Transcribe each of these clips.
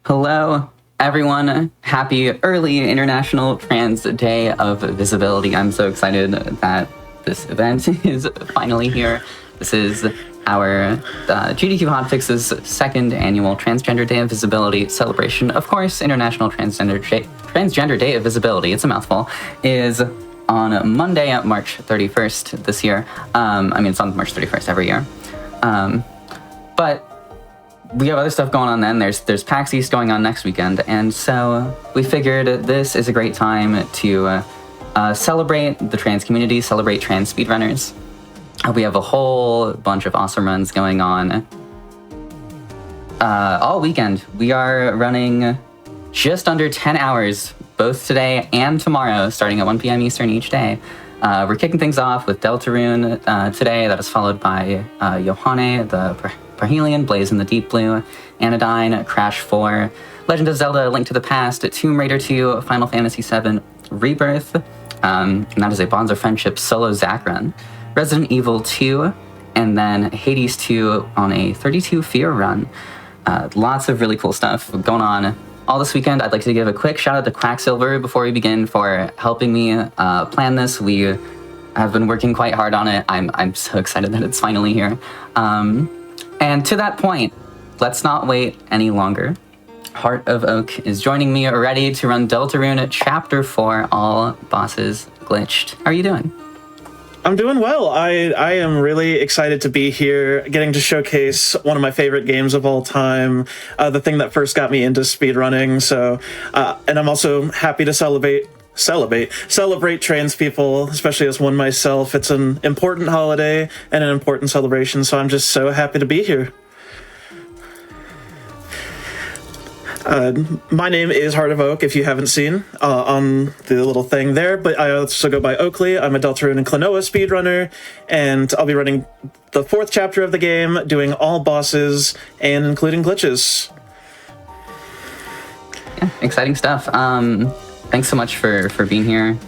Hello, everyone. Happy early International Trans Day of Visibility. I'm so excited that this event is finally here. This is our GDQ Hotfix's second annual Transgender Day of Visibility celebration. Of course, International Transgender Day of Visibility, it's a mouthful, is on Monday, March 31st this year. It's on March 31st every year. But we have other stuff going on then. There's PAX East going on next weekend, and so we figured this is a great time to celebrate the trans community, celebrate trans speedrunners. We have a whole bunch of awesome runs going on all weekend. We are running just under 10 hours, both today and tomorrow, starting at 1 p.m. Eastern each day. We're kicking things off with Deltarune today. That is followed by Yohane, the Parhelion, Blaze in the Deep Blue, Anodyne, Crash 4, Legend of Zelda, Link to the Past, Tomb Raider 2, Final Fantasy VII, Rebirth, and that is a Bonds of Friendship solo Zack run, Resident Evil 2, and then Hades 2 on a 32 Fear run. Lots of really cool stuff going on all this weekend. I'd like to give a quick shout out to Quacksilver before we begin for helping me plan this. We have been working quite hard on it. I'm so excited that it's finally here. And to that point, let's not wait any longer. Heart of Oak is joining me, ready to run Deltarune Chapter 4, All Bosses Glitched. How are you doing? I'm doing well. I am really excited to be here, getting to showcase one of my favorite games of all time, the thing that first got me into speedrunning. So, and I'm also happy to celebrate trans people, especially as one myself. It's an important holiday and an important celebration, so I'm just so happy to be here. My name is Heart of Oak, if you haven't seen on the little thing there, but I also go by Oakley. I'm a Deltarune and Klonoa speedrunner, and I'll be running the 4th chapter of the game, doing all bosses and including glitches. Yeah, exciting stuff. Thanks so much for being here,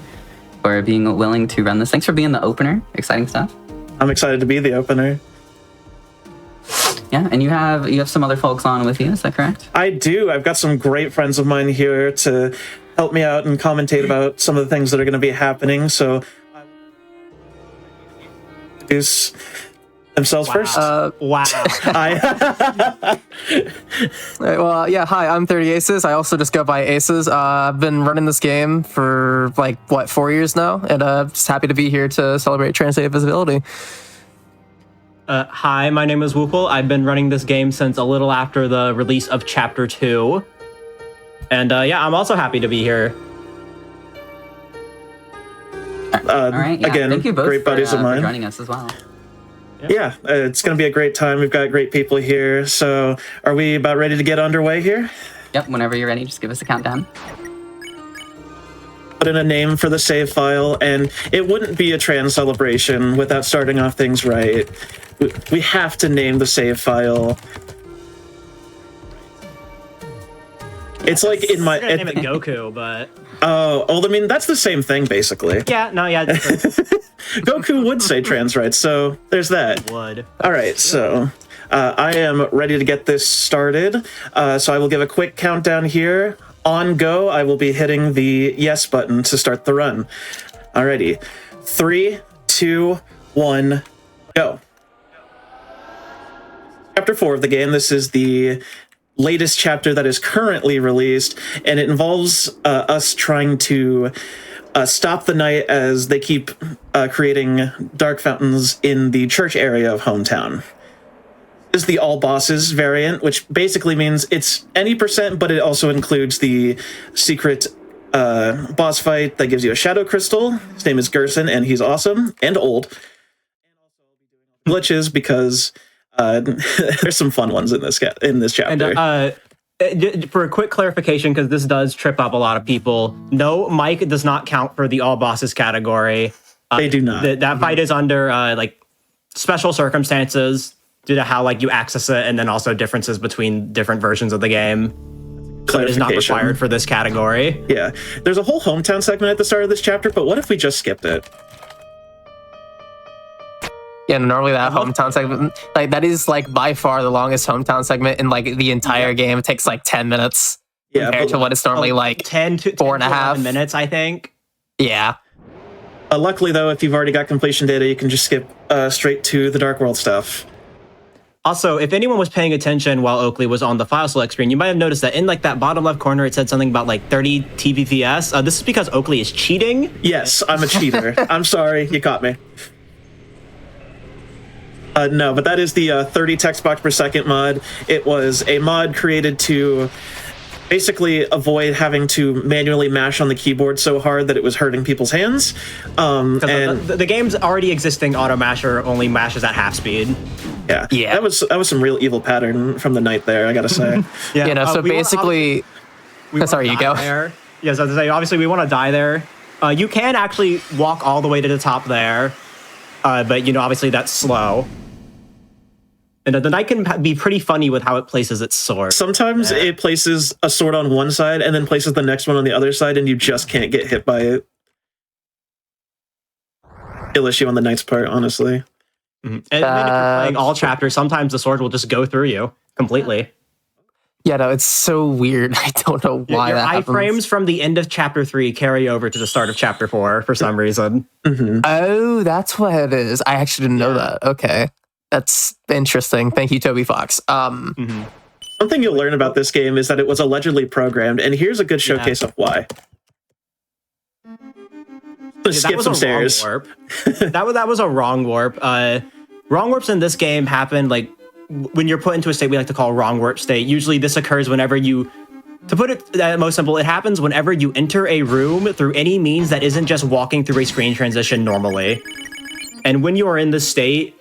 for being willing to run this. Thanks for being the opener. Exciting stuff. I'm excited to be the opener. Yeah, and you have some other folks on with you, is that correct? I do. I've got some great friends of mine here to help me out and commentate about some of the things that are going to be happening, so I will introduce themselves first. Wow. Hi, I'm 30 Aces. I also just go by Aces. I've been running this game for 4 years now, and just happy to be here to celebrate Trans Day of Visibility. Hi, my name is Woople. I've been running this game since a little after the release of Chapter 2. And I'm also happy to be here. All right, yeah, again, thank you both great buddies of mine. For joining us as well. Yeah, it's going to be a great time. We've got great people here. So are we about ready to get underway here? Yep, whenever you're ready, just give us a countdown. Put in a name for the save file, and it wouldn't be a trans celebration without starting off things right. We have to name the save file. It's like in my... name it Goku, but... Oh, well, I mean, that's the same thing, basically. Yeah, no, yeah. Goku would say trans rights, so there's that. Would. All right, so I am ready to get this started. So I will give a quick countdown here. On go, I will be hitting the yes button to start the run. Alrighty. 3, 2, 1, go. Chapter 4 of the game. This is the latest chapter that is currently released, and it involves us trying to stop the night as they keep creating dark fountains in the church area of Hometown. Is the all bosses variant, which basically means it's any percent, but it also includes the secret boss fight that gives you a shadow crystal. His name is Gerson, and he's awesome and old. Glitches because there's some fun ones in this chapter. And for a quick clarification, because this does trip up a lot of people, no, Mike does not count for the all bosses category. They do not. That fight is under special circumstances due to how you access it, and then also differences between different versions of the game. So it is not required for this category. Yeah, there's a whole Hometown segment at the start of this chapter, but what if we just skipped it? Yeah, normally that hometown segment, like that is like by far the longest hometown segment in like the entire game. It takes like 10 minutes compared to what it's normally like 10 to 4.5 minutes, I think. Yeah. Luckily, though, if you've already got completion data, you can just skip straight to the Dark World stuff. Also, if anyone was paying attention while Oakley was on the file select screen, you might have noticed that in like that bottom left corner, it said something about like 30 TPPS. This is because Oakley is cheating. Yes, I'm a cheater. I'm sorry, you caught me. No, but that is the 30 text box per second mod. It was a mod created to basically avoid having to manually mash on the keyboard so hard that it was hurting people's hands. And the game's already existing auto masher only mashes at half speed. Yeah, that was some real evil pattern from the night there, I gotta say. So basically, sorry, you go. There. Yes, I was gonna say, obviously we want to die there. You can actually walk all the way to the top there, but obviously that's slow. And the knight can be pretty funny with how it places its sword. Sometimes it places a sword on one side and then places the next one on the other side, and you just can't get hit by it. Ill issue on the knight's part, honestly. Mm-hmm. And then if you're playing all chapters, sometimes the sword will just go through you completely. Yeah, no, it's so weird. I don't know why that happens. Iframes from the end of chapter 3 carry over to the start of chapter 4 for some reason. Mm-hmm. Oh, that's what it is. I actually didn't know that. Okay. That's interesting. Thank you, Toby Fox. Something you'll learn about this game is that it was allegedly programmed, and here's a good showcase of why. Skip some stairs. Warp. that was a wrong warp. Wrong warps in this game happen like when you're put into a state we like to call wrong warp state. Usually this occurs whenever you, to put it most simple, it happens whenever you enter a room through any means that isn't just walking through a screen transition normally. And when you are in this state,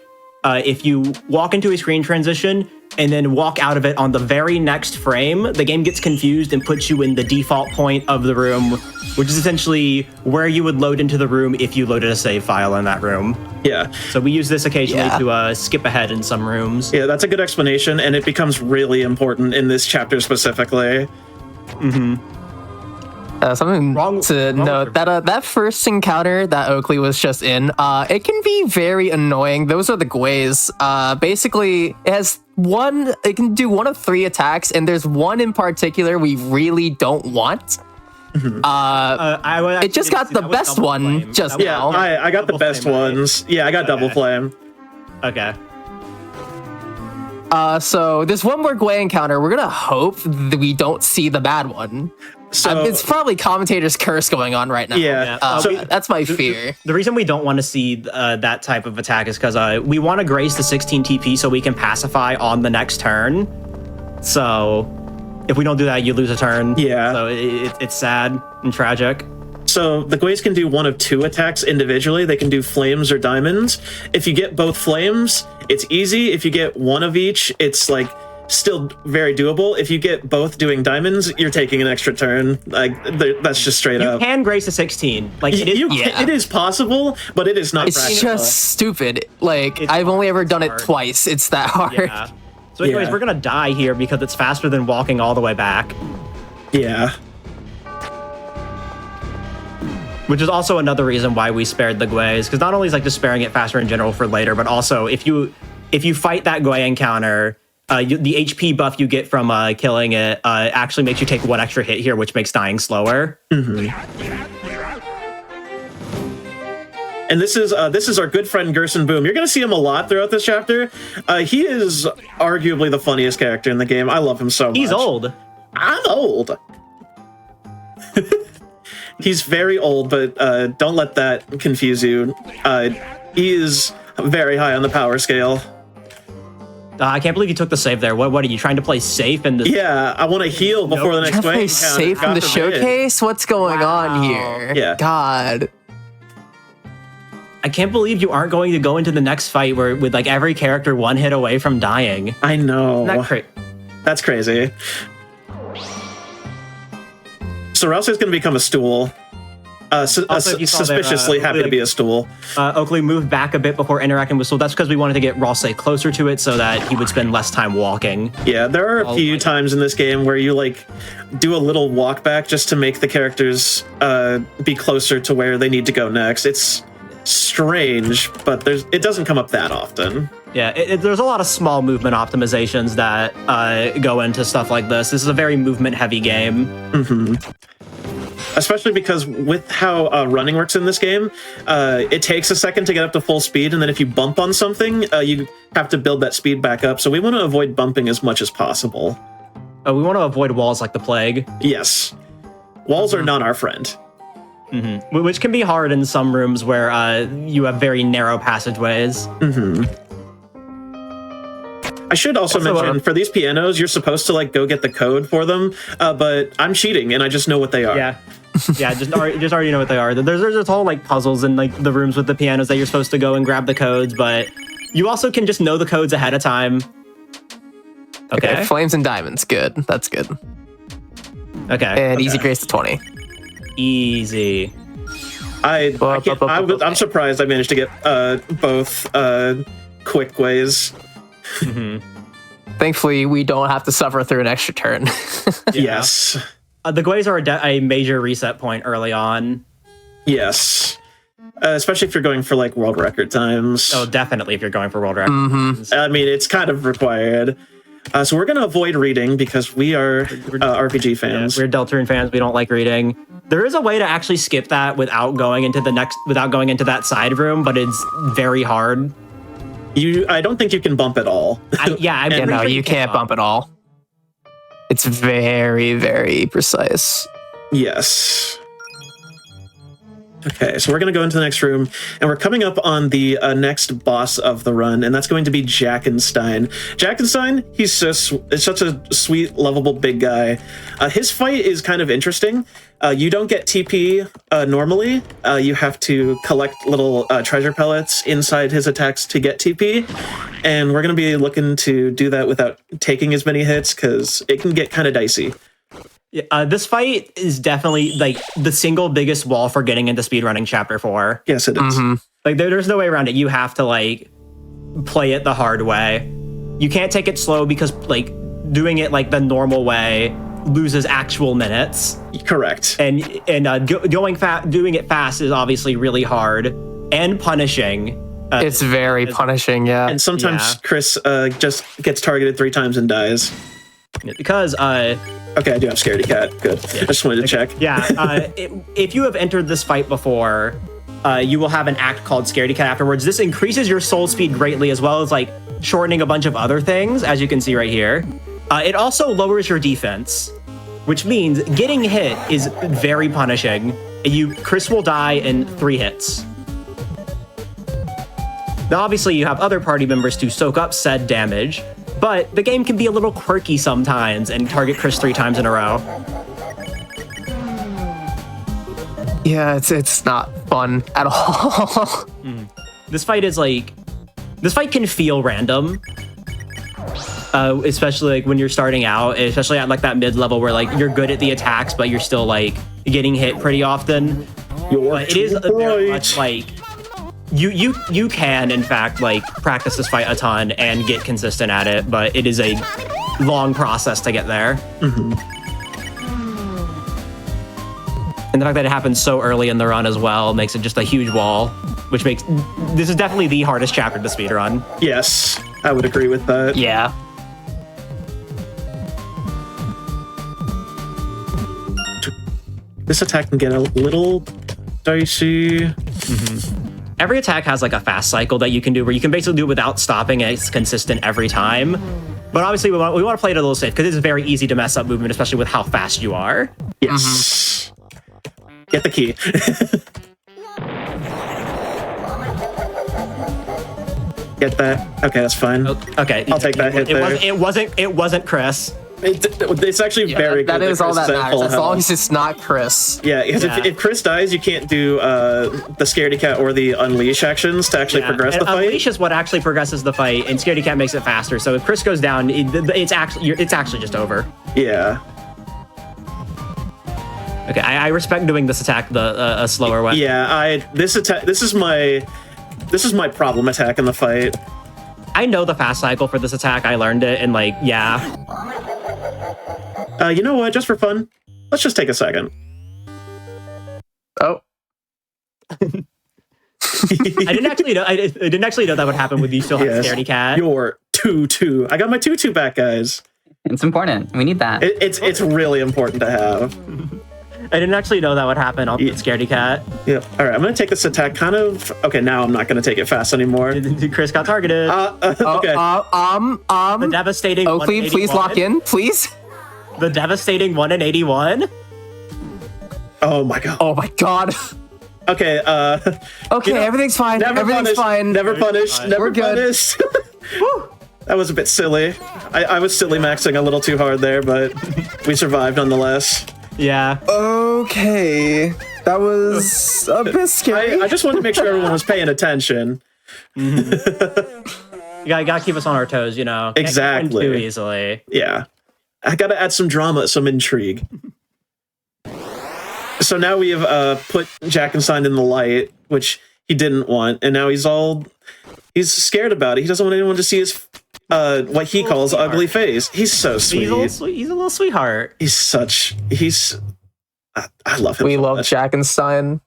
if you walk into a screen transition and then walk out of it on the very next frame, the game gets confused and puts you in the default point of the room, which is essentially where you would load into the room if you loaded a save file in that room. Yeah. So we use this occasionally to skip ahead in some rooms. Yeah, that's a good explanation, and it becomes really important in this chapter specifically. Mm-hmm. Something to note, that first encounter that Oakley was just in, it can be very annoying. Those are the Gways. Basically, it can do one of 3 attacks, and there's one in particular we really don't want. It just got the best one just now. Yeah, I got the best ones. Yeah, I got double flame. Okay. So there's one more Gwei encounter. We're gonna hope that we don't see the bad one. So it's probably commentator's curse going on right now. Yeah. So that's my fear. The reason we don't want to see that type of attack is because we want to grace the 16 TP so we can pacify on the next turn. So if we don't do that, you lose a turn. Yeah. So it's sad and tragic. So the Gways can do one of 2 attacks individually. They can do flames or diamonds. If you get both flames, it's easy. If you get one of each, it's like still very doable. If you get both doing diamonds, you're taking an extra turn. Like that's just straight up. You can grace a 16. Like it is possible, but it is not. It's practical. just stupid. Like I've only ever done it twice. It's that hard. Yeah. So anyways, we're gonna die here because it's faster than walking all the way back. Yeah. Which is also another reason why we spared the Gways, because not only is like just sparing it faster in general for later, but also if you fight that Gwei encounter, the HP buff you get from killing it actually makes you take 1 extra hit here, which makes dying slower. Mm-hmm. And this is our good friend Gerson Boom. You're going to see him a lot throughout this chapter. He is arguably the funniest character in the game. I love him so much. He's old. I'm old. He's very old, but don't let that confuse you. He is very high on the power scale. I can't believe you took the save there. What are you trying to play safe in this? Yeah, I want to heal before the next play safe in the showcase? What's going on here? Yeah. God. I can't believe you aren't going to go into the next fight with like every character 1 hit away from dying. I know. That's crazy. So Rouse is going to become a stool. Suspiciously happy to be a stool. Oakley moved back a bit before interacting with Stool. That's because we wanted to get Ross closer to it so that he would spend less time walking. Yeah, there are a few times in this game where you like do a little walk back just to make the characters be closer to where they need to go next. It's strange, but it doesn't come up that often. Yeah, there's a lot of small movement optimizations that go into stuff like this. This is a very movement-heavy game. Especially because with how running works in this game, it takes a second to get up to full speed, and then if you bump on something, you have to build that speed back up. So we want to avoid bumping as much as possible. Oh, we want to avoid walls like the plague. Yes. Walls are not our friend. Which can be hard in some rooms where you have very narrow passageways. I should also mention, for these pianos, you're supposed to like go get the code for them, but I'm cheating and I just know what they are. Yeah. Yeah, just already know what they are. There's whole like puzzles in like the rooms with the pianos that you're supposed to go and grab the codes, but you also can just know the codes ahead of time. Okay. Flames and diamonds, good. That's good. Okay. And easy grace to 20. Easy. I'm surprised I managed to get both quick ways. Thankfully, we don't have to suffer through an extra turn. Yes. The Gways are a major reset point early on. Yes. Especially if you're going for like world record times. Oh, definitely if you're going for world record times. I mean, it's kind of required. So we're going to avoid reading because we are RPG fans. Yeah, we're Deltarune fans. We don't like reading. There is a way to actually skip that without going into that side room, but it's very hard. I don't think you can bump at all. No, you can't bump at all. It's very, very precise. Yes. Okay, so we're going to go into the next room, and we're coming up on the next boss of the run, and that's going to be Jackenstein. Jackenstein, he's such a sweet, lovable big guy. His fight is kind of interesting. You don't get TP normally. You have to collect little treasure pellets inside his attacks to get TP, and we're going to be looking to do that without taking as many hits, because it can get kind of dicey. This fight is definitely like the single biggest wall for getting into speedrunning Chapter 4. Yes, it is. Like there's no way around it. You have to like play it the hard way. You can't take it slow because like doing it like the normal way loses actual minutes. Correct. And doing it fast is obviously really hard and punishing. It's very punishing, yeah. And sometimes Chris just gets targeted 3 times and dies. Because okay, I do have Scaredy Cat. Good. I just wanted to check. Yeah. If you have entered this fight before, you will have an act called Scaredy Cat afterwards. This increases your soul speed greatly, as well as like shortening a bunch of other things, as you can see right here. It also lowers your defense, which means getting hit is very punishing. Chris will die in 3 hits. Now, obviously, you have other party members to soak up said damage, but the game can be a little quirky sometimes and target Chris 3 times in a row. Yeah, it's not fun at all. This fight can feel random. Especially like when you're starting out, especially at like that mid-level where like you're good at the attacks, but you're still like getting hit pretty often. It is very much like you can in fact like practice this fight a ton and get consistent at it, but it is a long process to get there. And the fact that it happens so early in the run as well makes it just a huge wall, which makes this is definitely the hardest chapter to speedrun. Yes, I would agree with that. Yeah. This attack can get a little dicey. Every attack has like a fast cycle that you can do where you can basically do it without stopping and it's consistent every time. But obviously we want to play it a little safe because it's very easy to mess up movement, especially with how fast you are. Yes. Get the key. Get that. Okay, that's fine. Okay. I'll take that hit there. It wasn't Chris. It's actually very good. That is all that matters, as long health. as it's not Chris. Yeah, because if Chris dies, you can't do the Scaredy Cat or the Unleash actions to actually progress the fight. Unleash is what actually progresses the fight, and Scaredy Cat makes it faster. So if Chris goes down, it's actually just over. Yeah. Okay, I respect doing this attack a slower way. Yeah, this is my problem attack in the fight. I know the fast cycle for this attack. I learned it, and like, yeah. You know what? Just for fun, let's just take a second. Oh. I didn't actually know. I didn't actually know that would happen with you still have Scaredy Cat. Your tutu. I got my tutu back, guys. It's important. We need that. It's really important to have. I didn't actually know that would happen on Scaredy Cat. Yep. All right, I'm gonna take this attack kind of. Okay, now I'm not gonna take it fast anymore. Chris got targeted. Okay. The devastating. Oakley, please lock in, please. The devastating 1 in 81. Oh my god. Oh my god. Okay. Okay, everything's fine. Everything's fine. Never punished. Never We're good. punished. That was a bit silly. I was silly maxing a little too hard there, but we survived nonetheless. Yeah. Okay. That was a bit scary. I just wanted to make sure everyone was paying attention. You gotta keep us on our toes, you know. Exactly. Can't win too easily. Yeah. I gotta add some drama, some intrigue. So now we have put Jackenstein in the light, which he didn't want, and now he's scared about it. He doesn't want anyone to see his what he calls ugly face. He's so sweet. He's a little sweetheart. I love him. We so love much. Jackenstein.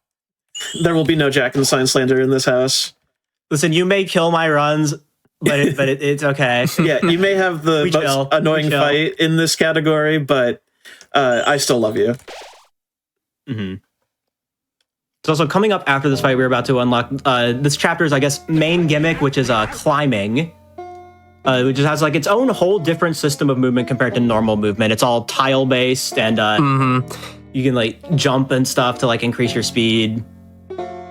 There will be no Jackenstein slander in this house. Listen, you may kill my runs, but it's okay. Yeah, you may have the most chill. annoying fight in this category, but I still love you. Mm-hmm. So coming up after this fight, we're about to unlock this chapter's, I guess, main gimmick, which is climbing, which has like its own whole different system of movement compared to normal movement. It's all tile based, and you can like jump and stuff to like increase your speed.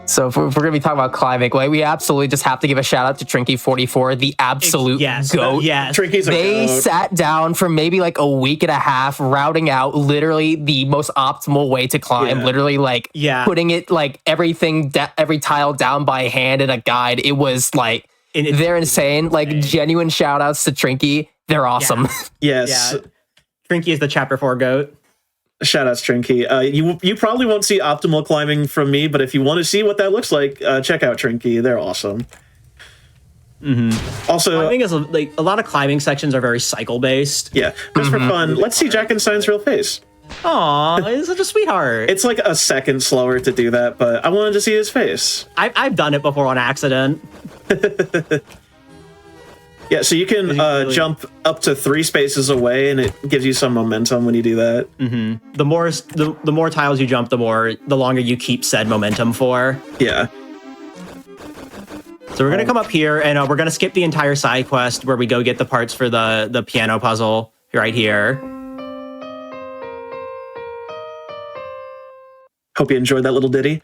So if we're going to be talking about climbing, like we absolutely just have to give a shout out to Trinky44, the absolute goat. Yes. Trinky's a They goat. sat down for maybe like a week and a half, routing out literally the most optimal way to climb. Yeah. Literally, like putting it like everything, every tile down by hand in a guide. It was like they're insane. Like genuine shout outs to Trinky. They're awesome. Yes. Yeah. Trinky is the chapter 4 goat. Shout outs, Trinky. You probably won't see optimal climbing from me, but if you want to see what that looks like, check out Trinky. They're awesome. Mm-hmm. Also, climbing is like a lot of climbing sections are very cycle based. Yeah, just for fun. Let's see Jackenstein's real face. Aw, he's such a sweetheart. It's like a second slower to do that, but I wanted to see his face. I've done it before on accident. Yeah, so you can jump up to 3 spaces away, and it gives you some momentum when you do that. Mm-hmm. The more tiles you jump, the longer you keep said momentum for. Yeah. So we're gonna come up here, and we're gonna skip the entire side quest where we go get the parts for the piano puzzle right here. Hope you enjoyed that little ditty.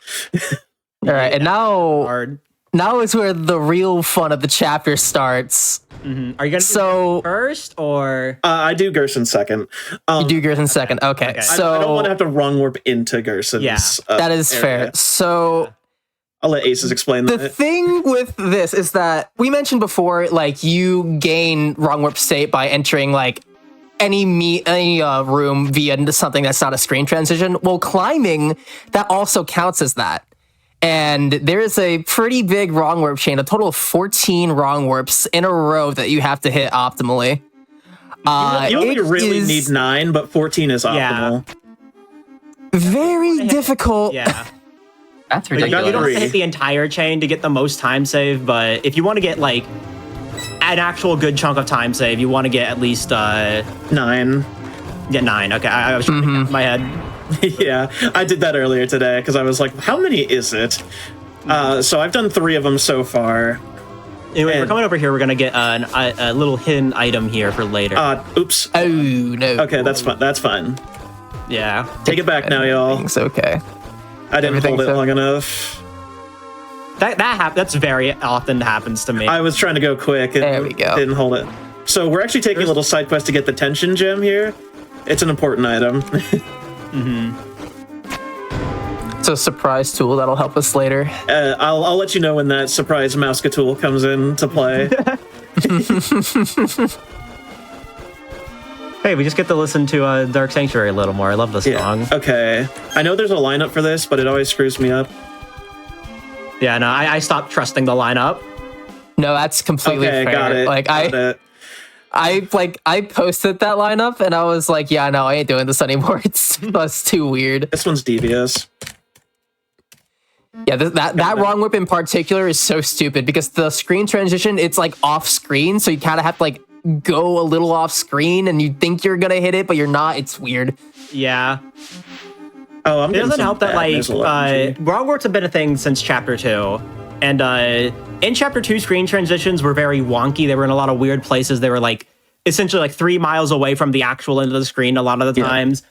All right, and now is where the real fun of the chapter starts. Mm-hmm. Are you gonna do first or? I do Gerson second. You do Gerson second. Okay. So I don't want to have to wrong warp into Gerson's. Yeah, that is fair. So I'll let Aces explain that. The thing with this is that we mentioned before, like you gain wrong warp state by entering like any room via something that's not a screen transition. Well, climbing, that also counts as that. And there is a pretty big wrong warp chain, a total of 14 wrong warps in a row that you have to hit optimally. You only really need 9, but 14 is optimal. Very difficult. Yeah. That's ridiculous. You don't have to hit the entire chain to get the most time save, but if you want to get like an actual good chunk of time save, you want to get at least 9. Yeah, 9. Okay, I was trying to count in my head. Yeah, I did that earlier today because I was like, how many is it? So I've done 3 of them so far. Anyway, we're coming over here. We're going to get a little hidden item here for later. Oops. Oh, no. Okay, that's fine. That's fine. Yeah. Take it back now, y'all. It's okay. I didn't hold it long enough. That's very often happens to me. I was trying to go quick and there we go. Didn't hold it. So we're actually taking a little side quest to get the tension gem here. It's an important item. It's a surprise tool that'll help us later. I'll let you know when that surprise Mouska tool comes into play. Hey, we just get to listen to Dark Sanctuary a little more. I love this song. Okay. I know there's a lineup for this, but it always screws me up. Yeah, no, I stopped trusting the lineup. No, that's completely fair. Got it. Like I posted that lineup and I was like, yeah, no, I ain't doing this anymore. It's too weird. This one's devious. Yeah, that wrong whip in particular is so stupid because the screen transition, it's like off screen, so you kind of have to like go a little off screen and you think you're gonna hit it, but you're not. It's weird. Yeah. Oh, It doesn't help that wrong warp's have been a thing since chapter 2. And in chapter 2, screen transitions were very wonky. They were in a lot of weird places. They were like essentially like 3 miles away from the actual end of the screen a lot of the times.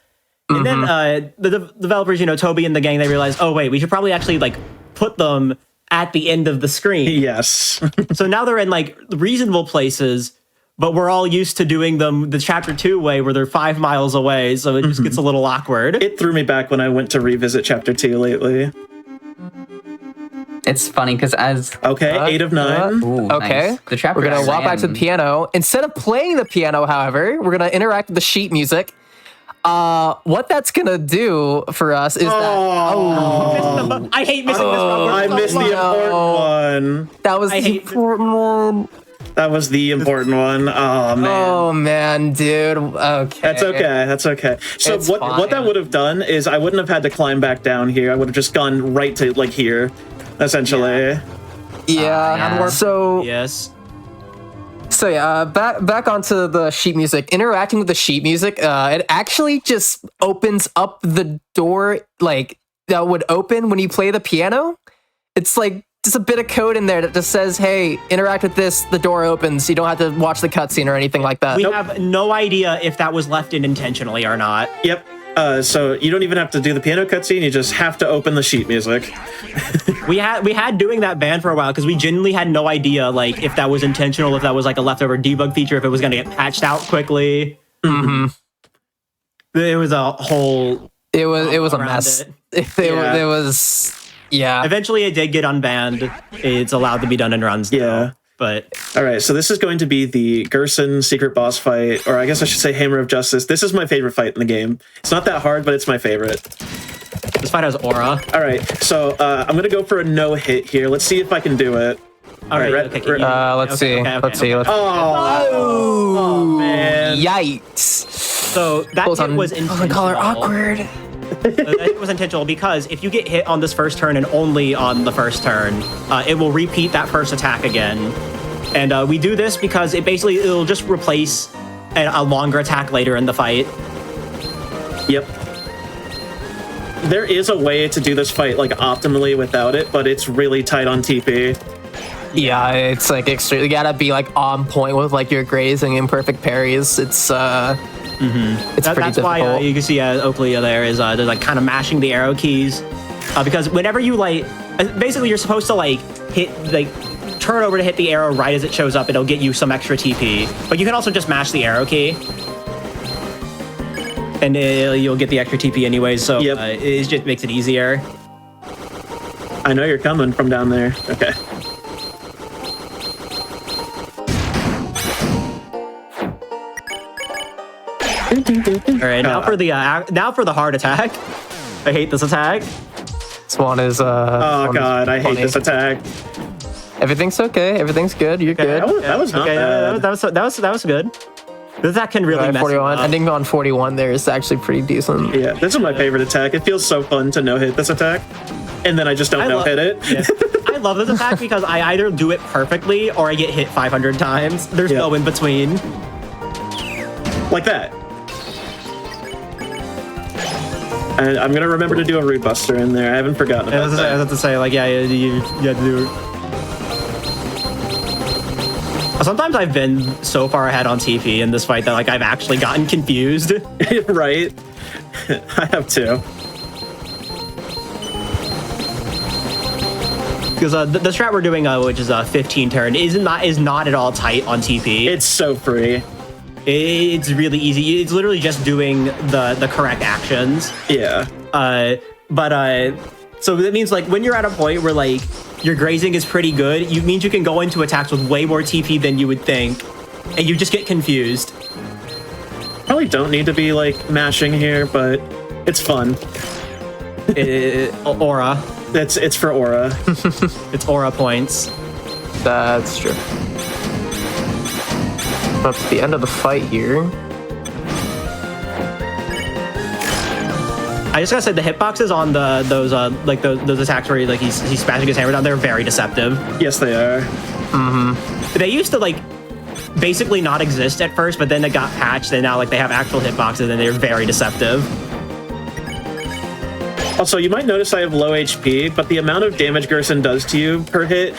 And then the developers, Toby and the gang, they realized, oh wait, we should probably actually like put them at the end of the screen. Yes. So now they're in like reasonable places, but we're all used to doing them the chapter 2 way where they're 5 miles away. So it just gets a little awkward. It threw me back when I went to revisit chapter 2 lately. It's funny because as 8 of 9. Ooh, Okay, nice. The chapter we're gonna walk back to the ran- piano. Instead of playing the piano, however, we're gonna interact with the sheet music. What that's gonna do for us is that I hate missing this one. I missed the important one. that was the hate important one. That was the important one. Oh man. Oh man, dude. Okay, That's okay. That's okay. So It's what that fine. would have done is I wouldn't have had to climb back down here. I would have just gone right to like here, essentially. Yeah. So Yes. So yeah, back onto the sheet music. Interacting with the sheet music, it actually just opens up the door like that would open when you play the piano. It's like just a bit of code in there that just says, "Hey, interact with this." The door opens. You don't have to watch the cutscene or anything like that. We have no idea if that was left in intentionally or not. Yep. So you don't even have to do the piano cutscene. You just have to open the sheet music. We had doing that banned for a while because we genuinely had no idea like if that was intentional, if that was like a leftover debug feature, if it was going to get patched out quickly. It was a whole. It was a around mess. it. It was yeah. Eventually, it did get unbanned. It's allowed to be done in runs. Yeah. Now, but All right, so this is going to be the Gerson secret boss fight, or I guess I should say Hammer of Justice. This is my favorite fight in the game. It's not that hard, but it's my favorite. this fight has aura. All right, so I'm going to go for a no-hit here. Let's see if I can do it. All right. Red- Okay. Red- Let's see. Let's see. Oh, man. Yikes! So that Pulls hit on- was pulls on collar intentional. awkward. It was intentional because if you get hit on this first turn and only on the first turn, it will repeat that first attack again. And we do this because it'll just replace a longer attack later in the fight. Yep. There is a way to do this fight like optimally without it, but it's really tight on TP. Yeah, it's like extreme. You gotta be like on point with like your grazing and perfect parries. It's it's pretty That's difficult. why you can see Oakley there is they're like kind of mashing the arrow keys because whenever you like, basically you're supposed to like hit like turn over to hit the arrow right as it shows up. It'll get you some extra TP, but you can also just mash the arrow key. And you'll get the extra TP anyways, so Yep. it just makes it easier. I know you're coming from down there. Okay. All right, now for the hard attack. I hate this attack. This one is Oh god, I hate funny. this attack. Everything's okay. Everything's good. You're good. That was not Okay, bad. that was good. This attack can really mess 41. up. Ending on 41 there is actually pretty decent. Yeah, this is my favorite attack. It feels so fun to no-hit this attack. And then I just don't no-hit it. Yeah. I love this attack because I either do it perfectly or I get hit 500 times. There's Yeah. no in between. Like that. And I'm gonna remember to do a root buster in there. I haven't forgotten I about was that. have to say, like, yeah, you have to do it. Sometimes I've been so far ahead on TP in this fight that like I've actually gotten confused. Right? I have too. Because the strat we're doing, which is a 15 turn, is not at all tight on TP. It's so free. It's really easy. It's literally just doing the correct actions. Yeah. So that means like when you're at a point where like your grazing is pretty good, it means you can go into attacks with way more TP than you would think, and you just get confused. Probably don't need to be like mashing here, but it's fun. Aura. It's for aura. It's aura points. That's true. That's the end of the fight here. I just gotta say the hitboxes on those attacks where he's smashing his hammer down, they're very deceptive. Yes, they are. They used to basically not exist at first, but then they got patched and now they have actual hitboxes and they're very deceptive. Also, you might notice I have low HP, but the amount of damage Gerson does to you per hit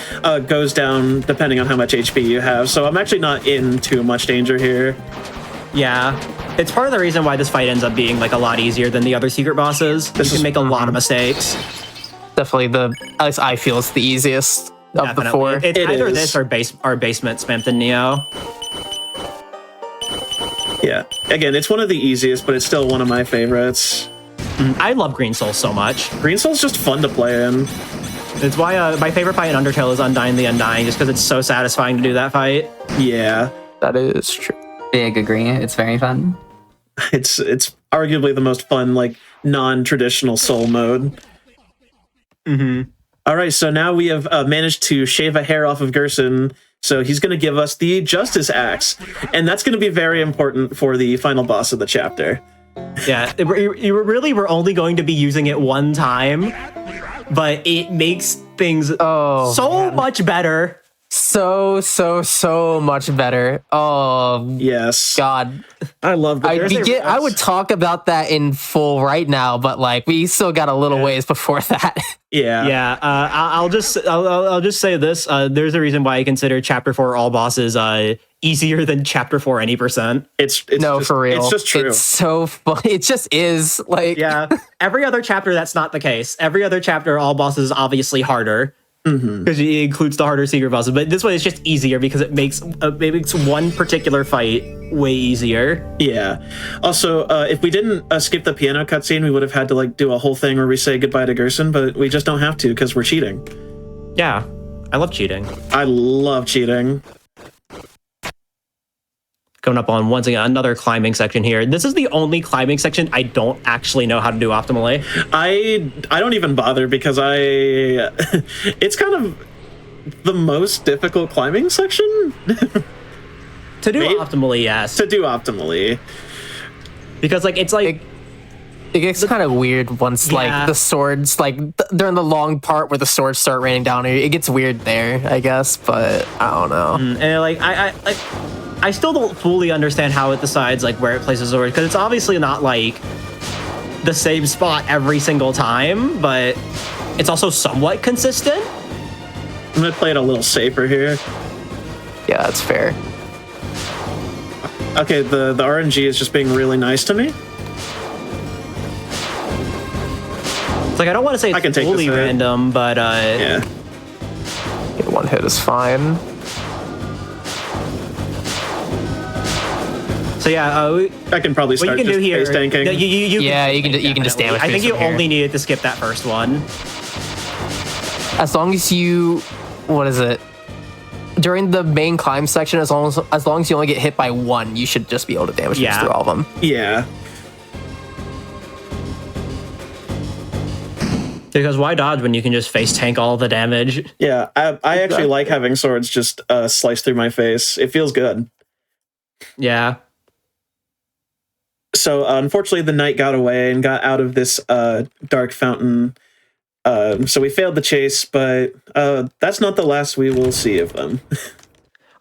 goes down depending on how much HP you have, so I'm actually not in too much danger here. Yeah. It's part of the reason why this fight ends up being a lot easier than the other secret bosses. You can make a lot of mistakes. Definitely at least I feel it's the easiest of the four. It's either this or basement Spamton Neo. Yeah. Again, it's one of the easiest, but it's still one of my favorites. I love Green Soul so much. Green Soul's just fun to play in. It's why my favorite fight in Undertale is Undyne the Undying, just because it's so satisfying to do that fight. Yeah. That is true. Big agree. It's very fun. It's arguably the most fun, non-traditional Soul mode. All right, so now we have managed to shave a hair off of Gerson, so he's going to give us the Justice Axe, and that's going to be very important for the final boss of the chapter. Yeah, you really were only going to be using it one time, but it makes things much better. So much better. Oh yes, God, I love that. I would talk about that in full right now, but we still got a little ways before that. Yeah. I'll just say this. There's a reason why I consider Chapter 4 all bosses easier than Chapter 4 any %. It's no, just, for real. It's just true. It's so fun. It just is yeah. Every other chapter, that's not the case. Every other chapter, all bosses is obviously harder. Because it includes the harder secret bosses, but this one is just easier because it makes one particular fight way easier. Yeah. Also, if we didn't skip the piano cutscene, we would have had to do a whole thing where we say goodbye to Gerson, but we just don't have to because we're cheating. Yeah, I love cheating. I love cheating. Coming up on, once again, another climbing section here. This is the only climbing section I don't actually know how to do optimally. I don't even bother because it's kind of the most difficult climbing section. To do optimally, yes. To do optimally. Because it gets kind of weird once the swords during the long part where the swords start raining down. It gets weird there, I guess, but I don't know. And I still don't fully understand how it decides where it places the sword, because it's obviously not the same spot every single time, but it's also somewhat consistent. I'm gonna play it a little safer here. Yeah, that's fair. Okay, the RNG is just being really nice to me. It's I don't want to say it's fully random, but yeah. One hit is fine. So yeah, I can probably start just face tanking. You can just damage. I think you only needed to skip that first one. As long as you, during the main climb section, as long as you only get hit by one, you should just be able to damage through all of them. Yeah. Because why dodge when you can just face tank all the damage? Yeah, I actually like having swords just slice through my face. It feels good. Yeah. So unfortunately, the knight got away and got out of this dark fountain. So we failed the chase, but that's not the last we will see of them.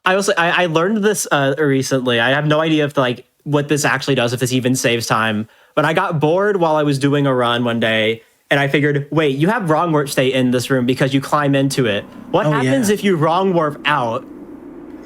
I learned this recently. I have no idea if what this actually does, if this even saves time. But I got bored while I was doing a run one day, and I figured, wait, you have wrong warp state in this room because you climb into it. What happens if you wrong warp out?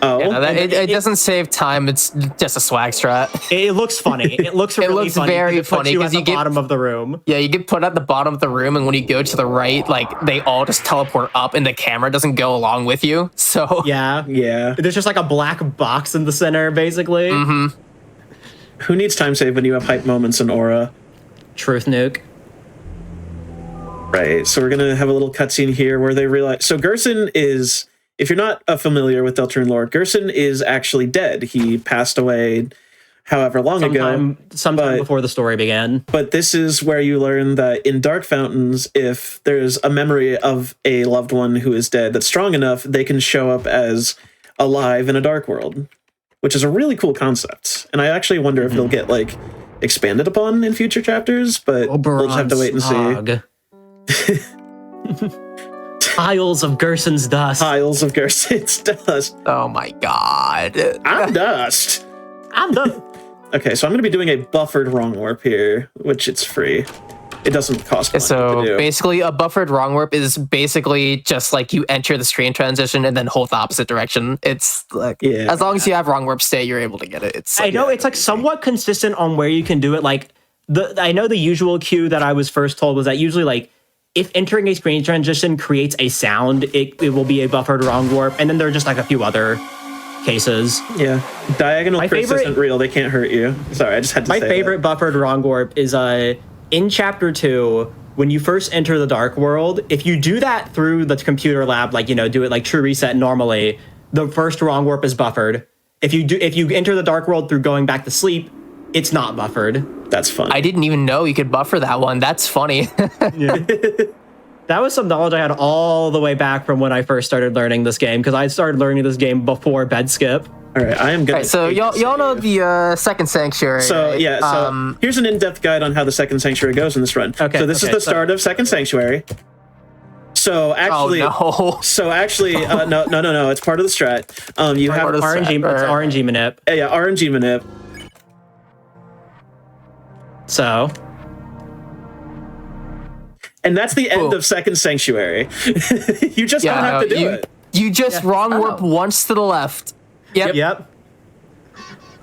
Oh, yeah, it doesn't save time. It's just a swag strat. It looks funny. It looks really funny. Very funny because you get bottom of the room. Yeah, you get put at the bottom of the room, and when you go to the right, they all just teleport up, and the camera doesn't go along with you. So yeah. There's just a black box in the center, basically. Mm-hmm. Who needs time save when you have hype moments in Aura? Truth nuke. Right. So we're gonna have a little cutscene here where they realize. So Gerson is. If you're not familiar with Deltarune lore, Gerson is actually dead. He passed away however long ago. Sometime before the story began. But this is where you learn that in Dark Fountains, if there's a memory of a loved one who is dead that's strong enough, they can show up as alive in a dark world, which is a really cool concept. And I actually wonder if you'll get expanded upon in future chapters, but we'll just have to wait and see. Piles of Gerson's dust. Piles of Gerson's dust. Oh my god. I'm dust. I'm done. Okay, so I'm going to be doing a buffered wrong warp here, which it's free. It doesn't cost money So to do. basically, a buffered wrong warp is basically just like you enter the screen transition and then hold the opposite direction. It's like, as long as you have wrong warp state, you're able to get it. It's I know it's like somewhat consistent on where you can do it. Like I know the usual cue that I was first told was that usually like if entering a screen transition creates a sound, it will be a buffered wrong warp. And then there are just like a few other cases. Yeah, diagonal Chris isn't real. They can't hurt you. Sorry, I just had to say my favorite that. Buffered wrong warp is in chapter 2 when you first enter the dark world. If you do that through the computer lab, like do it like true reset normally, the first wrong warp is buffered. If you enter the dark world through going back to sleep, it's not buffered. That's fun. I didn't even know you could buffer that one. That's funny. That was some knowledge I had all the way back from when I first started learning this game, because I started learning this game before bed skip. All right, I am gonna. All right, so y'all know the second sanctuary. So right? yeah, so here's an in-depth guide on how the second sanctuary goes in this run. Okay, so this is the start of second sanctuary. So actually, no, it's part of the strat. You have RNG, it's RNG manip. Yeah, RNG manip. So. And that's the end of second sanctuary. You just don't have to do it. You just wrong warp once to the left. Yep.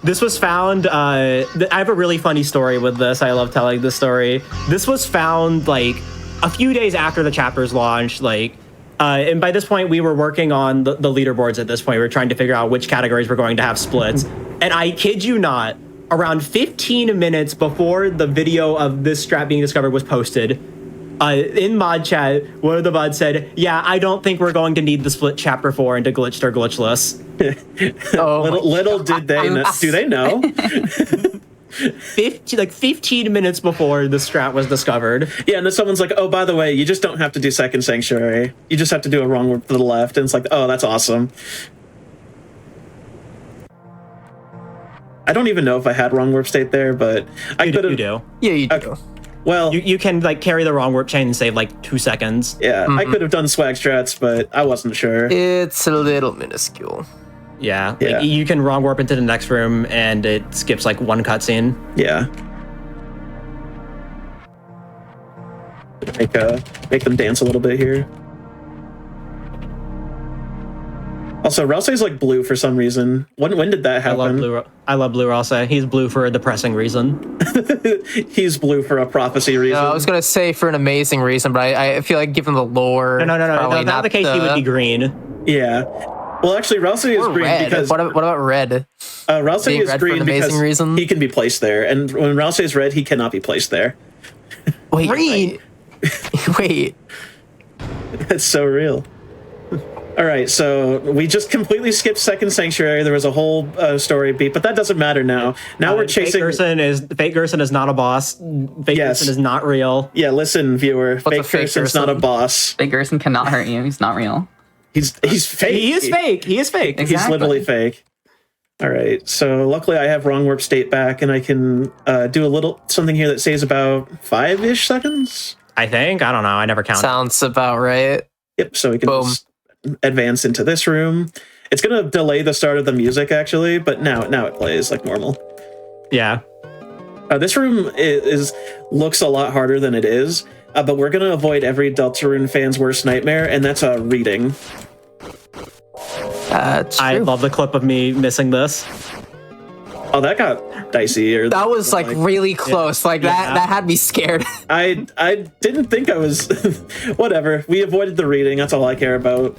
This was found. I have a really funny story with this. I love telling this story. This was found like a few days after the chapters launched. And by this point, we were working on the leaderboards. At this point, we were trying to figure out which categories were going to have splits. And I kid you not, around 15 minutes before the video of this strat being discovered was posted, in mod chat, one of the mods said, "Yeah, I don't think we're going to need the split chapter 4 into glitched or glitchless." Little did they know. Do they know? 15 minutes before the strat was discovered. Yeah, and then someone's like, "Oh, by the way, you just don't have to do second sanctuary. You just have to do a wrong warp to the left." And it's like, "Oh, that's awesome." I don't even know if I had wrong warp state there, but I could have. You do. Yeah, you do. Well, you can carry the wrong warp chain and save 2 seconds. Yeah, I could have done swag strats, but I wasn't sure. It's a little minuscule. Yeah. You can wrong warp into the next room and it skips one cutscene. Yeah. Make them dance a little bit here. Also, Rousey's blue for some reason. When did that happen? I love blue Rousey. He's blue for a depressing reason. He's blue for a prophecy reason. I was gonna say for an amazing reason, but I feel like given the lore, no. If that's the case, he would be green. Yeah. Well, actually, Rousey is green red. because what about red? Rousey is green because reason? He can be placed there, and when Rousey is red, he cannot be placed there. Wait, green. Wait. That's so real. All right, so we just completely skipped second sanctuary. There was a whole story beat, but that doesn't matter now. Now we're chasing. Fake Gerson is not a boss. Fake Gerson is not real. Yeah, listen, viewer. Fake Gerson's not a boss. Fake Gerson cannot hurt you. He's not real. He's fake. He is fake. He is fake. Exactly. He's literally fake. All right, so luckily I have wrong warp state back, and I can do a little something here that saves about 5-ish seconds. I think. I don't know. I never counted. Sounds about right. Yep. So we can just advance into this room. It's gonna delay the start of the music actually, but now it plays like normal. Yeah. This room looks a lot harder than it is, but we're gonna avoid every Deltarune fan's worst nightmare, and that's reading. I love the clip of me missing this. Oh, that got dicey. That was really close. That had me scared. I didn't think I was. Whatever. We avoided the reading. That's all I care about.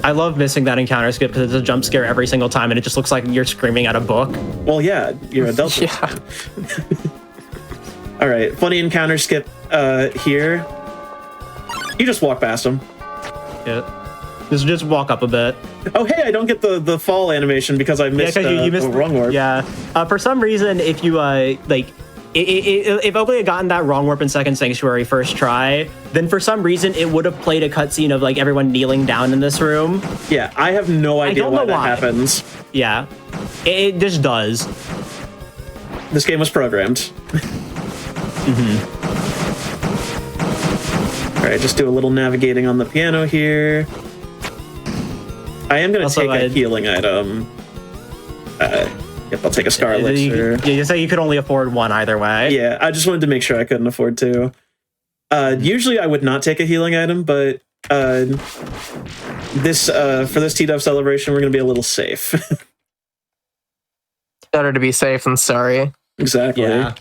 I love missing that encounter skip because it's a jump scare every single time, and it just looks like you're screaming at a book. Well, yeah, you're a Delta. All right, funny encounter skip here. You just walk past him. Yeah. Just walk up a bit. Oh, hey, I don't get the fall animation because I missed, you missed the wrong warp. Yeah. For some reason, if you, if Oakley had gotten that wrong warp in second sanctuary first try, then for some reason it would have played a cutscene of everyone kneeling down in this room. Yeah, I have no idea why that happens. Yeah. It just does. This game was programmed. All right, just do a little navigating on the piano here. I am going to take a healing item. Yep, I'll take a Star Elixir. You say you could only afford one either way. Yeah, I just wanted to make sure I couldn't afford to. Usually I would not take a healing item, but this for this T-Dub celebration, we're going to be a little safe. Better to be safe than sorry. Exactly. Yeah.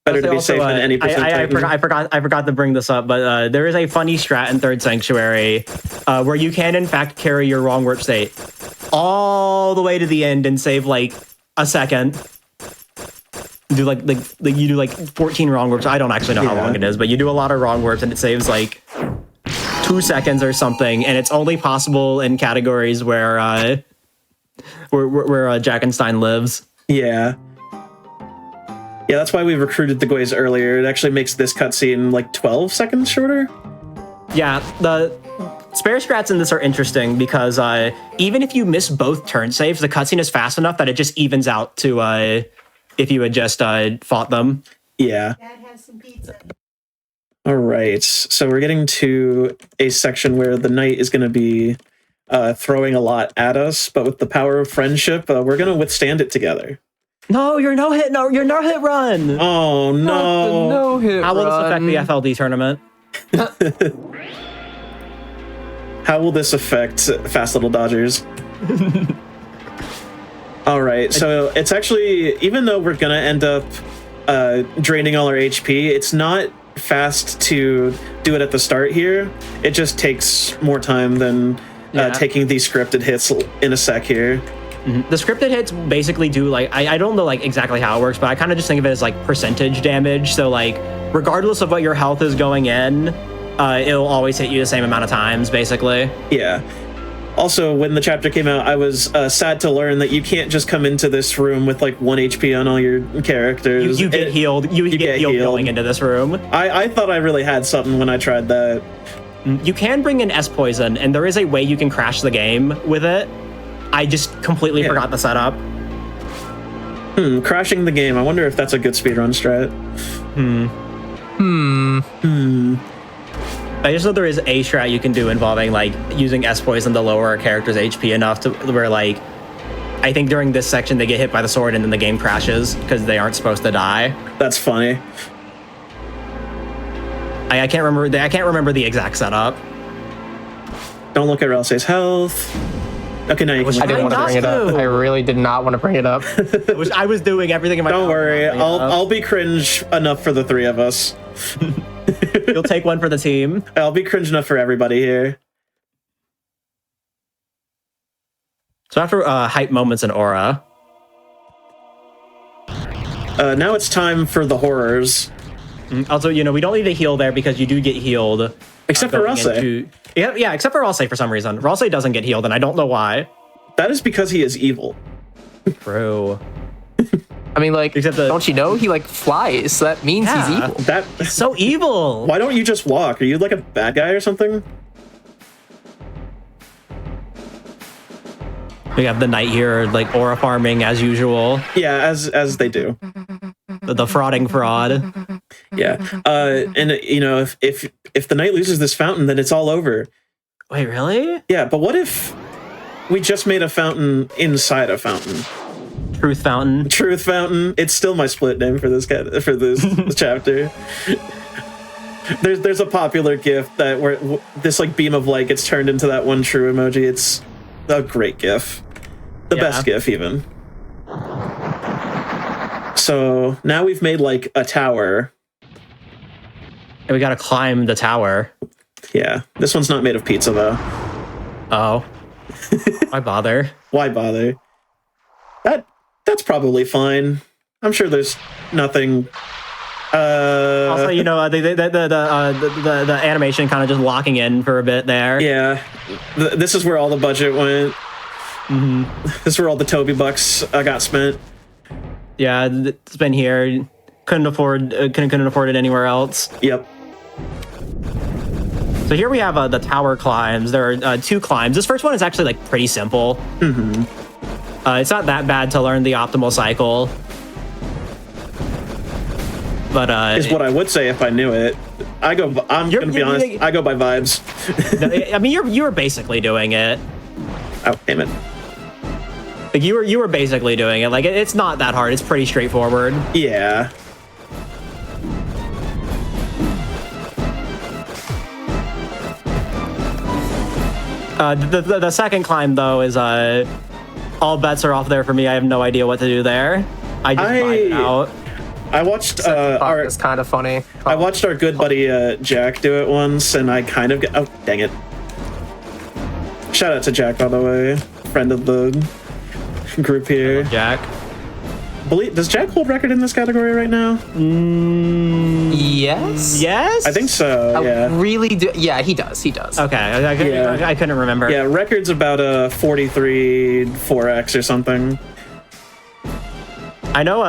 Better to be safe than any percent. I forgot to bring this up, but there is a funny strat in Third Sanctuary where you can in fact carry your wrong warp state all the way to the end and save like a second. Do like you do like 14 wrong warps. I don't actually know how long it is, but you do a lot of wrong warps and it saves like 2 seconds or something, and it's only possible in categories where Jackenstein lives. Yeah. Yeah, that's why we recruited the Guays earlier. It actually makes this cutscene like 12 seconds shorter. Yeah, the spare strats in this are interesting because even if you miss both turn saves, the cutscene is fast enough that it just evens out to if you had just fought them. Yeah. Dad has some pizza. All right, so we're getting to a section where the knight is going to be throwing a lot at us, but with the power of friendship, we're going to withstand it together. No, you're no hit run. Oh no! No hit. How will this affect the FLD tournament? How will this affect Fast Little Dodgers? All right, so it's actually, even though we're gonna end up draining all our HP, it's not fast to do it at the start here. It just takes more time than taking these scripted hits in a sec here. Mm-hmm. The scripted hits basically do like, I don't know like exactly how it works, but I kind of just think of it as like percentage damage. So like, regardless of what your health is going in, it'll always hit you the same amount of times, basically. Yeah. Also, when the chapter came out, I was sad to learn that you can't just come into this room with like 1 HP on all your characters. You get healed. You get healed going into this room. I thought I really had something when I tried that. You can bring in S Poison, and there is a way you can crash the game with it. I just completely forgot the setup. Crashing the game. I wonder if that's a good speedrun strat. I just know there is a strat you can do involving like using S Poison to lower a character's HP enough to where like I think during this section they get hit by the sword and then the game crashes because they aren't supposed to die. That's funny. I can't remember the exact setup. Don't look at Ralsei's health. Okay, now you can. I didn't want to bring it up. I really did not want to bring it up. I was doing everything in my power. Don't worry, I'll be cringe enough for the three of us. You'll take one for the team. I'll be cringe enough for everybody here. So after hype moments in Aura, now it's time for the horrors. Also, you know, we don't need to heal there because you do get healed. Except for Ralsei. Yeah, except for Ralsei for some reason. Ralsei doesn't get healed, and I don't know why. That is because he is evil. True. I mean, like, don't you know he like flies? So that means he's evil. He's so evil. Why don't you just walk? Are you like a bad guy or something? We have the knight here, like aura farming as usual. Yeah, as they do. The frauding fraud. Yeah, and you know, if the knight loses this fountain, then it's all over. Wait, really? Yeah, but what if we just made a fountain inside a fountain? Truth fountain. Truth fountain. It's still my split name for this chapter. There's a popular GIF that where this like beam of light gets turned into that one true emoji. It's a great GIF, the best GIF even. So now we've made like a tower. And we gotta climb the tower. Yeah, this one's not made of pizza though. Oh. Why bother? Why bother? That's probably fine. I'm sure there's nothing. Also, you know, the animation kind of just locking in for a bit there. Yeah, this is where all the budget went. This is where all the Toby bucks got spent. Yeah, it's been here. Couldn't afford it anywhere else. Yep. So here we have the tower climbs. There are 2 climbs. This first one is actually like pretty simple. It's not that bad to learn the optimal cycle. But is what I would say if I knew it. I'm gonna be honest. I go by vibes. I mean, you were basically doing it. Oh, damn it. Like you were basically doing it. Like it's not that hard. It's pretty straightforward. Yeah. The second climb though is all bets are off there for me. I have no idea what to do there. I just vibe it out. I watched It's kind of funny. I watched our good buddy Jack do it once, and I kind of oh dang it. Shout out to Jack, by the way, friend of the group here. Jack. Does Jack hold record in this category right now? Yes. Yes. I think so. Yeah. Really do. Yeah, he does. He does. Okay. I couldn't remember. Yeah, record's about a 43 4x or something. I know.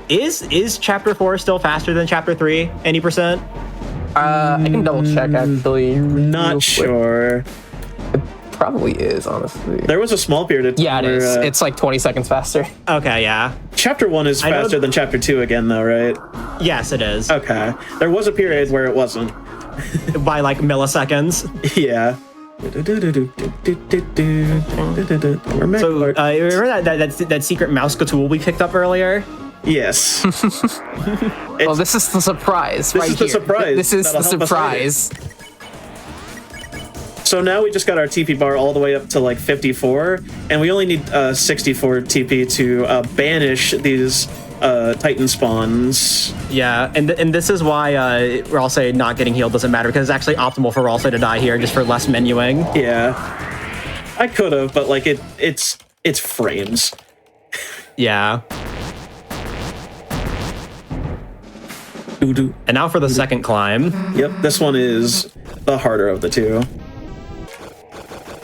Is chapter 4 still faster than chapter 3? Any percent? I can double check actually. Not sure. Probably is, honestly. There was a small period of time. Yeah, it is. It's like 20 seconds faster. Okay, yeah. Chapter 1 is faster than chapter 2 again, though, right? Yes, it is. Okay. There was a period where it wasn't. By like milliseconds. Yeah. So, remember that secret mouse tool we picked up earlier? Yes. Well, this is the surprise. This is the surprise. This is That'll the help us surprise. So now we just got our TP bar all the way up to like 54, and we only need 64 TP to banish these Titan spawns. Yeah, and this is why Ralsei not getting healed doesn't matter, because it's actually optimal for Ralsei to die here just for less menuing. Yeah. I could have, but like it's frames. Yeah. And now for the second climb. Yep, this one is the harder of the two.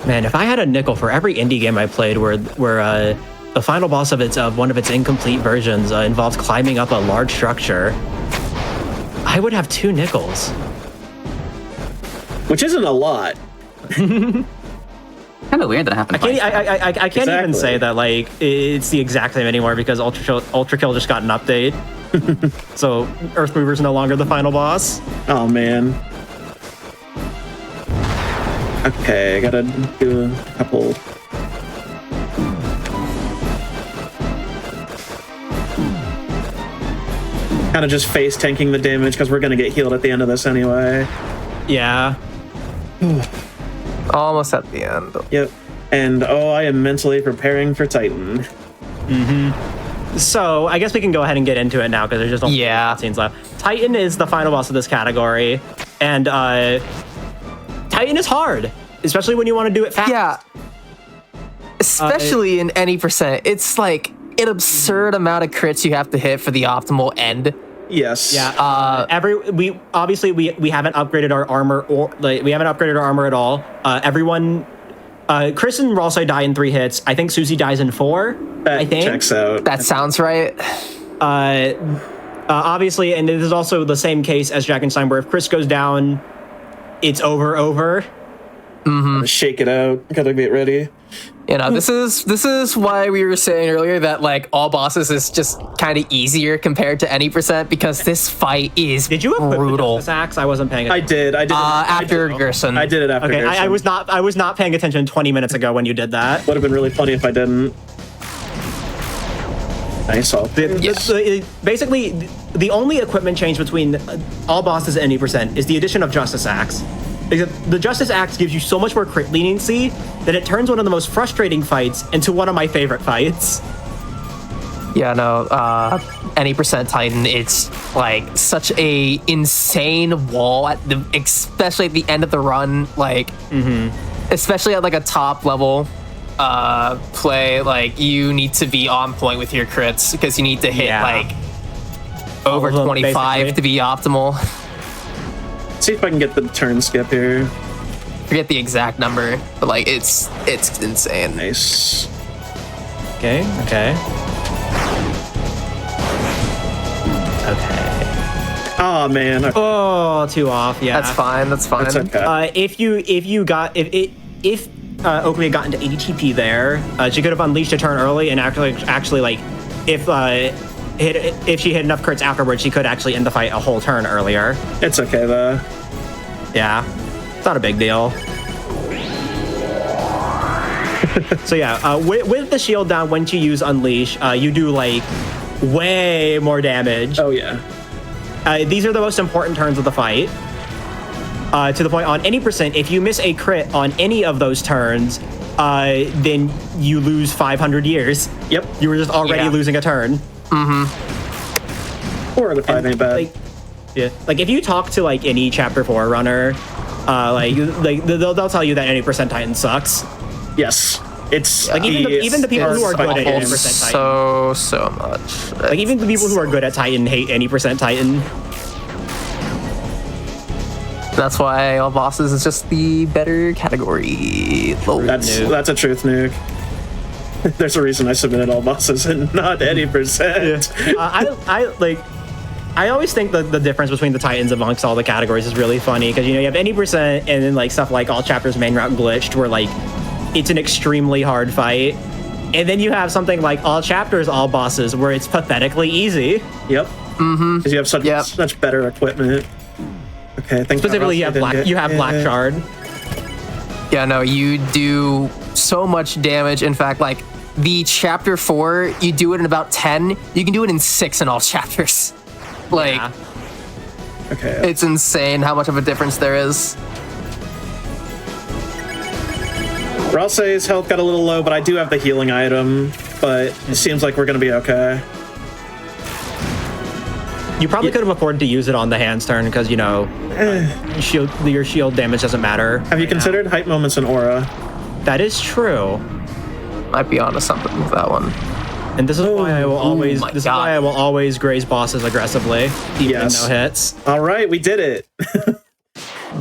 Man, if I had a nickel for every indie game I played where the final boss of one of its incomplete versions involves climbing up a large structure, I would have 2 nickels. Which isn't a lot. Kind of weird that it happened. I can't even say that like it's the exact same anymore because Ultra Kill just got an update. So Earth Mover's no longer the final boss. Oh man. Okay, I gotta do a couple. Kind of just face tanking the damage because we're gonna get healed at the end of this anyway. Yeah. Almost at the end. Yep. And I am mentally preparing for Titan. Mm-hmm. So I guess we can go ahead and get into it now because there's just only scenes left. Titan is the final boss of this category, and Titan is hard, especially when you want to do it fast. Yeah. Especially in any percent. It's like an absurd amount of crits you have to hit for the optimal end. Yes. Yeah. We haven't upgraded our armor we haven't upgraded our armor at all. Everyone, Chris and Ralsei die in 3 hits. I think Susie dies in 4. I think checks out. That sounds right. Obviously, and it is also the same case as Jack and Stein, where if Chris goes down, it's over. Mm-hmm. Shake it out. Gotta get ready. You know, this is why we were saying earlier that like all bosses is just kind of easier compared to any percent because this fight is Did you equip brutal. the axe? I wasn't paying attention. I did. After Gerson. I did it after Okay, Gerson. I was not paying attention 20 minutes ago when you did that. Would have been really funny if I didn't. Nice. Basically, the only equipment change between all bosses at any percent is the addition of Justice Axe. The Justice Axe gives you so much more crit leniency that it turns one of the most frustrating fights into one of my favorite fights. Yeah, no, any percent Titan, it's like such a insane wall especially at the end of the run, like, especially at like a top level play, like you need to be on point with your crits because you need to hit like over 25 to be optimal. See if I can get the turn skip here. Forget the exact number, but like it's insane. Nice. Okay. Oh man. Okay. Oh, 2 off. Yeah, That's fine. That's okay. If Oakley had gotten to 80 TP there, she could have unleashed a turn early and actually like if if she hit enough crits afterwards, she could actually end the fight a whole turn earlier. It's okay though. Yeah, it's not a big deal. So yeah, with the shield down, once you use Unleash, you do like way more damage. Oh yeah. These are the most important turns of the fight. To the point, on any percent, if you miss a crit on any of those turns, then you lose 500 years. Yep. You were just already losing a turn. Mm-hmm. 4 out of 5 ain't bad. Like if you talk to like any Chapter 4 runner, they'll tell you that any percent Titan sucks. Yes. It's like even the people who are good at any percent Titan. So much. Like even the people who are good at Titan hate any percent Titan. That's why all bosses is just the better category. That's a truth, Nuke. There's a reason I submitted all bosses and not any percent. I always think that the difference between the Titans amongst all the categories is really funny because you have any percent and then like stuff like all chapters main route glitched where like it's an extremely hard fight, and then you have something like all chapters all bosses where it's pathetically easy. Yep. Mm-hmm. Because you have such better equipment. Okay, specifically you have Black Shard. Yeah, no, you do so much damage. In fact, like the chapter 4, you do it in about 10. You can do it in 6 in all chapters. Like, okay, it's insane how much of a difference there is. Ralsei's health got a little low, but I do have the healing item. But it seems like we're gonna be okay. You probably could have afforded to use it on the hand's turn because your shield damage doesn't matter. Have you considered hype moments and aura? That is true. Might be onto something with that one. And this is why I will always. This is why I will always graze bosses aggressively, even no hits. All right, we did it.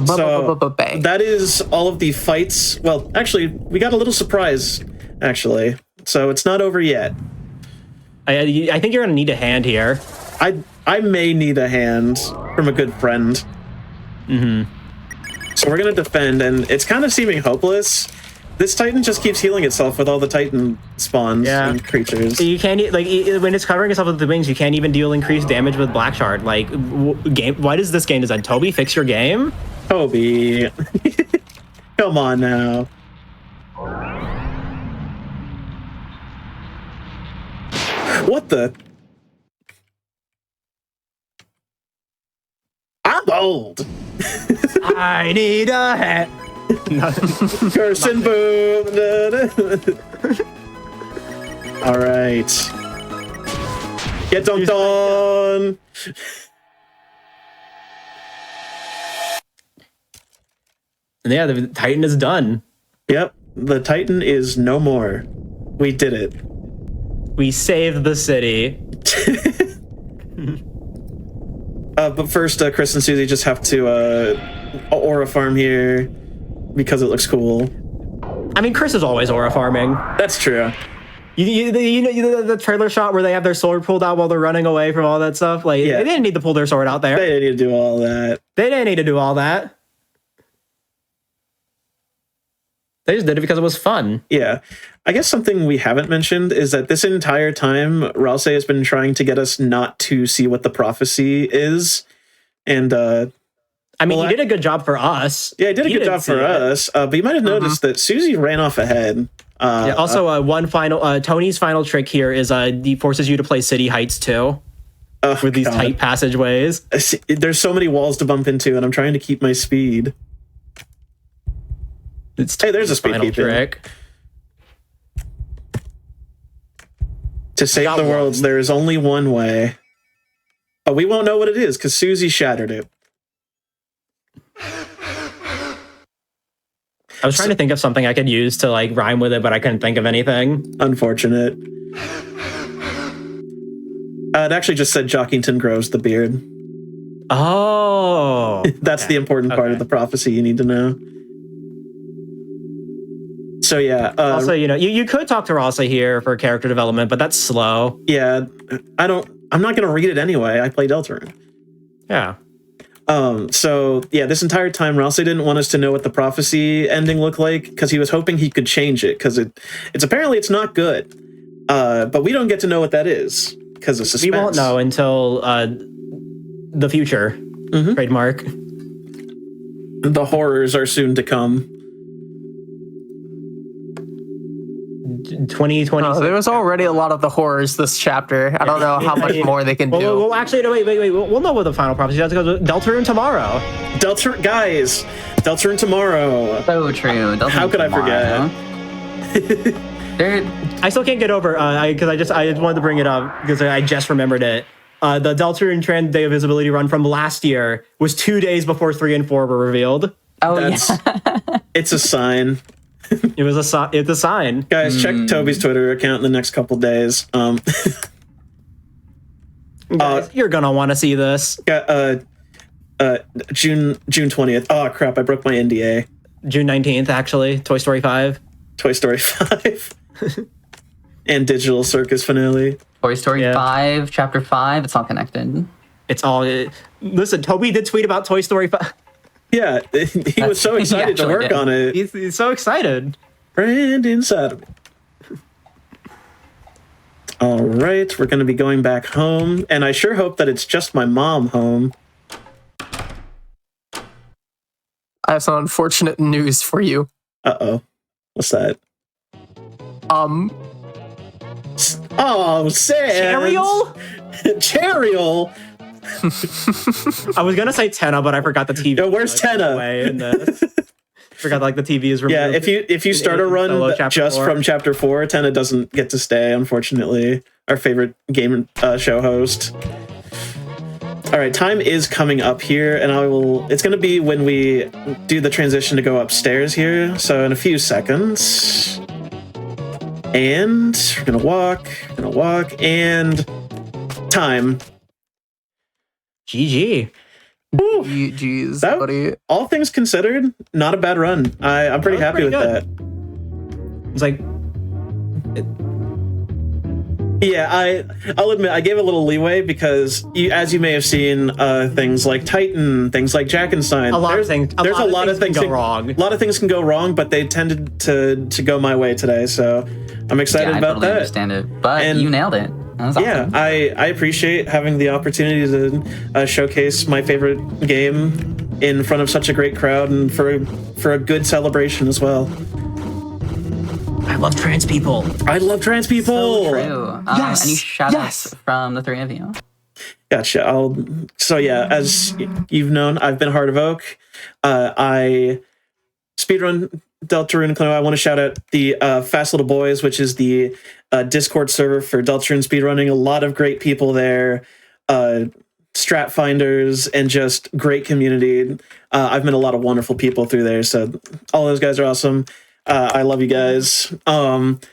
So that is all of the fights. Well, actually, we got a little surprise. Actually, so it's not over yet. I think you're gonna need a hand here. I may need a hand from a good friend. Mm-hmm. So we're gonna defend, and it's kind of seeming hopeless. This Titan just keeps healing itself with all the Titan spawns and creatures. You can't when it's covering itself with the wings. You can't even deal increased damage with Black Shard. Like, why does this game design? Toby, fix your game. Toby, come on now. What the? I'm old. I need a hat. Curse and boom. All right. Get dunked on. And yeah, the Titan is done. Yep, the Titan is no more. We did it. We saved the city. But first, Chris and Susie just have to aura farm here because it looks cool. I mean, Chris is always aura farming. That's true. You know the trailer shot where they have their sword pulled out while they're running away from all that stuff? Like, they didn't need to pull their sword out there. They didn't need to do all that. They didn't need to do all that. They just did it because it was fun. Yeah. I guess something we haven't mentioned is that this entire time, Ralsei has been trying to get us not to see what the prophecy is. And, I mean, he did a good job for us. Yeah, he did a good job for us. But you might have noticed that Susie ran off ahead. Also, one final, Tony's final trick here is he forces you to play City Heights too. With these tight passageways. There's so many walls to bump into, and I'm trying to keep my speed. Hey, there's a speed trick. To save the worlds, there is only one way. But we won't know what it is, because Susie shattered it. I was trying to think of something I could use to like rhyme with it, but I couldn't think of anything. Unfortunate. It actually just said Jockington grows the beard. Oh. That's the important part of the prophecy you need to know. So yeah. Also, you could talk to Ralsei here for character development, but that's slow. Yeah, I'm not gonna read it anyway. I play Deltarune. Yeah. So yeah, this entire time Ralsei didn't want us to know what the prophecy ending looked like because he was hoping he could change it because it's apparently it's not good. But we don't get to know what that is. because of suspense. We won't know until the future. Trademark. The horrors are soon to come. 2020. There was already a lot of the horrors this chapter. I don't know how much more they can do. Well, actually, no, wait. We'll know what the final prophecy is because Deltarune tomorrow. Deltarune tomorrow. So true. How could I forget? I still can't get over because I just wanted to bring it up because I just remembered it. The Deltarune Trend Day of Visibility run from last year was 2 days before 3 and 4 were revealed. Oh, yeah. It's a sign. It's a sign. Guys, check Toby's Twitter account in the next couple days. Guys, you're gonna want to see this. June 20th. Oh crap! I broke my NDA. June 19th, actually. Toy Story 5. Toy Story 5. And Digital Circus finale. Toy Story 5, Chapter 5. It's all connected. It's all. Listen, Toby did tweet about Toy Story 5. Yeah, he was so excited to work on it. He's so excited. Brand inside of me. All right, we're going to be going back home, and I sure hope that it's just my mom home. I have some unfortunate news for you. Uh-oh. What's that? Oh, sad. Ariel? Chariel? I was gonna say Tenna, but I forgot the TV. Yo, where's Tenna? Forgot the TV is removed. Yeah, if you start a run just from chapter 4, Tenna doesn't get to stay, unfortunately. Our favorite game show host. All right, time is coming up here, and it's going to be when we do the transition to go upstairs here. So in a few seconds. And we're going to walk, and time. GG. Jeez, buddy. All things considered, not a bad run. I'm pretty happy with that. It's like, yeah, I'll admit I gave a little leeway because as you may have seen, things like Titan, things like Jackenstein. A lot of things can go wrong. A lot of things can go wrong, but they tended to go my way today. So I'm excited about totally that. Understand it, but you nailed it. Yeah, awesome. I appreciate having the opportunity to showcase my favorite game in front of such a great crowd and for a good celebration as well. I love trans people. So true. Yes. Any shout-outs from the three of you? Gotcha. As you've known, I've been Heart of Oak. I speedrun Deltarune. I want to shout out the Fast Little Boys, which is the Discord server for Deltarune speedrunning. A lot of great people there, strat finders, and just great community. I've met a lot of wonderful people through there, so all those guys are awesome. I love you guys. And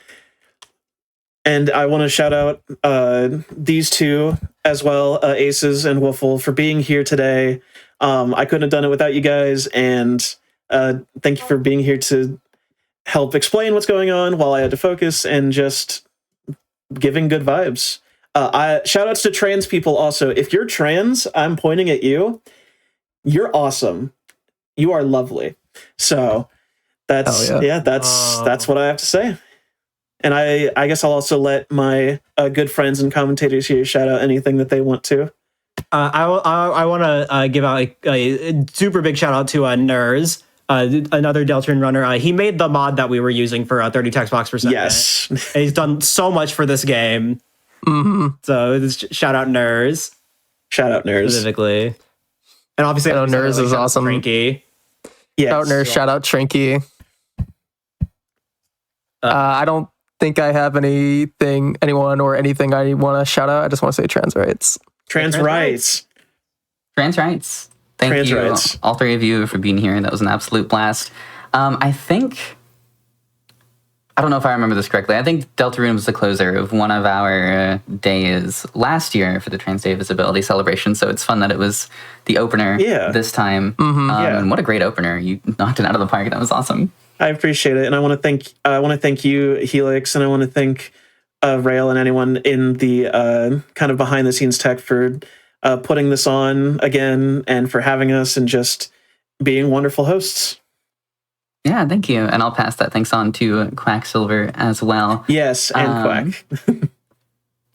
I want to shout out these two as well, Aces and Woofle, for being here today. I couldn't have done it without you guys, and thank you for being here to help explain what's going on while I had to focus and just giving good vibes. Shout outs to trans people also. If you're trans, I'm pointing at you. You're awesome. You are lovely. So that's that's what I have to say. And I guess I'll also let my good friends and commentators here shout out anything that they want to. I want to give out a super big shout out to Ners, another Deltarune runner. He made the mod that we were using for 30 text blocks per second. Yes. And he's done so much for this game. Mm-hmm. So shout out Ners. Shout out Ners. Specifically. And obviously, Ners is awesome. Trinky. Yes. Shout out Ners, shout out Trinky. I don't think I have anyone or anything I want to shout out. I just want to say trans rights. Trans rights. Trans rights. Thank you, all three of you, for being here. That was an absolute blast. I don't know if I remember this correctly. I think Deltarune was the closer of one of our days last year for the Trans Day Visibility celebration. So it's fun that it was the opener this time. Mm-hmm. And what a great opener! You knocked it out of the park. That was awesome. I appreciate it, and I want to thank you, Helix, and I want to thank Rail and anyone in the kind of behind the scenes tech for putting this on again and for having us and just being wonderful hosts. Yeah, thank you. And I'll pass that thanks on to Quacksilver as well. Yes, and Quack.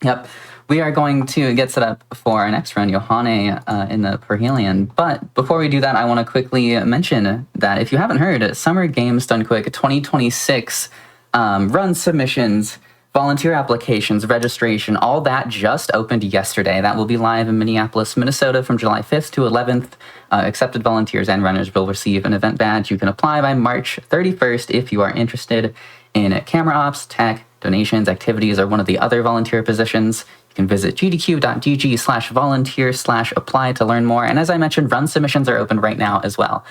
Yep. We are going to get set up for our next run, Yohane, in the Parhelion. But before we do that, I want to quickly mention that if you haven't heard, Summer Games Done Quick 2026 run submissions, volunteer applications, registration, all that just opened yesterday. That will be live in Minneapolis, Minnesota from July 5th to 11th. Accepted volunteers and runners will receive an event badge. You can apply by March 31st if you are interested in camera ops, tech, donations, activities, or one of the other volunteer positions. You can visit gdq.gg/volunteer/apply to learn more. And as I mentioned, run submissions are open right now as well.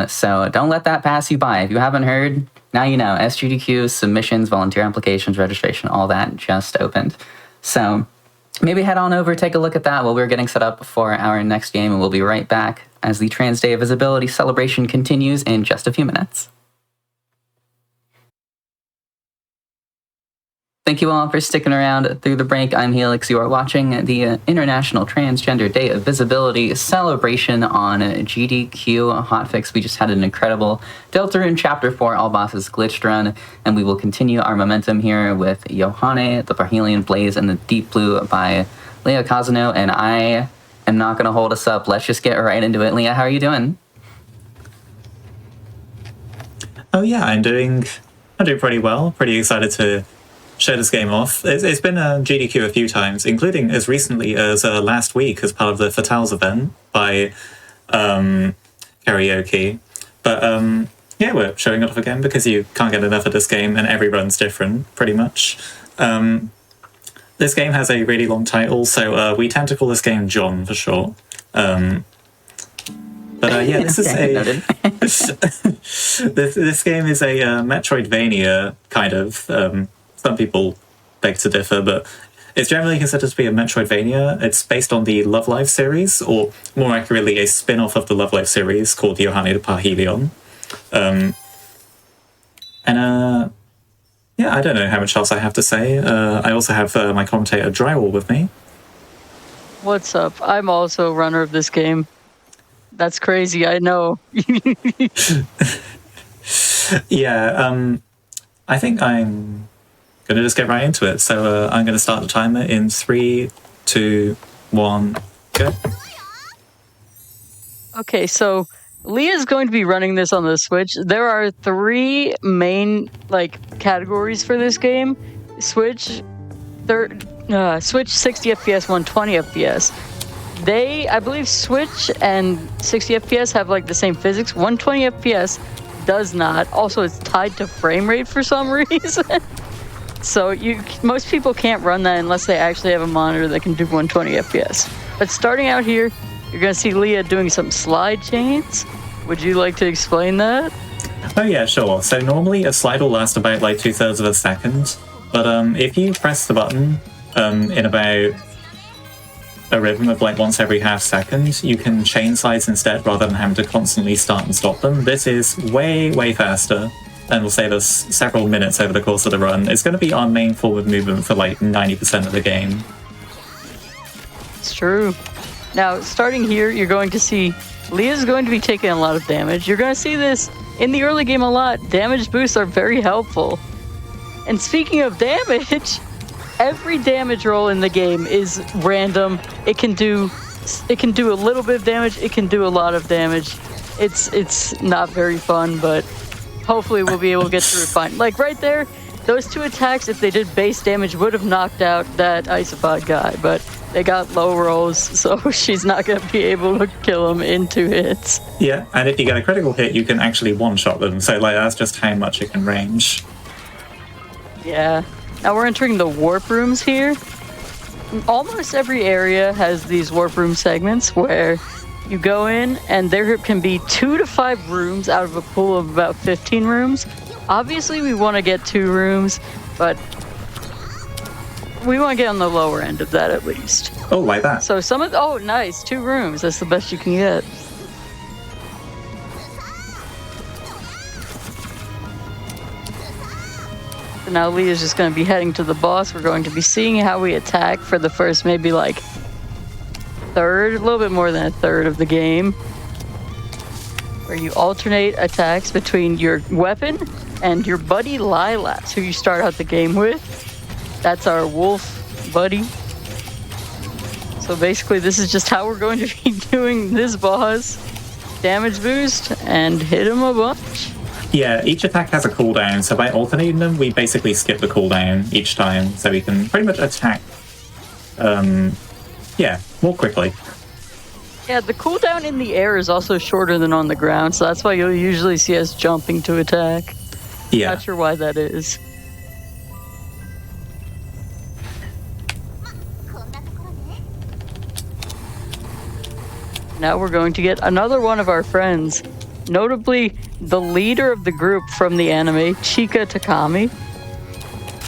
So don't let that pass you by. If you haven't heard, now you know. SGDQ, submissions, volunteer applications, registration, all that just opened. So maybe head on over, take a look at that while we're getting set up for our next game, and we'll be right back as the Trans Day of Visibility celebration continues in just a few minutes. Thank you all for sticking around through the break. I'm Helix. You are watching the International Transgender Day of Visibility celebration on GDQ Hotfix. We just had an incredible Deltarune Chapter 4 All Bosses Glitched run, and we will continue our momentum here with Yohane, the Parhelion Blaze, and the Deep Blue by Leah Kazano, and I am not going to hold us up. Let's just get right into it. Leah, how are you doing? Oh yeah, I'm doing pretty well. Pretty excited to show this game off. It's been GDQ a few times, including as recently as last week as part of the Fatales event by Karaoke. But yeah, we're showing it off again because you can't get enough of this game, and every run's different, pretty much. This game has a really long title, so we tend to call this game John for short. But yeah, this is this game is a Metroidvania kind of. Some people beg to differ, but it's generally considered to be a Metroidvania. It's based on the Love Live series, or more accurately, a spin-off of the Love Live series called Yohane de Parhelion. Yeah, I don't know how much else I have to say. I also have my commentator Drywall with me. What's up? I'm also a runner of this game. That's crazy, I know. Yeah, I think I'm going to just get right into it. So I'm going to start the timer in 3, 2, 1, go. Okay, so Leah's going to be running this on the Switch. There are 3 main categories for this game. Switch 60 FPS, 120 FPS. I believe Switch and 60 FPS have the same physics. 120 FPS does not. Also, it's tied to frame rate for some reason. So most people can't run that unless they actually have a monitor that can do 120 FPS. But starting out here, you're going to see Leah doing some slide chains. Would you like to explain that? Oh yeah, sure. So normally a slide will last about 2/3 of a second. But if you press the button in about a rhythm of once every half second, you can chain slides instead rather than having to constantly start and stop them. This is way, way faster and will save us several minutes over the course of the run. It's going to be our main forward movement for 90% of the game. It's true. Now, starting here, you're going to see Leah's going to be taking a lot of damage. You're going to see this in the early game a lot. Damage boosts are very helpful. And speaking of damage, every damage roll in the game is random. It can do a little bit of damage. It can do a lot of damage. It's not very fun, but hopefully we'll be able to get through it fine. Right there, those 2 attacks, if they did base damage, would have knocked out that isopod guy, but they got low rolls, so she's not going to be able to kill him in 2 hits. Yeah, and if you get a critical hit, you can actually one-shot them, so that's just how much it can range. Yeah. Now we're entering the warp rooms here. Almost every area has these warp room segments where you go in and there can be 2 to 5 rooms out of a pool of about 15 rooms. Obviously we want to get 2 rooms, but we want to get on the lower end of that at least. Oh, like that. So oh nice, 2 rooms. That's the best you can get. So now Leah's just going to be heading to the boss. We're going to be seeing how we attack for the first maybe third, a little bit more than a third of the game, where you alternate attacks between your weapon and your buddy Lilac, who you start out the game with. That's our wolf buddy. So basically, this is just how we're going to be doing this boss. Damage boost and hit him a bunch. Yeah, each attack has a cooldown, so by alternating them, we basically skip the cooldown each time, so we can pretty much attack, more quickly. Yeah, the cooldown in the air is also shorter than on the ground, so that's why you'll usually see us jumping to attack. Yeah. Not sure why that is. Now we're going to get another one of our friends, notably the leader of the group from the anime, Chika Takami.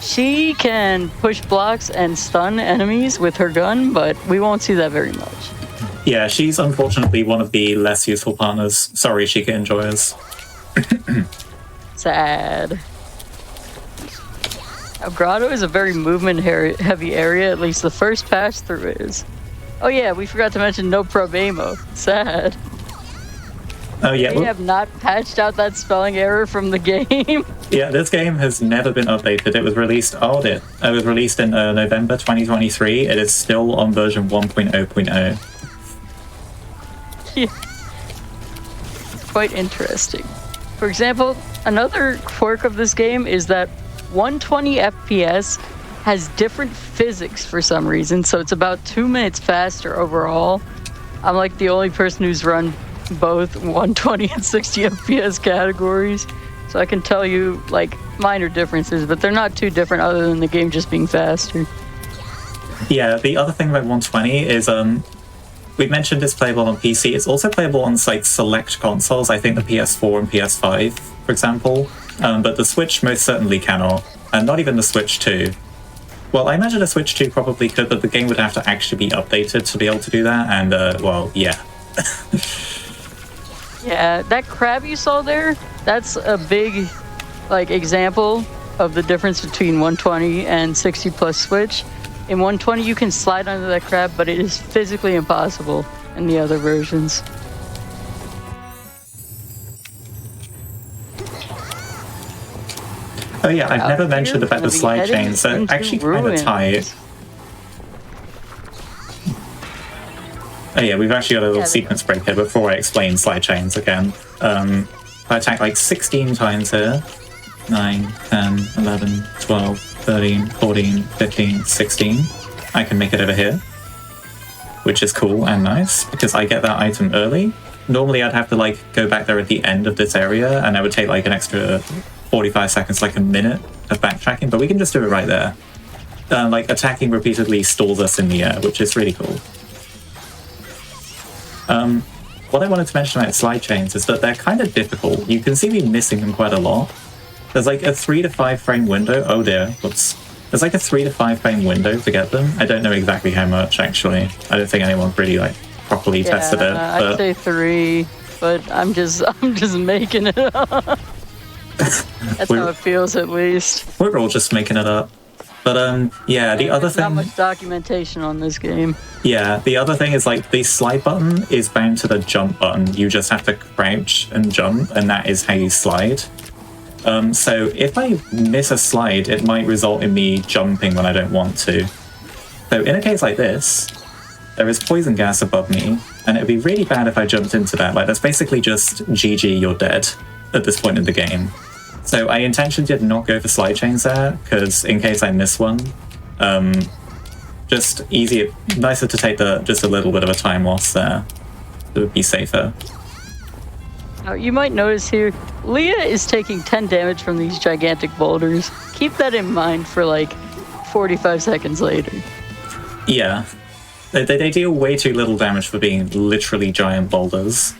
She can push blocks and stun enemies with her gun, but we won't see that very much. Yeah, she's unfortunately one of the less useful partners. Sorry, Chica enjoyers. Sad. Now, Grotto is a very movement-heavy area, at least the first pass-through is. Oh yeah, we forgot to mention no problemo. Sad. Oh yeah. We have not patched out that spelling error from the game. Yeah, this game has never been updated. It was released. It was released in November 2023. It is still on version 1.0.0. Yeah. It's quite interesting. For example, another quirk of this game is that 120 FPS has different physics for some reason, so it's about 2 minutes faster overall. I'm like the only person who's run both 120 and 60 FPS categories, so I can tell you like minor differences, but they're not too different other than the game just being faster. Yeah, the other thing about 120 is we've mentioned it's playable on PC. It's also playable on like select consoles. I think the PS4 and PS5, for example, but the Switch most certainly cannot, and not even the Switch 2. Well, I imagine the Switch 2 probably could, but the game would have to actually be updated to be able to do that, and, yeah. Yeah, that crab you saw there, that's a big, example of the difference between 120 and 60 plus Switch. In 120, you can slide under that crab, but it is physically impossible in the other versions. Oh yeah, I've never mentioned about the slide chains. They're actually kind of tight. Oh yeah, we've actually got a little sequence break here before I explain slide chains again. I attack like 16 times here. 9, 10, 11, 12, 13, 14, 15, 16. I can make it over here, which is cool and nice because I get that item early. Normally I'd have to go back there at the end of this area and I would take an extra 45 seconds, a minute of backtracking, but we can just do it right there. Attacking repeatedly stalls us in the air, which is really cool. What I wanted to mention about slide chains is that they're kind of difficult. You can see me missing them quite a lot. There's a 3 to 5 frame window. Oh dear, whoops. There's a 3 to 5 frame window to get them. I don't know exactly how much, actually. I don't think anyone really properly tested it. But... I'd say 3, but I'm just making it up. That's how it feels, at least. We're all just making it up. But yeah, the other thing... Not much documentation on this game. Yeah, the other thing is the slide button is bound to the jump button. You just have to crouch and jump, and that is how you slide. So if I miss a slide, it might result in me jumping when I don't want to. So in a case like this, there is poison gas above me, and it would be really bad if I jumped into that. That's basically just GG, you're dead at this point in the game. So I intentionally did not go for slide chains there, because in case I miss one, just easier, nicer to take just a little bit of a time loss there. It would be safer. Now, you might notice here, Leah is taking 10 damage from these gigantic boulders. Keep that in mind for 45 seconds later. Yeah. They deal way too little damage for being literally giant boulders.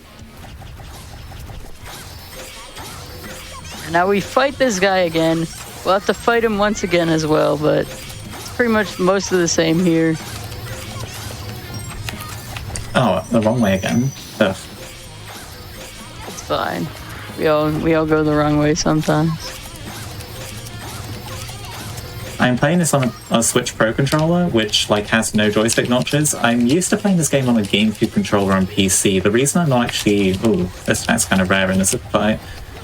Now we fight this guy again. We'll have to fight him once again as well, but it's pretty much most of the same here. Oh, the wrong way again. Ugh. It's fine. We all go the wrong way sometimes. I'm playing this on a Switch Pro controller, which has no joystick notches. I'm used to playing this game on a GameCube controller on PC. The reason I'm not actually... Ooh, that's kind of rare in this fight.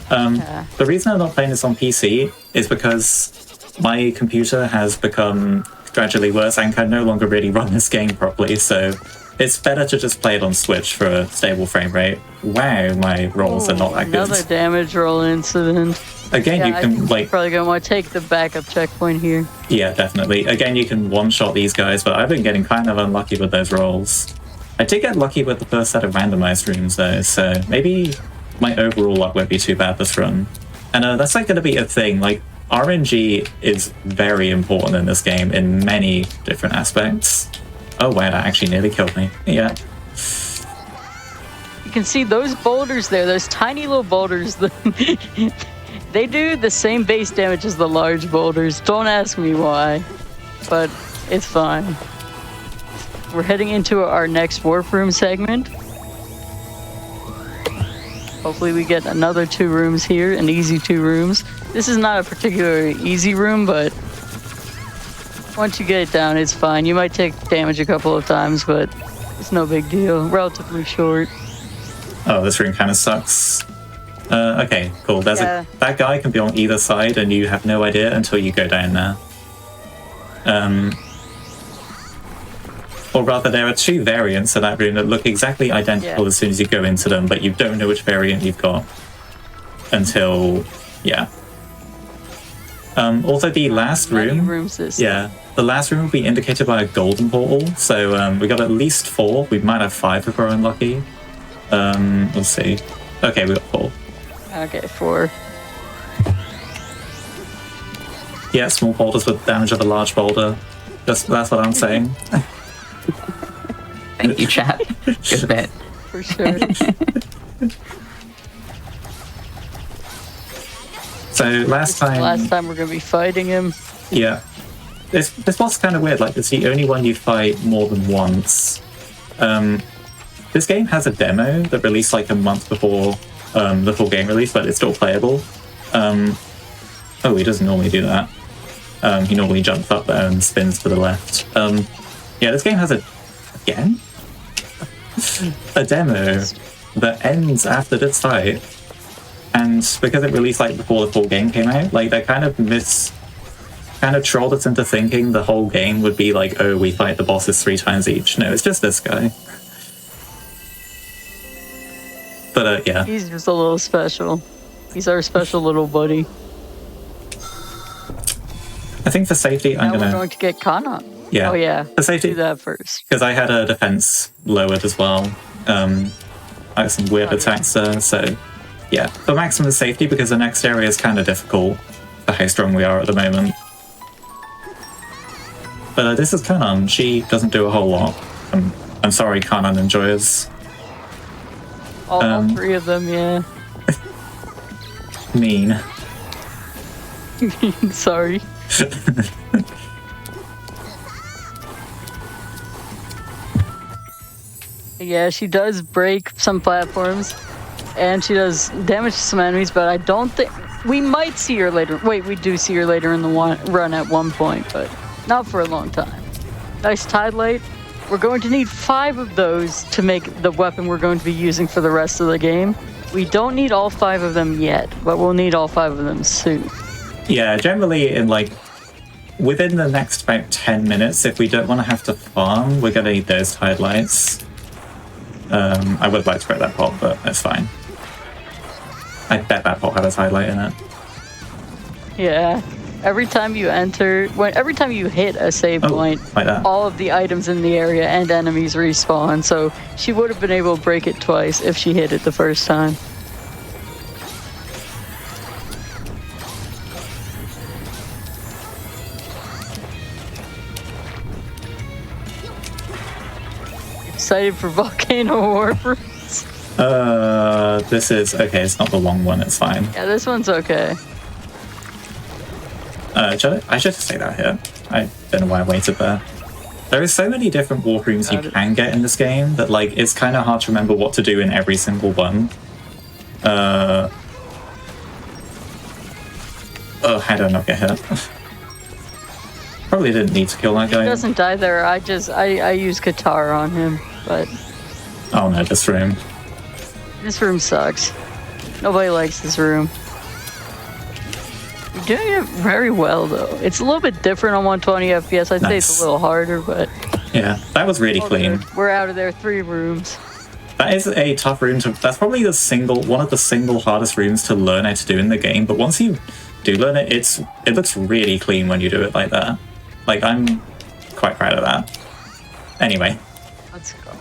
The reason I'm not playing this on PC is because my computer has become gradually worse and can no longer really run this game properly, so it's better to just play it on Switch for a stable frame rate. Wow, my rolls are not that good. Another damage roll incident. Again, you can, like... Probably gonna want to take the backup checkpoint here. Yeah, definitely. Again, you can one-shot these guys, but I've been getting kind of unlucky with those rolls. I did get lucky with the first set of randomized rooms, though, so maybe my overall luck won't be too bad this run. And that's like going to be a thing. Like, RNG is very important in this game in many different aspects. Oh wow, that actually nearly killed me. Yeah. You can see those boulders there, those tiny little boulders. They do the same base damage as the large boulders. Don't ask me why, but it's fine. We're heading into our next warp room segment. Hopefully we get another 2 rooms here, an easy 2 rooms. This is not a particularly easy room, but once you get it down, it's fine. You might take damage a couple of times, but it's no big deal. Relatively short. Oh, this room kind of sucks. Okay, cool. That guy can be on either side, and you have no idea until you go down there. Or rather, there are 2 variants of that room that look exactly identical as soon as you go into them, but you don't know which variant you've got until, yeah. Also, the last room, the last room will be indicated by a golden portal. So we got at least 4. We might have 5 if we're unlucky. We'll see. Okay, we got 4. Okay, 4. Yeah, small boulders with damage of a large boulder. That's what I'm saying. Thank you, chat. Good bit. For sure. So last time we're gonna be fighting him. Yeah. This boss is kind of weird. Like, it's the only one you fight more than once. This game has a demo that released like a month before the full game release, but it's still playable. Oh, he doesn't normally do that. He normally jumps up there and spins to the left. Yeah, this game has a demo that ends after this fight, and because it released like before the full game came out, like they kind of trolled us into thinking the whole game would be like, oh, we fight the bosses 3 times each. No, it's just this guy. But yeah. He's just a little special. He's our special little buddy. I think for safety, we're going to get Kana. Yeah. Oh yeah. For safety, do that first. Because I had a defense lowered as well. I had some weird attacks there, so yeah. For maximum safety, because the next area is kind of difficult for how strong we are at the moment. But this is Kanan. She doesn't do a whole lot. I'm sorry, Kanan enjoyers. All 3 of them, yeah. Mean. Sorry. Yeah, she does break some platforms, and she does damage to some enemies, but I don't think... We might see her later. Wait, we do see her later in the run at one point, but not for a long time. Nice Tide Light. We're going to need 5 of those to make the weapon we're going to be using for the rest of the game. We don't need all 5 of them yet, but we'll need all 5 of them soon. Yeah, generally in like within the next about 10 minutes, if we don't want to have to farm, we're going to need those Tide Lights. I would like to break that pot, but that's fine. I bet that pot had a Tide Light in it. Yeah. Every time you every time you hit a save point, like that. All of the items in the area and enemies respawn, so she would have been able to break it twice if she hit it the first time. Excited for Volcano Warfers? This is okay. It's not the long one. It's fine. Yeah, this one's okay. I should say that here. I don't know why I waited there. There is so many different warp rooms you can get in this game that like it's kind of hard to remember what to do in every single one. Oh, how do I not get hit? Probably didn't need to kill that guy. He doesn't die there. I use Katara on him, but... Oh no, this room. This room sucks. Nobody likes this room. doing it very well, though. It's a little bit different on 120 FPS. I'd say it's a little harder, but... Yeah, that was really clean. We're out of there 3 rooms. That is a tough room to... That's probably one of the single hardest rooms to learn how to do in the game, but once you do learn it, it looks really clean when you do it like that. Like, I'm quite proud of that. Anyway. Let's go.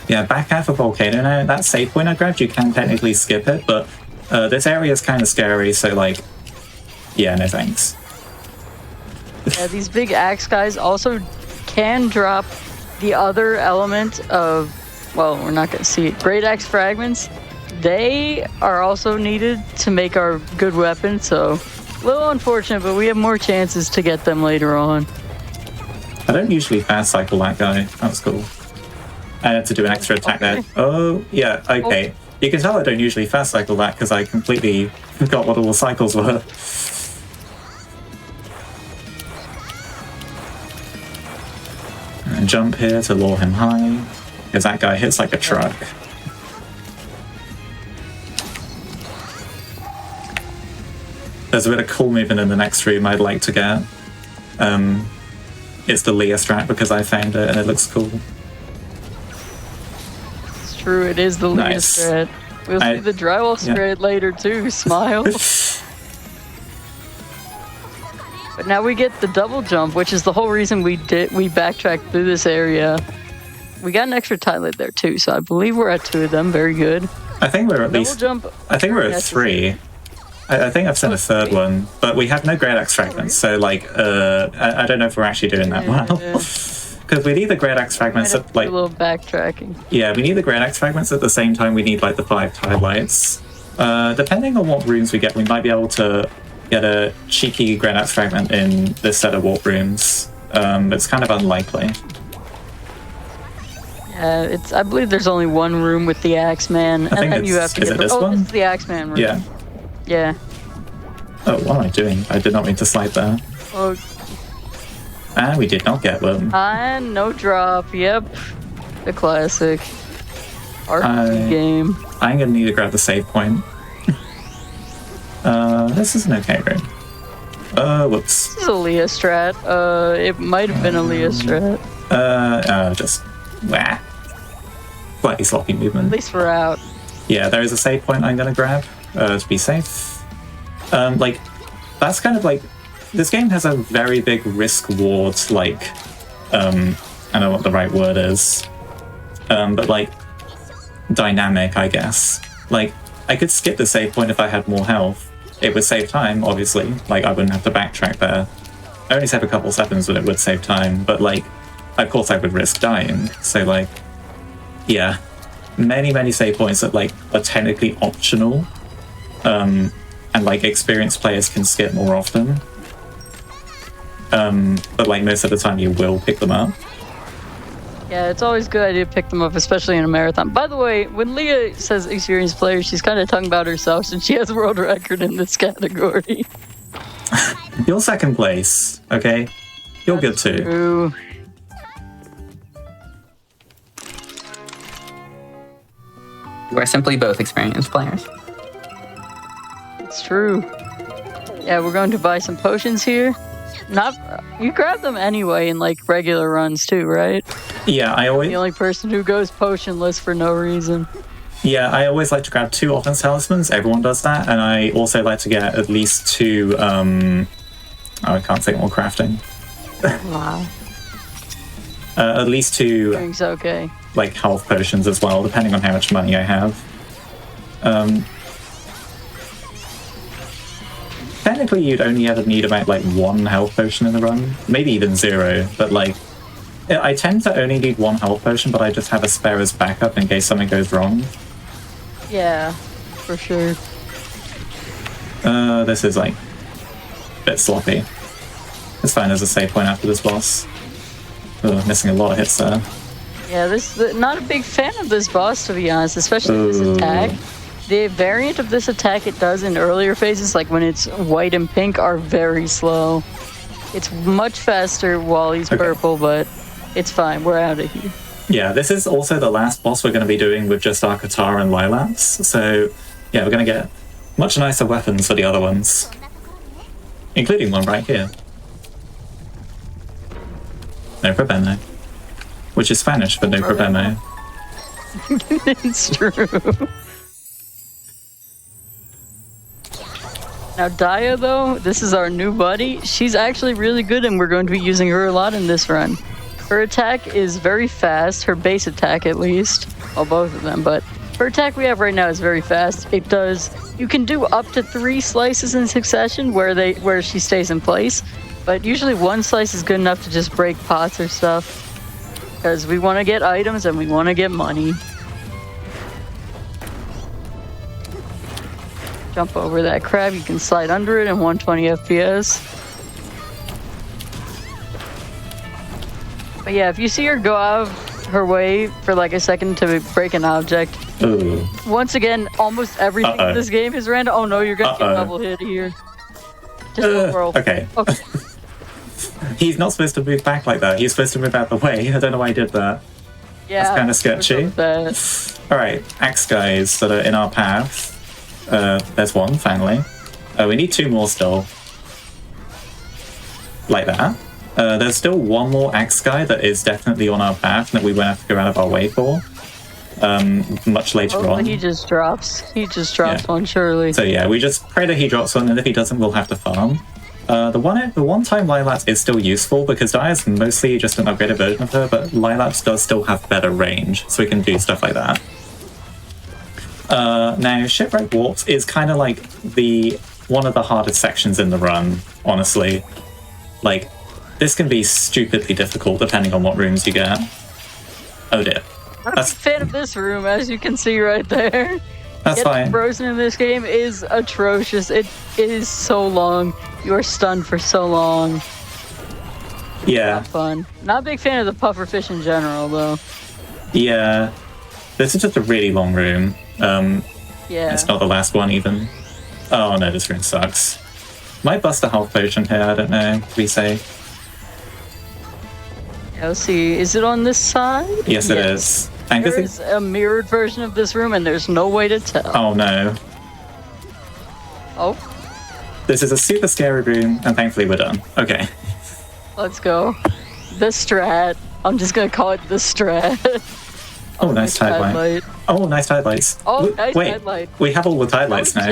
Yeah, back half of Volcano now. That save point I grabbed, you can technically skip it, but this area is kind of scary, so like, yeah, no thanks. Yeah, these big axe guys also can drop the other element of, well, we're not going to see it, great axe fragments. They are also needed to make our good weapon, so a little unfortunate, but we have more chances to get them later on. I don't usually fast cycle that guy. That was cool. I had to do an extra attack there. Oh, yeah, okay. Oh. You can tell I don't usually fast cycle that because I completely forgot what all the cycles were. And jump here to lure him high, because that guy hits like a truck. There's a bit of cool movement in the next room I'd like to get. It's the Leah strat because I found it and it looks cool. It's true, it is the Leah strat. We'll see the drywall strat later too, smile. But now we get the double jump, which is the whole reason we backtracked through this area. We got an extra tiled there too, so I believe we're at 2 of them. Very good. I think we're at least... Jump. I think we're at 3. I think I've sent a 3rd one, but we have no great axe fragments, so like, I don't know if we're actually doing that well. Because we need the great axe fragments at like... a little backtracking. Yeah, we need the great axe fragments at the same time we need like the 5 tile lights. Depending on what rooms we get, we might be able to get a cheeky great axe fragment in this set of warp rooms. It's kind of unlikely. Yeah, I believe there's only one room with the Axeman, and then you have to get... This one? It's the Axeman room. Yeah. Yeah. Oh, what am I doing? I did not mean to slide there. Oh. And we did not get them. And no drop, yep. The classic. RPG game. I'm gonna need to grab the save point. This is an okay room. Whoops. This is a Leah strat. It might have been a Leah strat. Just... Wah. Slightly sloppy movement. At least we're out. Yeah, there is a save point I'm gonna grab. To be safe. Like, that's kind of like... This game has a very big risk-reward, like... I don't know what the right word is. But, like, dynamic, I guess. Like, I could skip the save point if I had more health. It would save time, obviously. Like, I wouldn't have to backtrack there. I only save a couple seconds, but it would save time. But, like, of course I would risk dying. So, like, yeah. Many save points that, like, are technically optional. And like experienced players can skip more often. But like most of the time you will pick them up. Yeah, it's always a good idea to pick them up, especially in a marathon. By the way, when Leah says experienced players, she's kind of talking about herself since she has a world record in this category. You're 2nd place, okay? You're good too. True. You are simply both experienced players. It's true. Yeah, we're going to buy some potions here. You grab them anyway in like regular runs too, right? Yeah, I always... The only person who goes potionless for no reason. Yeah, I always like to grab 2 offense talismans. Everyone does that. And I also like to get at least 2... I can't think more crafting. Wow. At least 2... Drink's okay. Like health potions as well, depending on how much money I have. Technically, you'd only ever need about like 1 health potion in the run, maybe even 0. But like, I tend to only need 1 health potion, but I just have a spare as backup in case something goes wrong. Yeah, for sure. This is like a bit sloppy. It's fine as a save point after this boss. Ugh, missing a lot of hits there. Yeah, not a big fan of this boss, to be honest, especially this attack. The variant of this attack it does in earlier phases, like when it's white and pink, are very slow. It's much faster while he's purple, but it's fine. We're out of here. Yeah, this is also the last boss we're going to be doing with just our Katara and Lilaps. So, yeah, we're going to get Much nicer weapons for the other ones. Including one right here. No problemo. Which is Spanish for no problemo. It's true. Now Daya, though, this is our new buddy. She's actually really good, and we're going to be using her a lot in this run. Her attack is very fast, her base attack at least. Well, both of them, but her attack we have right now is very fast. It does, you can do up to 3 slices in succession where she stays in place, but usually 1 slice is good enough to just break pots or stuff. Because we want to get items and we want to get money. Jump over that crab, you can slide under it in 120 FPS. But yeah, if you see her go out of her way for like a second to break an object, once again, almost everything in this game is random. Oh no, you're gonna get double hit here. Just roll. Okay. He's not supposed to move back like that. He's supposed to move out the way. I don't know why he did that. Yeah, that's kind of sketchy. Alright, axe guys that are in our path. There's one, finally. We need 2 more still. Like that. There's still one more axe guy that is definitely on our path that we won't have to go out of our way for. Much later on. He just drops. He just drops one, surely. So yeah, we just pray that he drops one, and if he doesn't, we'll have to farm. The one-time Lilaps is still useful, because Dia's mostly just an upgraded version of her, but Lilaps does still have better range, so we can do stuff like that. Now, Shipwreck Warps is kind of like one of the hardest sections in the run, honestly. Like, this can be stupidly difficult depending on what rooms you get. Oh dear. I'm a fan of this room, as you can see right there. That's fine. Frozen in this game is atrocious. It is so long. You are stunned for so long. Yeah. Not fun. Not a big fan of the pufferfish in general, though. Yeah. This is just a really long room. Yeah. It's not the last one, even. Oh no, this room sucks. Might bust a health potion here, I don't know. We say. Yeah, let's see. Is it on this side? Yes, it is. And there's a mirrored version of this room, and there's no way to tell. Oh no. Oh. This is a super scary room, and thankfully we're done. Okay. Let's go. The strat. I'm just gonna call it the strat. Oh, nice tide light. Oh, nice tide lights. Oh, nice tide light. We have all the tide lights now.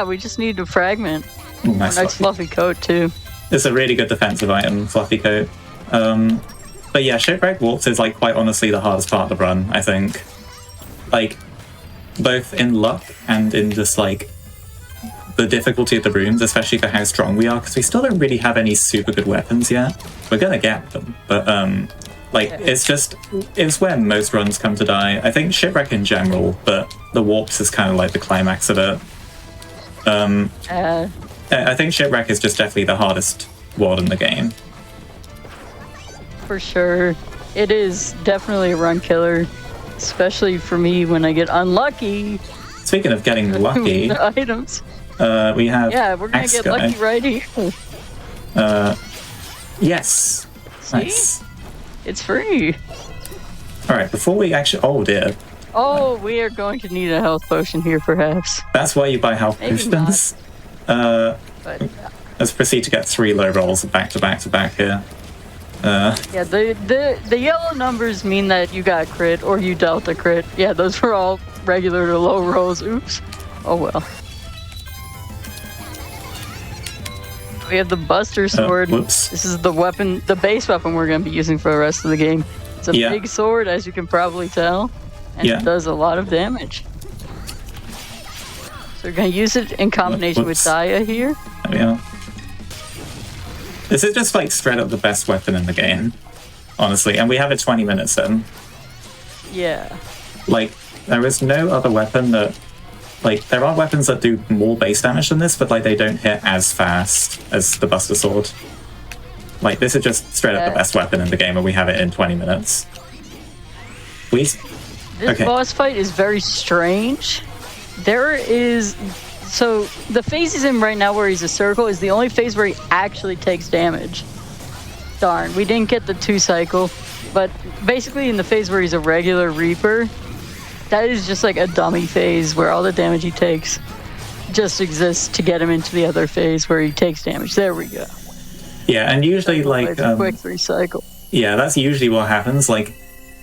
We just need a fragment. Ooh, nice fluffy coat too. It's a really good defensive item, fluffy coat. But yeah, Shipwreck Warps is like quite honestly the hardest part of the run, I think. Like, both in luck and in just like the difficulty of the rooms, especially for how strong we are, because we still don't really have any super good weapons yet. We're gonna get them, but it's where most runs come to die. I think Shipwreck in general, but the Warps is kind of like the climax of it. I think Shipwreck is just definitely the hardest ward in the game. For sure. It is definitely a run killer, especially for me when I get unlucky. Speaking of getting lucky, the items. We have we're gonna get lucky right here. Yes. See? Nice. It's free. Alright, before we actually... Oh dear. Oh, we are going to need a health potion here, perhaps. That's why you buy health potions. Let's proceed to get 3 low rolls back to back to back here. Yeah, the yellow numbers mean that you got crit or you dealt a crit. Yeah, those were all regular to low rolls. Oops. Oh well. We have the Buster Sword. Whoops. This is the weapon, the base weapon we're going to be using for the rest of the game. It's a big sword, as you can probably tell, and it does a lot of damage. So we're going to use it in combination with Daya here. There we are. This is just like straight up the best weapon in the game, honestly, and we have it 20 minutes in. Yeah. Like, there is no other weapon that... Like, there are weapons that do more base damage than this, but like they don't hit as fast as the Buster Sword. Like, this is just straight up the best weapon in the game, and we have it in 20 minutes. This boss fight is very strange. There is... So, the phase he's in right now where he's a circle is the only phase where he actually takes damage. Darn, we didn't get the 2 cycle, but basically in the phase where he's a regular Reaper, that is just like a dummy phase where all the damage he takes. just exists to get him into the other phase where he takes damage. There we go. Yeah, and usually like quick 3-cycle. Yeah, that's usually what happens. Like,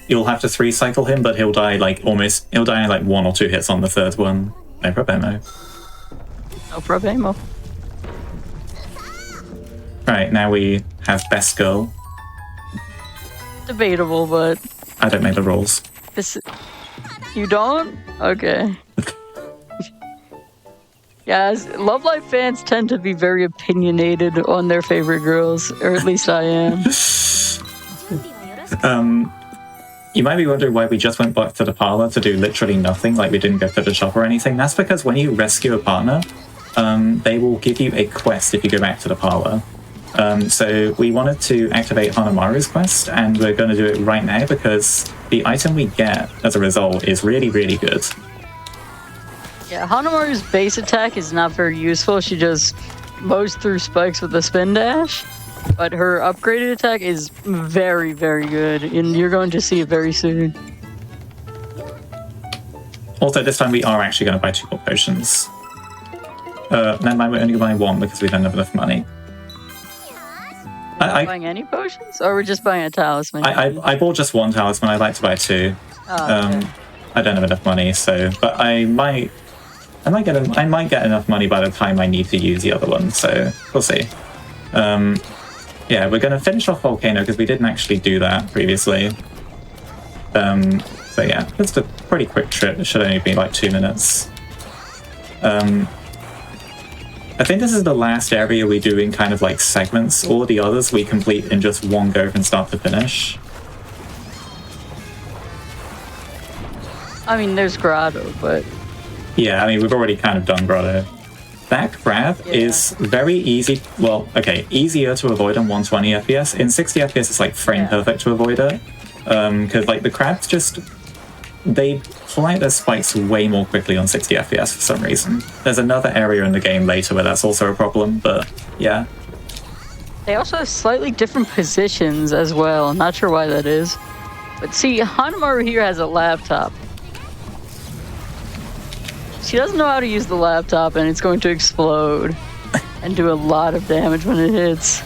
you'll have to 3-cycle him, but he'll die like he'll die in like 1 or 2 hits on the third one. No problemo. No problemo. Right, now we have best girl. Debatable, but I don't make the rules. You don't? Okay. Yeah, Love Live fans tend to be very opinionated on their favorite girls, or at least I am. You might be wondering why we just went back to the parlor to do literally nothing, like we didn't go to the shop or anything. That's because when you rescue a partner, they will give you a quest if you go back to the parlor. So we wanted to activate Hanamaru's quest, and we're going to do it right now because the item we get as a result is really, really good. Yeah, Hanamaru's base attack is not very useful. She just mows through spikes with a spin dash. But her upgraded attack is very, very good, and you're going to see it very soon. Also, this time we are actually going to buy 2 more potions. Never mind, we're only going to buy 1 because we don't have enough money. Buying any potions? Or we're just buying a talisman? I bought just 1 talisman. I'd like to buy 2. Oh, okay. I don't have enough money, so... But I might get enough money by the time I need to use the other one, so we'll see. Yeah, we're going to finish off Volcano because we didn't actually do that previously. So yeah, it's a pretty quick trip. It should only be like 2 minutes. I think this is the last area we do in kind of like segments. All the others we complete in just one go from start to finish. I mean, there's Grotto, but... Yeah, I mean, we've already kind of done Grotto. That crab is very easy. Well, okay, easier to avoid on 120 FPS. In 60 FPS, it's like frame perfect to avoid it. Because like the crabs just... They fly their spikes way more quickly on 60 FPS for some reason. There's another area in the game later where that's also a problem, but yeah. They also have slightly different positions as well. I'm not sure why that is. But see, Hanamaru here has a laptop. She doesn't know how to use the laptop, and it's going to explode and do a lot of damage when it hits.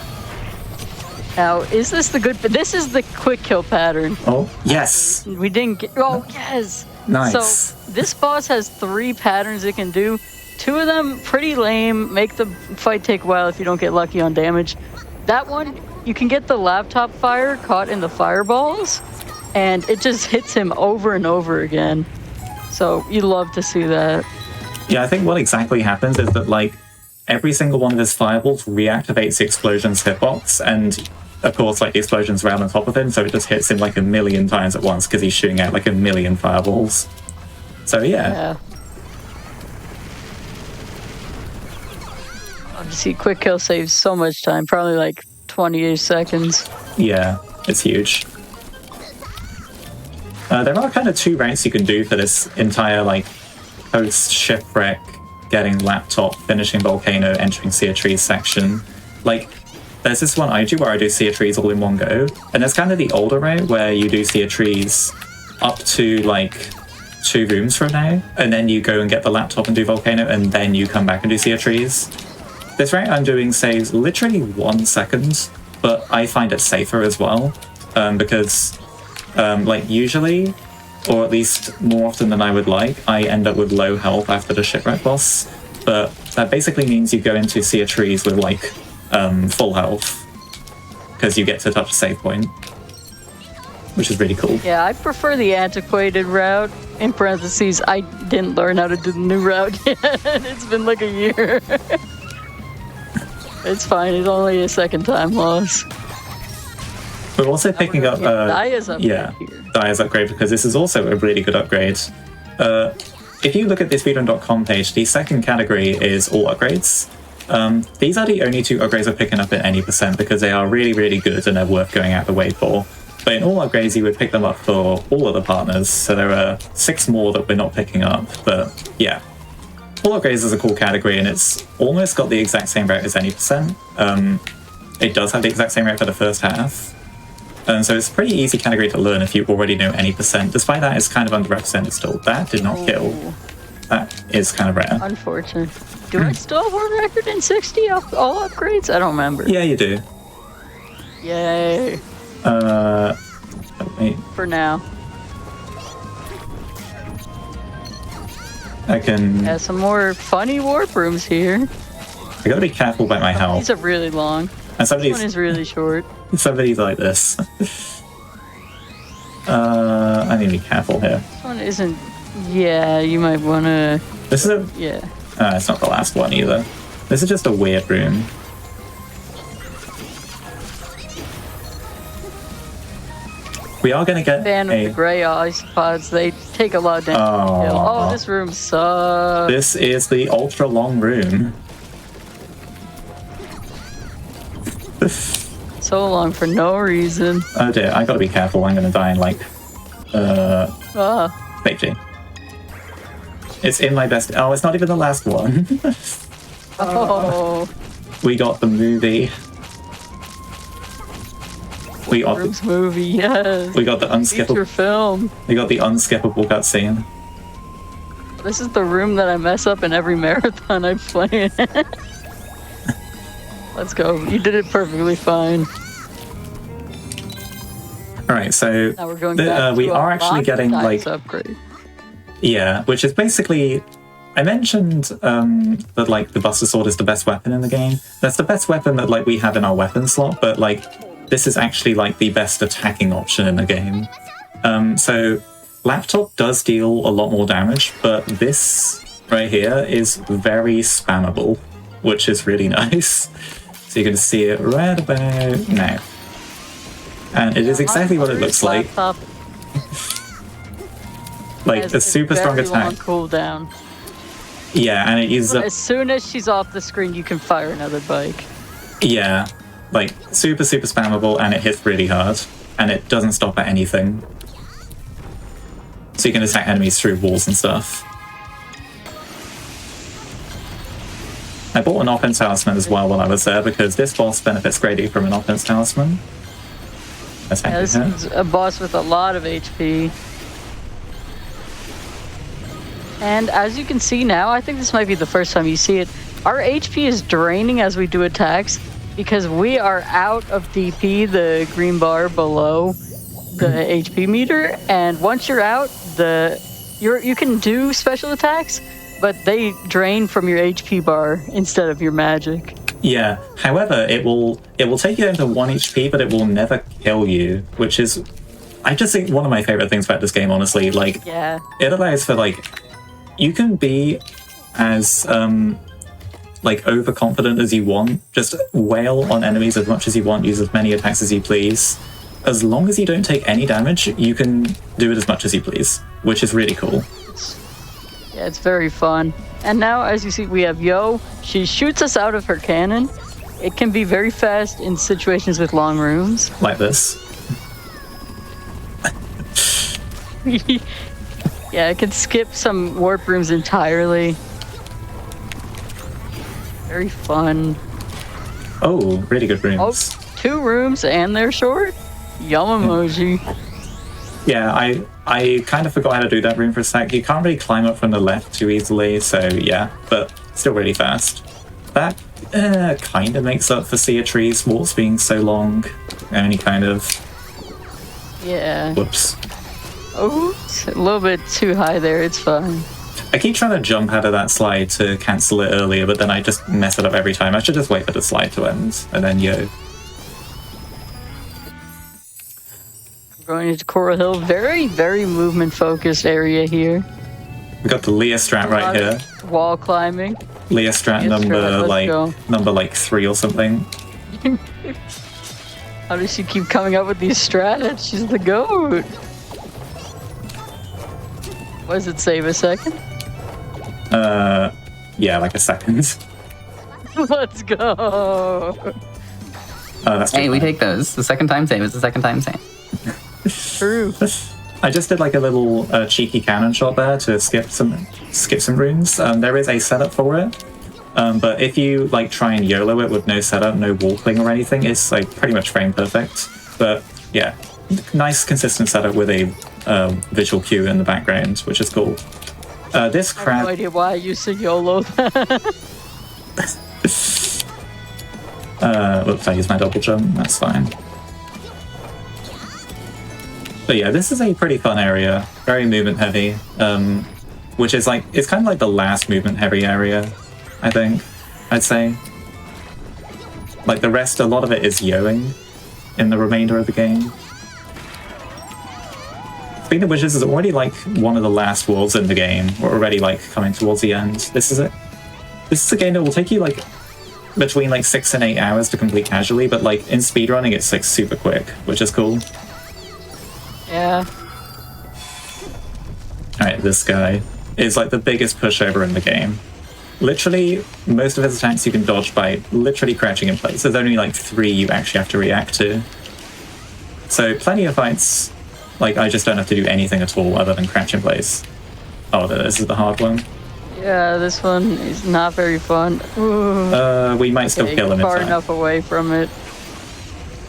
Now, is this the good... This is the quick kill pattern. Oh, yes! We didn't get... Oh, yes! Nice. So, this boss has 3 patterns it can do. 2 of them, pretty lame, make the fight take a while if you don't get lucky on damage. That one, you can get the laptop fire caught in the fireballs, and it just hits him over and over again. So, you love to see that. Yeah, I think what exactly happens is that, like, every single one of his fireballs reactivates the explosion's hitbox, and, of course, like, the explosion's right on top of him, so it just hits him, like, 1,000,000 times at once, because he's shooting out, like, 1,000,000 fireballs. So, yeah. Obviously, quick kill saves so much time, probably, like, 20-ish seconds. Yeah, it's huge. There are kind of 2 routes you can do for this entire, like, post-shipwreck, getting laptop, finishing Volcano, entering Sea of Trees section. Like, there's this one I do where I do Sea of Trees all in one go, and there's kind of the older route where you do Sea of Trees up to, like, 2 rooms from now, and then you go and get the laptop and do Volcano, and then you come back and do Sea of Trees. This route I'm doing saves literally 1 second, but I find it safer as well, because... like, usually, or at least more often than I would like, I end up with low health after the shipwreck boss. But that basically means you go into Sea of Trees with, like, full health. Because you get to touch a save point. Which is really cool. Yeah, I prefer the antiquated route. In parentheses, I didn't learn how to do the new route yet. It's been like a year. It's fine, it's only a 2nd time loss. We're also picking up... Daya's upgrade yeah, here. Daya's upgrade, because this is also a really good upgrade. If you look at the speedrun.com page, the 2nd category is all upgrades. These are the only 2 upgrades we're picking up at any percent, because they are really, really good and they're worth going out the way for. But in all upgrades, you would pick them up for all of the partners, so there are 6 more that we're not picking up, but yeah. All upgrades is a cool category, and it's almost got the exact same route as any percent. It does have the exact same route for the first half. So it's a pretty easy category to learn if you already know any percent. Despite that, it's kind of underrepresented still. That did not kill. That is kind of rare. Unfortunate. Do I still have world record in 60 all upgrades? I don't remember. Yeah, you do. Yay. Wait. For now. I can... Yeah, some more funny warp rooms here. I gotta be careful about my health. These are really long. And This one is really short. somebody's like this. I need to be careful here. This one isn't... Yeah, you might want to... This is a... Yeah. It's not the last one either. This is just a weird room. We are going to get Fan of the gray isopods. They take a lot of damage. to kill. Oh, this room sucks. This is the ultra long room. So long for no reason. Oh dear, I gotta be careful. I'm gonna die in like... safety. It's in my best... Oh, it's not even the last one. Oh. We got the movie. We got Bruce movie, yes. We got the Feature unskippable... film. We got the unskippable cutscene. This is the room that I mess up in every marathon I play in. Let's go. You did it perfectly fine. Alright, so... Now we're going back we to are actually getting like... upgrade. Yeah, which is basically... I mentioned that like the Buster Sword is the best weapon in the game. That's the best weapon that like we have in our weapon slot, but like this is actually like the best attacking option in the game. So Laptop does deal a lot more damage, but this right here is very spammable, which is really nice. So you can see it right about now. And it is exactly what it looks like. Like a super strong attack. Cooldown. Yeah, and it uses As soon as she's off the screen, you can fire another bike. Yeah, like super spammable, and it hits really hard, and it doesn't stop at anything. So you can attack enemies through walls and stuff. I bought an offense talisman as well while I was there because this boss benefits greatly from an offense talisman. Yeah, this is a boss with a lot of HP. And as you can see now, I think this might be the first time you see it, our HP is draining as we do attacks because we are out of DP, the green bar below the HP meter, and once you're out, you can do special attacks, but they drain from your HP bar instead of your magic. Yeah, however, it will take you down to 1 HP, but it will never kill you, which is, I just think, one of my favorite things about this game, honestly. Like, yeah. It allows for, like, you can be as, like, overconfident as you want, just wail on enemies as much as you want, use as many attacks as you please. As long as you don't take any damage, you can do it as much as you please, which is really cool. Yeah, it's very fun. And now, as you see, we have Yo. She shoots us out of her cannon. It can be very fast in situations with long rooms. Like this. Yeah, it can skip some warp rooms entirely. Very fun. Oh, really good rooms. Oh, 2 rooms and they're short? Yum emoji. Yeah, I kind of forgot how to do that room for a sec. You can't really climb up from the left too easily, so yeah, but still really fast. That kind of makes up for Sea of Trees walls being so long. Only kind of... Yeah. Whoops. Oh, a little bit too high there, it's fine. I keep trying to jump out of that slide to cancel it earlier, but then I just mess it up every time. I should just wait for the slide to end, and then yo. Going into Coral Hill, very, very movement-focused area here. We got the Leah strat right here. Wall climbing. Leah strat number like 3 or something. How does she keep coming up with these strats? She's the goat. What does it save, a second? Yeah, like a second. Let's go. That's hey, we take those. The second time save is the second time save. True. I just did like a little cheeky cannon shot there to skip some runes. There is a setup for it, but if you like try and YOLO it with no setup, no walking or anything, it's like pretty much frame perfect. But yeah, nice consistent setup with a visual cue in the background, which is cool. This I have crab. no idea why I used to YOLO that. Whoops, I used my double jump. That's fine. But yeah, this is a pretty fun area. Very movement heavy. Which is like, it's kind of like the last movement heavy area, I think. I'd say. Like the rest, a lot of it is yoing in the remainder of the game. Speaking of which, this is already like one of the last worlds in the game. We're already like coming towards the end. This is a game that will take you like between like 6 and 8 hours to complete casually, but like in speedrunning it's like super quick, which is cool. Yeah. Alright, this guy is like the biggest pushover in the game. Literally, most of his attacks you can dodge by literally crouching in place. There's only like 3 you actually have to react to. So plenty of fights, like I just don't have to do anything at all other than crouch in place. Oh, this is the hard one. Yeah, this one is not very fun. Ooh. We might still kill him in far time. enough away from it.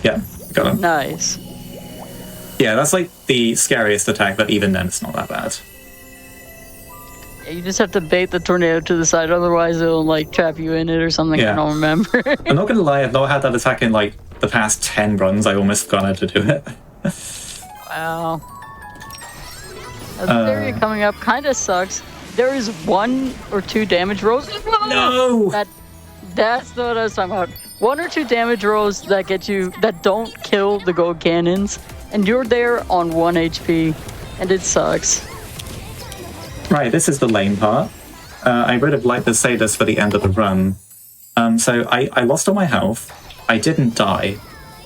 Yeah, got him. Nice. Yeah, that's like the scariest attack, but even then it's not that bad. Yeah, you just have to bait the tornado to the side, otherwise it'll like trap you in it or something. Yeah. I don't remember. I'm not gonna lie, I've not had that attack in like the past 10 runs. I almost forgot how to do it. Wow. This area coming up kind of sucks. There is 1 or 2 damage rolls. No! That's what I was talking about. 1 or 2 damage rolls that get you, that don't kill the gold cannons, and you're there on 1 HP, and it sucks. Right, this is the lame part. I would have liked to say this for the end of the run. So I lost all my health. I didn't die.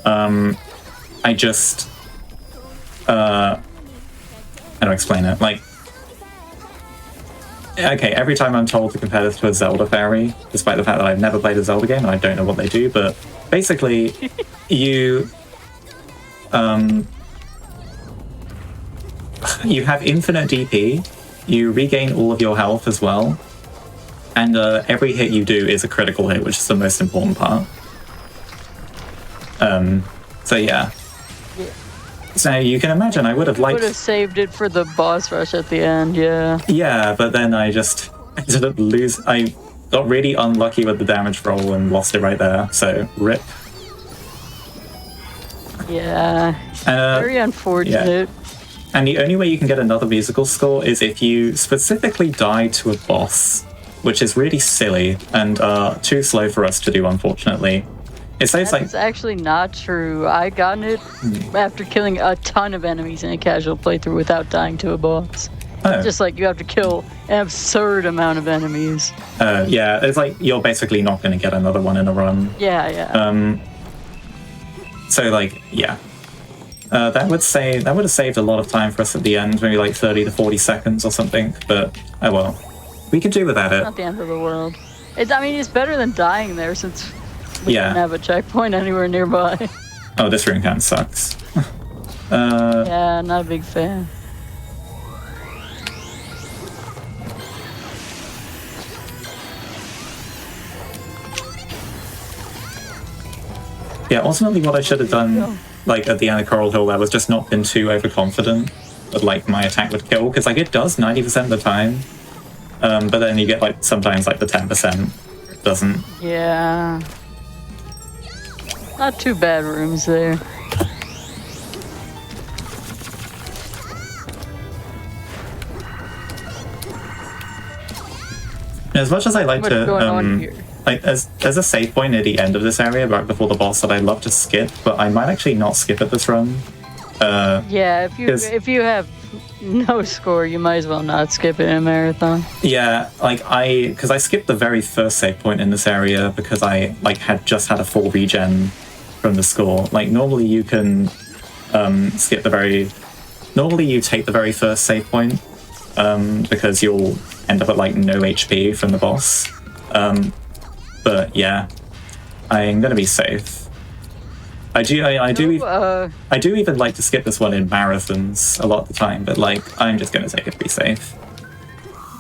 I just... how do I explain it? Like... Okay, every time I'm told to compare this to a Zelda fairy, despite the fact that I've never played a Zelda game and I don't know what they do, but basically, you have infinite DP, you regain all of your health as well, and every hit you do is a critical hit, which is the most important part. So yeah. So you can imagine I would have liked... Would have saved it for the boss rush at the end, yeah. Yeah, but then I didn't lose. I got really unlucky with the damage roll and lost it right there, so rip. Yeah, very unfortunate. Yeah. And the only way you can get another musical score is if you specifically die to a boss, which is really silly and too slow for us to do, unfortunately. It saves That's actually not true. I gotten it after killing a ton of enemies in a casual playthrough without dying to a boss. Oh. Just like you have to kill an absurd amount of enemies. Yeah, it's like you're basically not going to get another one in a run. Yeah. So like, yeah. That would have saved a lot of time for us at the end, maybe like 30 to 40 seconds or something, but oh well. We could do without it. Not the end of the world. It's better than dying there since we don't have a checkpoint anywhere nearby. Oh, this room kind of sucks. Yeah, not a big fan. Yeah, ultimately what I should have done, like at the end of Coral Hill, there was just not been too overconfident that like my attack would kill, because like it does 90% of the time, but then you get like sometimes like the 10% doesn't. Yeah. Not too bad rooms there. As much as I like What's going on here? like there's a save point at the end of this area right before the boss that I'd love to skip, but I might actually not skip at this run. Yeah, if you have no score, you might as well not skip it in a marathon. Yeah, like because I skipped the very first save point in this area because I like had just had a full regen from the score. Like normally you can skip normally you take the very first save point because you'll end up at like no HP from the boss. But yeah, I'm gonna be safe. I do even like to skip this one in marathons a lot of the time, but like I'm just gonna take it to be safe.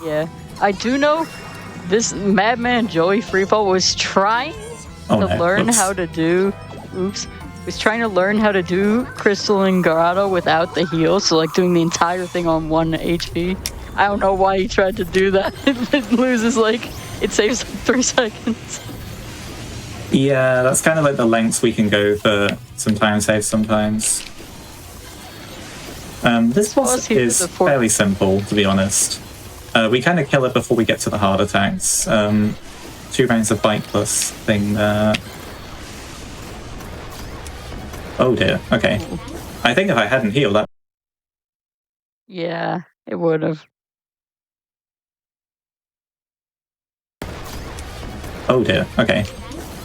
Yeah, I do know this Madman Joey Freefall was trying to learn how to do. Was trying to learn how to do Crystalline Grotto without the heal, so like doing the entire thing on 1 HP. I don't know why he tried to do that. It loses it saves 3 seconds. Yeah, that's kind of like the lengths we can go for some time save sometimes. This boss is fairly simple, to be honest. We kind of kill it before we get to the hard attacks. 2 rounds of bite plus thing there. Oh dear, okay. I think if I hadn't healed that... Yeah, it would have. Oh dear, okay.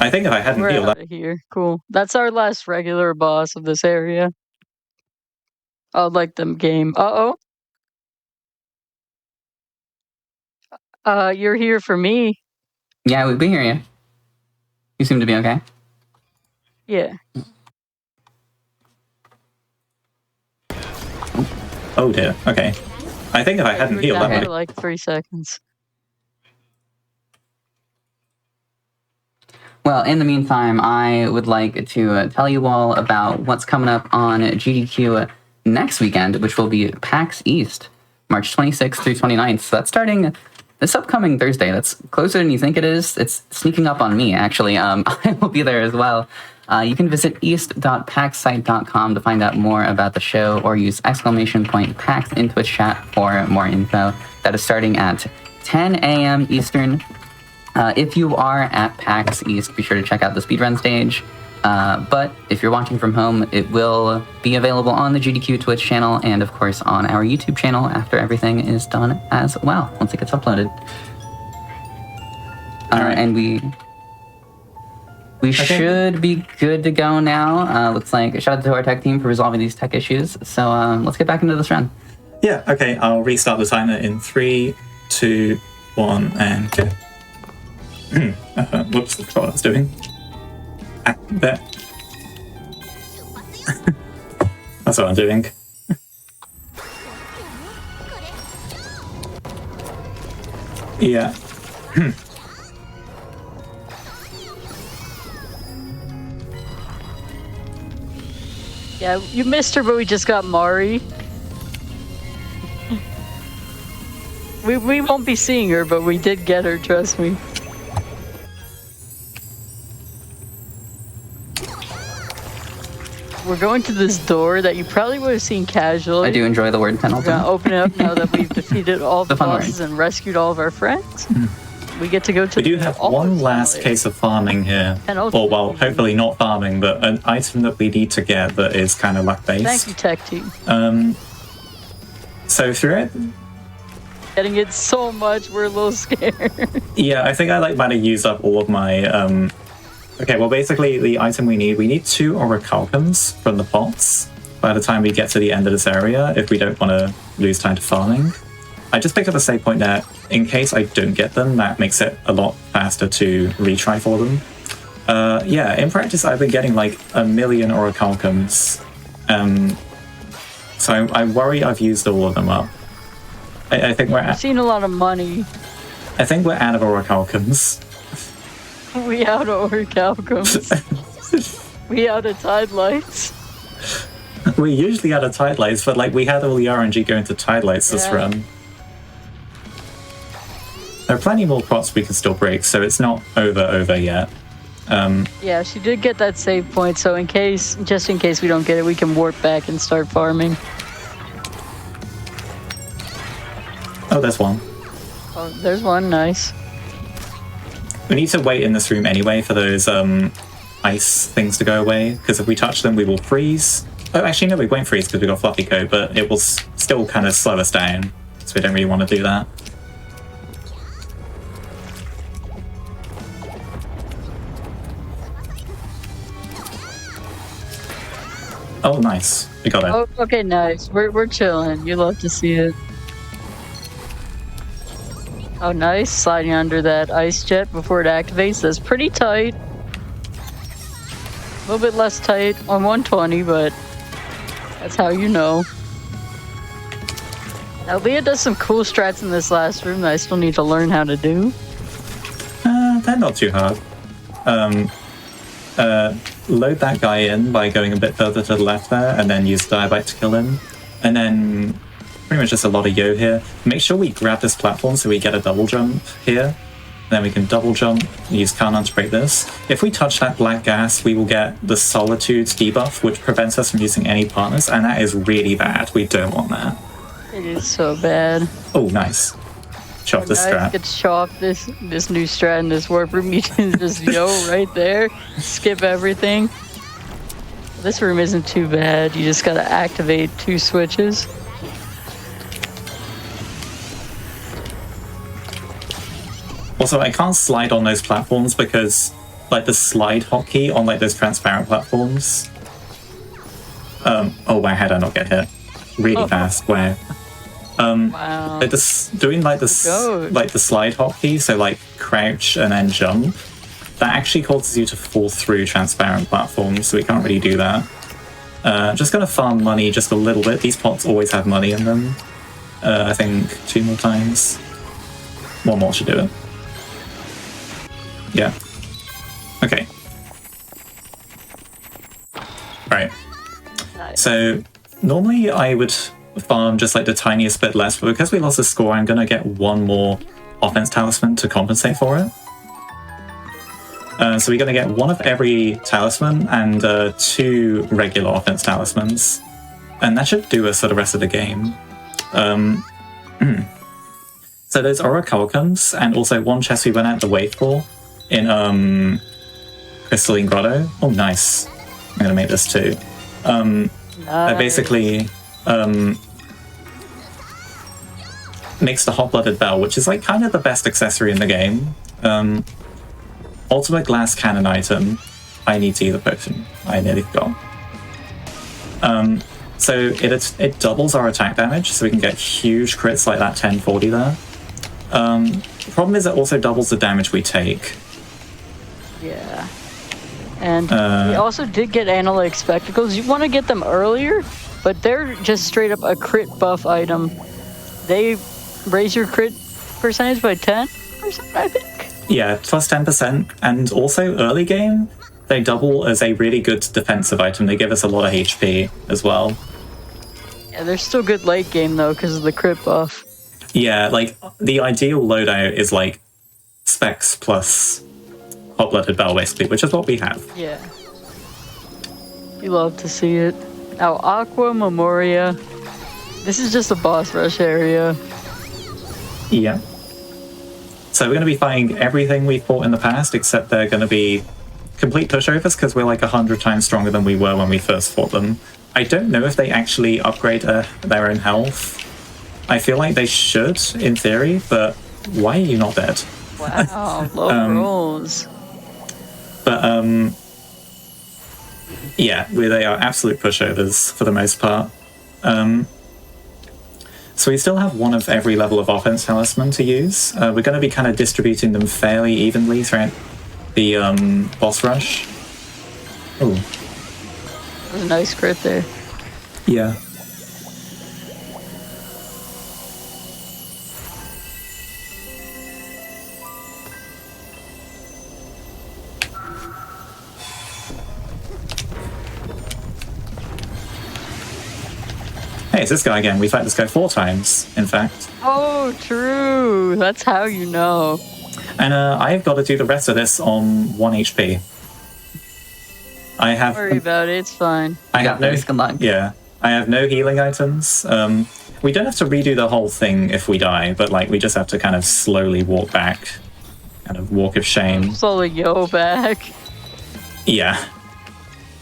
I think if I hadn't healed that... Here, cool. That's our last regular boss of this area. Oh, like the game. Uh-oh. You're here for me. Yeah, we hear you. You seem to be okay. Yeah. Oh dear, okay. I think if I hadn't healed that... For like 3 seconds. Well, in the meantime, I would like to tell you all about what's coming up on GDQ next weekend, which will be PAX East, March 26th through 29th. So that's starting this upcoming Thursday. That's closer than you think it is. It's sneaking up on me, actually. I will be there as well. You can visit east.paxsite.com to find out more about the show, or use !PAX in Twitch chat for more info. That is starting at 10 a.m. Eastern. If you are at PAX East, be sure to check out the speedrun stage. But if you're watching from home, it will be available on the GDQ Twitch channel and, of course, on our YouTube channel after everything is done as well, once it gets uploaded. And we should be good to go now. Looks like shout out to our tech team for resolving these tech issues. So let's get back into this run. Yeah, okay, I'll restart the timer in 3, 2, 1, and go. Whoops, that's what I was doing. There. That's what I'm doing. Yeah. Yeah, you missed her, but we just got Mari. We won't be seeing her, but we did get her, trust me. We're going to this door that you probably would have seen casually. I do enjoy the word penalty. We're gonna open it up now that we've defeated all the bosses and rescued all of our friends. We get to go to. We do have one last case of farming here. Or, well, hopefully not farming, but an item that we need to get that is kind of luck-based. Thank you, tech team. So through it... Getting it so much, we're a little scared. Yeah, I think I might have used up all of my... Okay, well, basically, the item we need 2 orichalcums from the pots by the time we get to the end of this area, if we don't want to lose time to farming. I just picked up a save point there. In case I don't get them, that makes it a lot faster to retry for them. Yeah, in practice, I've been getting like 1 million orichalcums. So I worry I've used all of them up. I think I've seen a lot of money. I think we're out of orichalcums. We out of orichalcums. We out of tide lights. We usually out of tide lights, but like we had all the RNG going to tide lights this run. There are plenty more pots we can still break, so it's not over yet. Yeah, she did get that save point, so just in case we don't get it, we can warp back and start farming. Oh, there's one. Oh, there's one, nice. We need to wait in this room anyway for those ice things to go away, because if we touch them, we will freeze. Oh, actually, no, we won't freeze because we got Fluffy Coat, but it will still kind of slow us down, so we don't really want to do that. Oh, nice. We got it. Oh, okay, nice. We're chilling. You love to see it. Oh, nice. Sliding under that ice jet before it activates. That's pretty tight. A little bit less tight on 120, but that's how you know. Now, Leah does some cool strats in this last room that I still need to learn how to do. They're not too hard. Load that guy in by going a bit further to the left there, and then use Diabite to kill him. And then pretty much just a lot of yo here. Make sure we grab this platform so we get a double jump here. Then we can double jump, use Karnan to break this. If we touch that black gas, we will get the Solitude's debuff, which prevents us from using any partners, and that is really bad. We don't want that. It is so bad. Oh, nice. Chop the strat. Gets chopped. This new strat in this warp room, you can just yo right there, skip everything. This room isn't too bad. You just gotta activate 2 switches. Also, I can't slide on those platforms because, like, the slide hotkey on, like, those transparent platforms. Oh, wow, how did I not get hit? Really fast, wow. Wow. Like doing, like, the slide hotkey, so, like, crouch and then jump, that actually causes you to fall through transparent platforms, so we can't really do that. Just gonna farm money just a little bit. These pots always have money in them. I think 2 more times. 1 more should do it. Yeah. Okay. Right. Nice. So normally I would farm just like the tiniest bit less, but because we lost the score, I'm gonna get 1 more offense talisman to compensate for it. So we're gonna get 1 of every talisman and 2 regular offense talismans, and that should do us for the rest of the game. So there's Orichalcums, and also 1 chest we went out the way for in Crystalline Grotto. Oh, nice. I'm gonna make this too. That basically makes the Hot-Blooded Bell, which is like kind of the best accessory in the game. Ultimate Glass Cannon item. I need to use a potion. I nearly forgot. So it doubles our attack damage, so we can get huge crits like that 1040 there. The problem is it also doubles the damage we take. Yeah. And we also did get Analytic Spectacles. You want to get them earlier, but they're just straight up a crit buff item. They raise your crit percentage by 10%, I think. Yeah, plus 10%. And also early game, they double as a really good defensive item. They give us a lot of HP as well. Yeah, they're still good late game though because of the crit buff. Yeah, like the ideal loadout is like Specs plus Hot-Blooded Bell, basically, which is what we have. Yeah. You love to see it. Now, Aqua Memoria. This is just a boss rush area. Yeah. So we're going to be fighting everything we fought in the past, except they're going to be complete pushovers because we're like 100 times stronger than we were when we first fought them. I don't know if they actually upgrade their own health. I feel like they should, in theory, but why are you not dead? Wow, low rolls. But, yeah, they are absolute pushovers for the most part. So we still have 1 of every level of offense talisman to use. We're going to be kind of distributing them fairly evenly throughout the boss rush. Ooh. That was a nice crit there. Yeah. Hey, it's this guy again. We fight this guy 4 times, in fact. Oh, true. That's how you know. And I've got to do the rest of this on 1 HP. I have. Don't worry about it. It's fine. I have no. Good luck. Yeah, I have no healing items. We don't have to redo the whole thing if we die, but like we just have to kind of slowly walk back, kind of walk of shame. Slowly yo back. Yeah.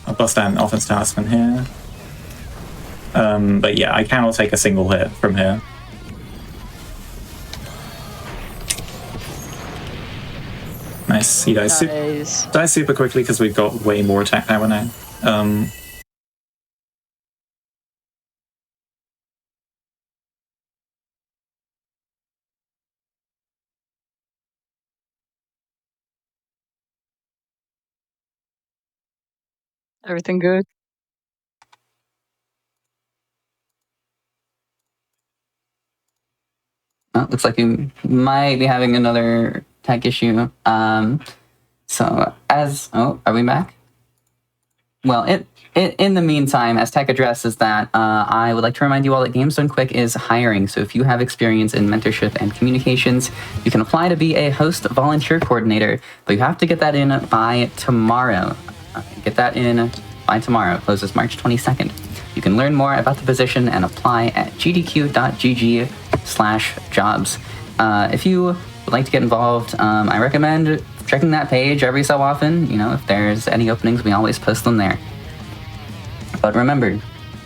I'll bust down an offense talisman here. But yeah, I cannot take a single hit from here. Nice. He dies, dies super quickly because we've got way more attack power now. Everything good? Oh, looks like you might be having another tech issue. Are we back? Well, in the meantime, as tech addresses that, I would like to remind you all that Games Done Quick is hiring. So if you have experience in mentorship and communications, you can apply to be a host volunteer coordinator, but you have to get that in by tomorrow. Get that in by tomorrow. It closes March 22nd. You can learn more about the position and apply at gdq.gg/jobs. If you would like to get involved, I recommend checking that page every so often. You know, if there's any openings, we always post them there. But remember, if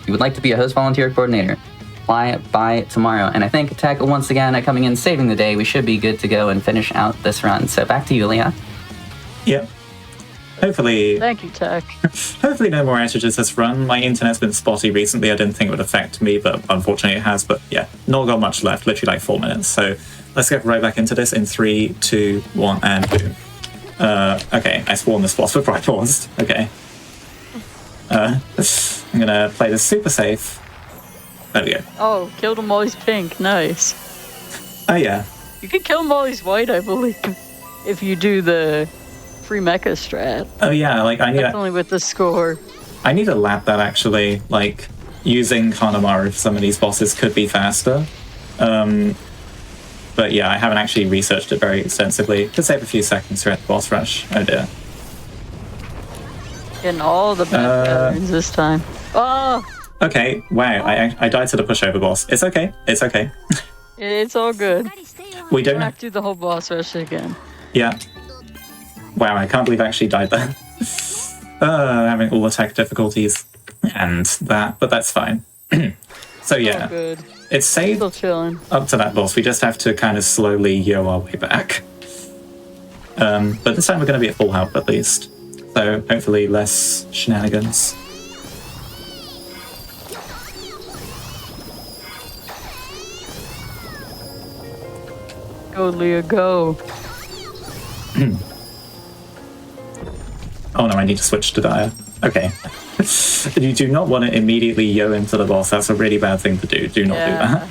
you would like to be a host volunteer coordinator, apply by tomorrow. And I think Tech, once again, coming in saving the day, we should be good to go and finish out this run. So back to you, Leah. Yep. Hopefully. Thank you, Tech. Hopefully no more outages this run. My internet's been spotty recently. I didn't think it would affect me, but unfortunately it has. But yeah, not got much left, literally like 4 minutes. So let's get right back into this in 3, 2, 1, and boom. Okay, I spawned this boss with right paused. Okay. I'm gonna play this super safe. There we go. Oh, killed him while he's pink. Nice. Oh yeah. You can kill him while he's white, I believe, if you do the free mecha strat. Oh yeah, like I need Definitely with the score. I need to lap that actually. Like using Hanamaru for some of these bosses could be faster. But yeah, I haven't actually researched it very extensively. Could save a few seconds throughout the boss rush. Oh dear. Getting all the bad patterns this time. Oh! Okay, wow, I died to the pushover boss. It's okay, it's okay. It's all good. We don't have to do the whole boss rush again. Yeah. Wow, I can't believe I actually died there. Having all attack difficulties and that, but that's fine. So yeah, good. It's saved Still chilling. up to that boss. We just have to kind of slowly yo our way back. But this time we're going to be at full health at least. So hopefully less shenanigans. Go, Leah, go. Oh no, I need to switch to Dire. Okay. You do not want to immediately yo into the boss. That's a really bad thing to do. Do not do that.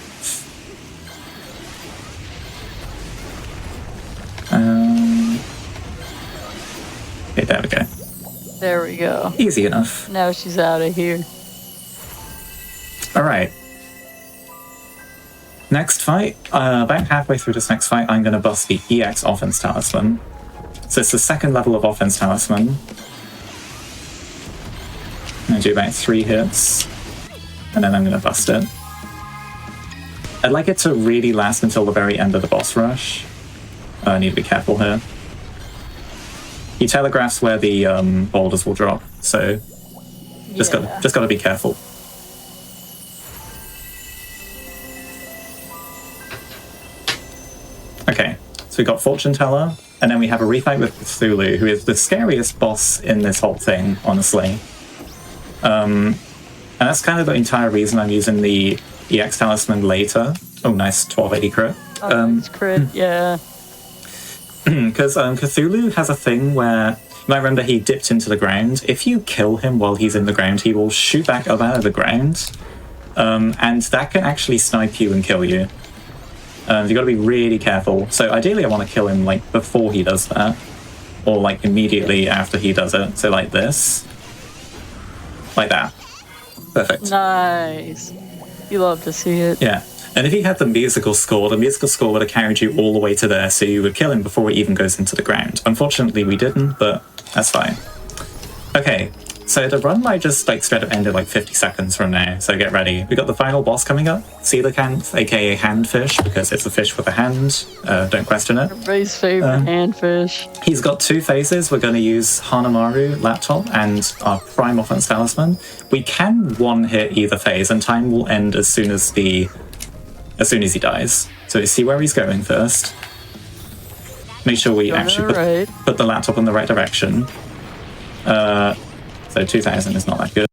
Okay, there we go. There we go. Easy enough. Now she's out of here. Alright. Next fight. About halfway through this next fight, I'm going to bust the EX Offense Talisman. So it's the second level of Offense Talisman. I'm going to do about 3 hits. And then I'm going to bust it. I'd like it to really last until the very end of the boss rush. I need to be careful here. He telegraphs where the boulders will drop, so just gotta be careful. Okay, so we got Fortune Teller, and then we have a refight with Cthulhu, who is the scariest boss in this whole thing, honestly. And that's kind of the entire reason I'm using the EX Talisman later. Oh, nice, 1280 crit. It's crit, yeah. Because Cthulhu has a thing where, you might remember he dipped into the ground. If you kill him while he's in the ground, he will shoot back up out of the ground. And that can actually snipe you and kill you. You've got to be really careful. So ideally I want to kill him like before he does that. Or like immediately after he does it. So like this. Like that. Perfect. Nice. You love to see it. Yeah. And if he had the musical score would have carried you all the way to there, so you would kill him before he even goes into the ground. Unfortunately, we didn't, but that's fine. Okay, so the run might just like straight up end in like 50 seconds from now, so get ready. We got the final boss coming up, Coelacanth, aka Handfish, because it's a fish with a hand. Don't question it. Everybody's favorite handfish. He's got 2 phases. We're going to use Hanamaru Laptop and our Prime Offense Talisman. We can one-hit either phase, and time will end as soon as he dies. So we see where he's going first. Make sure we actually put the laptop in the right direction. So 2000 is not that good.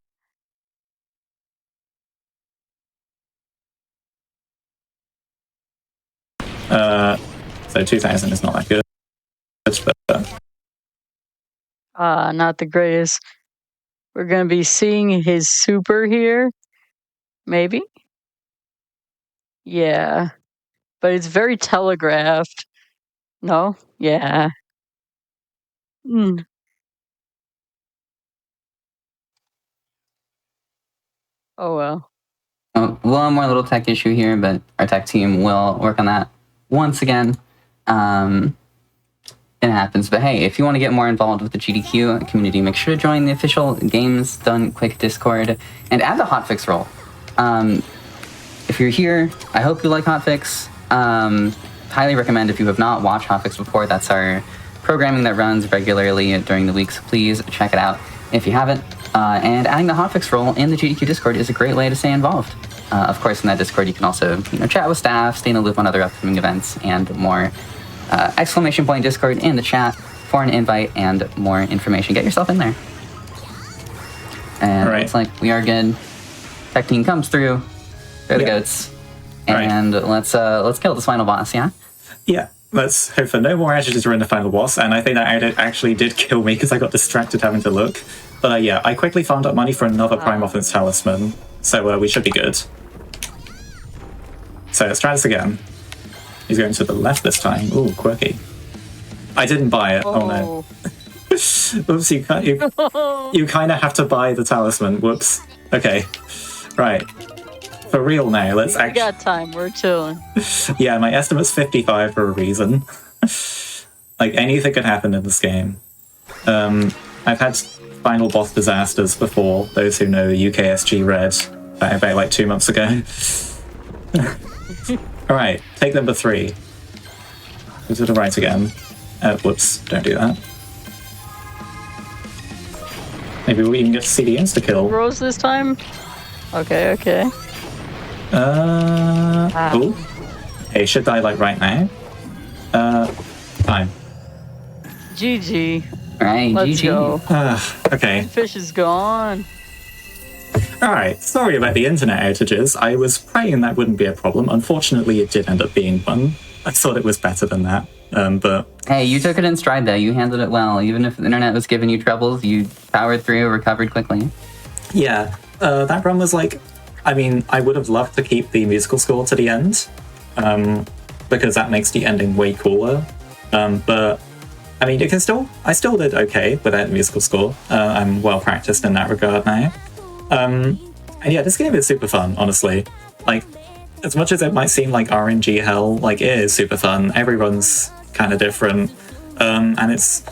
So 2000 is not that good. Not the greatest. We're going to be seeing his super here. Maybe? Yeah. But it's very telegraphed. No? Yeah. Oh well. One more little tech issue here, but our tech team will work on that once again. It happens. But hey, if you want to get more involved with the GDQ community, make sure to join the official Games Done Quick Discord and add the Hotfix role. If you're here, I hope you like Hotfix. Highly recommend if you have not watched Hotfix before. That's our programming that runs regularly during the week, so please check it out if you haven't. And adding the Hotfix role in the GDQ Discord is a great way to stay involved. Of course, in that Discord, you can also chat with staff, stay in the loop on other upcoming events, and more. Exclamation point Discord in the chat for an invite and more information. Get yourself in there. And It's like we are good. Tech team comes through. They're the goats. And let's kill this final boss, yeah? Yeah. Let's hope for no more outages during the final boss, and I think that actually did kill me because I got distracted having to look. But yeah, I quickly farmed up money for another Prime Offense Talisman, so we should be good. So let's try this again. He's going to the left this time. Ooh, quirky. I didn't buy it. Oh no. Oops, you kind of have to buy the talisman. Whoops. Okay. Right. For real now, let's actually... We got time, we're chilling. Yeah, my estimate's 55 for a reason. Like, anything could happen in this game. I've had final boss disasters before, those who know UKSG Red, about like 2 months ago. Alright, take number 3. Go to the right again. Whoops, don't do that. Maybe we can get to see the insta-kill. Rose this time? Okay. Oh. Hey, should die like right now. Time. GG. Right, Let's GG. go. Okay. Fish is gone. Alright, sorry about the internet outages. I was praying that wouldn't be a problem. Unfortunately, it did end up being one. I thought it was better than that. But... Hey, you took it in stride, though. You handled it well. Even if the internet was giving you troubles, you powered through, recovered quickly. Yeah, that run was like... I mean, I would have loved to keep the musical score to the end, because that makes the ending way cooler. But, I mean, I still did okay without the musical score. I'm well practiced in that regard now. And yeah, this game is super fun, honestly. Like, as much as it might seem like RNG hell, like, it is super fun. Every run's kind of different. And it's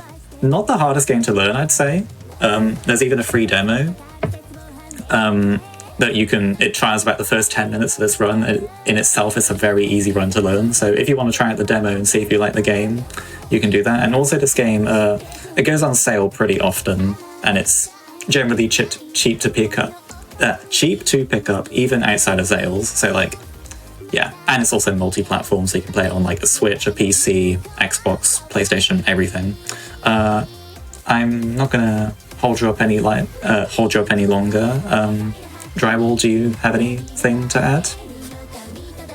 not the hardest game to learn, I'd say. There's even a free demo. That it tries about the first 10 minutes of this run. In itself, it's a very easy run to learn. So if you want to try out the demo and see if you like the game, you can do that. And also this game, it goes on sale pretty often, and it's generally cheap to pick up, even outside of sales. So like, yeah, and it's also multi-platform, so you can play it on like a Switch, a PC, Xbox, PlayStation, everything. I'm not gonna hold you up any longer. Drywall, do you have anything to add?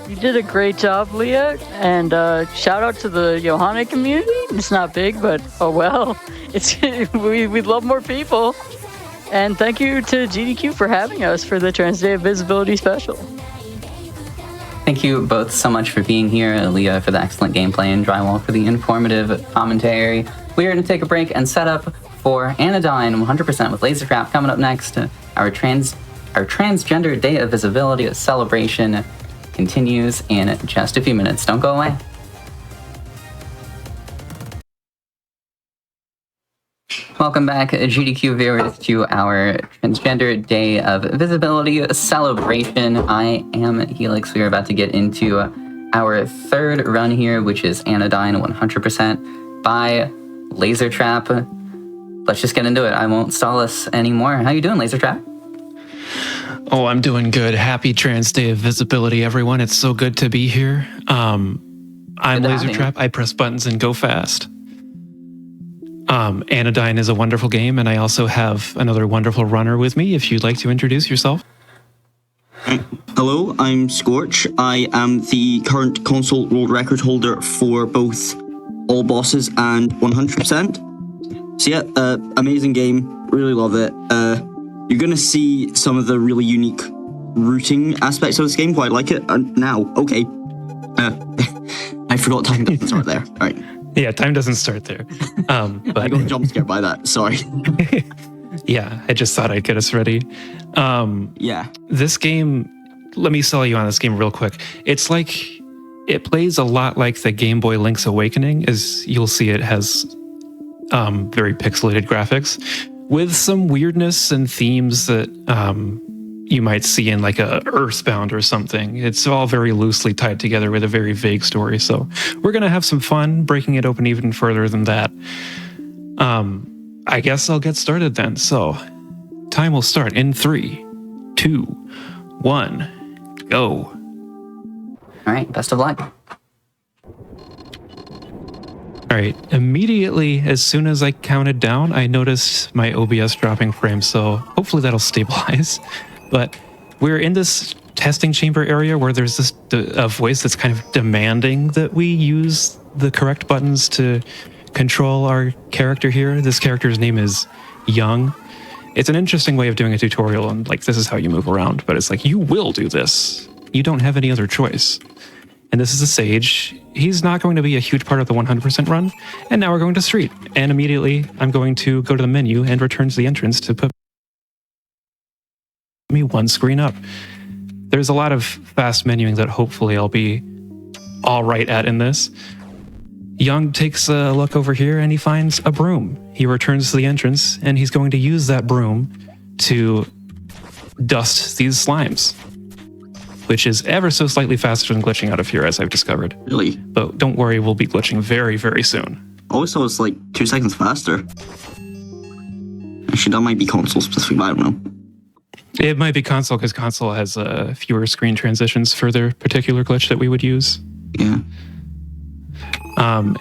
You did a great job, Leah, and shout out to the Yohane community. It's not big, but oh well. We'd love more people. And thank you to GDQ for having us for the Trans Day of Visibility special. Thank you both so much for being here, Leah for the excellent gameplay, and Drywall for the informative commentary. We are going to take a break and set up for Anodyne 100% with Laser Trap coming up next. Our Transgender Day of Visibility celebration continues in just a few minutes. Don't go away. Welcome back, GDQ viewers, to our Transgender Day of Visibility celebration. I am Helix. We are about to get into our third run here, which is Anodyne 100% by Laser Trap. Let's just get into it. I won't stall us anymore. How you doing, Laser Trap? Oh, I'm doing good. Happy Trans Day of Visibility, everyone. It's so good to be here. I'm Laser Trap. I press buttons and go fast. Anodyne is a wonderful game, and I also have another wonderful runner with me, if you'd like to introduce yourself. Hello, I'm Scorch. I am the current console world record holder for both all bosses and 100%. So yeah, amazing game. Really love it. You're going to see some of the really unique routing aspects of this game. Quite like it. Now, okay. I forgot time doesn't start there. All right. Yeah, time doesn't start there. But I got jump scared by that. Sorry. Yeah, I just thought I'd get us ready. Yeah. This game, let me sell you on this game real quick. It's like, it plays a lot like the Game Boy Link's Awakening, as you'll see it has very pixelated graphics, with some weirdness and themes that you might see in like a Earthbound or something. It's all very loosely tied together with a very vague story. So we're going to have some fun breaking it open even further than that. I guess I'll get started then. So time will start in 3, 2, 1, go. All right, best of luck. All right, immediately as soon as I counted down, I noticed my OBS dropping frames, so hopefully that'll stabilize. But we're in this testing chamber area where there's this a voice that's kind of demanding that we use the correct buttons to control our character here. This character's name is Young. It's an interesting way of doing a tutorial, and like, this is how you move around, but it's like, you will do this. You don't have any other choice. And this is a sage. He's not going to be a huge part of the 100% run. And now we're going to street. And immediately I'm going to go to the menu and return to the entrance to put me one screen up. There's a lot of fast menuing that hopefully I'll be all right at in this. Young takes a look over here and he finds a broom. He returns to the entrance and he's going to use that broom to dust these slimes, which is ever so slightly faster than glitching out of here, as I've discovered. Really? But don't worry, we'll be glitching very, very soon. Also, it's like 2 seconds faster. Actually, that might be console specific, but I don't know. It might be console, because console has fewer screen transitions for their particular glitch that we would use. Yeah.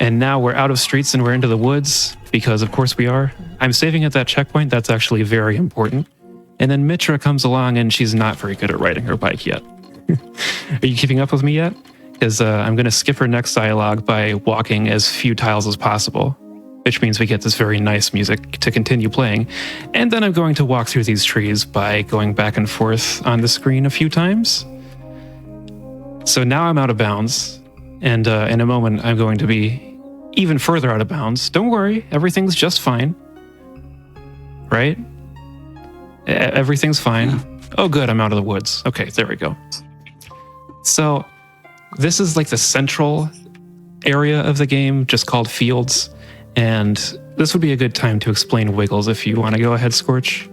And now we're out of streets and we're into the woods, because of course we are. I'm saving at that checkpoint. That's actually very important. And then Mitra comes along and she's not very good at riding her bike yet. Are you keeping up with me yet? Because I'm going to skip her next dialogue by walking as few tiles as possible, which means we get this very nice music to continue playing. And then I'm going to walk through these trees by going back and forth on the screen a few times. So now I'm out of bounds, and in a moment I'm going to be even further out of bounds. Don't worry, everything's just fine. Right? Everything's fine. Yeah. Oh good, I'm out of the woods. Okay, there we go. So this is like the central area of the game, just called Fields. And this would be a good time to explain Wiggles if you want to go ahead, Scorch.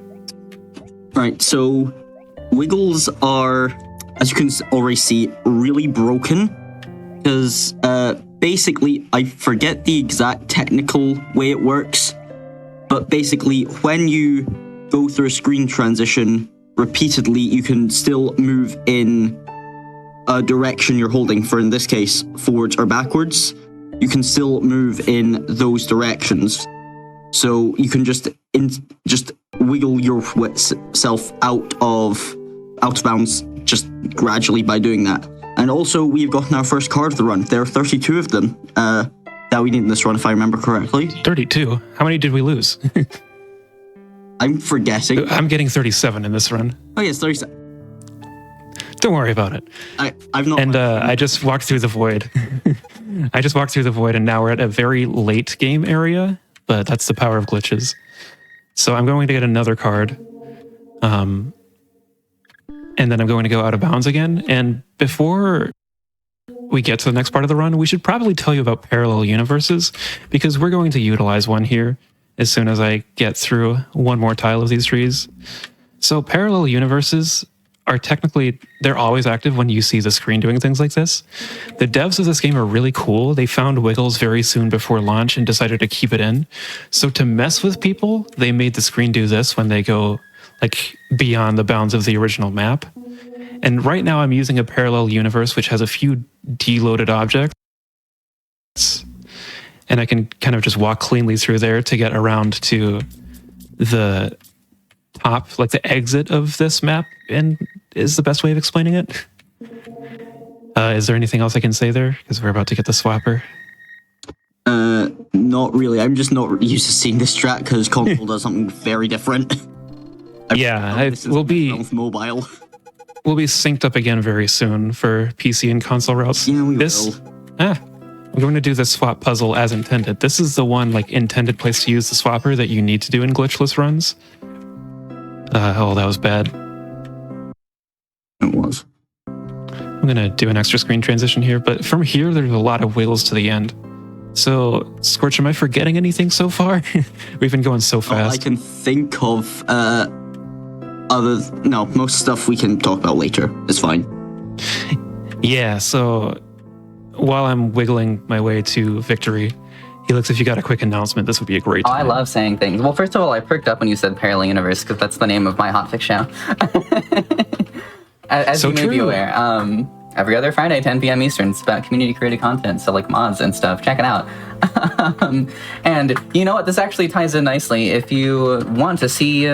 Right, so Wiggles are, as you can already see, really broken. Because basically, I forget the exact technical way it works. But basically, when you go through a screen transition repeatedly, you can still move in a direction you're holding, for in this case, forwards or backwards. You can still move in those directions. So you can just wiggle yourself out of bounds just gradually by doing that. And also, we've gotten our first card of the run. There are 32 of them that we need in this run, if I remember correctly. 32? How many did we lose? I'm forgetting. I'm getting 37 in this run. Oh yes, 37. Don't worry about it. I've not. And I just walked through the void. I just walked through the void, and now we're at a very late game area, but that's the power of glitches. So I'm going to get another card. And then I'm going to go out of bounds again. And before we get to the next part of the run, we should probably tell you about parallel universes, because we're going to utilize one here as soon as I get through one more tile of these trees. So parallel universes are technically, they're always active when you see the screen doing things like this. The devs of this game are really cool. They found Wiggles very soon before launch and decided to keep it in. So to mess with people, they made the screen do this when they go like beyond the bounds of the original map. And right now I'm using a parallel universe which has a few deloaded objects. And I can kind of just walk cleanly through there to get around to the top, like the exit of this map, and is the best way of explaining it. Is there anything else I can say there? Because we're about to get the swapper. Not really. I'm just not used to seeing this strat because console does something very different. We'll be mobile. We'll be synced up again very soon for PC and console routes. Yeah, we will. I'm going to do the swap puzzle as intended. This is the one like intended place to use the swapper that you need to do in glitchless runs, Oh, that was bad. It was. I'm going to do an extra screen transition here, but from here, there's a lot of wiggles to the end. So, Scorch, am I forgetting anything so far? We've been going so All I fast. can think of, most stuff we can talk about later. It's fine. Yeah, so while I'm wiggling my way to victory, Helix, if you got a quick announcement, this would be a great Oh, time. I love saying things. Well, first of all, I perked up when you said Parallel Universe because that's the name of my hotfix show. As So you may be true. aware, every other Friday, 10 p.m. Eastern, it's about community-created content, so like mods and stuff. Check it out. And you know what? This actually ties in nicely. If you want to see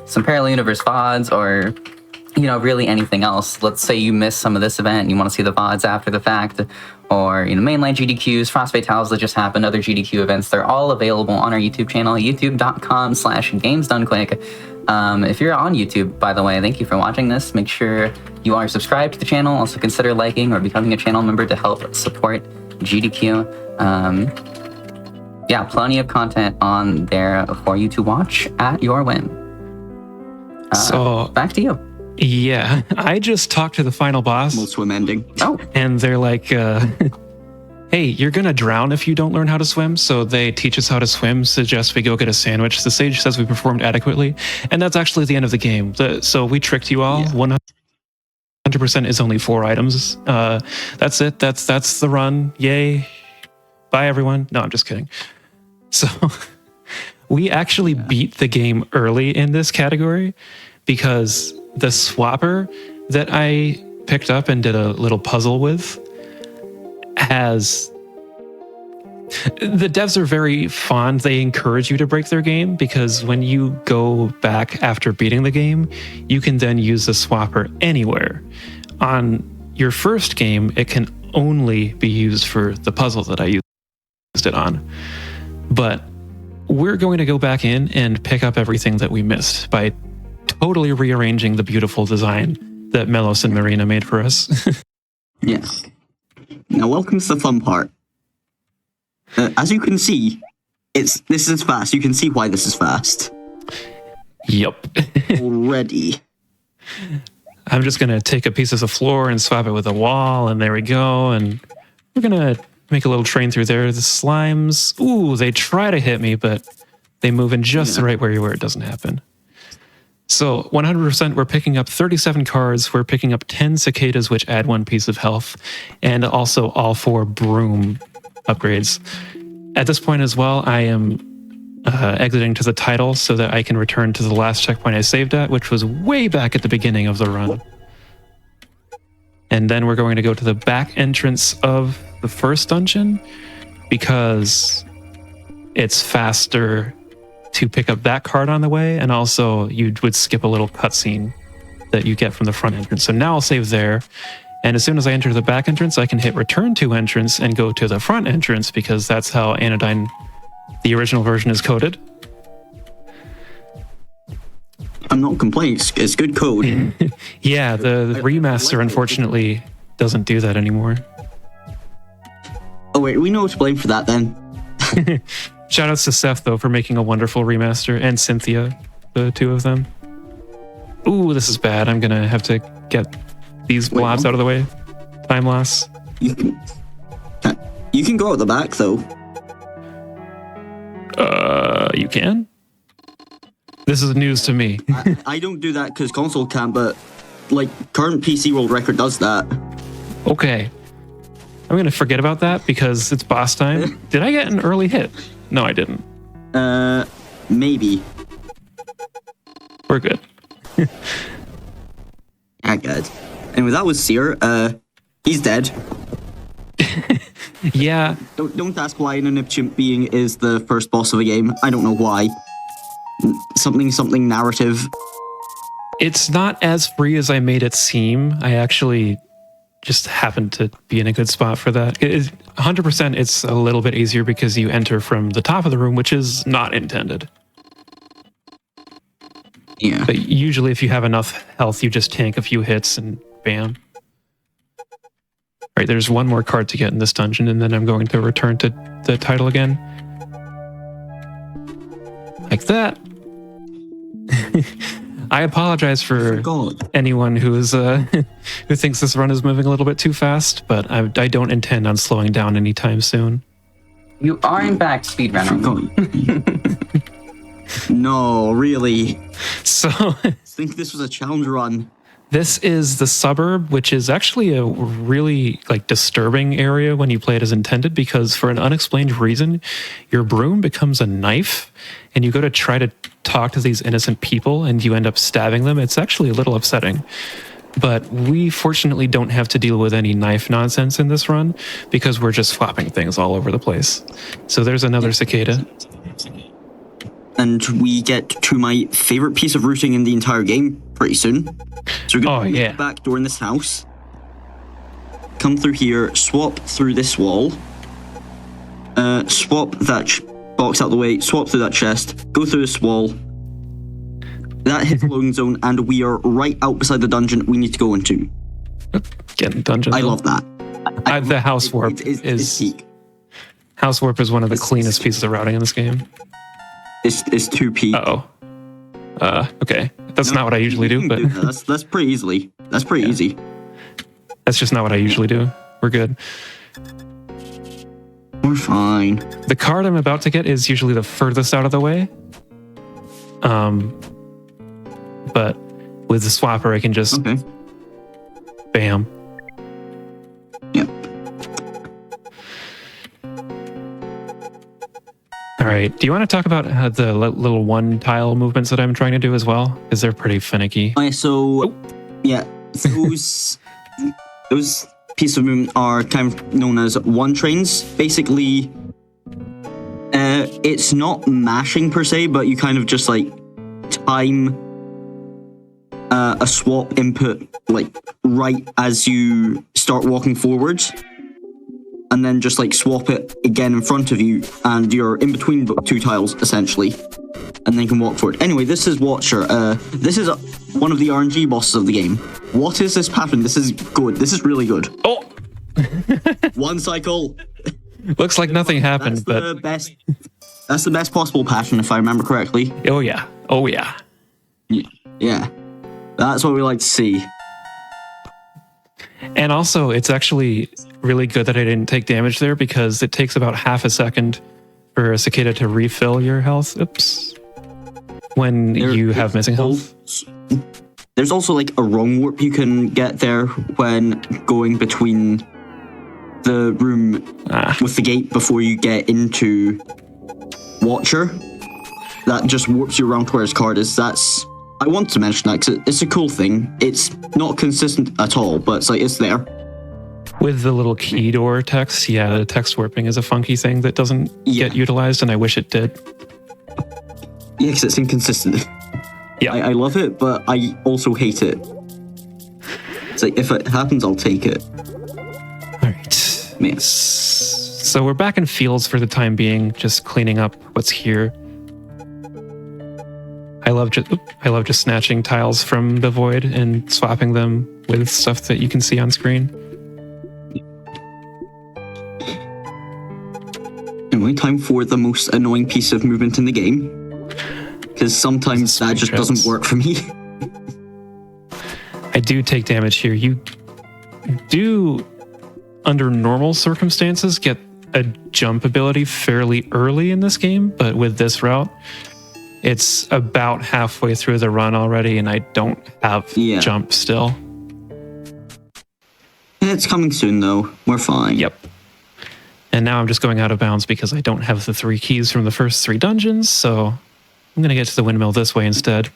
some Parallel Universe VODs or really anything else. Let's say you missed some of this event and you want to see the VODs after the fact, or mainline GDQs, Frost Fatales that just happened, other GDQ events. They're all available on our YouTube channel, youtube.com/gamesdonequick. If you're on YouTube, by the way, thank you for watching this. Make sure you are subscribed to the channel. Also consider liking or becoming a channel member to help support GDQ. Plenty of content on there for you to watch at your whim. So, Back to you. yeah, I just talked to the final boss, Swim ending. Oh, and they're like, hey, you're going to drown if you don't learn how to swim. So they teach us how to swim, suggest we go get a sandwich. The sage says we performed adequately. And that's actually the end of the game. So we tricked you all. Yeah. 100% is only 4 items. That's it. That's the run. Yay. Bye, everyone. No, I'm just kidding. So we actually beat the game early in this category because the swapper that I picked up and did a little puzzle with has... The devs are very fond. They encourage you to break their game because when you go back after beating the game, you can then use the swapper anywhere. On your first game, it can only be used for the puzzle that I used it on. But we're going to go back in and pick up everything that we missed by totally rearranging the beautiful design that Melos and Marina made for us. Yes. Now, welcome to the fun part. As you can see, this is fast. You can see why this is fast. Yup. Already. I'm just going to take a piece of the floor and swap it with a wall, and there we go. And we're going to make a little train through there. The slimes, ooh, they try to hit me, but they move in just the right way where it doesn't happen. So 100%, we're picking up 37 cards. We're picking up 10 cicadas, which add 1 piece of health, and also all 4 broom upgrades. At this point as well, I am exiting to the title so that I can return to the last checkpoint I saved at, which was way back at the beginning of the run. And then we're going to go to the back entrance of the first dungeon because it's faster to pick up that card on the way, and also you would skip a little cutscene that you get from the front entrance. So now I'll save there, and as soon as I enter the back entrance, I can hit return to entrance and go to the front entrance because that's how Anodyne, the original version, is coded. I'm not complaining. It's good code. Yeah, the remaster unfortunately doesn't do that anymore. Oh wait, we know what to blame for that then. Shoutouts to Seth, though, for making a wonderful remaster, and Cynthia, the 2 of them. Ooh, this is bad. I'm gonna have to get these blobs out of the way. Time loss. You can go out the back though. You can? This is news to me. I don't do that because console can, but like current PC world record does that. Okay. I'm gonna forget about that because it's boss time. Did I get an early hit? No, I didn't. Maybe. We're good. Yeah, good. Anyway, that was Seer. He's dead. Yeah. Don't ask why an Omnipotent Being is the first boss of a game. I don't know why. Something narrative. It's not as free as I made it seem. I actually just happened to be in a good spot for that. 100% it's a little bit easier because you enter from the top of the room, which is not intended. Yeah. But usually if you have enough health, you just tank a few hits and bam. All right, there's one more card to get in this dungeon, and then I'm going to return to the title again. Like that. I apologize for God. anyone who is who thinks this run is moving a little bit too fast, but I don't intend on slowing down anytime soon. You are in fact speedrunning. No, really. So I think this was a challenge run. this is the suburb, which is actually a really like disturbing area when you play it as intended, because for an unexplained reason, your broom becomes a knife and you go to try to talk to these innocent people and you end up stabbing them. It's actually a little upsetting. But we fortunately don't have to deal with any knife nonsense in this run because we're just flopping things all over the place. So there's another cicada. And we get to my favorite piece of routing in the entire game pretty soon. So we're going to the back door in this house. Come through here, swap through this wall. Swap that box out the way, swap through that chest, go through this wall. That hits the loading zone, and we are right out beside the dungeon we need to go into. Getting dungeon. I love that. The house warp it's peak. House warp is one of the cleanest pieces of routing in this game. It's 2 peak. Okay. That's not what I usually do, but that's pretty easily. That's pretty easy. That's just not what I usually do. We're good. We're fine. The card I'm about to get is usually the furthest out of the way. But with the swapper, I can just bam. Yep. All right. Do you want to talk about the little one tile movements that I'm trying to do as well? Because they're pretty finicky. Those pieces of movement are kind of known as one trains. Basically, it's not mashing per se, but you kind of just like time a swap input like right as you start walking forwards, and then just like swap it again in front of you, and you're in between 2 tiles essentially, and then you can walk forward. Anyway, this is Watcher. This is one of the RNG bosses of the game. What is this pattern? This is good. This is really good. Oh, one cycle. Looks like nothing happened, but that's the best possible pattern if I remember correctly. Oh yeah. Yeah. That's what we like to see. And also, it's actually really good that I didn't take damage there, because it takes about half a second for a cicada to refill your health. Oops. When you have missing health. There's also like a wrong warp you can get there when going between the room with the gate before you get into Watcher. That just warps you around to where his card is. I want to mention that because it's a cool thing. It's not consistent at all, but it's like it's there. With the little key door text, the text warping is a funky thing that doesn't get utilized, and I wish it did. Yeah, because it's inconsistent. Yeah. I love it, but I also hate it. It's like, if it happens, I'll take it. All right. Man. So we're back in fields for the time being, just cleaning up what's here. I love just snatching tiles from the void and swapping them with stuff that you can see on screen. Anyway, time for the most annoying piece of movement in the game. Because sometimes that just doesn't work for me. I do take damage here. You do, under normal circumstances, get a jump ability fairly early in this game, but with this route, it's about halfway through the run already, and I don't have jump still. It's coming soon, though. We're fine. Yep. And now I'm just going out of bounds because I don't have the 3 keys from the first 3 dungeons, so I'm going to get to the windmill this way instead.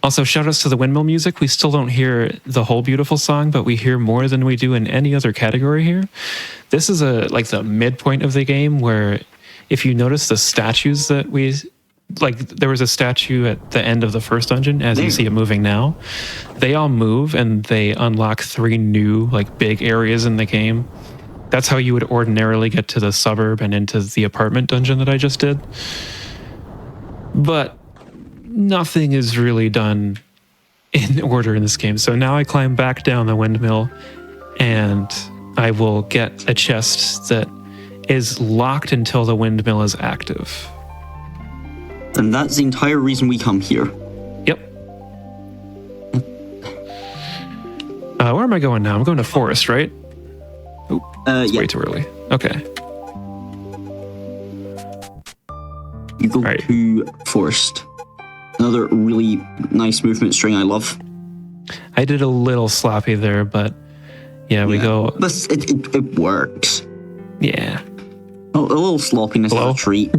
Also, shoutouts to the windmill music. We still don't hear the whole beautiful song, but we hear more than we do in any other category here. This is like the midpoint of the game where, if you notice the statues that we... Like, there was a statue at the end of the first dungeon, as you see it moving now. They all move, and they unlock 3 new, like, big areas in the game. That's how you would ordinarily get to the suburb and into the apartment dungeon that I just did. But nothing is really done in order in this game. So now I climb back down the windmill, and I will get a chest that is locked until the windmill is active. And that's the entire reason we come here. Yep. Where am I going now? I'm going to forest, right? It's Yeah. way too early. Okay. You go Right. to forest. Another really nice movement string I love. I did a little sloppy there, but yeah, we go. But it works. Yeah. A little sloppiness is Hello? a treat.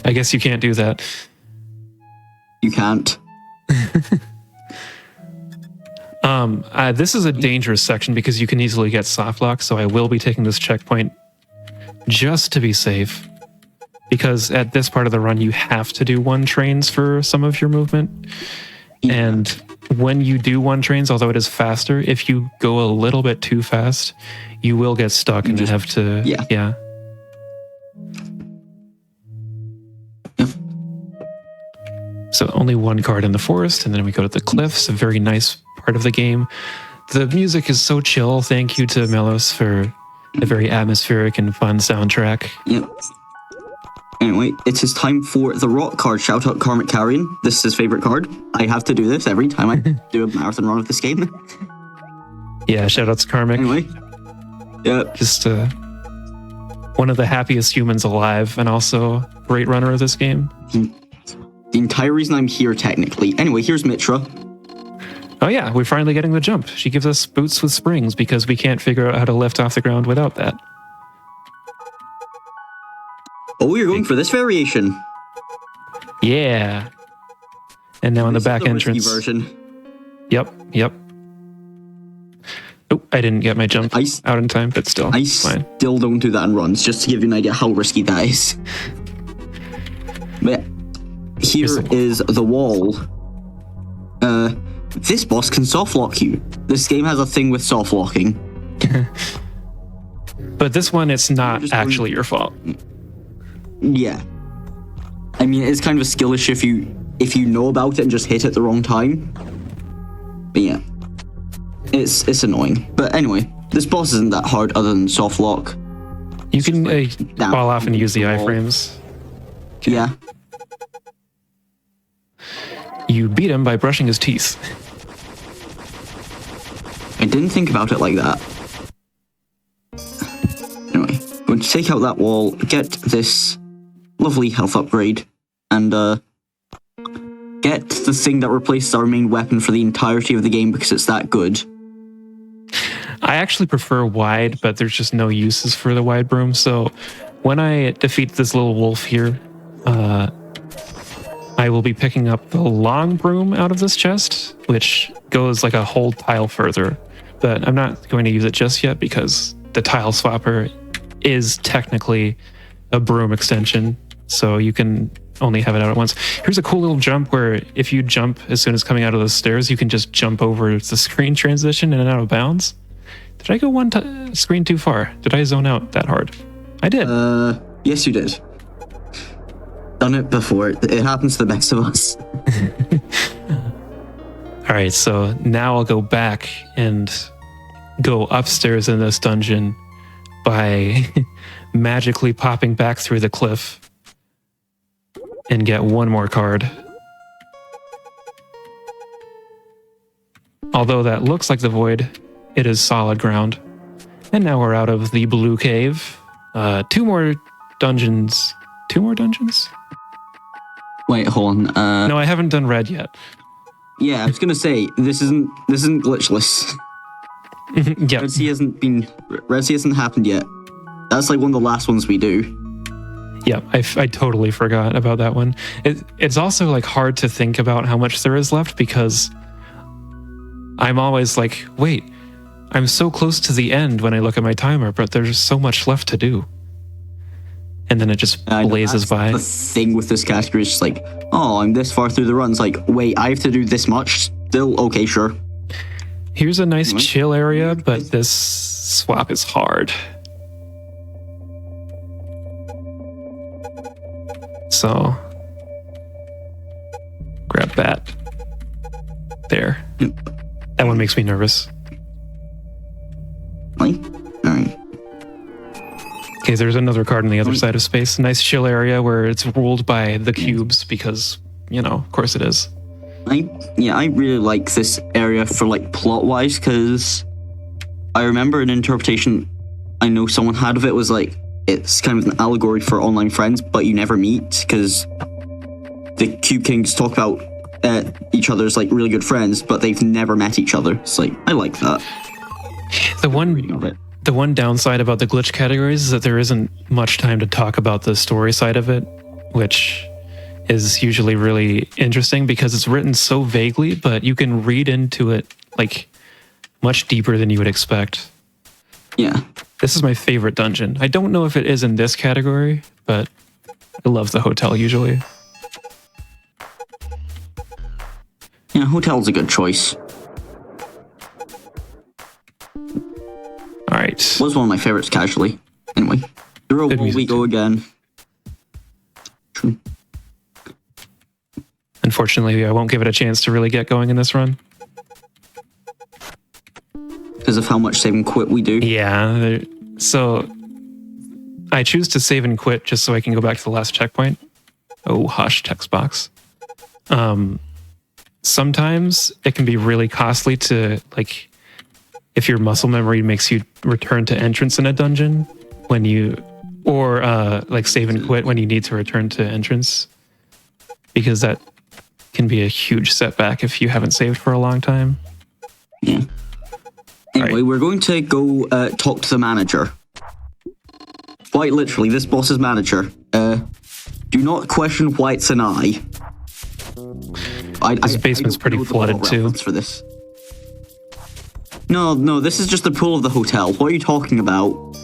I guess you can't do that. You can't. This is a dangerous section because you can easily get soft lock, so I will be taking this checkpoint just to be safe. Because at this part of the run, you have to do one trains for some of your movement. And when you do one trains, although it is faster, if you go a little bit too fast, you will get stuck and have to. Yeah. Yeah. Yep. So only one card in the forest, and then we go to the cliffs, a very nice part of the game. The music is so chill. Thank you to Melos for a very atmospheric and fun soundtrack. Yep. Anyway, it is time for the rock card. Shout out Karmic Carrion. This is his favorite card. I have to do this every time I do a marathon run of this game. Yeah, shoutouts Karmic. Anyway. Yep. Just one of the happiest humans alive, and also great runner of this game. The entire reason I'm here, technically. Anyway, here's Mitra. Oh yeah, we're finally getting the jump. She gives us boots with springs because we can't figure out how to lift off the ground without that. Oh, you're going for this variation. Yeah. And now in the This is back the risky entrance. version. Yep. Oh, I didn't get my jump out in time, but still, I fine. still don't do that in runs, just to give you an idea how risky that is. But here is the wall. This boss can soft lock you. This game has a thing with soft locking. But this one, it's not Just actually your fault. Yeah. I mean, it's kind of a skill issue if you know about it and just hit it the wrong time. But yeah. It's annoying. But anyway, this boss isn't that hard other than soft lock. You can down fall off and use the wall. iframes. Yeah. You beat him by brushing his teeth. I didn't think about it like that. Anyway, going to take out that wall, get this lovely health upgrade, and get the thing that replaces our main weapon for the entirety of the game because it's that good. I actually prefer wide, but there's just no uses for the wide broom. So when I defeat this little wolf here, I will be picking up the long broom out of this chest, which goes like a whole tile further. But I'm not going to use it just yet because the tile swapper is technically a broom extension. So you can only have it out at once. Here's a cool little jump where if you jump as soon as coming out of those stairs, you can just jump over the screen transition in and out of bounds. Did I go one screen too far? Did I zone out that hard? I did. Yes, you did. Done it before. It happens to the best of us. All right, so now I'll go back and go upstairs in this dungeon by magically popping back through the cliff and get one more card. Although that looks like the void, it is solid ground. And now we're out of the blue cave. Two more dungeons. Two more dungeons? Wait, hold on. No, I haven't done red yet. Yeah, I was gonna say this isn't glitchless. Yep. Red Sea hasn't happened yet. That's like one of the last ones we do. Yeah, I totally forgot about that one. It's also like hard to think about how much there is left because I'm always like, wait, I'm so close to the end when I look at my timer, but there's so much left to do. And then it just blazes by. The thing with this category is just like, oh, I'm this far through the run. It's like, wait, I have to do this much? Still, okay, sure. Here's a nice chill area, but this swap is hard. So, grab that. There. That one makes me nervous. Right? Alright. Okay, there's another card on the other side of space. Nice chill area where it's ruled by the cubes because, of course it is. I really like this area for like plot-wise because I remember an interpretation I know someone had of it was like, it's kind of an allegory for online friends, but you never meet, because the Cube Kings talk about each other as like really good friends, but they've never met each other. It's like, I like that. The one downside about the glitch categories is that there isn't much time to talk about the story side of it, which is usually really interesting because it's written so vaguely, but you can read into it like much deeper than you would expect. Yeah. This is my favorite dungeon. I don't know if it is in this category, but I love the hotel usually. Yeah, hotel's a good choice. All right. Was one of my favorites casually. Anyway, through Good will we music go too. again. True. Unfortunately, I won't give it a chance to really get going in this run. Because of how much save and quit we do. Yeah, so I choose to save and quit just so I can go back to the last checkpoint. Oh, hush, text box. Sometimes it can be really costly to, like, if your muscle memory makes you return to entrance in a dungeon when you, or like save and quit when you need to return to entrance, because that can be a huge setback if you haven't saved for a long time. Yeah. Anyway, Right. we're going to go talk to the manager. Quite literally, this boss's manager. Do not question why it's an eye. This basement's pretty know the flooded plot too. reference for this. No, this is just the pool of the hotel. What are you talking about?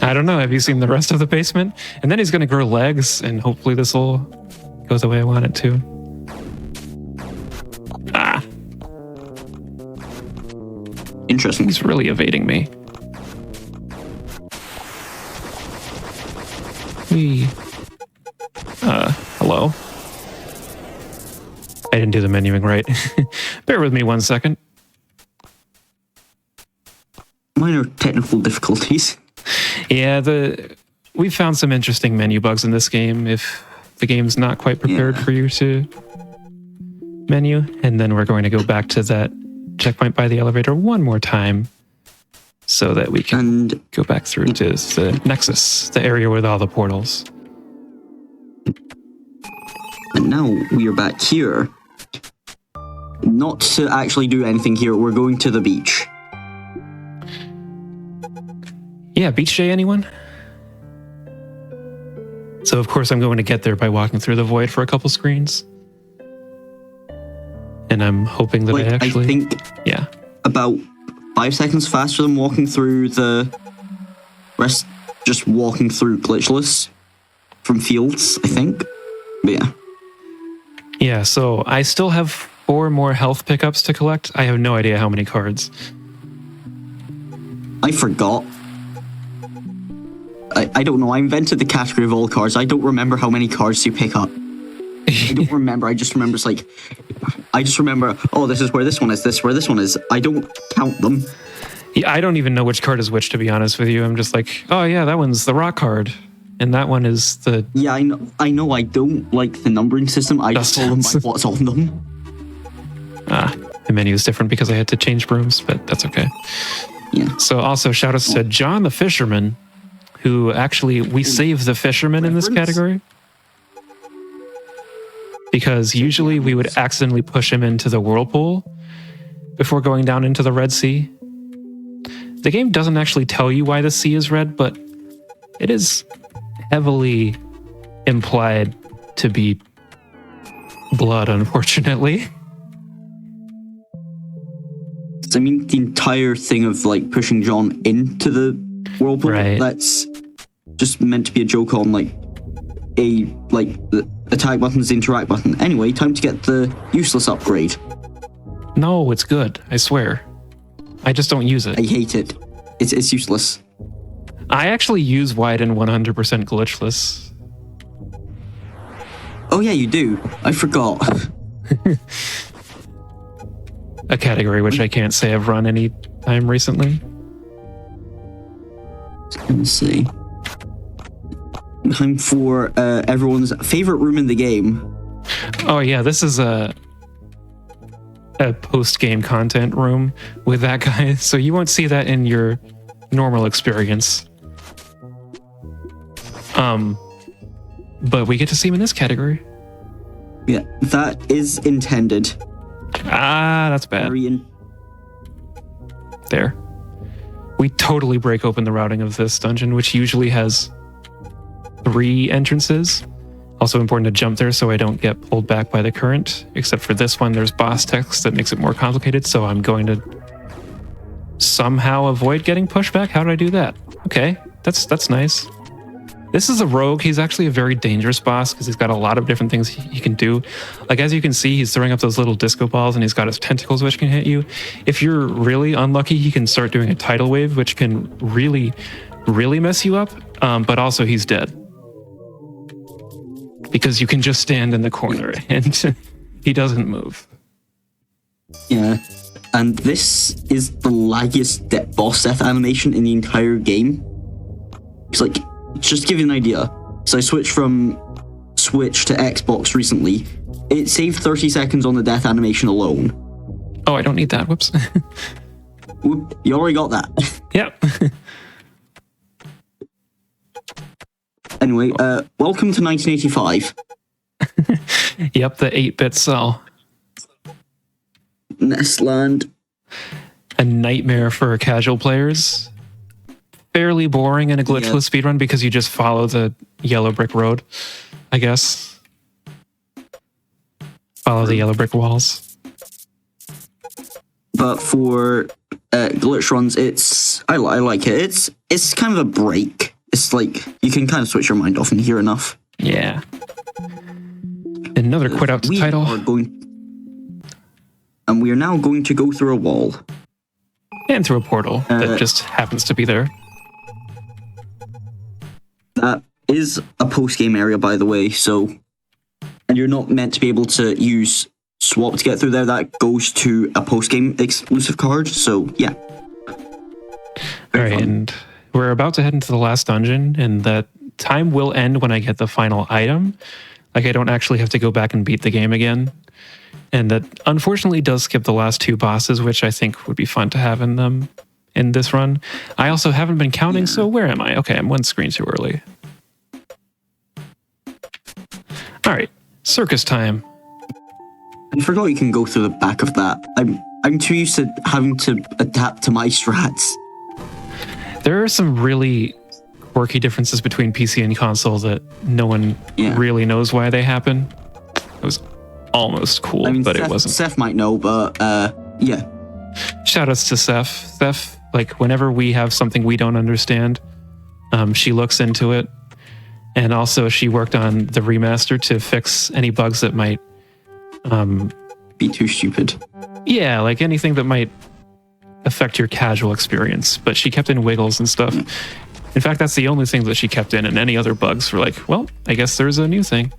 I don't know. Have you seen the rest of the basement? And then he's going to grow legs, and hopefully this will go the way I want it to. Ah, Interesting. he's really evading me. Hello? I didn't do the menuing right. Bear with me 1 second. Minor technical difficulties. Yeah, we found some interesting menu bugs in this game if the game's not quite prepared for you to menu. And then we're going to go back to that checkpoint by the elevator one more time so that we can And go back through to the Nexus, the area with all the portals. And now we are back here. Not to actually do anything here, we're going to the beach. Yeah, beach day, anyone? So of course I'm going to get there by walking through the void for a couple screens. And I'm hoping that Like, I actually... I think Yeah. about 5 seconds faster than walking through the rest, just walking through glitchless from fields, I think. But yeah. Yeah, so I still have 4 more health pickups to collect. I have no idea how many cards. I forgot. I don't know. I invented the category of all cards. I don't remember how many cards you pick up. I don't remember. I just remember it's like... I just remember, oh, this is where this one is, this is where this one is. I don't count them. Yeah, I don't even know which card is which, to be honest with you. I'm just like, oh yeah, that one's the rock card. And that one is the... Yeah, I know I don't like the numbering system. I just call them by what's on them. The menu is different because I had to change brooms, but that's okay. Yeah. So also shout outs to John the Fisherman, who actually, we save the fisherman in this Reference? category. Because usually we would accidentally push him into the whirlpool before going down into the Red Sea. The game doesn't actually tell you why the sea is red, but it is heavily implied to be blood, unfortunately. I mean, the entire thing of like pushing John into the whirlpool, Right. that's just meant to be a joke on like the attack button's the interact button. Anyway, time to get the useless upgrade. No, it's good, I swear. I just don't use it. I hate it. It's useless. I actually use Widen 100% glitchless. Oh yeah, you do. I forgot. A category which I can't say I've run any time recently. Let's see. Time for everyone's favorite room in the game. Oh yeah, this is a post-game content room with that guy, so you won't see that in your normal experience. But we get to see him in this category. Yeah, that is intended. Ah, that's bad. There. We totally break open the routing of this dungeon, which usually has 3 entrances. Also important to jump there so I don't get pulled back by the current. Except for this one, there's boss text that makes it more complicated, so I'm going to somehow avoid getting pushed back. How do I do that? Okay, that's nice. This is a rogue. He's actually a very dangerous boss because he's got a lot of different things he can do. Like, as you can see, he's throwing up those little disco balls and he's got his tentacles which can hit you. If you're really unlucky, he can start doing a tidal wave, which can really, really mess you up. But also he's dead. Because you can just stand in the corner and he doesn't move. Yeah. And this is the laggiest boss death animation in the entire game. It's like, just to give you an idea, so I switched from Switch to Xbox recently. It saved 30 seconds on the death animation alone. Oh, I don't need that. Whoops. Whoop, you already got that. Yep. Anyway, welcome to 1985. Yep, the 8-bit cell. Nestland. A nightmare for casual players. Fairly boring in a glitchless speedrun because you just follow the yellow brick road, I guess. Follow the yellow brick walls. But for glitch runs, I like it. It's kind of a break. It's like you can kind of switch your mind off and hear enough. Yeah. Another quit out to title. And we are now going to go through a wall. And through a portal that just happens to be there. That is a post-game area, by the way, so... And you're not meant to be able to use swap to get through there. That goes to a post-game exclusive card, so yeah. Alright, and we're about to head into the last dungeon, and that time will end when I get the final item. Like, I don't actually have to go back and beat the game again. And that unfortunately does skip the last 2 bosses, which I think would be fun to have in them. In this run. I also haven't been counting, so where am I? Okay, I'm 1 screen too early. Alright, circus time. I forgot you can go through the back of that. I'm too used to having to adapt to my strats. There are some really quirky differences between PC and console that no one really knows why they happen. It was almost cool, but it wasn't. Seth might know, but yeah. Shoutouts to Seth. Seth, like, whenever we have something we don't understand, she looks into it. And also she worked on the remaster to fix any bugs that might... be too stupid. Yeah, like anything that might affect your casual experience. But she kept in wiggles and stuff. In fact, that's the only thing that she kept in, and any other bugs were like, well, I guess there's a new thing.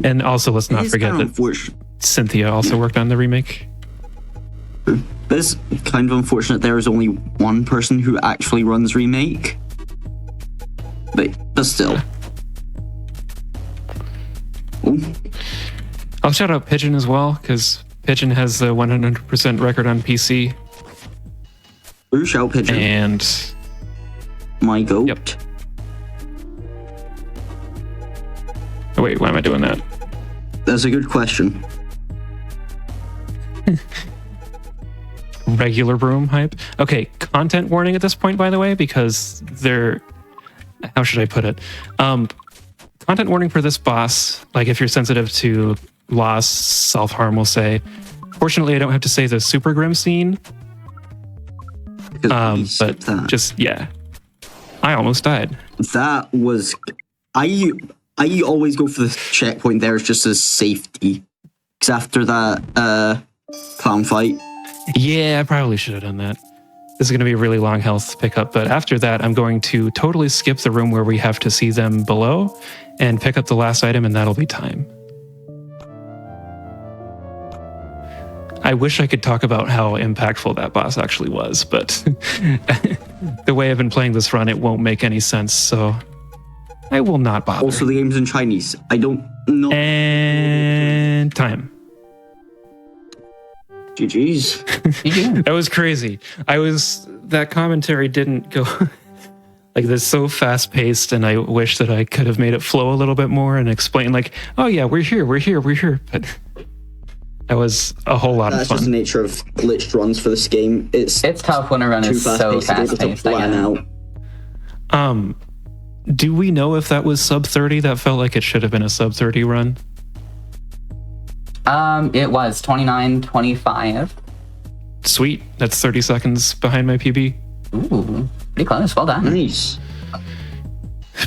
And also, let's not forget that Cynthia also worked on the remake. It's kind of unfortunate there is only one person who actually runs remake. But still. Oh. I'll shout out Pigeon as well, because Pigeon has the 100% record on PC. Ooh, shout Pigeon. And... my goat. Yep. Oh, wait, why am I doing that? That's a good question. Regular broom hype. Okay, content warning at this point, by the way, because they're... How should I put it? Content warning for this boss, like if you're sensitive to loss, self-harm, we'll say. Fortunately, I don't have to say the super grim scene. But just, yeah. I almost died. That was... I always go for the checkpoint there just as safety. Because after that clown fight... Yeah, I probably should have done that. This is going to be a really long health pickup, but after that, I'm going to totally skip the room where we have to see them below and pick up the last item, and that'll be time. I wish I could talk about how impactful that boss actually was, but the way I've been playing this run, it won't make any sense, so I will not bother. Also, the game's in Chinese. I don't No. And time. GG's. That was crazy. That commentary didn't go like this, so fast paced, and I wish that I could have made it flow a little bit more and explain like, oh yeah, we're here. But that was a whole lot of fun. That's just the nature of glitched runs for this game. It's tough when a run is so fast paced. Do we know if that was sub 30? That felt like it should have been a sub 30 run. It was 29:25. Sweet. That's 30 seconds behind my PB. Ooh, pretty close. Well done. nice.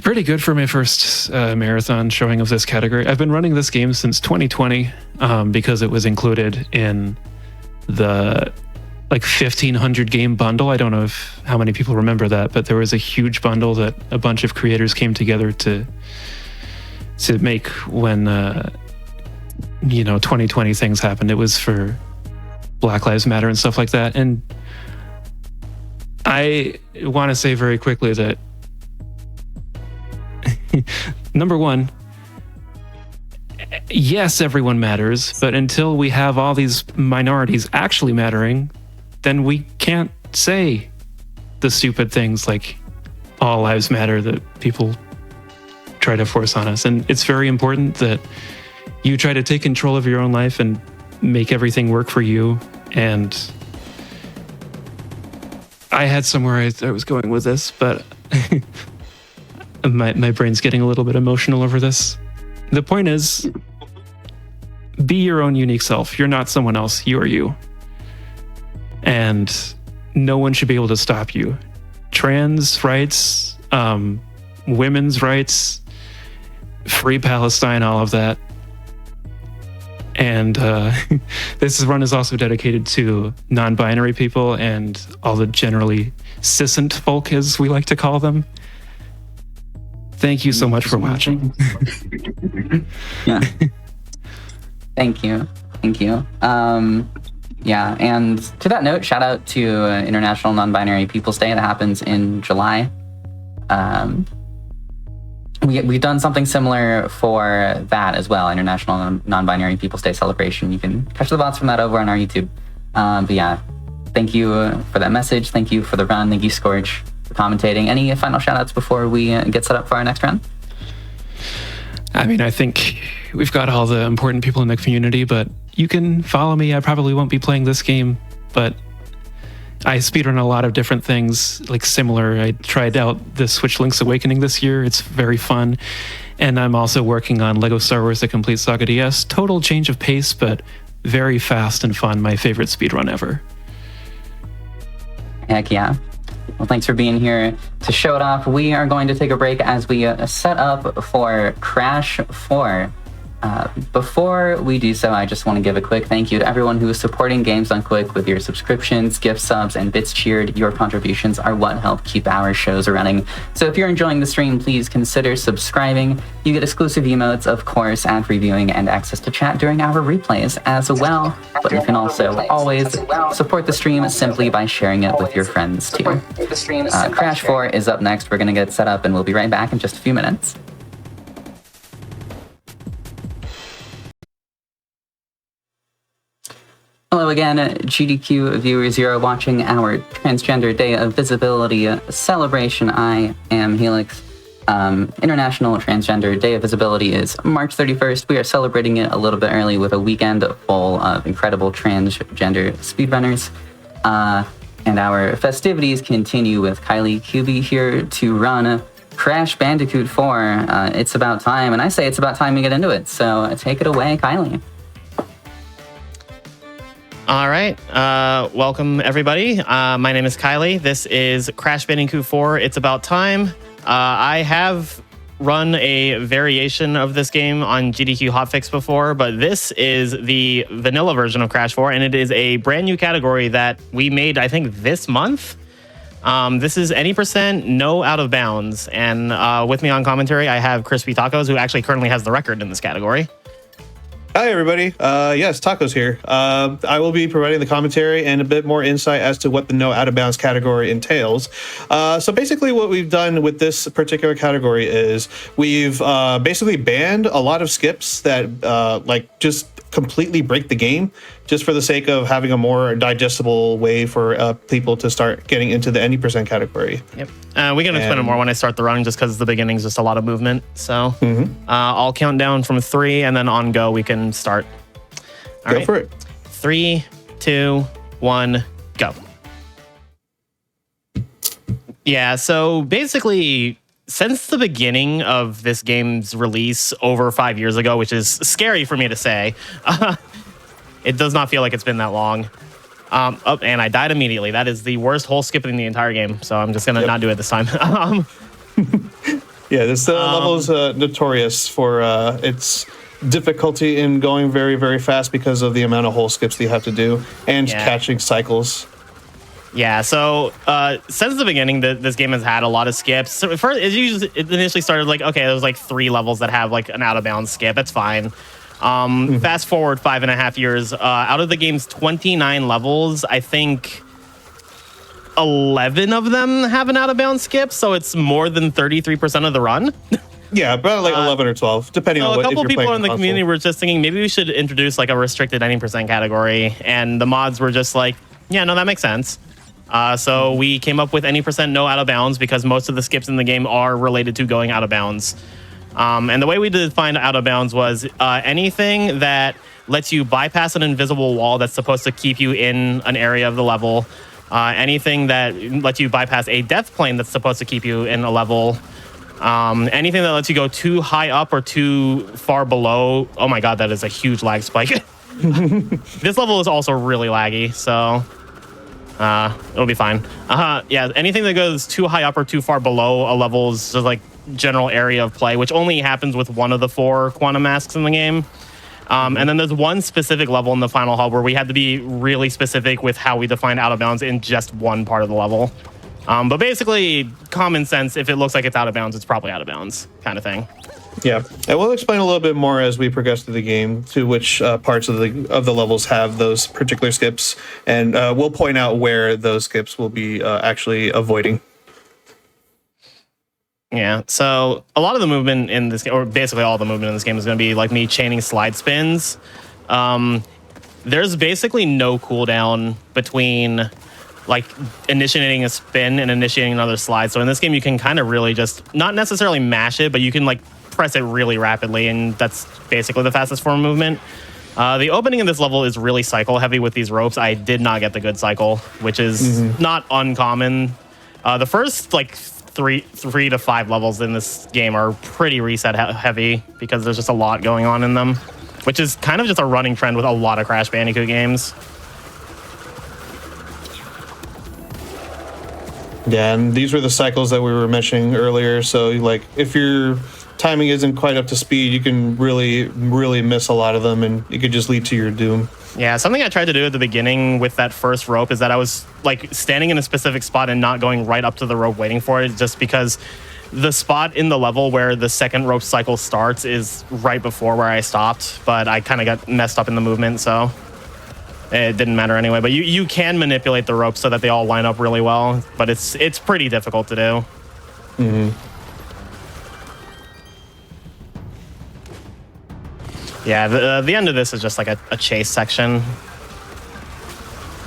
Pretty good for my first marathon showing of this category. I've been running this game since 2020 because it was included in the 1,500 game bundle. I don't know how many people remember that, but there was a huge bundle that a bunch of creators came together to make when 2020 things happened. It was for Black Lives Matter and stuff like that. And I want to say very quickly that number one, yes, everyone matters, but until we have all these minorities actually mattering, then we can't say the stupid things like all lives matter that people try to force on us. And it's very important that you try to take control of your own life and make everything work for you. And I had somewhere I was going with this, but my brain's getting a little bit emotional over this. The point is, be your own unique self. You're not someone else. You are you. And no one should be able to stop you. Trans rights, women's rights, free Palestine, all of that. And this run is also dedicated to non-binary people and all the generally ciscent folk, as we like to call them. Thank you so much for watching. Yeah. Thank you. Yeah, and to that note, shout out to International Non-Binary People's Day that happens in July. We've done something similar for that as well, International Non-Binary People's Day celebration. You can catch the VODs from that over on our YouTube. But yeah, thank you for that message. Thank you for the run. Thank you, Scorch, for commentating. Any final shout outs before we get set up for our next run? I mean, I think we've got all the important people in the community, but you can follow me. I probably won't be playing this game, but I speedrun a lot of different things, like similar. I tried out the Switch Link's Awakening this year. It's very fun. And I'm also working on LEGO Star Wars The Complete Saga DS. Total change of pace, but very fast and fun. My favorite speedrun ever. Heck yeah. Well, thanks for being here to show it off. We are going to take a break as we set up for Crash 4. Before we do so, I just want to give a quick thank you to everyone who is supporting Games Done Quick with your subscriptions, gift subs, and bits cheered. Your contributions are what help keep our shows running. So if you're enjoying the stream, please consider subscribing. You get exclusive emotes, of course, ad viewing, and access to chat during our replays as well. But you can also always support the stream simply by sharing it with your friends too. Crash 4 is up next. We're going to get set up and we'll be right back in just a few minutes. Hello again, GDQ viewers. You're watching our Transgender Day of Visibility celebration. I am Helix. International Transgender Day of Visibility is March 31st. We are celebrating it a little bit early with a weekend full of incredible transgender speedrunners. And our festivities continue with Kylie QB here to run Crash Bandicoot 4. It's about time, and I say it's about time we get into it. So take it away, Kylie. All right. Welcome, everybody. My name is Kylie. This is Crash Bandicoot 4. It's about time. I have run a variation of this game on GDQ Hotfix before, but this is the vanilla version of Crash 4, and it is a brand new category that we made, I think, this month. This is any percent, no out of bounds. And with me on commentary, I have Crispy Tacos, who actually currently has the record in this category. Hi, everybody. Yes, Tacos here. I will be providing the commentary and a bit more insight as to what the no out of bounds category entails. So basically what we've done with this particular category is we've basically banned a lot of skips that just completely break the game, just for the sake of having a more digestible way for people to start getting into the any percent category. Yep. We can explain it more when I start the run, just because the beginning's just a lot of movement. So I'll count down from 3, and then on go we can start. All Go right. for it. 3, 2, 1, go. Yeah, so basically, since the beginning of this game's release over 5 years ago, which is scary for me to say, it does not feel like it's been that long. And I died immediately. That is the worst hole skip in the entire game, so I'm just going to not do it this time. Yeah, this level is notorious for its difficulty in going very, very fast because of the amount of hole skips that you have to do and catching cycles. Yeah, so since the beginning, this game has had a lot of skips. So first, it initially started like, okay, there's like 3 levels that have like an out of bounds skip. That's fine. Fast forward 5.5 years, out of the game's 29 levels, I think 11 of them have an out of bounds skip. So it's more than 33% of the run. Yeah, about like 11 or 12, depending on what. A couple if you're people playing in the on community console. were just thinking maybe we should introduce like a restricted 90% category, and the mods were just like, yeah, no, that makes sense. So we came up with any percent no out of bounds because most of the skips in the game are related to going out of bounds. And the way we defined out of bounds was anything that lets you bypass an invisible wall that's supposed to keep you in an area of the level. Anything that lets you bypass a death plane that's supposed to keep you in a level. Anything that lets you go too high up or too far below. Oh my god, that is a huge lag spike. This level is also really laggy, so it'll be fine. Yeah, anything that goes too high up or too far below a level's just like general area of play, which only happens with one of the 4 quantum masks in the game. And then there's one specific level in the final hub where we had to be really specific with how we define out of bounds in just one part of the level. But basically, common sense, if it looks like it's out of bounds, it's probably out of bounds kind of thing. Yeah, and we'll explain a little bit more as we progress through the game to which parts of the levels have those particular skips, and we'll point out where those skips will be actually avoiding. Yeah, so a lot of the movement in this game, or basically all the movement in this game, is going to be like me chaining slide spins. There's basically no cooldown between like initiating a spin and initiating another slide. So in this game, you can kind of really just not necessarily mash it, but you can like press it really rapidly, and that's basically the fastest form of movement. The opening of this level is really cycle heavy with these ropes. I did not get the good cycle, which is not uncommon. The first like three to 5 levels in this game are pretty reset heavy because there's just a lot going on in them, which is kind of just a running trend with a lot of Crash Bandicoot games. Yeah, and these were the cycles that we were mentioning earlier. So, like, if your timing isn't quite up to speed, you can really, really miss a lot of them, and it could just lead to your doom. Yeah, something I tried to do at the beginning with that first rope is that I was, like, standing in a specific spot and not going right up to the rope waiting for it, just because the spot in the level where the second rope cycle starts is right before where I stopped, but I kind of got messed up in the movement, so it didn't matter anyway. But you can manipulate the ropes so that they all line up really well, but it's pretty difficult to do. Yeah, the end of this is just like a chase section.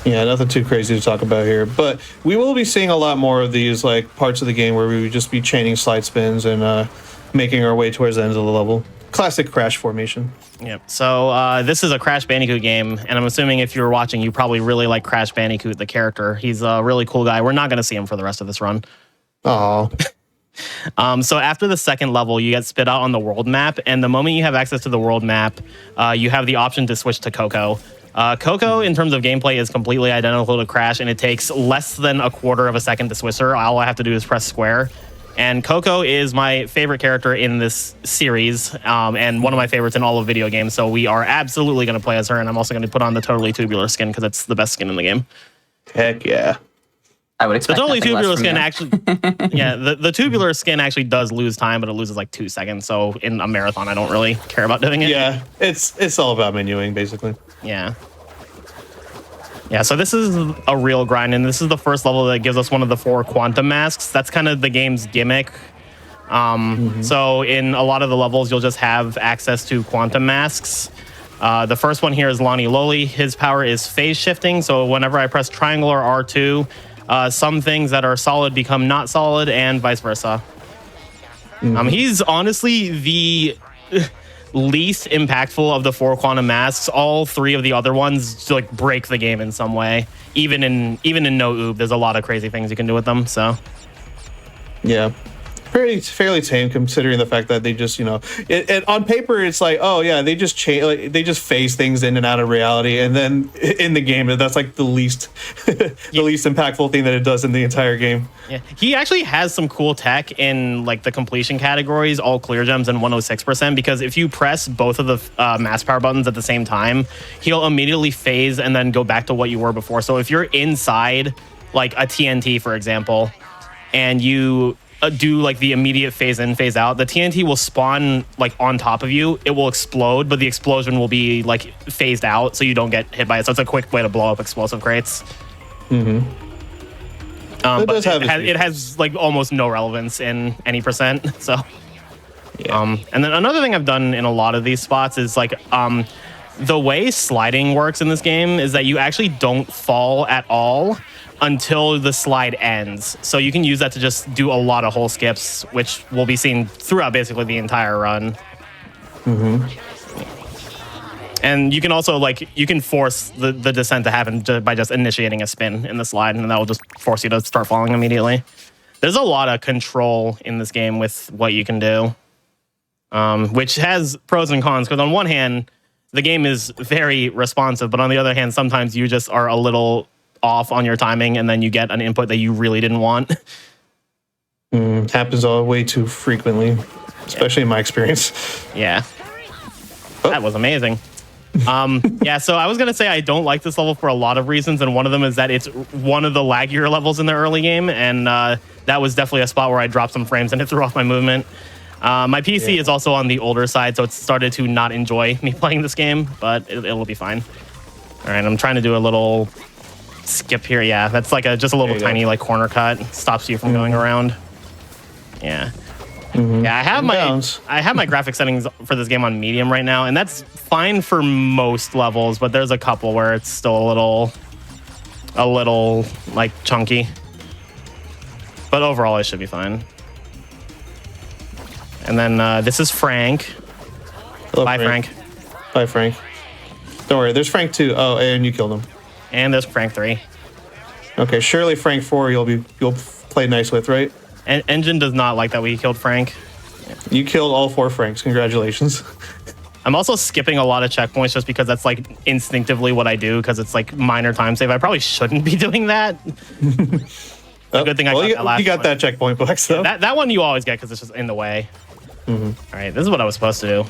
Yeah, nothing too crazy to talk about here, but we will be seeing a lot more of these like parts of the game where we would just be chaining slide spins and making our way towards the end of the level. Classic Crash formation. Yep. So this is a Crash Bandicoot game, and I'm assuming if you were watching, you probably really like Crash Bandicoot, the character. He's a really cool guy. We're not going to see him for the rest of this run. Oh. So after the second level, you get spit out on the world map, and the moment you have access to the world map, you have the option to switch to Coco. Coco, in terms of gameplay, is completely identical to Crash, and it takes less than a quarter of a second to switch her. All I have to do is press square. And Coco is my favorite character in this series, and one of my favorites in all of video games, so we are absolutely going to play as her, and I'm also going to put on the Totally Tubular skin because it's the best skin in the game. Heck yeah. I would The expect totally nothing less tubular from skin you. actually, yeah, the tubular skin actually does lose time, but it loses like 2 seconds. So in a marathon, I don't really care about doing it. Yeah, it's all about menuing basically. Yeah. Yeah, so this is a real grind, and this is the first level that gives us one of the 4 quantum masks. That's kind of the game's gimmick. So in a lot of the levels, you'll just have access to quantum masks. The first one here is Lonnie Loli. His power is phase shifting, so whenever I press triangle or R2, some things that are solid become not solid, and vice versa. He's honestly the least impactful of the 4 quantum masks. All 3 of the other ones like break the game in some way. Even in no oob, there's a lot of crazy things you can do with them. So Yeah. Fairly tame considering the fact that they just, it on paper it's like, oh yeah, they just change, like they just phase things in and out of reality, and then in the game that's like the least least impactful thing that it does in the entire game. yeah, he actually has some cool tech in like the completion categories, all clear gems and 106%, because if you press both of the mass power buttons at the same time, he'll immediately phase and then go back to what you were before. So if you're inside like a TNT, for example, and you do like the immediate phase in, phase out, the TNT will spawn like on top of you. It will explode, but the explosion will be like phased out, so you don't get hit by it. So it's a quick way to blow up explosive crates. It does have it has like almost no relevance in any percent. So, and then another thing I've done in a lot of these spots is like the way sliding works in this game is that you actually don't fall at all until the slide ends. So you can use that to just do a lot of hole skips, which will be seen throughout basically the entire run. And you can also you can force the descent to happen by just initiating a spin in the slide, and that will just force you to start falling immediately. There's a lot of control in this game with what you can do, which has pros and cons, because on one hand, the game is very responsive, but on the other hand, sometimes you just are a little off on your timing, and then you get an input that you really didn't want. Happens all way too frequently, especially in my experience. Yeah. That was amazing. Yeah, so I was going to say I don't like this level for a lot of reasons, and one of them is that it's one of the laggier levels in the early game, and that was definitely a spot where I dropped some frames and it threw off my movement. My PC is also on the older side, so it's started to not enjoy me playing this game, but it'll be fine. All right, I'm trying to do a little skip here. Yeah, that's like just a little tiny like corner cut. Stops you from going around. Yeah. Yeah, I have my graphic settings for this game on medium right now, and that's fine for most levels, but there's a couple where it's still a little like chunky. But overall, it should be fine. And then this is Frank. Hello, Bye, Frank. Bye, Frank. Don't worry, there's Frank 2. Oh, and you killed him. And there's Frank 3. Okay, surely Frank 4 you'll play nice with, right? And Engine does not like that we killed Frank. You killed all 4 Franks. Congratulations. I'm also skipping a lot of checkpoints just because that's like instinctively what I do, because it's like minor time save. I probably shouldn't be doing that. Good thing I got that last you got one. that checkpoint box though. That one you always get because it's just in the way. All right, this is what I was supposed to do.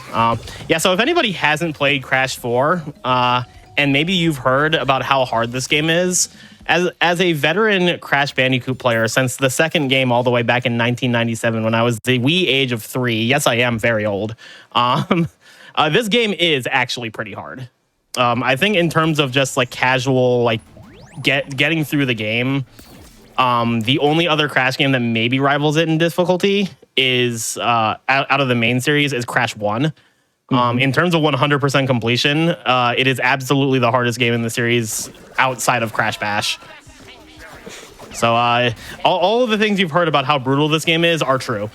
Yeah, so if anybody hasn't played Crash 4, and maybe you've heard about how hard this game is, as a veteran Crash Bandicoot player since the second game all the way back in 1997 when I was the wee age of 3, yes, I am very old, this game is actually pretty hard. I think in terms of just like casual, like getting through the game, the only other Crash game that maybe rivals it in difficulty is out of the main series is Crash 1. In terms of 100% completion, it is absolutely the hardest game in the series outside of Crash Bash. So all of the things you've heard about how brutal this game is are true.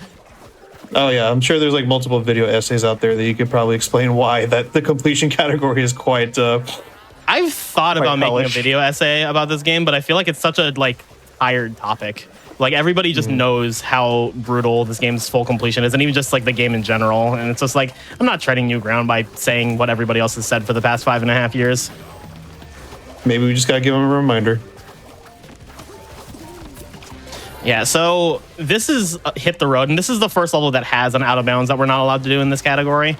Oh yeah, I'm sure there's like multiple video essays out there that you could probably explain why that the completion category is quite. I've thought about making a video essay about this game, but I feel like it's such a tired topic. Like everybody just knows how brutal this game's full completion is, and even just like the game in general. And it's just like, I'm not treading new ground by saying what everybody else has said for the past 5.5 years. Maybe we just gotta give them a reminder. Yeah, so this is Hit the Road, and this is the first level that has an out of bounds that we're not allowed to do in this category.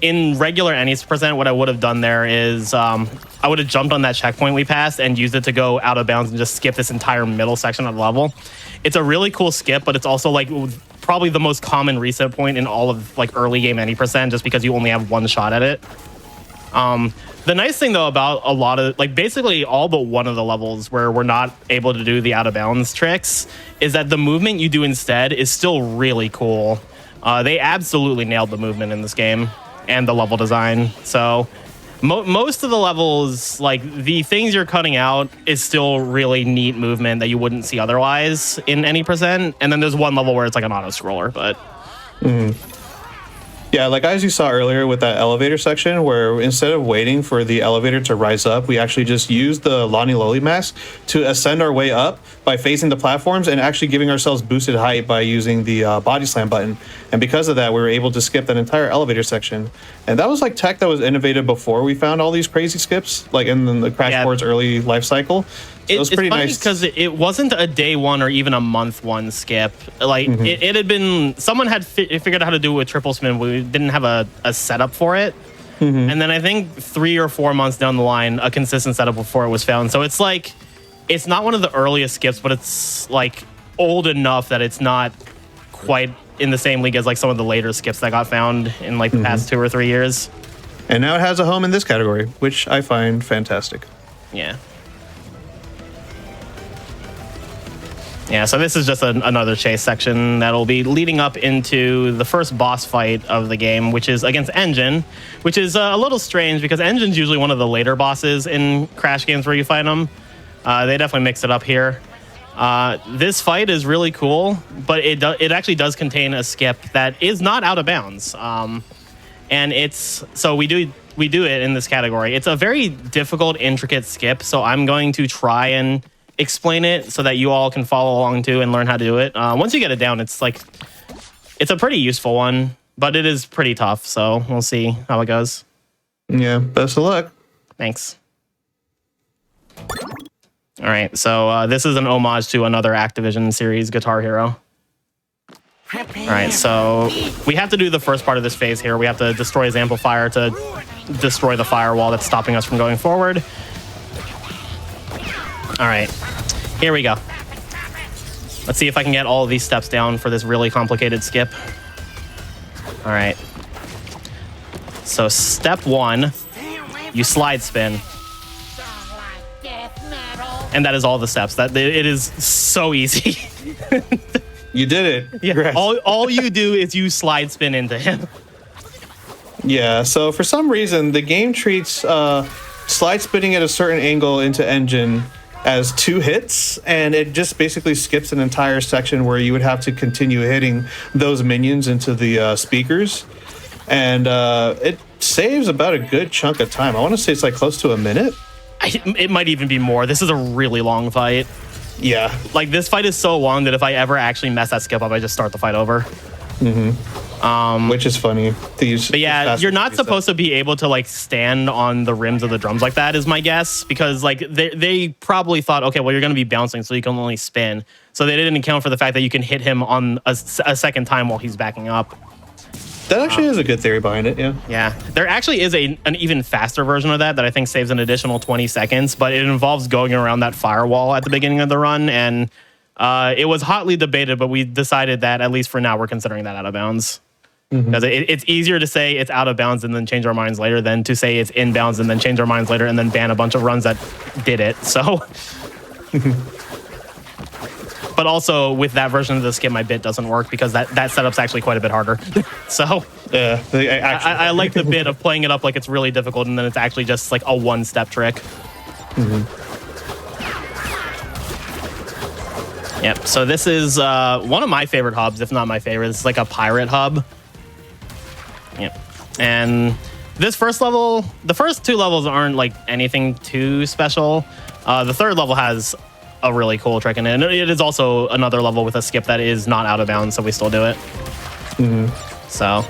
in regular any percent, what I would have done there is I would have jumped on that checkpoint we passed and used it to go out of bounds and just skip this entire middle section of the level. It's a really cool skip, but it's also like probably the most common reset point in all of like early game any percent, just because you only have one shot at it. The nice thing though about a lot of like basically all but one of the levels where we're not able to do the out of bounds tricks is that the movement you do instead is still really cool. They absolutely nailed the movement in this game and the level design. So most of the levels, like the things you're cutting out is still really neat movement that you wouldn't see otherwise in any percent. And then there's one level where it's like an auto scroller, but Yeah, like as you saw earlier with that elevator section, where instead of waiting for the elevator to rise up, we actually just used the Lonnie Loli mask to ascend our way up by facing the platforms and actually giving ourselves boosted height by using the body slam button. And because of that, we were able to skip that entire elevator section. And that was like tech that was innovated before we found all these crazy skips, like in the Crash Board's early life cycle. So it was pretty nice because it wasn't a day one or even a month one skip. Like it had been, someone had figured out how to do it with triple spin, but we didn't have a setup for it. And then I think 3 or 4 months down the line, a consistent setup before it was found. So it's like, it's not one of the earliest skips, but it's like old enough that it's not quite in the same league as like some of the later skips that got found in like the past 2 or 3 years. And now it has a home in this category, which I find fantastic. Yeah. Yeah, so this is just another chase section that'll be leading up into the first boss fight of the game, which is against Engine, which is a little strange because Engine's usually one of the later bosses in Crash games where you fight them. They definitely mix it up here. This fight is really cool, but it actually does contain a skip that is not out of bounds. And it's, so we do it in this category. It's a very difficult, intricate skip, so I'm going to try and explain it so that you all can follow along too and learn how to do it. Once you get it down, it's like, it's a pretty useful one, but it is pretty tough. So we'll see how it goes. Yeah, best of luck. Thanks. All right, so this is an homage to another Activision series, Guitar Hero. All right, so we have to do the first part of this phase here. We have to destroy his amplifier to destroy the firewall that's stopping us from going forward. All right, here we go. Let's see if I can get all of these steps down for this really complicated skip. All right. So step 1, you slide spin. And that is all the steps. It is so easy. You did it. Yeah. All you do is you slide spin into him. Yeah, so for some reason, the game treats slide spinning at a certain angle into Engine as 2 hits, and it just basically skips an entire section where you would have to continue hitting those minions into the speakers. And it saves about a good chunk of time. I want to say it's like close to a minute. It might even be more. This is a really long fight. Yeah. Like, this fight is so long that if I ever actually mess that skip up, I just start the fight over. Which is funny. But yeah, you're not supposed to be able to like stand on the rims of the drums like that, is my guess, because like they probably thought, okay, well, you're going to be bouncing, so you can only spin. So they didn't account for the fact that you can hit him on a second time while he's backing up. That actually is a good theory behind it, yeah. Yeah, there actually is an even faster version of that I think saves an additional 20 seconds, but it involves going around that firewall at the beginning of the run, and it was hotly debated, but we decided that, at least for now, we're considering that out of bounds. Because it's easier to say it's out of bounds and then change our minds later than to say it's in bounds and then change our minds later and then ban a bunch of runs that did it. So, but also with that version of the skip, my bit doesn't work because that setup's actually quite a bit harder. So yeah, I like the bit of playing it up like it's really difficult and then it's actually just like a one-step trick. Yep. So this is one of my favorite hubs, if not my favorite. It's like a pirate hub. Yep. And this first level, the first 2 levels aren't like anything too special. The third level has a really cool trick in it. And it is also another level with a skip that is not out of bounds, so we still do it. So,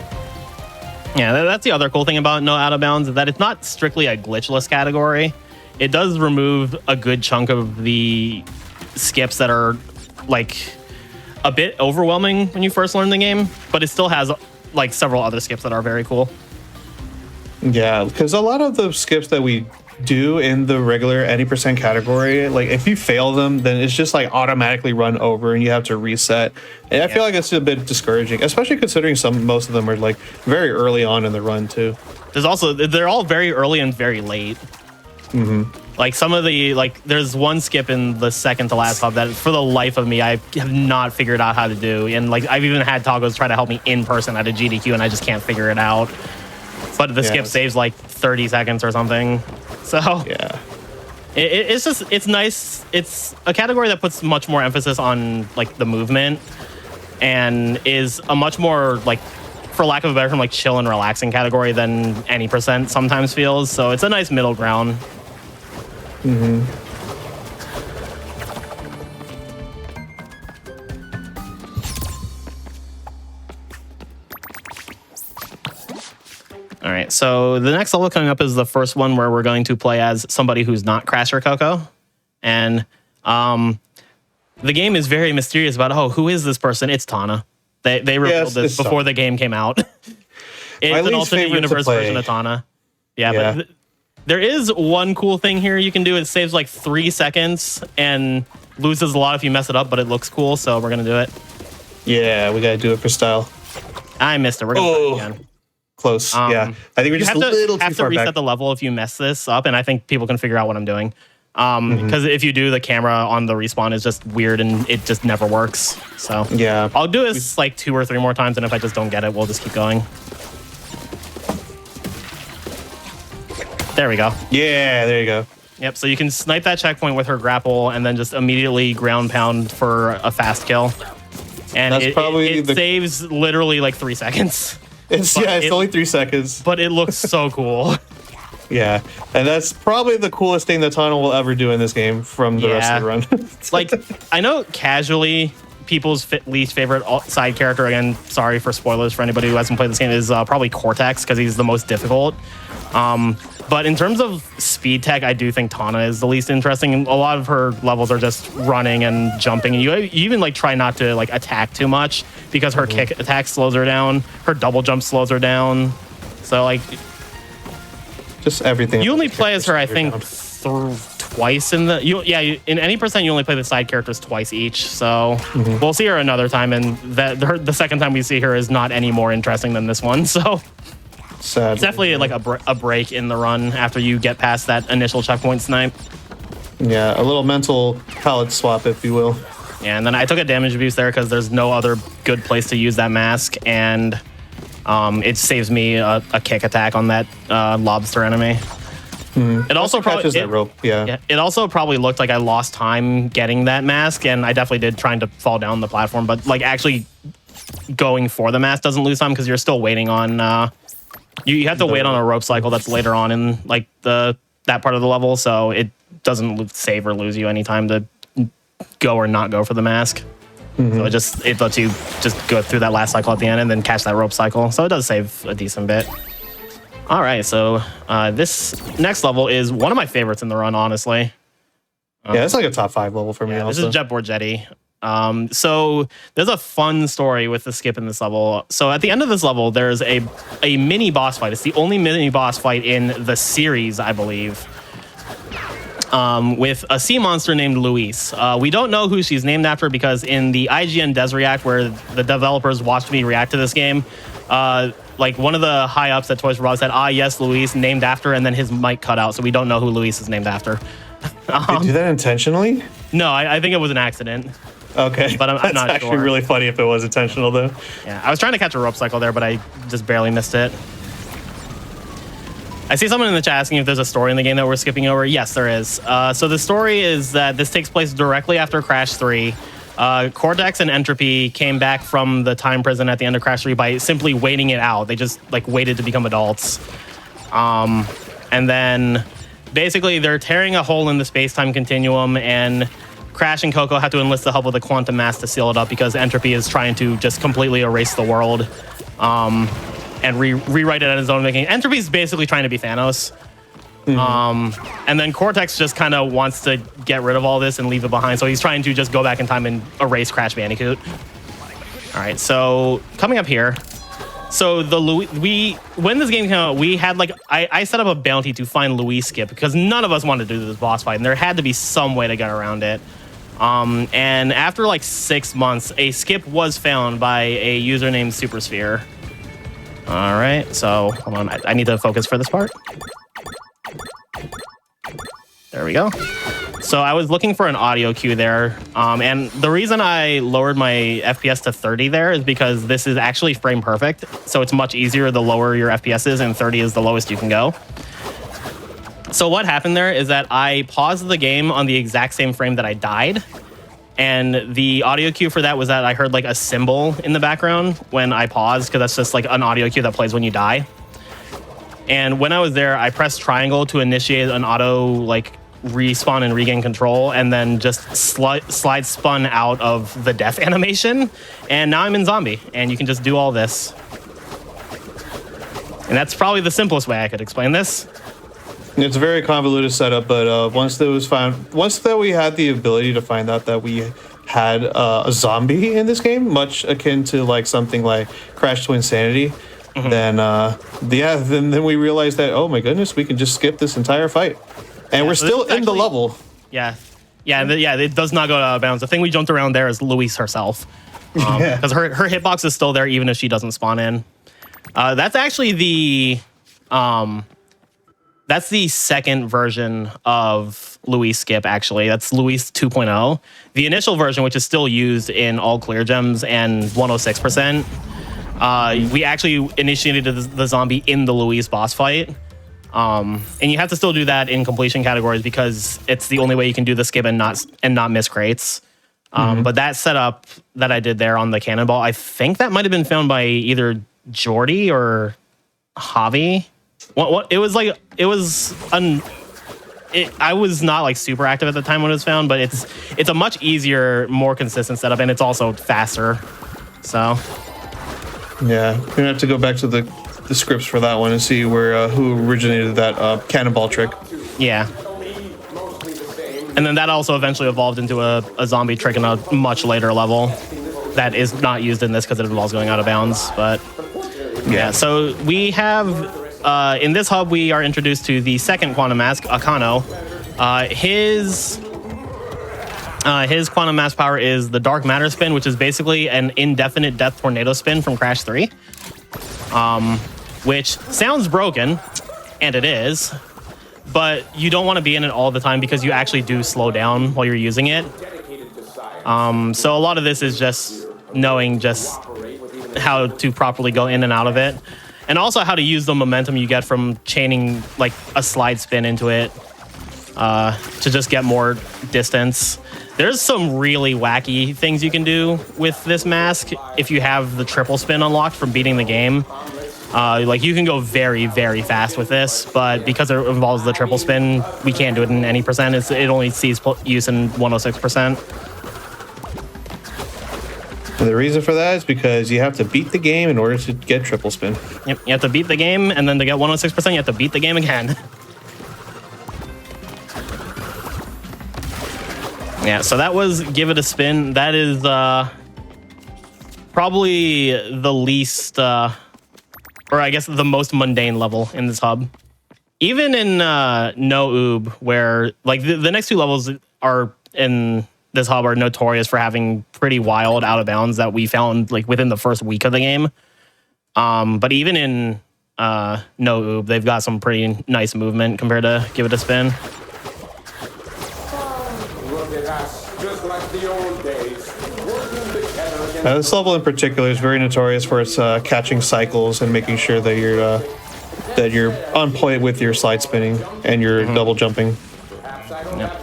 yeah, that's the other cool thing about no out of bounds, is that it's not strictly a glitchless category. It does remove a good chunk of the skips that are like a bit overwhelming when you first learn the game, but it still has like several other skips that are very cool. Yeah, because a lot of the skips that we do in the regular any percent category, like if you fail them, then it's just like automatically run over and you have to reset. And I feel like it's a bit discouraging, especially considering most of them are like very early on in the run too. They're all very early and very late. Like some of the, like there's one skip in the second to last hub that for the life of me I have not figured out how to do, and like I've even had Tacos try to help me in person at a GDQ and I just can't figure it out. But the skip saves like 30 seconds or something. So yeah, it's nice. It's a category that puts much more emphasis on like the movement and is a much more like, for lack of a better term, like chill and relaxing category than any percent sometimes feels. So it's a nice middle ground. All right, so the next level coming up is the first one where we're going to play as somebody who's not Crash or Coco. And the game is very mysterious about, who is this person? It's Tana. They revealed this before the game came out. It's an alternate universe version of Tana. Yeah. But there is one cool thing here you can do. It saves like 3 seconds and loses a lot if you mess it up, but it looks cool, so we're going to do it. Yeah, we got to do it for style. I missed it. We're going to do it again. Close. Yeah. I think we're just a little too far back. You have to reset the level if you mess this up, and I think people can figure out what I'm doing. Because if you do, the camera on the respawn is just weird and it just never works. So yeah, I'll do this like 2 or 3 more times, and if I just don't get it, we'll just keep going. There we go. Yeah, there you go. Yep, so you can snipe that checkpoint with her grapple and then just immediately ground pound for a fast kill. And it saves literally like 3 seconds. It's only 3 seconds. But it looks so cool. Yeah, and that's probably the coolest thing that Tana will ever do in this game from the rest of the run. Like, I know casually people's least favorite side character, again, sorry for spoilers for anybody who hasn't played this game, is probably Cortex, because he's the most difficult. But in terms of speed tech, I do think Tana is the least interesting. A lot of her levels are just running and jumping. And you even like try not to like attack too much because her kick attack slows her down. Her double jump slows her down. So like, just everything. You only play as her, I think, twice in the. In any percent, you only play the side characters twice each. So we'll see her another time, and the second time we see her is not any more interesting than this one. So. Sad. It's definitely like a break in the run after you get past that initial checkpoint snipe. Yeah, a little mental palette swap, if you will. Yeah, and then I took a damage abuse there because there's no other good place to use that mask, and it saves me a kick attack on that lobster enemy. It also catches that rope. Yeah. It also probably looked like I lost time getting that mask, and I definitely did trying to fall down the platform, but like actually going for the mask doesn't lose time because you're still waiting on. You have to wait on a rope cycle that's later on in like that part of the level, so it doesn't save or lose you any time to go or not go for the mask. So it lets you just go through that last cycle at the end and then catch that rope cycle. So it does save a decent bit. All right, so this next level is one of my favorites in the run, honestly. Yeah, it's like a top 5 level for me. This is Jetboard Jetty. So there's a fun story with the skip in this level. So at the end of this level, there's a mini boss fight. It's the only mini boss fight in the series, I believe, with a sea monster named Luis. We don't know who she's named after because in the IGN Des React, where the developers watched me react to this game, like one of the high ups at Toys for Bob said, yes, Luis, named after, and then his mic cut out, so we don't know who Luis is named after. They do that intentionally? No, I think it was an accident. Okay, but I'm not actually sure. Really funny if it was intentional, though. Yeah, I was trying to catch a rope cycle there, but I just barely missed it. I see someone in the chat asking if there's a story in the game that we're skipping over. Yes, there is. So the story is that this takes place directly after Crash 3. Cortex and Entropy came back from the time prison at the end of Crash 3 by simply waiting it out. They just like waited to become adults. And then basically they're tearing a hole in the space-time continuum, and Crash and Coco have to enlist the help of the quantum mass to seal it up because Entropy is trying to just completely erase the world and rewrite it at his own making. Entropy's basically trying to be Thanos. And then Cortex just kind of wants to get rid of all this and leave it behind. So he's trying to just go back in time and erase Crash Bandicoot. All right, so coming up here, So when this game came out, we had like I set up a bounty to find Louis skip because none of us wanted to do this boss fight, and there had to be some way to get around it. And after like 6 months, a skip was found by a user named Supersphere. All right, so hold on, I need to focus for this part. There we go. So I was looking for an audio cue there, and the reason I lowered my FPS to 30 there is because this is actually frame perfect, so it's much easier the lower your FPS is, and 30 is the lowest you can go. So what happened there is that I paused the game on the exact same frame that I died, and the audio cue for that was that I heard like a cymbal in the background when I paused, because that's just like an audio cue that plays when you die. And when I was there, I pressed triangle to initiate an auto like respawn and regain control, and then just slide spun out of the death animation, and now I'm in zombie, and you can just do all this. And that's probably the simplest way I could explain this. It's a very convoluted setup, but once that we had the ability to find out that we had a zombie in this game, much akin to like something like Crash to Insanity, then we realized that, oh my goodness, we can just skip this entire fight. And we're still in the level. Yeah, it does not go out of bounds. The thing we jumped around there is Louise herself. Because her hitbox is still there even if she doesn't spawn in. That's actually the second version of Louise skip, actually. That's Louise 2.0. The initial version, which is still used in all clear gems and 106%, we actually initiated the zombie in the Louise boss fight. And you have to still do that in completion categories because it's the only way you can do the skip and not miss crates. But that setup that I did there on the cannonball, I think that might have been found by either Jordy or Javi. I was not like super active at the time when it was found, but it's a much easier, more consistent setup, and it's also faster. So yeah, we're gonna have to go back to the scripts for that one and see where who originated that cannonball trick. Yeah. And then that also eventually evolved into a zombie trick in a much later level that is not used in this because it involves going out of bounds. But yeah, so we have in this hub we are introduced to the second quantum mask, Akano. His quantum mass power is the dark matter spin, which is basically an indefinite death tornado spin from Crash 3. Which sounds broken, and it is, but you don't want to be in it all the time because you actually do slow down while you're using it. So a lot of this is just knowing just how to properly go in and out of it, and also how to use the momentum you get from chaining like a slide spin into it to just get more distance. There's some really wacky things you can do with this mask if you have the triple spin unlocked from beating the game. Like you can go very, very fast with this, but because it involves the triple spin, we can't do it in any percent. It only sees use in 106%. And the reason for that is because you have to beat the game in order to get triple spin. Yep, you have to beat the game, and then to get 106%, you have to beat the game again. Yeah, so that was Give It a Spin. That is probably the least... or I guess the most mundane level in this hub. Even in No Oob, where like the next two levels are in this hub are notorious for having pretty wild out of bounds that we found like within the first week of the game. But even in No Oob, they've got some pretty nice movement compared to Give It a Spin. Just like the old days. This level in particular is very notorious for its catching cycles and making sure that you're on point with your slide spinning and your double jumping. Yep.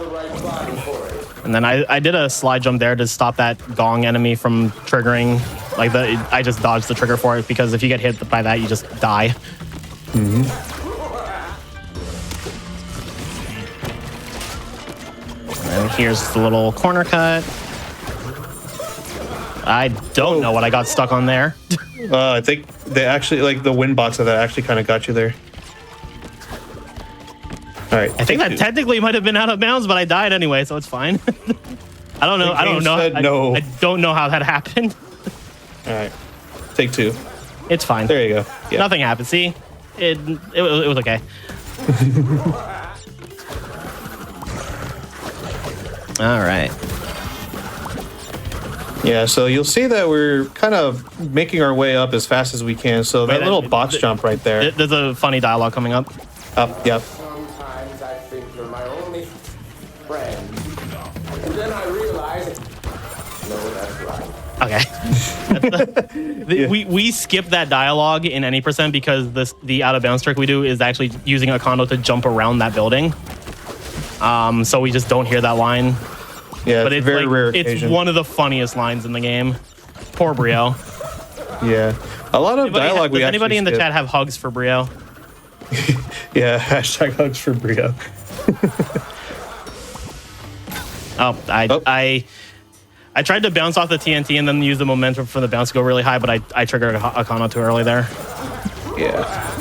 And then I did a slide jump there to stop that gong enemy from triggering. Like I just dodged the trigger for it because if you get hit by that, you just die. And here's the little corner cut. I don't know what I got stuck on there. I think they actually, like the wind box of that actually kind of got you there. All right. I think that technically might have been out of bounds, but I died anyway, so it's fine. I don't know. I don't know. No. I don't know how that happened. All right. Take two. It's fine. There you go. Yeah. Nothing happened. See, it was okay. All right. Yeah, so you'll see that we're kind of making our way up as fast as we can. So that little box jump right there. There's a funny dialogue coming up. Yep. Sometimes I think you're my only friend. And then I realize, no, that's right. Okay. We skip that dialogue in any percent because the out of bounds trick we do is actually using a condo to jump around that building. So we just don't hear that line. Yeah, but it's a very rare It's occasion. one of the funniest lines in the game. Poor Brio. Yeah. A lot of dialogue we Does actually anybody in the skip. chat have hugs for Brio? Yeah, hashtag hugs for Brio. I tried to bounce off the TNT and then use the momentum for the bounce to go really high, but I triggered a Kano too early there. Yeah.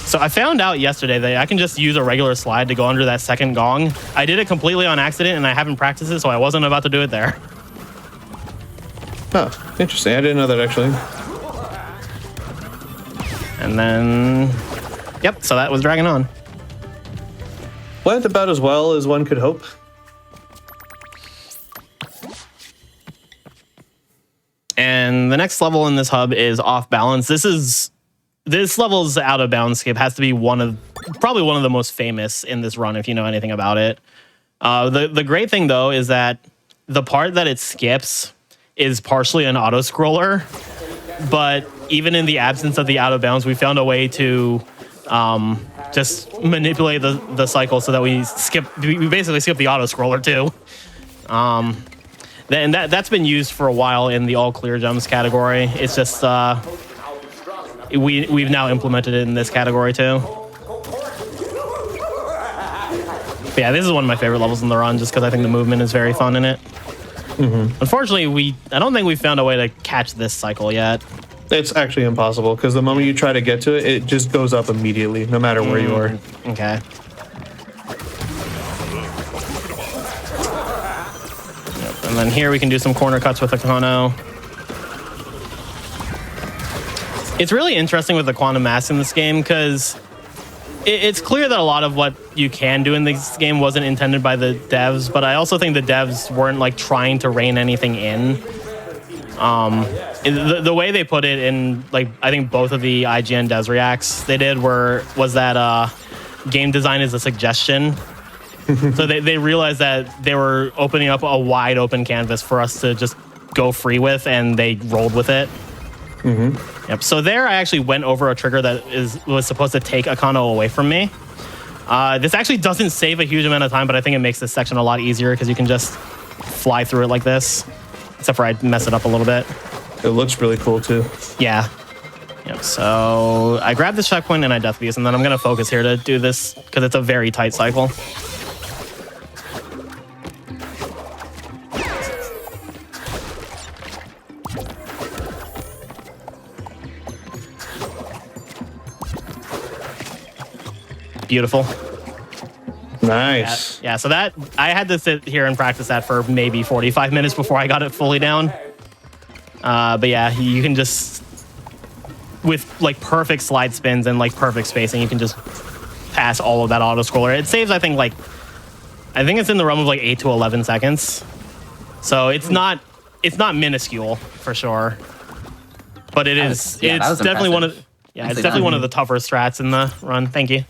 So I found out yesterday that I can just use a regular slide to go under that second gong. I did it completely on accident and I haven't practiced it, so I wasn't about to do it there. Huh, interesting. I didn't know that actually. And then, yep, so that was dragging on. Went about as well as one could hope. And the next level in this hub is off balance. This level's out of bounds skip has to be probably one of the most famous in this run if you know anything about it. The great thing though is that the part that it skips is partially an auto scroller, but even in the absence of the out of bounds, we found a way to just manipulate the cycle so that we basically skip the auto scroller too. And that's been used for a while in the all clear jumps category. It's just we've now implemented it in this category too. But yeah, this is one of my favorite levels in the run just because I think the movement is very fun in it. Mm-hmm. Unfortunately, I don't think we've found a way to catch this cycle yet. It's actually impossible because the moment you try to get to it, it just goes up immediately, no matter where you are. Okay. Yep. And then here we can do some corner cuts with the Kano. It's really interesting with the quantum mass in this game because it's clear that a lot of what you can do in this game wasn't intended by the devs, but I also think the devs weren't like trying to rein anything in. The way they put it in, like, I think both of the IGN devs reacts they did was that game design is a suggestion. So they realized that they were opening up a wide open canvas for us to just go free with, and they rolled with it. Mm-hmm. Yep. So there I actually went over a trigger that was supposed to take a Kano away from me. This actually doesn't save a huge amount of time, but I think it makes this section a lot easier because you can just fly through it like this. Except for I mess it up a little bit. It looks really cool too. Yeah. Yep. So I grabbed this checkpoint and I death beast, and then I'm going to focus here to do this because it's a very tight cycle. Beautiful. Nice. Yeah, so that I had to sit here and practice that for maybe 45 minutes before I got it fully down. But yeah, you can just, with like perfect slide spins and like perfect spacing, you can just pass all of that auto scroller. It saves, I think it's in the realm of like 8 to 11 seconds. So it's not minuscule for sure. But it's definitely one of the tougher strats in the run. Thank you.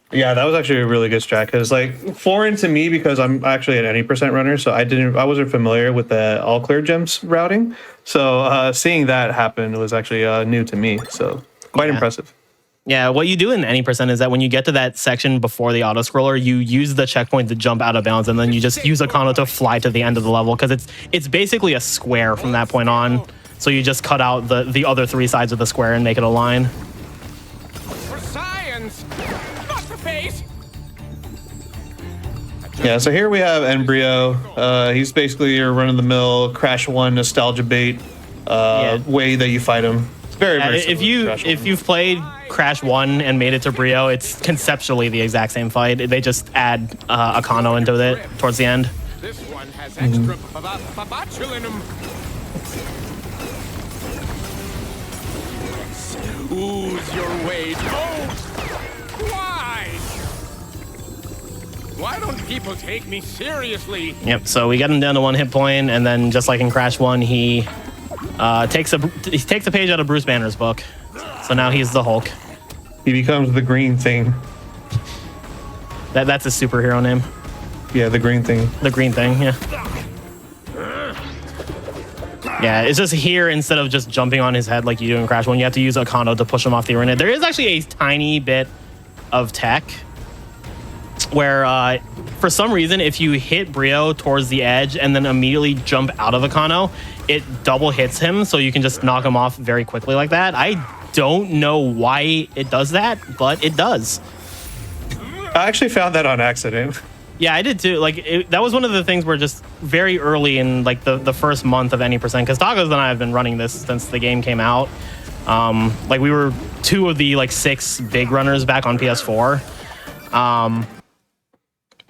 Yeah, that was actually a really good strat because, like, foreign to me because I'm actually an any percent runner, so I wasn't familiar with the all clear gems routing. So seeing that happen was actually new to me. So quite impressive. Yeah, what you do in any percent is that when you get to that section before the auto scroller, you use the checkpoint to jump out of bounds, and then you just use a Kano to fly to the end of the level because it's basically a square from that point on. So you just cut out the other three sides of the square and make it a line. For science, not for face. Yeah, so here we have Embryo. He's basically your run-of-the-mill Crash 1 nostalgia bait way that you fight him. It's very, very similar to if you've played Crash 1 and made it to Brio, it's conceptually the exact same fight. They just add a Kano into it towards the end. This one has extra babatulinum. this ooze your way. Oh, why? Why don't people take me seriously? Yep. So we got him down to 1 hit point, and then just like in Crash 1, he takes a page out of Bruce Banner's book. So now he's the Hulk. He becomes the green thing. That's his superhero name. Yeah, the green thing. The green thing, yeah. Yeah, it's just here, instead of just jumping on his head like you do in Crash 1, you have to use a condo to push him off the arena. There is actually a tiny bit of tech where, for some reason, if you hit Brio towards the edge and then immediately jump out of a condo, it double hits him, so you can just knock him off very quickly like that. I don't know why it does that, but it does. I actually found that on accident. Yeah, I did too. Like that was one of the things where just very early in like the first month of any percent, because Tacos and I have been running this since the game came out. Like we were 2 of the like 6 big runners back on PS4.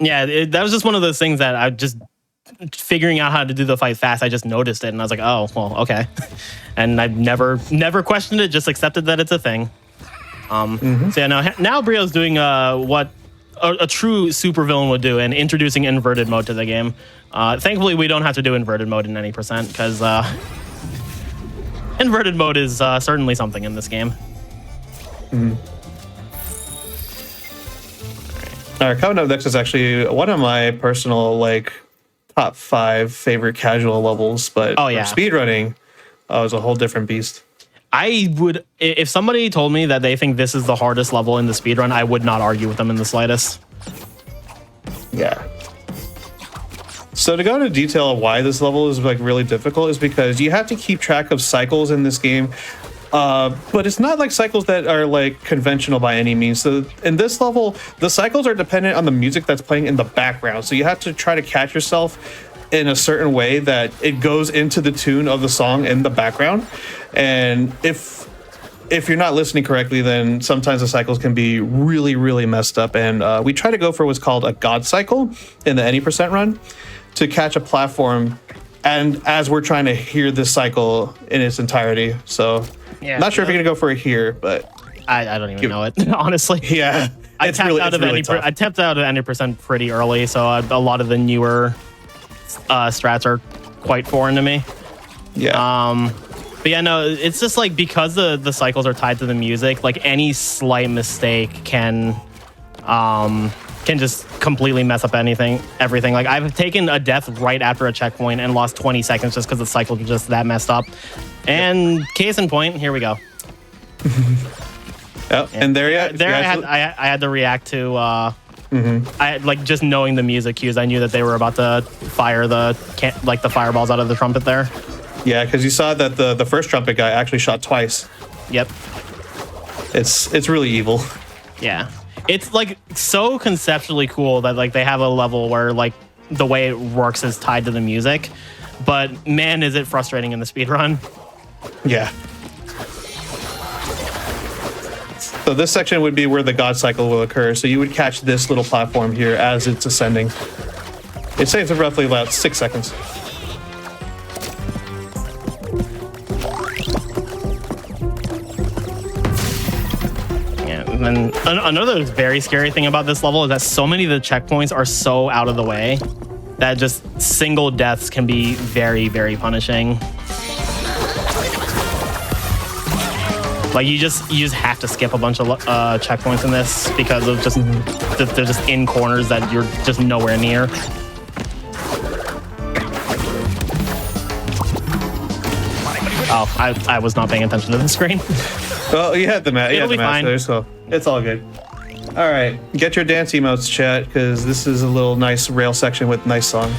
Yeah, that was just one of those things that I just figuring out how to do the fight fast. I just noticed it and I was like, oh, well, okay. And I've never questioned it, just accepted that it's a thing. So yeah, now Brio's doing what a true supervillain would do, and introducing inverted mode to the game. Thankfully, we don't have to do inverted mode in any percent, because inverted mode is certainly something in this game. All right, coming up next is actually one of my personal like top 5 favorite casual levels, but for speedrunning, it was a whole different beast. I would, if somebody told me that they think this is the hardest level in the speedrun, I would not argue with them in the slightest. Yeah. So to go into detail of why this level is like really difficult is because you have to keep track of cycles in this game, but it's not like cycles that are like conventional by any means. So in this level, the cycles are dependent on the music that's playing in the background. So you have to try to catch yourself in a certain way that it goes into the tune of the song in the background. And if you're not listening correctly, then sometimes the cycles can be really, really messed up. And we try to go for what's called a God cycle in the any percent run to catch a platform, and as we're trying to hear this cycle in its entirety. So yeah, not sure if you're gonna go for it here, but I don't even know it, honestly. Yeah, I tapped out of any percent pretty early, so a lot of the newer strats are quite foreign to me. Yeah. But yeah, no, it's just like because the cycles are tied to the music, like any slight mistake can just completely mess up everything. Like I've taken a death right after a checkpoint and lost 20 seconds just because the cycle was just that messed up. And case in point, here we go. And there I had to react to I like just knowing the music cues. I knew that they were about to fire the fireballs out of the trumpet there. Yeah, because you saw that the first trumpet guy actually shot twice. Yep. It's really evil. Yeah. It's like so conceptually cool that like they have a level where like the way it works is tied to the music, but man, is it frustrating in the speedrun. Yeah. So this section would be where the God cycle will occur. So you would catch this little platform here as it's ascending. It saves roughly about 6 seconds. And then another very scary thing about this level is that so many of the checkpoints are so out of the way that just single deaths can be very, very punishing. Like you just have to skip a bunch of checkpoints in this because of just they're just in corners that you're just nowhere near. Oh, I was not paying attention to the screen. Well, you had the map. It'll be fine. There, so it's all good. All right, get your dance emotes, chat, because this is a little nice rail section with nice song.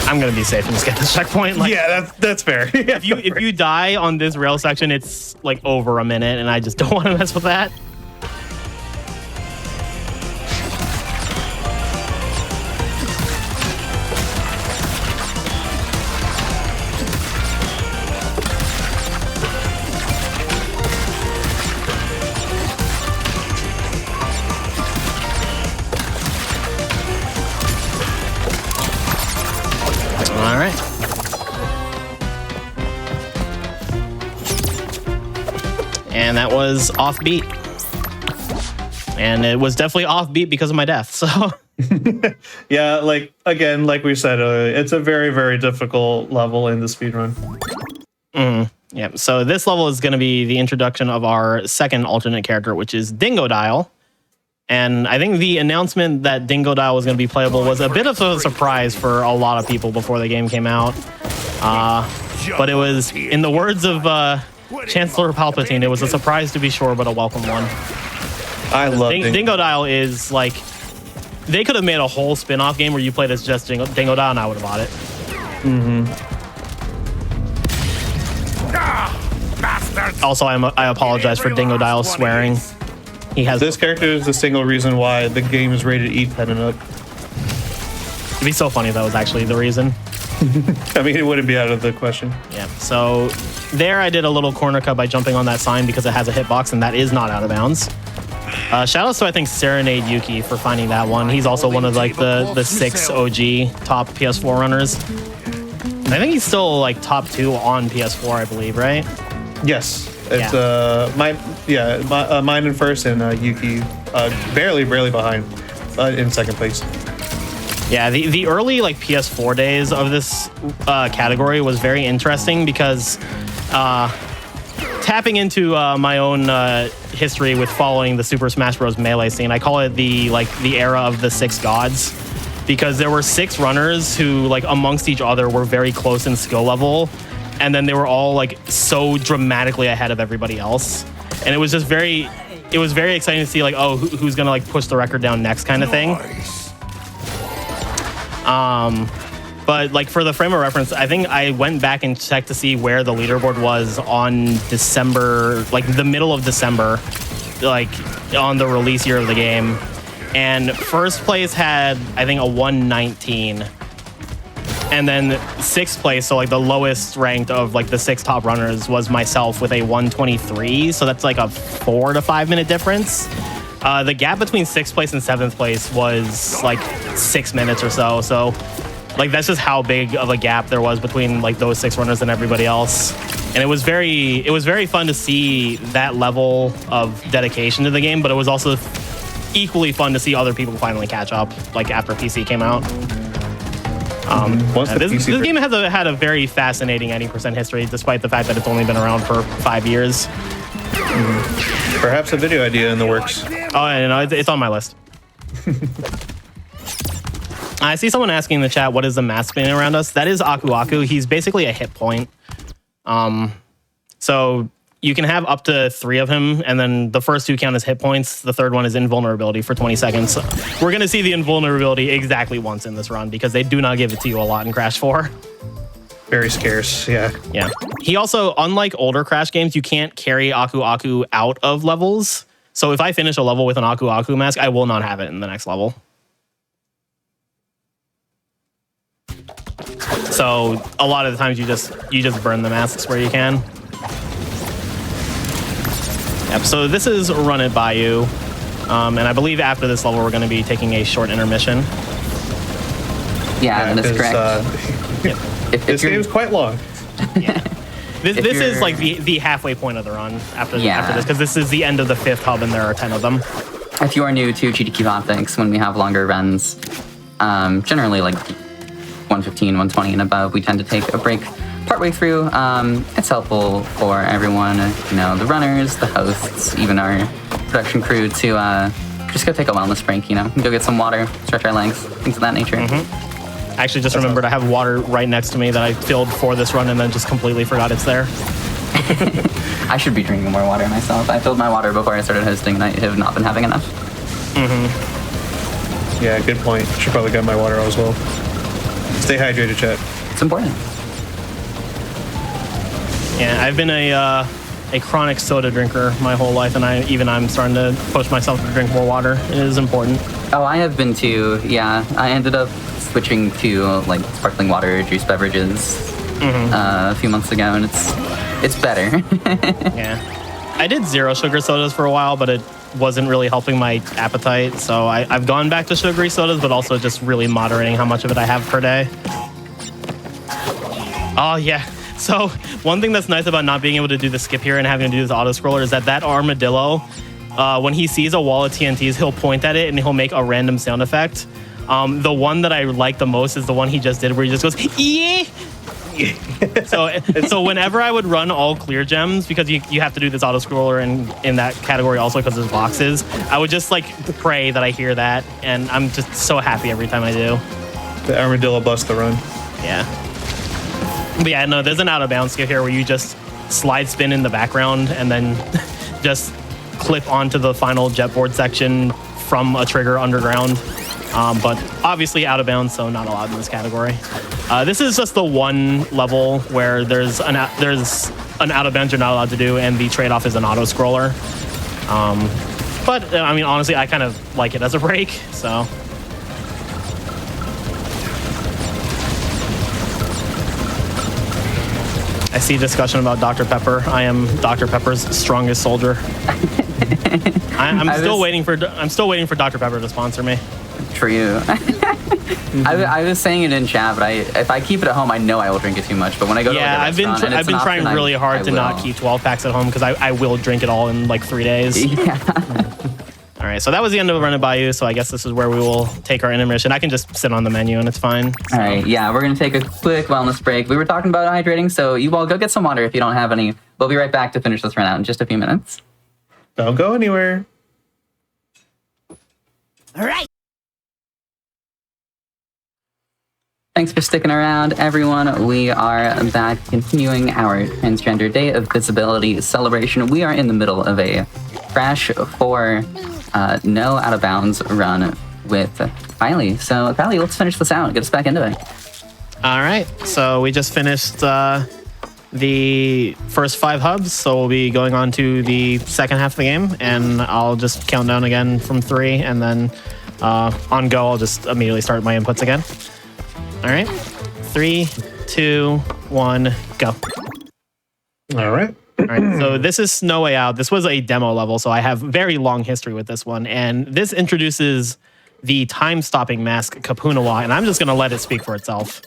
I'm gonna be safe and just get this checkpoint. Like, yeah, that's fair. if you die on this rail section, it's like over a minute, and I just don't want to mess with that. and that was offbeat. And it was definitely offbeat because of my death. So Yeah, like again, like we said, it's a very, very difficult level in the speedrun. yeah, so this level is going to be the introduction of our second alternate character, which is Dingodile. And I think the announcement that Dingodile was going to be playable was a bit of a surprise for a lot of people before the game came out. But it was, in the words of Chancellor Palpatine, it was a surprise to be sure, but a welcome one. I love Dingodile is like, they could have made a whole spin-off game where you played as just Dingodile, and I would have bought it. Also, I apologize for Dingodile swearing. He has. This character is the single reason why the game is rated E10 and up. It'd be so funny if that was actually the reason. I mean, it wouldn't be out of the question. Yeah. So there, I did a little corner cut by jumping on that sign because it has a hitbox, and that is not out of bounds. Shoutouts to, I think, Serenade Yuki for finding that one. He's also one of like the 6 OG top PS4 runners. And I think he's still like top 2 on PS4, I believe, right? Yes, it's mine in first and Yuki barely behind in second place. Yeah, the early like PS4 days of this category was very interesting because tapping into my own history with following the Super Smash Bros. Melee scene, I call it the era of the 6 gods, because there were 6 runners who like amongst each other were very close in skill level, and then they were all like so dramatically ahead of everybody else, and it was just very exciting to see like, oh, who's gonna like push the record down next kind of thing. But like for the frame of reference, I think I went back and checked to see where the leaderboard was on December, like the middle of December, like on the release year of the game. And first place had, I think, a 119. And then 6th place, so like the lowest ranked of like the 6 top runners, was myself with a 123. So that's like a 4 to 5 minute difference. The gap between 6th place and 7th place was like 6 minutes or so. So like that's just how big of a gap there was between like those 6 runners and everybody else. And it was very fun to see that level of dedication to the game, but it was also equally fun to see other people finally catch up like after PC came out. This game has had a very fascinating 80% history, despite the fact that it's only been around for 5 years. Perhaps a video idea in the works. Oh, no, it's on my list. I see someone asking in the chat, what is the mask spinning around us? That is Aku Aku. He's basically a hit point. So you can have up to 3 of him, and then the first 2 count as hit points. The third one is invulnerability for 20 seconds. We're going to see the invulnerability exactly once in this run because they do not give it to you a lot in Crash 4. Very scarce, yeah. Yeah. He also, unlike older Crash games, you can't carry Aku Aku out of levels. So if I finish a level with an Aku Aku mask, I will not have it in the next level. So a lot of the times you just burn the masks where you can. Yep, so this is Run It By You. And I believe after this level we're going to be taking a short intermission. Yeah, that is correct. This game is quite long. Yeah. This is like the halfway point of the run after this, because this is the end of the 5th hub and there are 10 of them. If you are new to GDQ Hotfix, when we have longer runs, generally like 115, 120 and above, we tend to take a break partway through. It's helpful for everyone, the runners, the hosts, even our production crew to just go take a wellness break, go get some water, stretch our legs, things of that nature. I actually just remembered I have water right next to me that I filled for this run and then just completely forgot it's there. I should be drinking more water myself. I filled my water before I started hosting and I have not been having enough. Yeah, good point. Should probably get my water as well. Stay hydrated, chat. It's important. Yeah, I've been a chronic soda drinker my whole life, and I'm starting to push myself to drink more water. It is important. Oh, I have been too. Yeah, I ended up switching to like sparkling water, juice beverages a few months ago, and it's better. Yeah, I did 0 sugar sodas for a while, but it wasn't really helping my appetite, so I've gone back to sugary sodas, but also just really moderating how much of it I have per day. Oh yeah, So one thing that's nice about not being able to do the skip here and having to do this auto scroller is that armadillo, when he sees a wall of TNTs, he'll point at it and he'll make a random sound effect. The one that I like the most is the one he just did, where he just goes, yeah. So whenever I would run all clear gems, because you have to do this auto scroller in that category also because there's boxes, I would just like pray that I hear that, and I'm just so happy every time I do. The armadillo busts the run. Yeah. But yeah, no, there's an out of bounds skip here where you just slide spin in the background and then just clip onto the final jetboard section from a trigger underground. But obviously out of bounds, so not allowed in this category. This is just the one level where there's an out of bounds you're not allowed to do, and the trade-off is an auto scroller. But I mean, honestly, I kind of like it as a break, so. I see discussion about Dr. Pepper. I am Dr. Pepper's strongest soldier. I'm still waiting for Dr. Pepper to sponsor me. True. I was saying it in chat, but if I keep it at home, I know I will drink it too much. But when I go to I've been trying really hard to not keep 12 packs at home because I will drink it all in like 3 days. Yeah. All right, so that was the end of Run It By You. So I guess this is where we will take our intermission. I can just sit on the menu and it's fine. So. All right, yeah, we're gonna take a quick wellness break. We were talking about hydrating, so you all go get some water if you don't have any. We'll be right back to finish this run out in just a few minutes. Don't go anywhere. All right. Thanks for sticking around, everyone. We are back continuing our Transgender Day of Visibility celebration. We are in the middle of a Crash 4 no out of bounds run with Kylie. So Kylie, let's finish this out. Get us back into it. All right. So we just finished the first 5 hubs. So we'll be going on to the second half of the game, and I'll just count down again from 3, and then on go, I'll just immediately start my inputs again. All right. 3, 2, 1, go. All right. All right, so this is No Way Out. This was a demo level, so I have very long history with this one. And this introduces the time-stopping mask, Kapunawa, and I'm just going to let it speak for itself.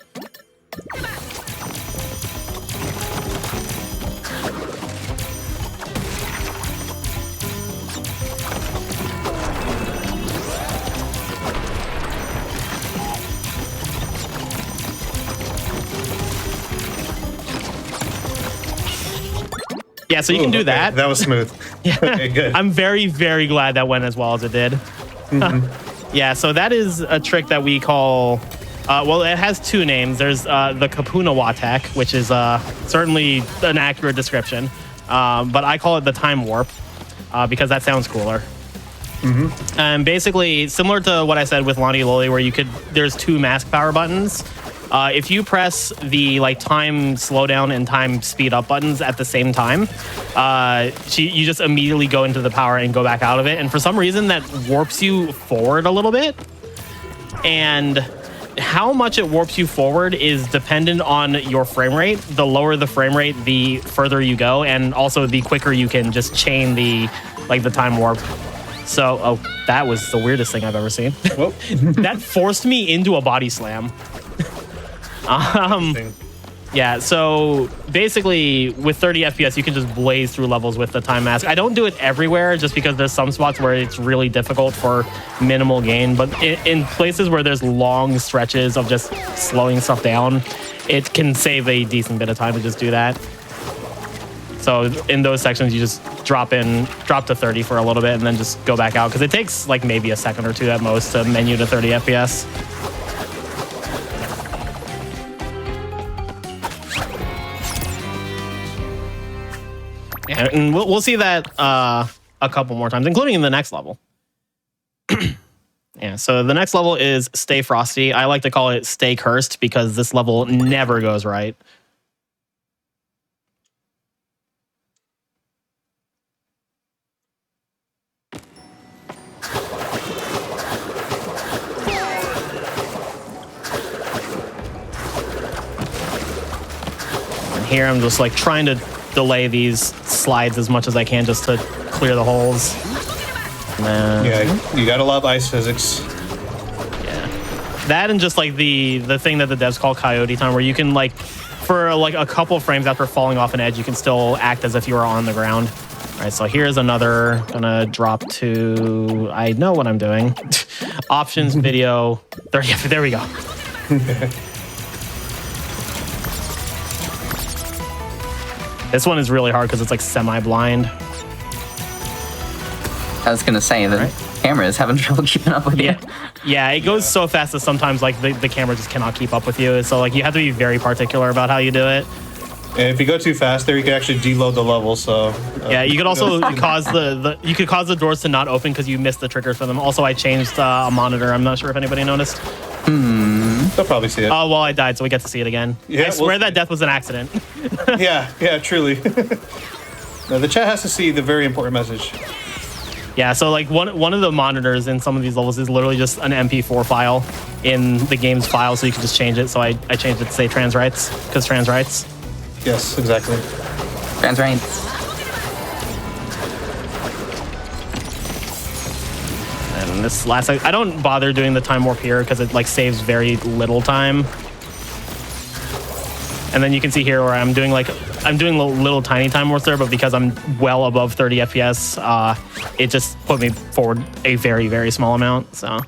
Yeah, so you can do that. That was smooth. Yeah. Okay, good. I'm very, very glad that went as well as it did. Mm-hmm. Yeah, so that is a trick that we call, well, it has 2 names. There's the Kapunawa tech, which is certainly an accurate description, but I call it the time warp because that sounds cooler. Mm-hmm. And basically, similar to what I said with Lonnie Loli, where there's 2 mask power buttons. If you press the time slowdown and time speed up buttons at the same time, you just immediately go into the power and go back out of it. And for some reason, that warps you forward a little bit. And how much it warps you forward is dependent on your frame rate. The lower the frame rate, the further you go, and also the quicker you can just chain the time warp. So, that was the weirdest thing I've ever seen. That forced me into a body slam. Yeah, so basically with 30 FPS, you can just blaze through levels with the time mask. I don't do it everywhere just because there's some spots where it's really difficult for minimal gain, but in places where there's long stretches of just slowing stuff down, it can save a decent bit of time to just do that. So in those sections, you just drop to 30 for a little bit and then just go back out because it takes maybe a second or 2 at most to menu to 30 FPS. And we'll see that a couple more times, including in the next level. Yeah, so the next level is Stay Frosty. I like to call it Stay Cursed because this level never goes right. And here I'm just trying to delay these slides as much as I can just to clear the holes. Yeah, you gotta love ice physics. Yeah, that and just the thing that the devs call coyote time, where you can for like a couple frames after falling off an edge, you can still act as if you were on the ground. All right, so here's another, gonna drop to, I know what I'm doing. Options, video, 30, there we go. This one is really hard because it's like semi-blind. I was gonna say the camera is having trouble keeping up with you. Yeah, it goes so fast that sometimes like the camera just cannot keep up with you. So like you have to be very particular about how you do it. And if you go too fast there, you can actually deload the level. So yeah, you could also cause the doors to not open because you missed the triggers for them. Also, I changed a monitor. I'm not sure if anybody noticed. They'll probably see it. Oh, well, I died, so we get to see it again. Yeah, I swear that death was an accident. yeah, truly. No, the chat has to see the very important message. Yeah, so like one of the monitors in some of these levels is literally just an MP4 file in the game's file, so you can just change it. So I changed it to say trans rights, because trans rights. Yes, exactly. Trans rights. And this last, I don't bother doing the time warp here because it like saves very little time. And then you can see here where I'm doing little tiny time warps there, but because I'm well above 30 FPS, it just put me forward a very, very small amount. So, all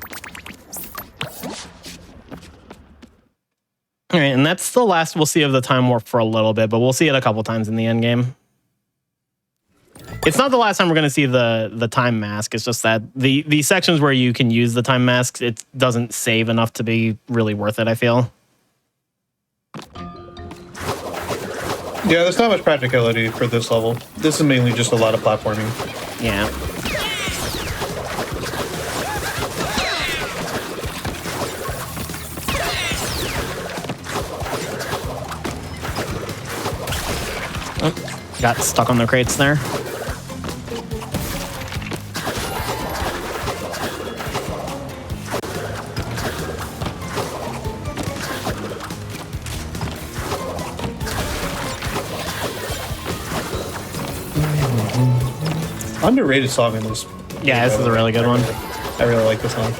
right, and that's the last we'll see of the time warp for a little bit, but we'll see it a couple times in the end game. It's not the last time we're going to see the time mask. It's just that the sections where you can use the time mask, it doesn't save enough to be really worth it, I feel. Yeah, there's not much practicality for this level. This is mainly just a lot of platforming. Yeah. Oh, got stuck on the crates there. Underrated song in this. Yeah, this is a really good one. I really like this song.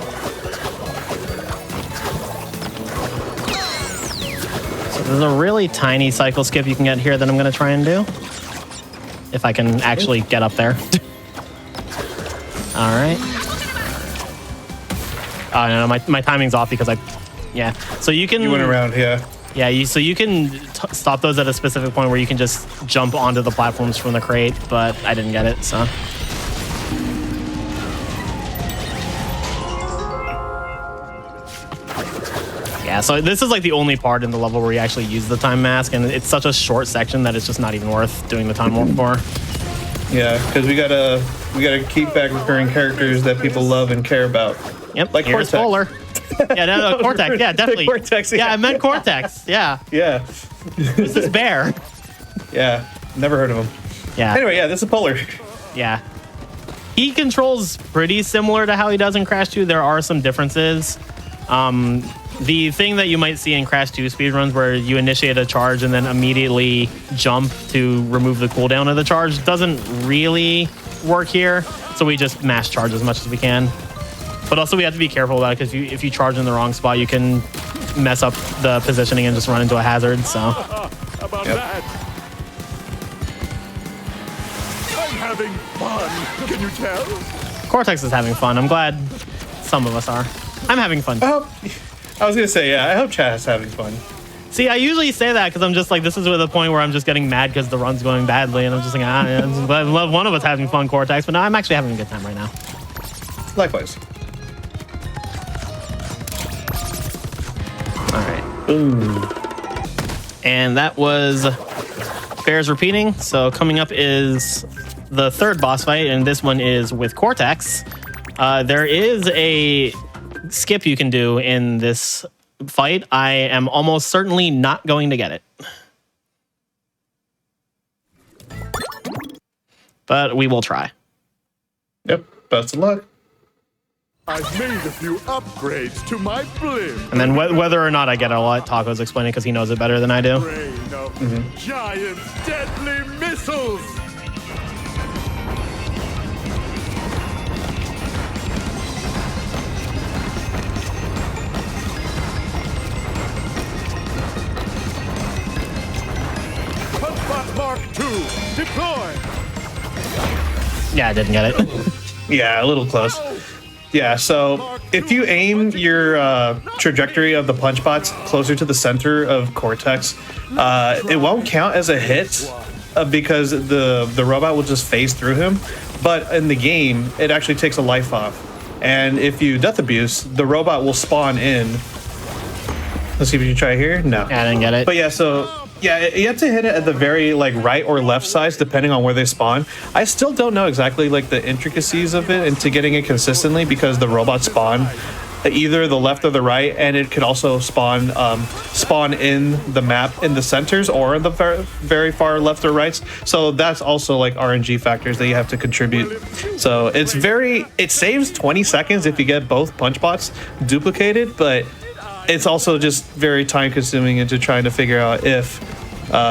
So there's a really tiny cycle skip you can get here that I'm going to try and do. If I can actually get up there. All right. Oh, no, my timing's off because yeah. So you can... You went around, yeah. Yeah, so you can stop those at a specific point where you can just jump onto the platforms from the crate, but I didn't get it, so... Yeah, so this is like the only part in the level where you actually use the time mask, and it's such a short section that it's just not even worth doing the time warp for. Yeah, because we gotta keep back recurring characters that people love and care about. Yep, like here's Cortex. Polar. Yeah, no, Cortex. Yeah, definitely. Cortex. Yeah, I meant Cortex. Yeah. Yeah. This is Bear. Yeah. Never heard of him. Yeah. Anyway, yeah, this is Polar. Yeah. He controls pretty similar to how he does in Crash 2. There are some differences. The thing that you might see in Crash 2 speedruns where you initiate a charge and then immediately jump to remove the cooldown of the charge doesn't really work here. So we just mash charge as much as we can. But also we have to be careful about it because if you charge in the wrong spot, you can mess up the positioning and just run into a hazard. So. About that. I'm having fun. Can you tell? Cortex is having fun. I'm glad some of us are. I'm having fun. I was gonna say, yeah, I hope chat is having fun. See, I usually say that because I'm just like, this is the point where I'm just getting mad because the run's going badly, and I'm just like, I love one of us having fun, Cortex, but no, I'm actually having a good time right now. Likewise. All right. Boom. And that was Bears repeating. So coming up is the third boss fight, and this one is with Cortex. There is a skip you can do in this fight. I am almost certainly not going to get it. But we will try. Yep, best of luck. I've made a few upgrades to my blimp. And then whether or not I get it, I'll let Tacos explain it because he knows it better than I do. Rain of giant deadly missiles. Yeah, I didn't get it. Yeah, a little close. Yeah, so if you aim your trajectory of the punch bots closer to the center of Cortex, it won't count as a hit because the robot will just phase through him. But in the game, it actually takes a life off. And if you death abuse, the robot will spawn in. Let's see if you can try here. No. Yeah, I didn't get it. But yeah, so yeah, you have to hit it at the very like right or left sides depending on where they spawn. I still don't know exactly like the intricacies of it into getting it consistently because the robots spawn either the left or the right, and it could also spawn in the map in the centers or in the very far left or rights. So that's also like RNG factors that you have to contribute. So it saves 20 seconds if you get both punch bots duplicated, but it's also just very time consuming into trying to figure out if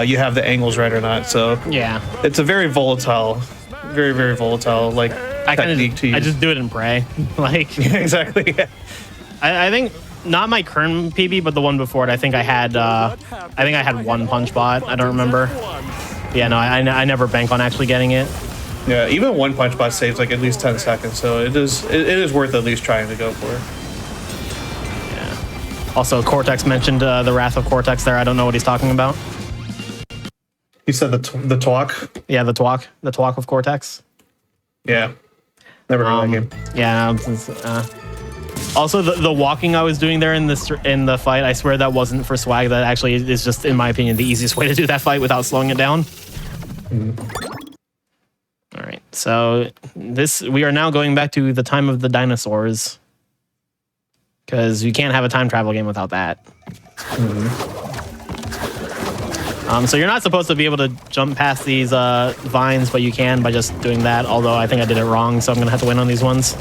you have the angles right or not. So yeah, it's a very volatile, very volatile like technique to use. I just do it and pray. Like yeah, exactly. Yeah. I think not my current PB, but the one before it. I think I had one punch bot. I don't remember. Yeah, no, I never bank on actually getting it. Yeah, even one punch bot saves like at least 10 seconds, so it is worth at least trying to go for. Yeah. Also, Cortex mentioned the Wrath of Cortex there. I don't know what he's talking about. He said the twalk. Yeah, the twalk of Cortex. Yeah, never heard that game. Yeah. Also, the walking I was doing there in the fight, I swear that wasn't for swag. That actually is just, in my opinion, the easiest way to do that fight without slowing it down. All right, so we are now going back to the time of the dinosaurs, because you can't have a time travel game without that. So you're not supposed to be able to jump past these vines, but you can by just doing that. Although I think I did it wrong, so I'm gonna have to win on these ones.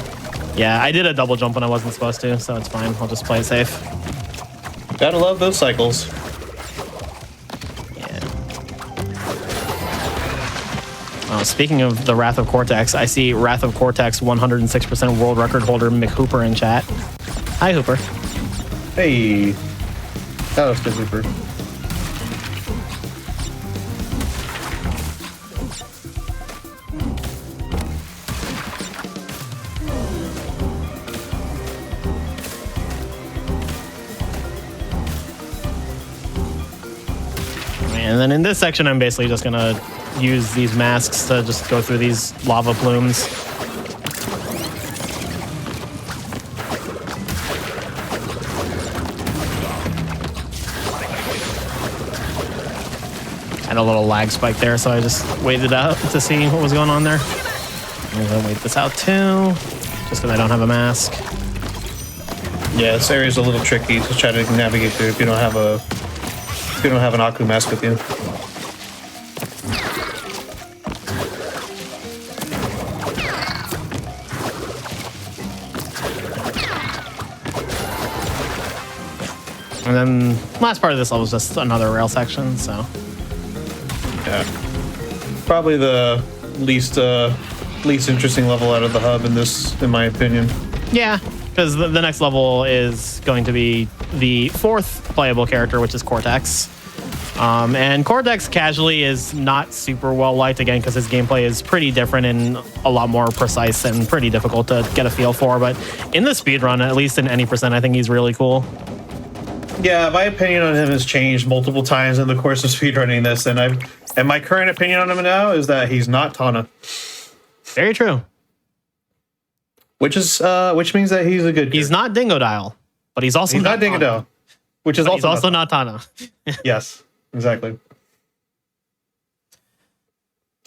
Yeah, I did a double jump when I wasn't supposed to, so it's fine. I'll just play it safe. Gotta love those cycles. Yeah. Speaking of the Wrath of Cortex, I see Wrath of Cortex 106% world record holder Mick Hooper in chat. Hi, Hooper. Hey. That was good, Hooper. And then in this section, I'm basically just gonna use these masks to just go through these lava plumes. Had a little lag spike there, so I just waited out to see what was going on there. I'm gonna wait this out too, just because I don't have a mask. Yeah, this area's a little tricky to try to navigate through if you don't have an Aku mask with you. And then last part of this level is just another rail section, so. Yeah. Probably the least interesting level out of the hub in my opinion. Yeah, because the next level is going to be the fourth playable character, which is Cortex. And Cortex casually is not super well liked, again, because his gameplay is pretty different and a lot more precise and pretty difficult to get a feel for. But in the speedrun, at least in any percent, I think he's really cool. Yeah, my opinion on him has changed multiple times in the course of speedrunning this, and my current opinion on him now is that he's not Tana. Very true. Which means that he's a good character. He's not Dingodile, but he's also not Dingodile, which is also not Tana. Yes, exactly.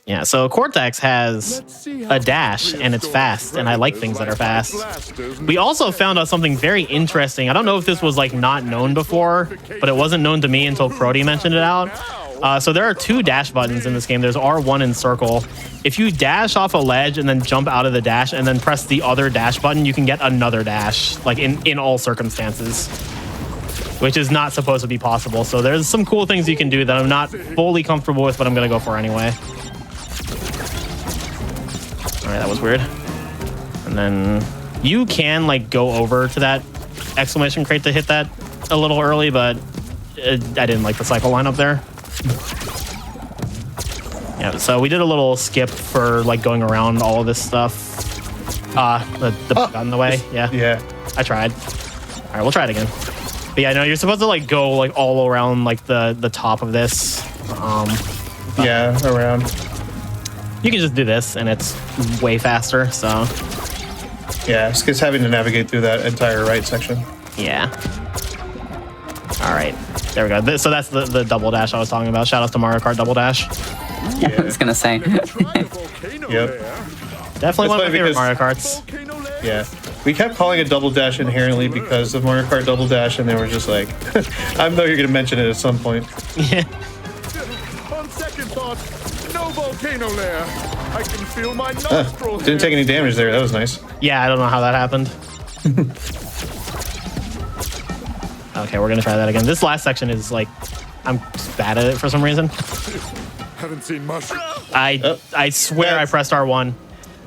Yeah, so Cortex has a dash, and it's fast, and I like things that are fast. We also found out something very interesting. I don't know if this was like not known before, but it wasn't known to me until Crody mentioned it out. So there are two dash buttons in this game. There's R1 and circle. If you dash off a ledge and then jump out of the dash and then press the other dash button, you can get another dash, like in all circumstances, which is not supposed to be possible. So there's some cool things you can do that I'm not fully comfortable with, but I'm going to go for anyway. All right, that was weird. And then you can like go over to that exclamation crate to hit that a little early, but I didn't like the cycle lineup there. Yeah, so we did a little skip for like going around all of this stuff. The bug got in the way. Yeah. I tried. All right, we'll try it again. But yeah, no, you're supposed to like go like all around like the top of this. Yeah, around. You can just do this, and it's way faster. So. Yeah, it's just having to navigate through that entire right section. Yeah. All right, there we go. So that's the double dash I was talking about. Shout out to Mario Kart Double Dash. Yeah. I was gonna say. Yep. Definitely one of my favorite Mario Karts. Yeah. We kept calling it Double Dash inherently because of Mario Kart Double Dash, and they were just like, I know you're going to mention it at some point. Yeah. On second thought, no volcano lair. I can feel my nostril. Didn't take any damage there. That was nice. Yeah, I don't know how that happened. Okay, we're going to try that again. This last section is like, I'm bad at it for some reason. Haven't seen much. I swear I pressed R1.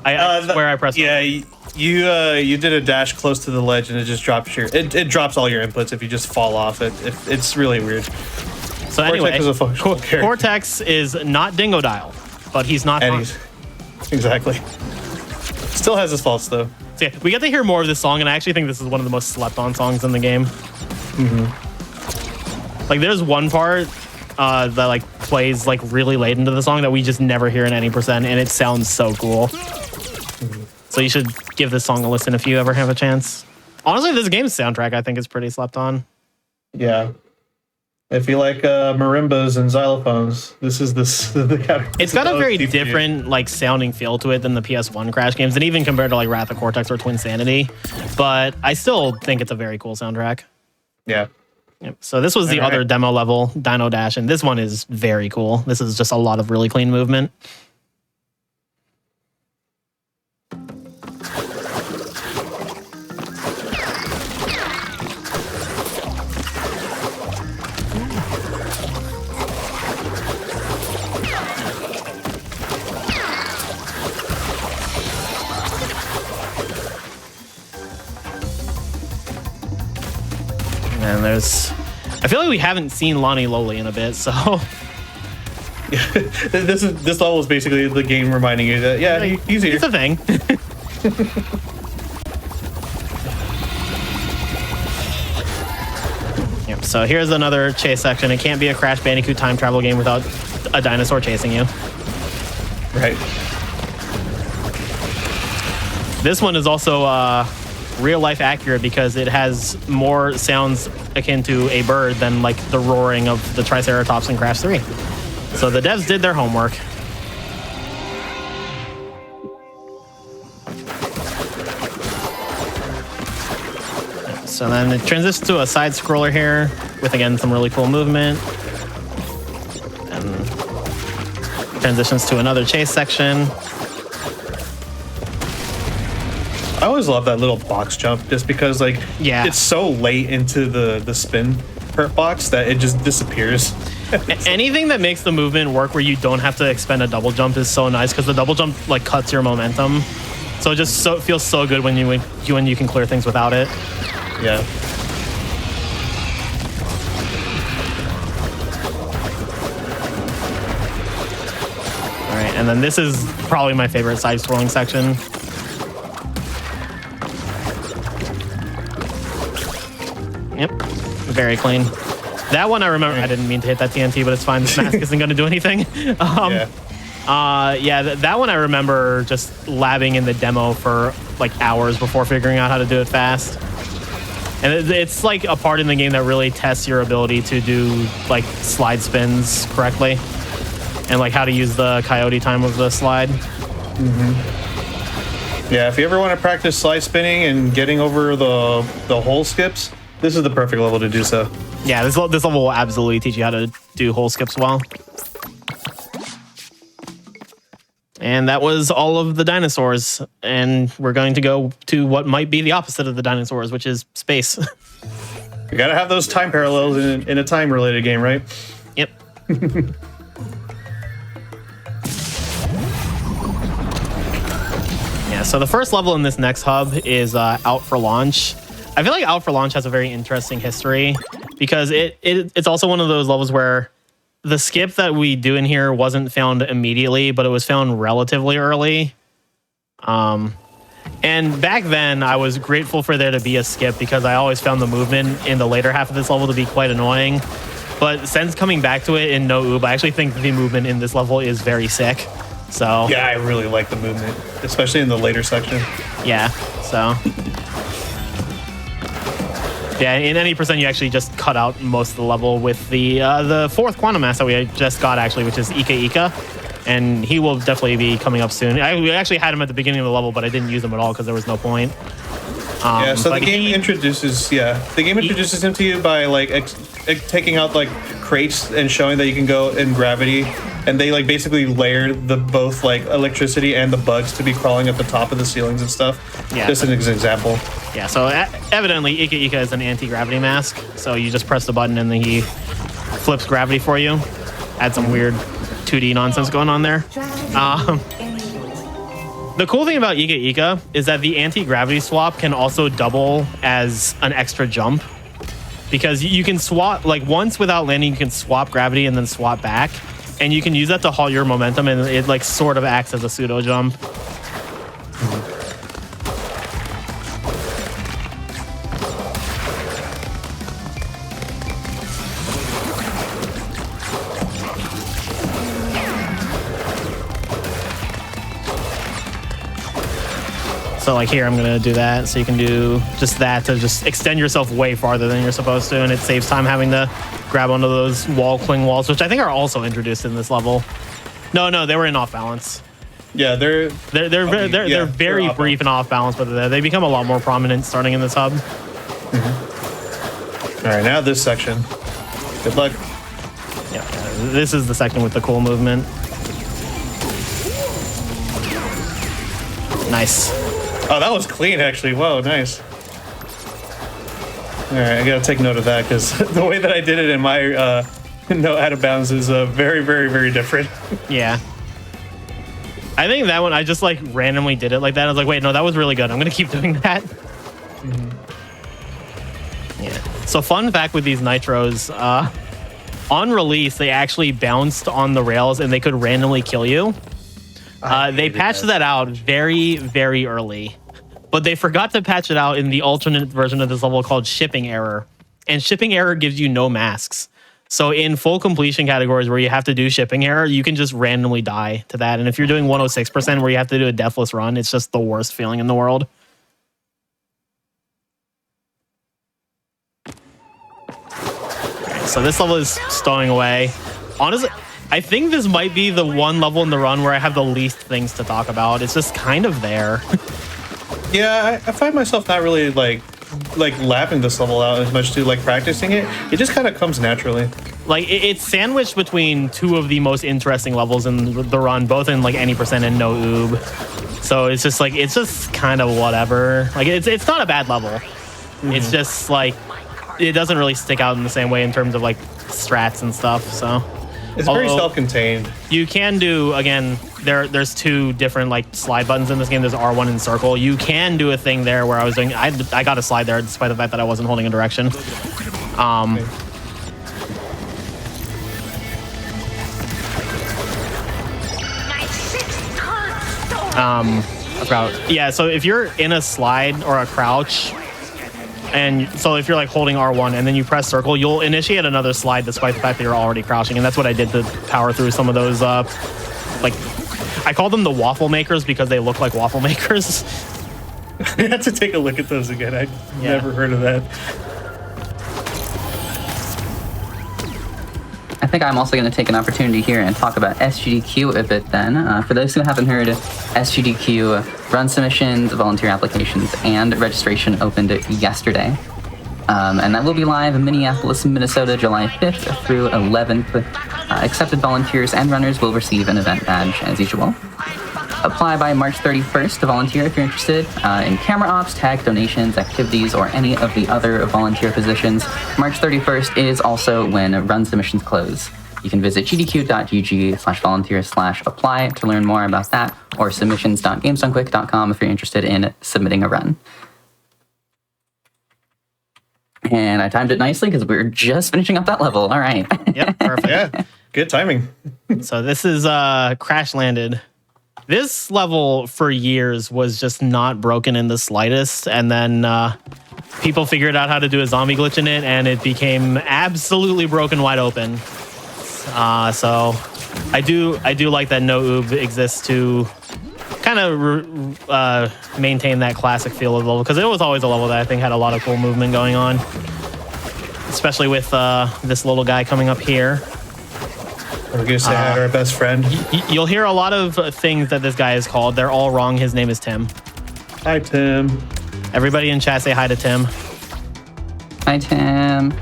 I swear I pressed R1. You did a dash close to the ledge and it just drops it drops all your inputs if you just fall off it. It's really weird. So anyway, Cortex is not Dingodile, but he's not fun. Exactly. Still has his faults though. So yeah, we get to hear more of this song, and I actually think this is one of the most slept on songs in the game. Like there's one part that like plays like really late into the song that we just never hear in any percent, and it sounds so cool. So you should give this song a listen if you ever have a chance. Honestly, this game's soundtrack I think is pretty slept on. Yeah. If you like marimbas and xylophones, this is the category. It's got a very different like sounding feel to it than the PS1 Crash games, and even compared to like Wrath of Cortex or Twin Sanity. But I still think it's a very cool soundtrack. Yeah. Yep. So this was the other demo level, Dino Dash, and this one is very cool. This is just a lot of really clean movement. And I feel like we haven't seen Lonnie Loli in a bit, so. this level is basically the game reminding you that, yeah, he's here. It's a thing. Yep, so here's another chase section. It can't be a Crash Bandicoot time travel game without a dinosaur chasing you. Right. This one is also real life accurate because it has more sounds akin to a bird than like the roaring of the Triceratops in Crash 3. So the devs did their homework. So then it transitions to a side scroller here with again some really cool movement. And transitions to another chase section. I always love that little box jump just because like it's so late into the spin hurt box that it just disappears. Anything that makes the movement work where you don't have to expend a double jump is so nice because the double jump like cuts your momentum. So it just feels so good when you can clear things without it. Yeah. All right, and then this is probably my favorite side scrolling section. Yep, very clean. That one I remember. I didn't mean to hit that TNT, but it's fine. This mask isn't going to do anything. That one I remember just labbing in the demo for like hours before figuring out how to do it fast. And it's like a part in the game that really tests your ability to do like slide spins correctly, and like how to use the coyote time of the slide. Yeah, if you ever want to practice slide spinning and getting over the hole skips, this is the perfect level to do so. Yeah, this level will absolutely teach you how to do hole skips well. And that was all of the dinosaurs. And we're going to go to what might be the opposite of the dinosaurs, which is space. You gotta have those time parallels in a time-related game, right? Yep. Yeah, so the first level in this next hub is Out for Launch. I feel like Out for Launch has a very interesting history because it's also one of those levels where the skip that we do in here wasn't found immediately, but it was found relatively early. And back then, I was grateful for there to be a skip because I always found the movement in the later half of this level to be quite annoying. But since coming back to it in no oob, I actually think the movement in this level is very sick. So yeah, I really like the movement, especially in the later section. Yeah, so yeah, in any percent, you actually just cut out most of the level with the fourth quantum mass that we just got, actually, which is Ika. And he will definitely be coming up soon. We actually had him at the beginning of the level, but I didn't use him at all because there was no point. So the game introduces him to you by like taking out like crates and showing that you can go in gravity, and they like basically layer the both like electricity and the bugs to be crawling at the top of the ceilings and stuff. Yeah. Just an example. Yeah, so evidently Ika is an anti-gravity mask, so you just press the button and then he flips gravity for you. Add some weird 2D nonsense going on there. The cool thing about Ika is that the anti-gravity swap can also double as an extra jump, because you can swap, like once without landing, you can swap gravity and then swap back, and you can use that to halt your momentum, and it like sort of acts as a pseudo jump. So like here, I'm gonna do that. So you can do just that to just extend yourself way farther than you're supposed to, and it saves time having to grab onto those wall cling walls, which I think are also introduced in this level. No, they were in off balance. Yeah, they're very brief and off balance, but they become a lot more prominent starting in this hub. All right, now this section. Good luck. Yeah, this is the section with the cool movement. Nice. Oh, that was clean, actually. Whoa, nice. All right, I gotta take note of that because the way that I did it in my no out of bounds is very, very, very different. Yeah. I think that one, I just like randomly did it like that. I was like, wait, no, that was really good. I'm gonna keep doing that. Yeah. So fun fact with these nitros, on release, they actually bounced on the rails and they could randomly kill you. They patched that out very, very early, but they forgot to patch it out in the alternate version of this level called shipping error. And shipping error gives you no masks. So in full completion categories where you have to do shipping error, you can just randomly die to that. And if you're doing 106% where you have to do a deathless run, it's just the worst feeling in the world. Okay, so this level is stowing away. Honestly, I think this might be the one level in the run where I have the least things to talk about. It's just kind of there. Yeah, I find myself not really like lapping this level out as much to like practicing it. It just kind of comes naturally. Like it's sandwiched between two of the most interesting levels in the run, both in like any percent and no oob. So it's just like, it's just kind of whatever. Like it's not a bad level. It's just like, it doesn't really stick out in the same way in terms of like strats and stuff. So it's very self-contained. You can do, again, there's two different like slide buttons in this game. There's R1 and circle. You can do a thing there where I was doing, I got a slide there despite the fact that I wasn't holding a direction. Yeah, so if you're in a slide or a crouch, and so if you're like holding R1 and then you press circle, you'll initiate another slide despite the fact that you're already crouching. And that's what I did to power through some of those, like, I call them the waffle makers because they look like waffle makers. I have to take a look at those again. I've never heard of that. I think I'm also going to take an opportunity here and talk about SGDQ a bit then. For those who haven't heard, SGDQ run submissions, volunteer applications, and registration opened yesterday. And that will be live in Minneapolis, Minnesota, July 5th through 11th. Accepted volunteers and runners will receive an event badge as usual. Apply by March 31st to volunteer if you're interested in camera ops, tag donations, activities, or any of the other volunteer positions. March 31st is also when run submissions close. You can visit gdq.gg/volunteer/apply to learn more about that, or submissions.gamesdonequick.com if you're interested in submitting a run. And I timed it nicely because we were just finishing up that level. All right. Yep, perfect. Yeah. Good timing. So this is Crash Landed. This level for years was just not broken in the slightest, and then people figured out how to do a zombie glitch in it, and it became absolutely broken wide open. So I do like that no oob exists to kind of maintain that classic feel of the level, because it was always a level that I think had a lot of cool movement going on, especially with this little guy coming up here. We're gonna say hi to our best friend. You'll hear a lot of things that this guy is called. They're all wrong. His name is Tim. Hi, Tim. Everybody in chat say hi to Tim. Hi, Tim.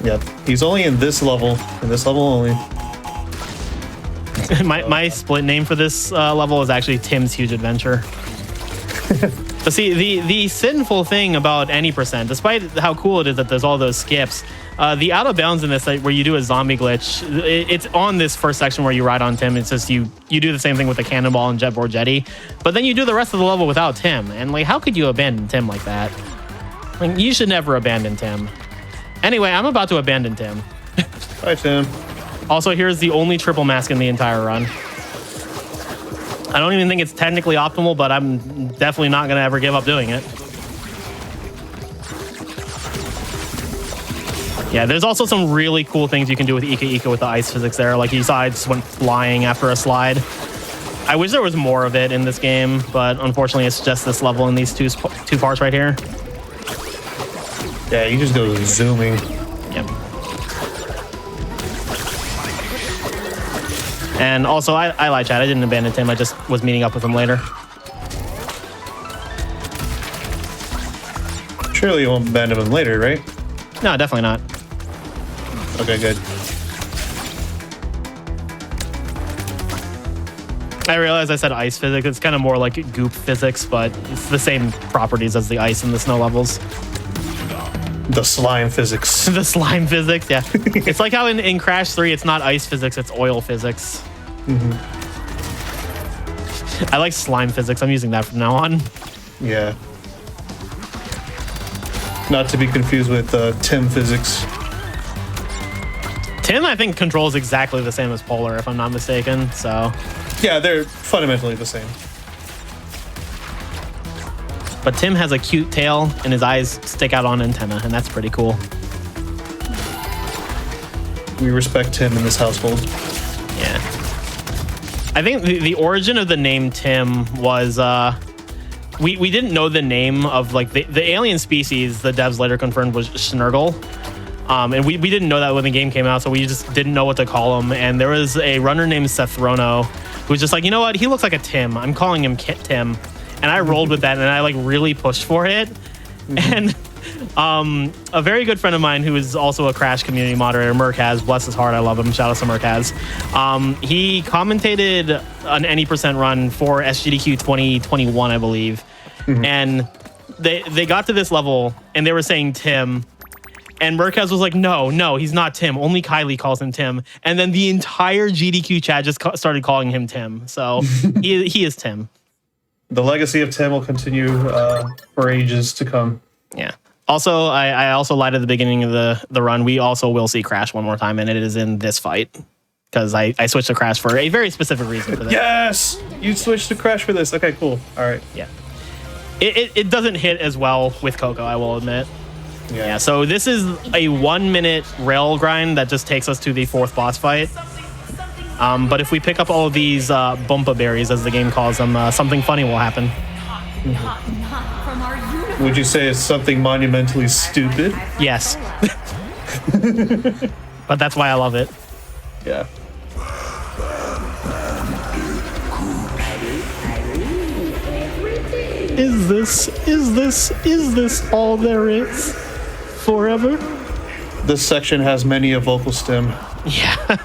Yep. He's only in this level. In this level only. my split name for this level is actually Tim's Huge Adventure. But see, the sinful thing about any percent, despite how cool it is that there's all those skips, the out of bounds in this, like, where you do a zombie glitch, it's on this first section where you ride on Tim. It's just you do the same thing with the cannonball and jetboard jetty, but then you do the rest of the level without Tim. And like, how could you abandon Tim like that? Like, you should never abandon Tim. Anyway, I'm about to abandon Tim. Bye, Tim. Also, here's the only triple mask in the entire run. I don't even think it's technically optimal, but I'm definitely not going to ever give up doing it. Yeah, there's also some really cool things you can do with Ika Ika with the ice physics there. Like, you saw I just went flying after a slide. I wish there was more of it in this game, but unfortunately it's just this level in these two parts right here. Yeah, you just go zooming. Yep. And also, I lied, chat. I didn't abandon Tim. I just was meeting up with him later. Surely you won't abandon him later, right? No, definitely not. Okay, good. I realized I said ice physics. It's kind of more like goop physics, but it's the same properties as the ice in the snow levels. The slime physics. The slime physics, yeah. It's like how in Crash 3, it's not ice physics, it's oil physics. Mm-hmm. I like slime physics. I'm using that from now on. Yeah. Not to be confused with Tim physics. Tim, I think, controls exactly the same as Polar, if I'm not mistaken, so... Yeah, they're fundamentally the same. But Tim has a cute tail, and his eyes stick out on antenna, and that's pretty cool. We respect Tim in this household. Yeah. I think the origin of the name Tim was... We didn't know the name of, like, the alien species the devs later confirmed was Schnurgle. And we didn't know that when the game came out, so we just didn't know what to call him. And there was a runner named Seth Rono who was just like, you know what? He looks like a Tim. I'm calling him Tim. And I rolled with that, and I like really pushed for it. And a very good friend of mine who is also a Crash community moderator, Merkaz, bless his heart, I love him. Shout out to Merkaz. He commentated an any percent run for SGDQ 2021, I believe. Mm-hmm. And they got to this level, and they were saying Tim. And Merkaz was like, no, he's not Tim. Only Kylie calls him Tim. And then the entire GDQ chat just started calling him Tim. So he is Tim. The legacy of Tim will continue for ages to come. Yeah. Also, I also lied at the beginning of the run. We also will see Crash one more time, and it is in this fight. Because I switched to Crash for a very specific reason for this. Yes! You switched to Crash for this. Okay, cool. All right. Yeah. It doesn't hit as well with Coco, I will admit. Yeah, so this is a 1 minute rail grind that just takes us to the fourth boss fight. But if we pick up all of these Bumpa berries, as the game calls them, something funny will happen. Mm-hmm. Would you say it's something monumentally stupid? Yes. But that's why I love it. Yeah. Is this all there is? Forever? This section has many a vocal stem. Yeah.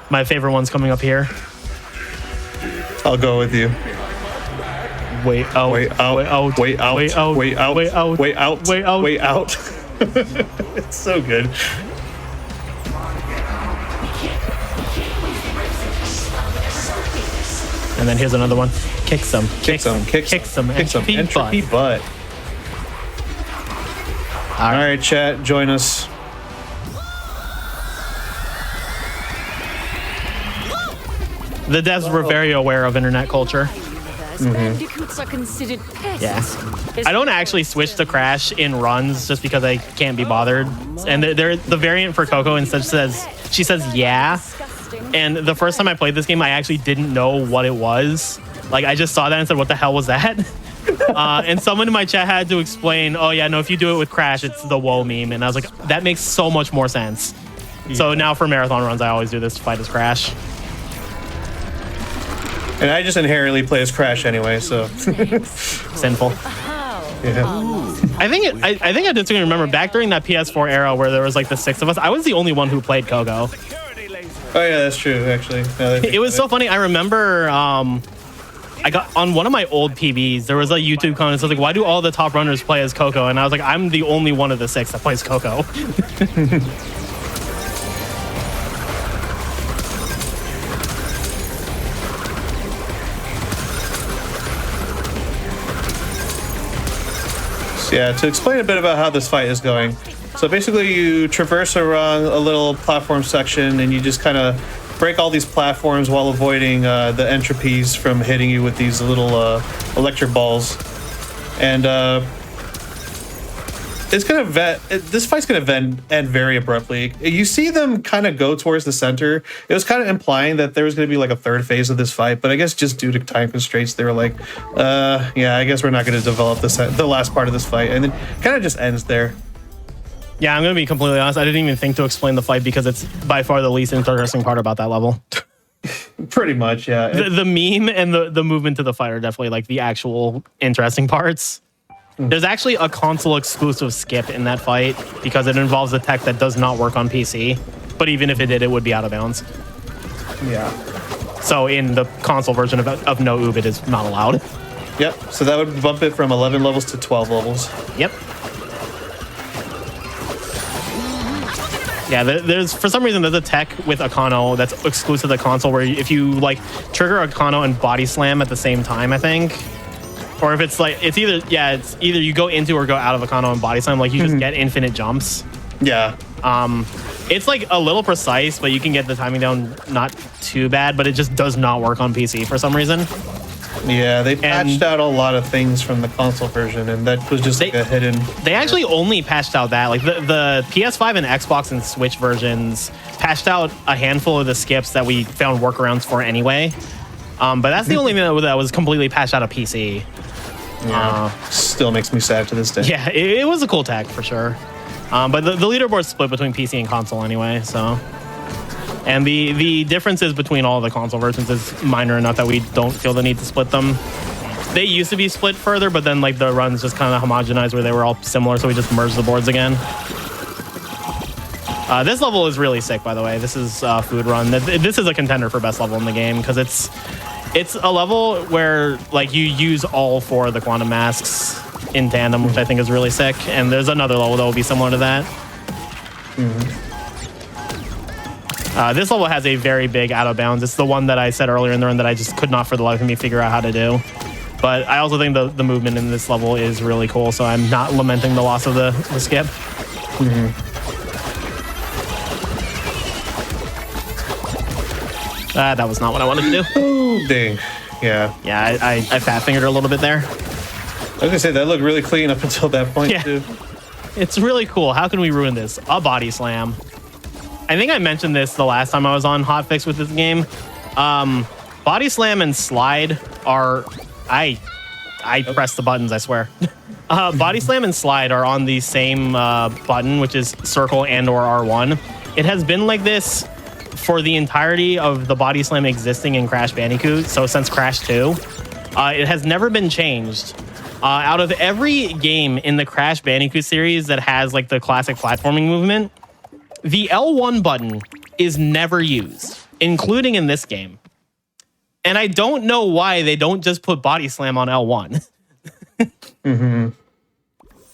My favorite one's coming up here. I'll go with you. Wait out. Wait out. Wait out. Wait out. Wait out. Wait out. Wait out. Wait out. Wait out. Wait out. It's so good. And then here's another one. Kick some. Kick some. Kick some. Entropy butt. All right, chat. Join us. The devs were very aware of internet culture. Bandicoots are considered pests. Yeah. I don't actually switch to Crash in runs just because I can't be bothered. And the variant for Coco instead says, she says, yeah. And the first time I played this game, I actually didn't know what it was. Like, I just saw that and said, what the hell was that? And someone in my chat had to explain, oh yeah, no, if you do it with Crash, it's the whoa meme. And I was like, that makes so much more sense. Yeah. So now for marathon runs, I always do this fight as Crash. And I just inherently play as Crash anyway, so. Sinful. Yeah. I think I distinctly remember back during that PS4 era where there was like the 6 of us, I was the only one who played Coco. Oh yeah, that's true, actually. It was so funny. I remember I got on one of my old PBs, there was a YouTube comment that was like, why do all the top runners play as Coco? And I was like, I'm the only one of the 6 that plays Coco. Yeah, to explain a bit about how this fight is going. So basically you traverse around a little platform section and you just kind of break all these platforms while avoiding the entropies from hitting you with these little electric balls. And it's gonna this fight's gonna end very abruptly. You see them kind of go towards the center. It was kind of implying that there was gonna be like a third phase of this fight, but I guess just due to time constraints, they were like, yeah, I guess we're not gonna develop the last part of this fight, and then kind of just ends there. Yeah, I'm gonna be completely honest. I didn't even think to explain the fight because it's by far the least interesting part about that level. Pretty much, yeah. The meme and the movement to the fight are definitely like the actual interesting parts. There's actually a console exclusive skip in that fight because it involves a tech that does not work on PC. But even if it did, it would be out of bounds. Yeah. So in the console version of No Oob, it is not allowed. Yep. So that would bump it from 11 levels to 12 levels. Yep. Yeah, there's for some reason there's a tech with Akano that's exclusive to the console where if you like trigger Akano and body slam at the same time, I think. Or if it's like, it's either you go into or go out of Akano and body slam, like you just get infinite jumps. Yeah. It's like a little precise, but you can get the timing down not too bad, but it just does not work on PC for some reason. Yeah, they patched out a lot of things from the console version, and that was just like a hidden... They actually only patched out that. Like the PS5 and Xbox and Switch versions patched out a handful of the skips that we found workarounds for anyway. But that's the only thing that was completely patched out of PC. Yeah, still makes me sad to this day. Yeah, it was a cool tech for sure. But the leaderboard's split between PC and console anyway, so... And the differences between all the console versions is minor enough that we don't feel the need to split them. They used to be split further, but then like the runs just kind of homogenized where they were all similar, so we just merged the boards again. This level is really sick, by the way. This is Food Run. This is a contender for best level in the game because it's a level where like you use all 4 of the quantum masks in tandem, which I think is really sick. And there's another level that will be similar to that. This level has a very big out of bounds. It's the one that I said earlier in the run that I just could not for the life of me figure out how to do. But I also think the movement in this level is really cool, so I'm not lamenting the loss of the skip. That was not what I wanted to do. Oh, dang. Yeah. Yeah, I fat-fingered a little bit there. I was gonna say, that looked really clean up until that point, too. It's really cool. How can we ruin this? A body slam. I think I mentioned this the last time I was on Hotfix with this game. Body slam and slide are... I press the buttons, I swear. Body slam and slide are on the same button, which is circle and or R1. It has been like this for the entirety of the body slam existing in Crash Bandicoot, so since Crash 2. It has never been changed. Out of every game in the Crash Bandicoot series that has like the classic platforming movement, the L1 button is never used, including in this game. And I don't know why they don't just put body slam on L1.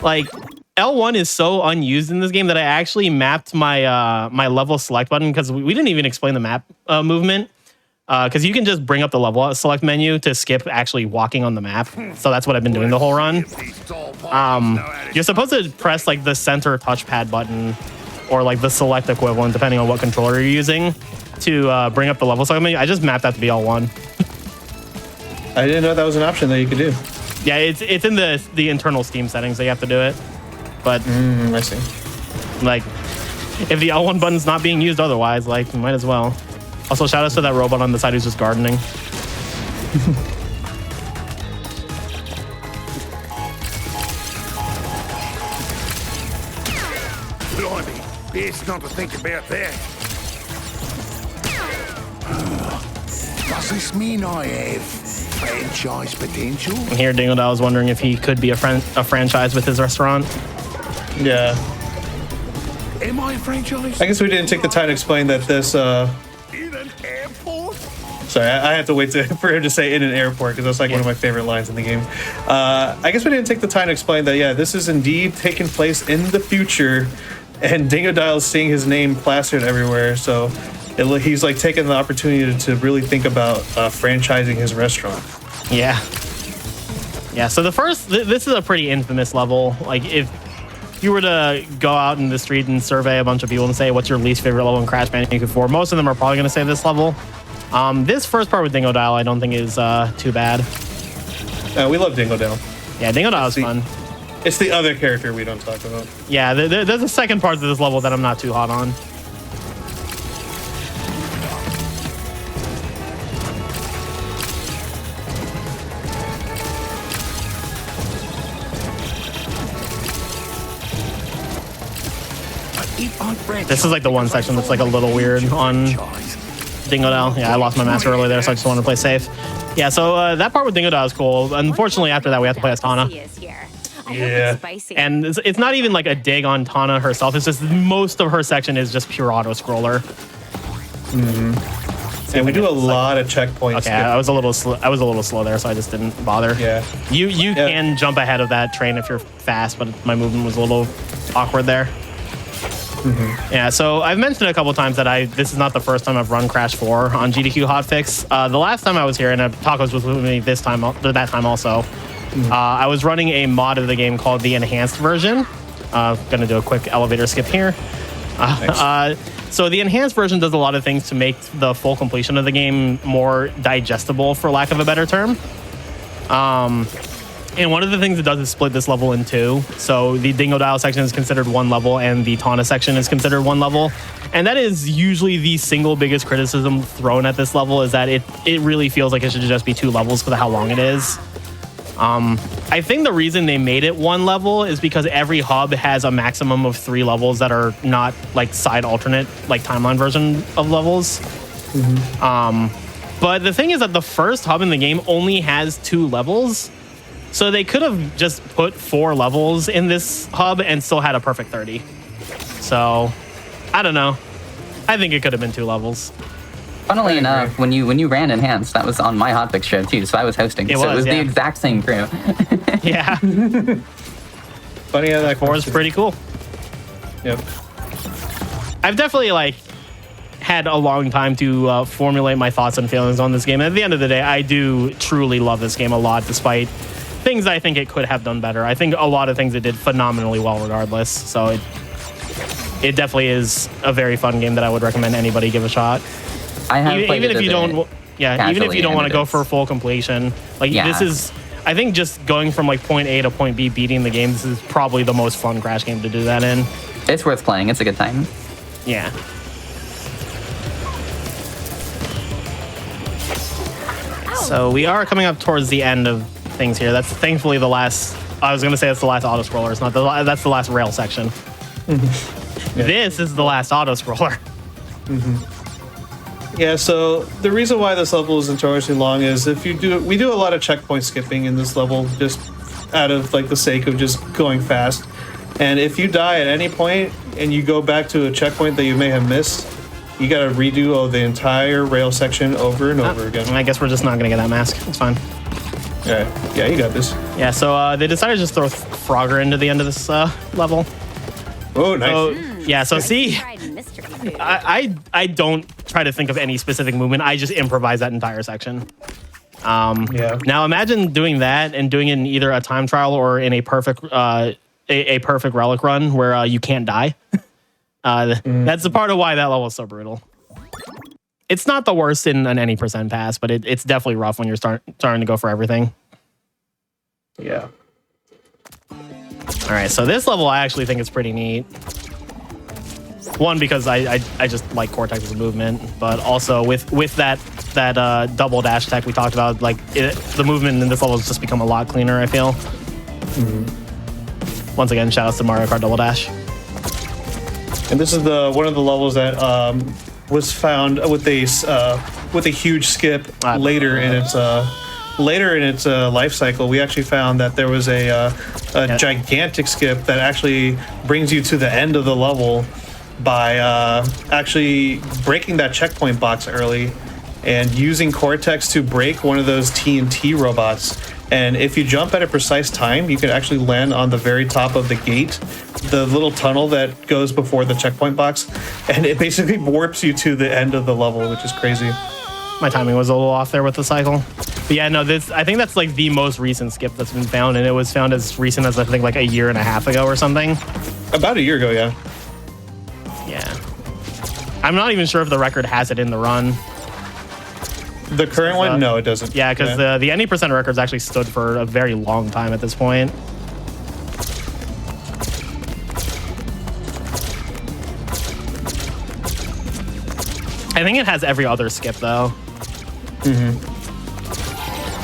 Like, L1 is so unused in this game that I actually mapped my my level select button, because we didn't even explain the map movement. Because you can just bring up the level select menu to skip actually walking on the map. So that's what I've been doing the whole run. You're supposed to press like the center touchpad button or like the select equivalent, depending on what controller you're using, to bring up the level segment. I just mapped that to be all one. I didn't know that was an option that you could do. Yeah, it's in the internal Steam settings that you have to do it. But I see. Like, if the L1 button's not being used otherwise, like, you might as well. Also, shout out to that robot on the side who's just gardening. Blimey, best not to think about that. Does this mean I have franchise potential? And here, Dingodile is wondering if he could be a franchise with his restaurant. Yeah. Am I a franchise? I guess we didn't take the time to explain that this. In an airport? Sorry, I had to wait for him to say in an airport because that's like one of my favorite lines in the game. I guess we didn't take the time to explain that. Yeah, this is indeed taking place in the future, and Dingodile's seeing his name plastered everywhere. So he's like taking the opportunity to really think about franchising his restaurant. Yeah. Yeah. So this is a pretty infamous level. Like if you were to go out in the street and survey a bunch of people and say, what's your least favorite level in Crash Bandicoot 4? Most of them are probably going to say this level. This first part with Dingodile, I don't think is too bad. We love Dingodile. Yeah, Dingodile's fun. It's the other character we don't talk about. Yeah, there's a second part to this level that I'm not too hot on. This is like the one section that's like a little weird on Dingodile. Yeah, I lost my master earlier there, so I just wanted to play safe. Yeah, so that part with Dingodile is cool. Unfortunately, after that, we have to play as Tana. Yeah. And it's not even like a dig on Tana herself. It's just most of her section is just pure auto-scroller. And we do a lot of checkpoints. Okay, I was a little slow there, so I just didn't bother. Yeah. You can jump ahead of that train if you're fast, but my movement was a little awkward there. Yeah, so I've mentioned a couple times that this is not the first time I've run Crash 4 on GDQ Hotfix. The last time I was here, and Tacos was with me that time also, I was running a mod of the game called the Enhanced version. Gonna do a quick elevator skip here. So the Enhanced version does a lot of things to make the full completion of the game more digestible, for lack of a better term. And one of the things it does is split this level in two. So the Dingodile section is considered one level and the Tana section is considered one level. And that is usually the single biggest criticism thrown at this level, is that it really feels like it should just be two levels because of how long it is. I think the reason they made it one level is because every hub has a maximum of 3 levels that are not like side alternate, like timeline version of levels. But the thing is that the first hub in the game only has 2 levels. So they could have just put 4 levels in this hub and still had a perfect 30. So, I don't know. I think it could have been 2 levels. Funnily enough, when you ran Enhanced, that was on my Hotfix show too, so I was hosting. It was the exact same crew. Yeah. Funny how that 4 is pretty cool. Yep. I've definitely had a long time to formulate my thoughts and feelings on this game. And at the end of the day, I do truly love this game a lot, despite things I think it could have done better. I think a lot of things it did phenomenally well regardless. So it definitely is a very fun game that I would recommend anybody give a shot. I have even if you don't want to go for full completion. This is, I think, just going from point A to point B, beating the game, this is probably the most fun Crash game to do that in. It's worth playing. It's a good time. Yeah. So we are coming up towards the end of things here. That's thankfully the last. I was going to say that's the last auto scroller. It's not that's the last rail section. This is the last auto scroller. Yeah. So the reason why this level is notoriously long is we do a lot of checkpoint skipping in this level, just out of the sake of just going fast. And if you die at any point and you go back to a checkpoint that you may have missed, you gotta redo the entire rail section over and over again. I guess we're just not gonna get that mask. It's fine. Yeah, you got this. Yeah, so they decided to just throw Frogger into the end of this level. Oh, nice. So see, I don't try to think of any specific movement. I just improvise that entire section. Now imagine doing that and doing it in either a time trial or in a perfect relic run where you can't die. That's a part of why that level is so brutal. It's not the worst in an any percent pass, but it's definitely rough when you're starting to go for everything. Yeah. All right, so this level I actually think is pretty neat. One, because I just like Cortex's movement, but also with that double dash tech we talked about, like the movement in this level has just become a lot cleaner, I feel. Once again, shout outs to Mario Kart Double Dash. And this is one of the levels that was found with a huge skip later in its life cycle. We actually found that there was a gigantic skip that actually brings you to the end of the level by actually breaking that checkpoint box early and using Cortex to break one of those TNT robots. And if you jump at a precise time, you can actually land on the very top of the gate, the little tunnel that goes before the checkpoint box, and it basically warps you to the end of the level, which is crazy. My timing was a little off there with the cycle. But yeah, no, I think that's like the most recent skip that's been found, and it was found as recent as I think like a year and a half ago or something. About a year ago, yeah. Yeah. I'm not even sure if the record has it in the run. The current one? No, it doesn't. Yeah, because the any percent records actually stood for a very long time at this point. I think it has every other skip though.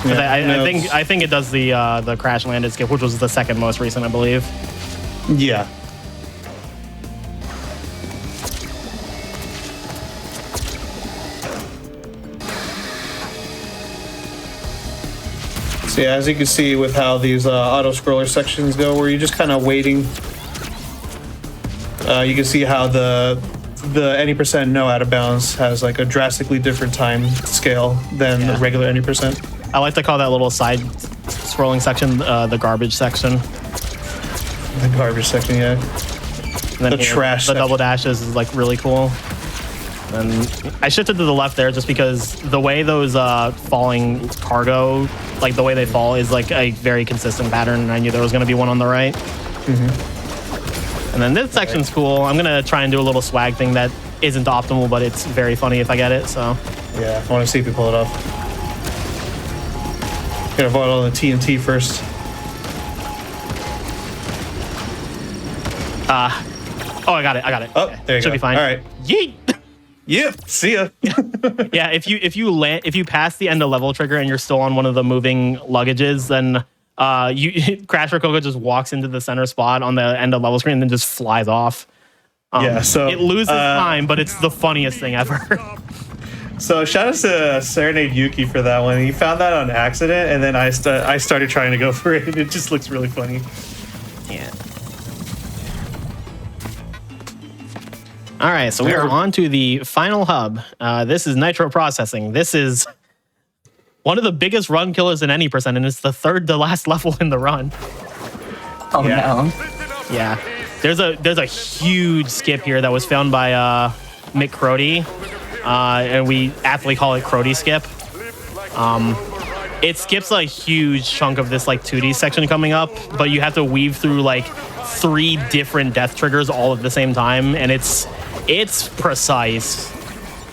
Yeah, I think it does the crash landed skip, which was the second most recent, I believe. Yeah. So yeah, as you can see with how these auto-scroller sections go, where you're just kind of waiting, you can see how the any percent no out of bounds has like a drastically different time scale than the regular any percent. I like to call that little side scrolling section the garbage section. The garbage section, yeah. And then the trash the section. double dashes is like really cool. And I shifted to the left there just because the way those falling cargo, like the way they fall, is like a very consistent pattern, and I knew there was going to be one on the right. And then this section's cool. I'm going to try and do a little swag thing that isn't optimal, but it's very funny if I get it, so. Yeah, I want to see if you pull it off. Gotta avoid all the TNT first. Oh, I got it. Oh, okay. there you Should go. be fine. All right. Yeet! Yep. See ya. Yeah, if you pass the end of level trigger and you're still on one of the moving luggages, then Crash or Coco just walks into the center spot on the end of level screen and then just flies off. Yeah, so it loses time, but it's the funniest thing ever. So shout out to Serenade Yuki for that one. He found that on accident, and then I started trying to go for it, and it just looks really funny. Yeah. All right, so we are on to the final hub. This is Nitro Processing. This is one of the biggest run killers in any percent, and it's the third to last level in the run. Oh no. Yeah. There's a huge skip here that was found by Mick Crody, and we aptly call it Crody Skip. It skips a huge chunk of this like 2D section coming up, but you have to weave through like 3 different death triggers all at the same time, and it's precise,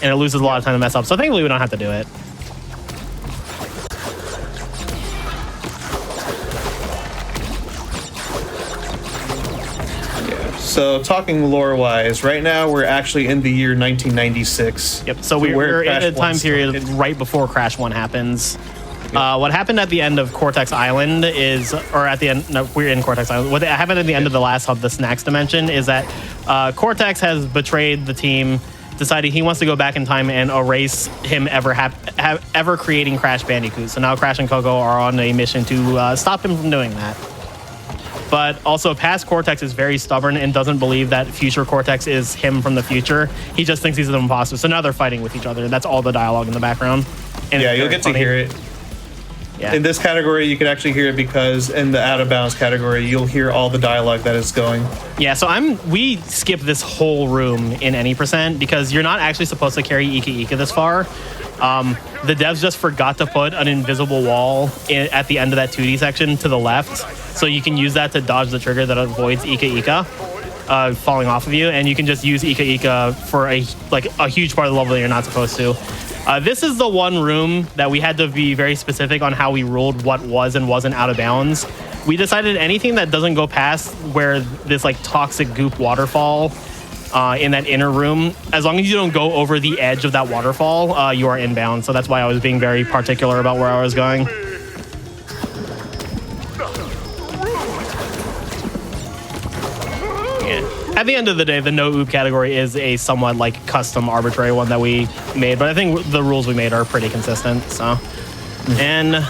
and it loses a lot of time to mess up. So thankfully we don't have to do it. So talking lore-wise, right now we're actually in the year 1996. Yep. So we're in a time period right before Crash 1 happens. What happened at the end of Cortex Island is, or at the end, no, we're in Cortex Island. What happened at the end of the last hub, the Snacks Dimension, is that Cortex has betrayed the team, decided he wants to go back in time and erase him ever creating Crash Bandicoot. So now Crash and Coco are on a mission to stop him from doing that. But also, past Cortex is very stubborn and doesn't believe that future Cortex is him from the future. He just thinks he's an imposter. So now they're fighting with each other. That's all the dialogue in the background. And yeah, you'll get to hear it. Yeah. In this category, you can actually hear it because in the out of bounds category, you'll hear all the dialogue that is going. Yeah, so we skip this whole room in any percent because you're not actually supposed to carry Ika Ika this far. The devs just forgot to put an invisible wall at the end of that 2D section to the left, so you can use that to dodge the trigger that avoids Ika Ika. falling off of you, and you can just use Ika Ika for a huge part of the level that you're not supposed to. This is the one room that we had to be very specific on how we ruled what was and wasn't out of bounds. We decided anything that doesn't go past where this like toxic goop waterfall in that inner room, as long as you don't go over the edge of that waterfall, you are inbound. So that's why I was being very particular about where I was going. At the end of the day, the no oop category is a somewhat like custom arbitrary one that we made, but I think the rules we made are pretty consistent. So, and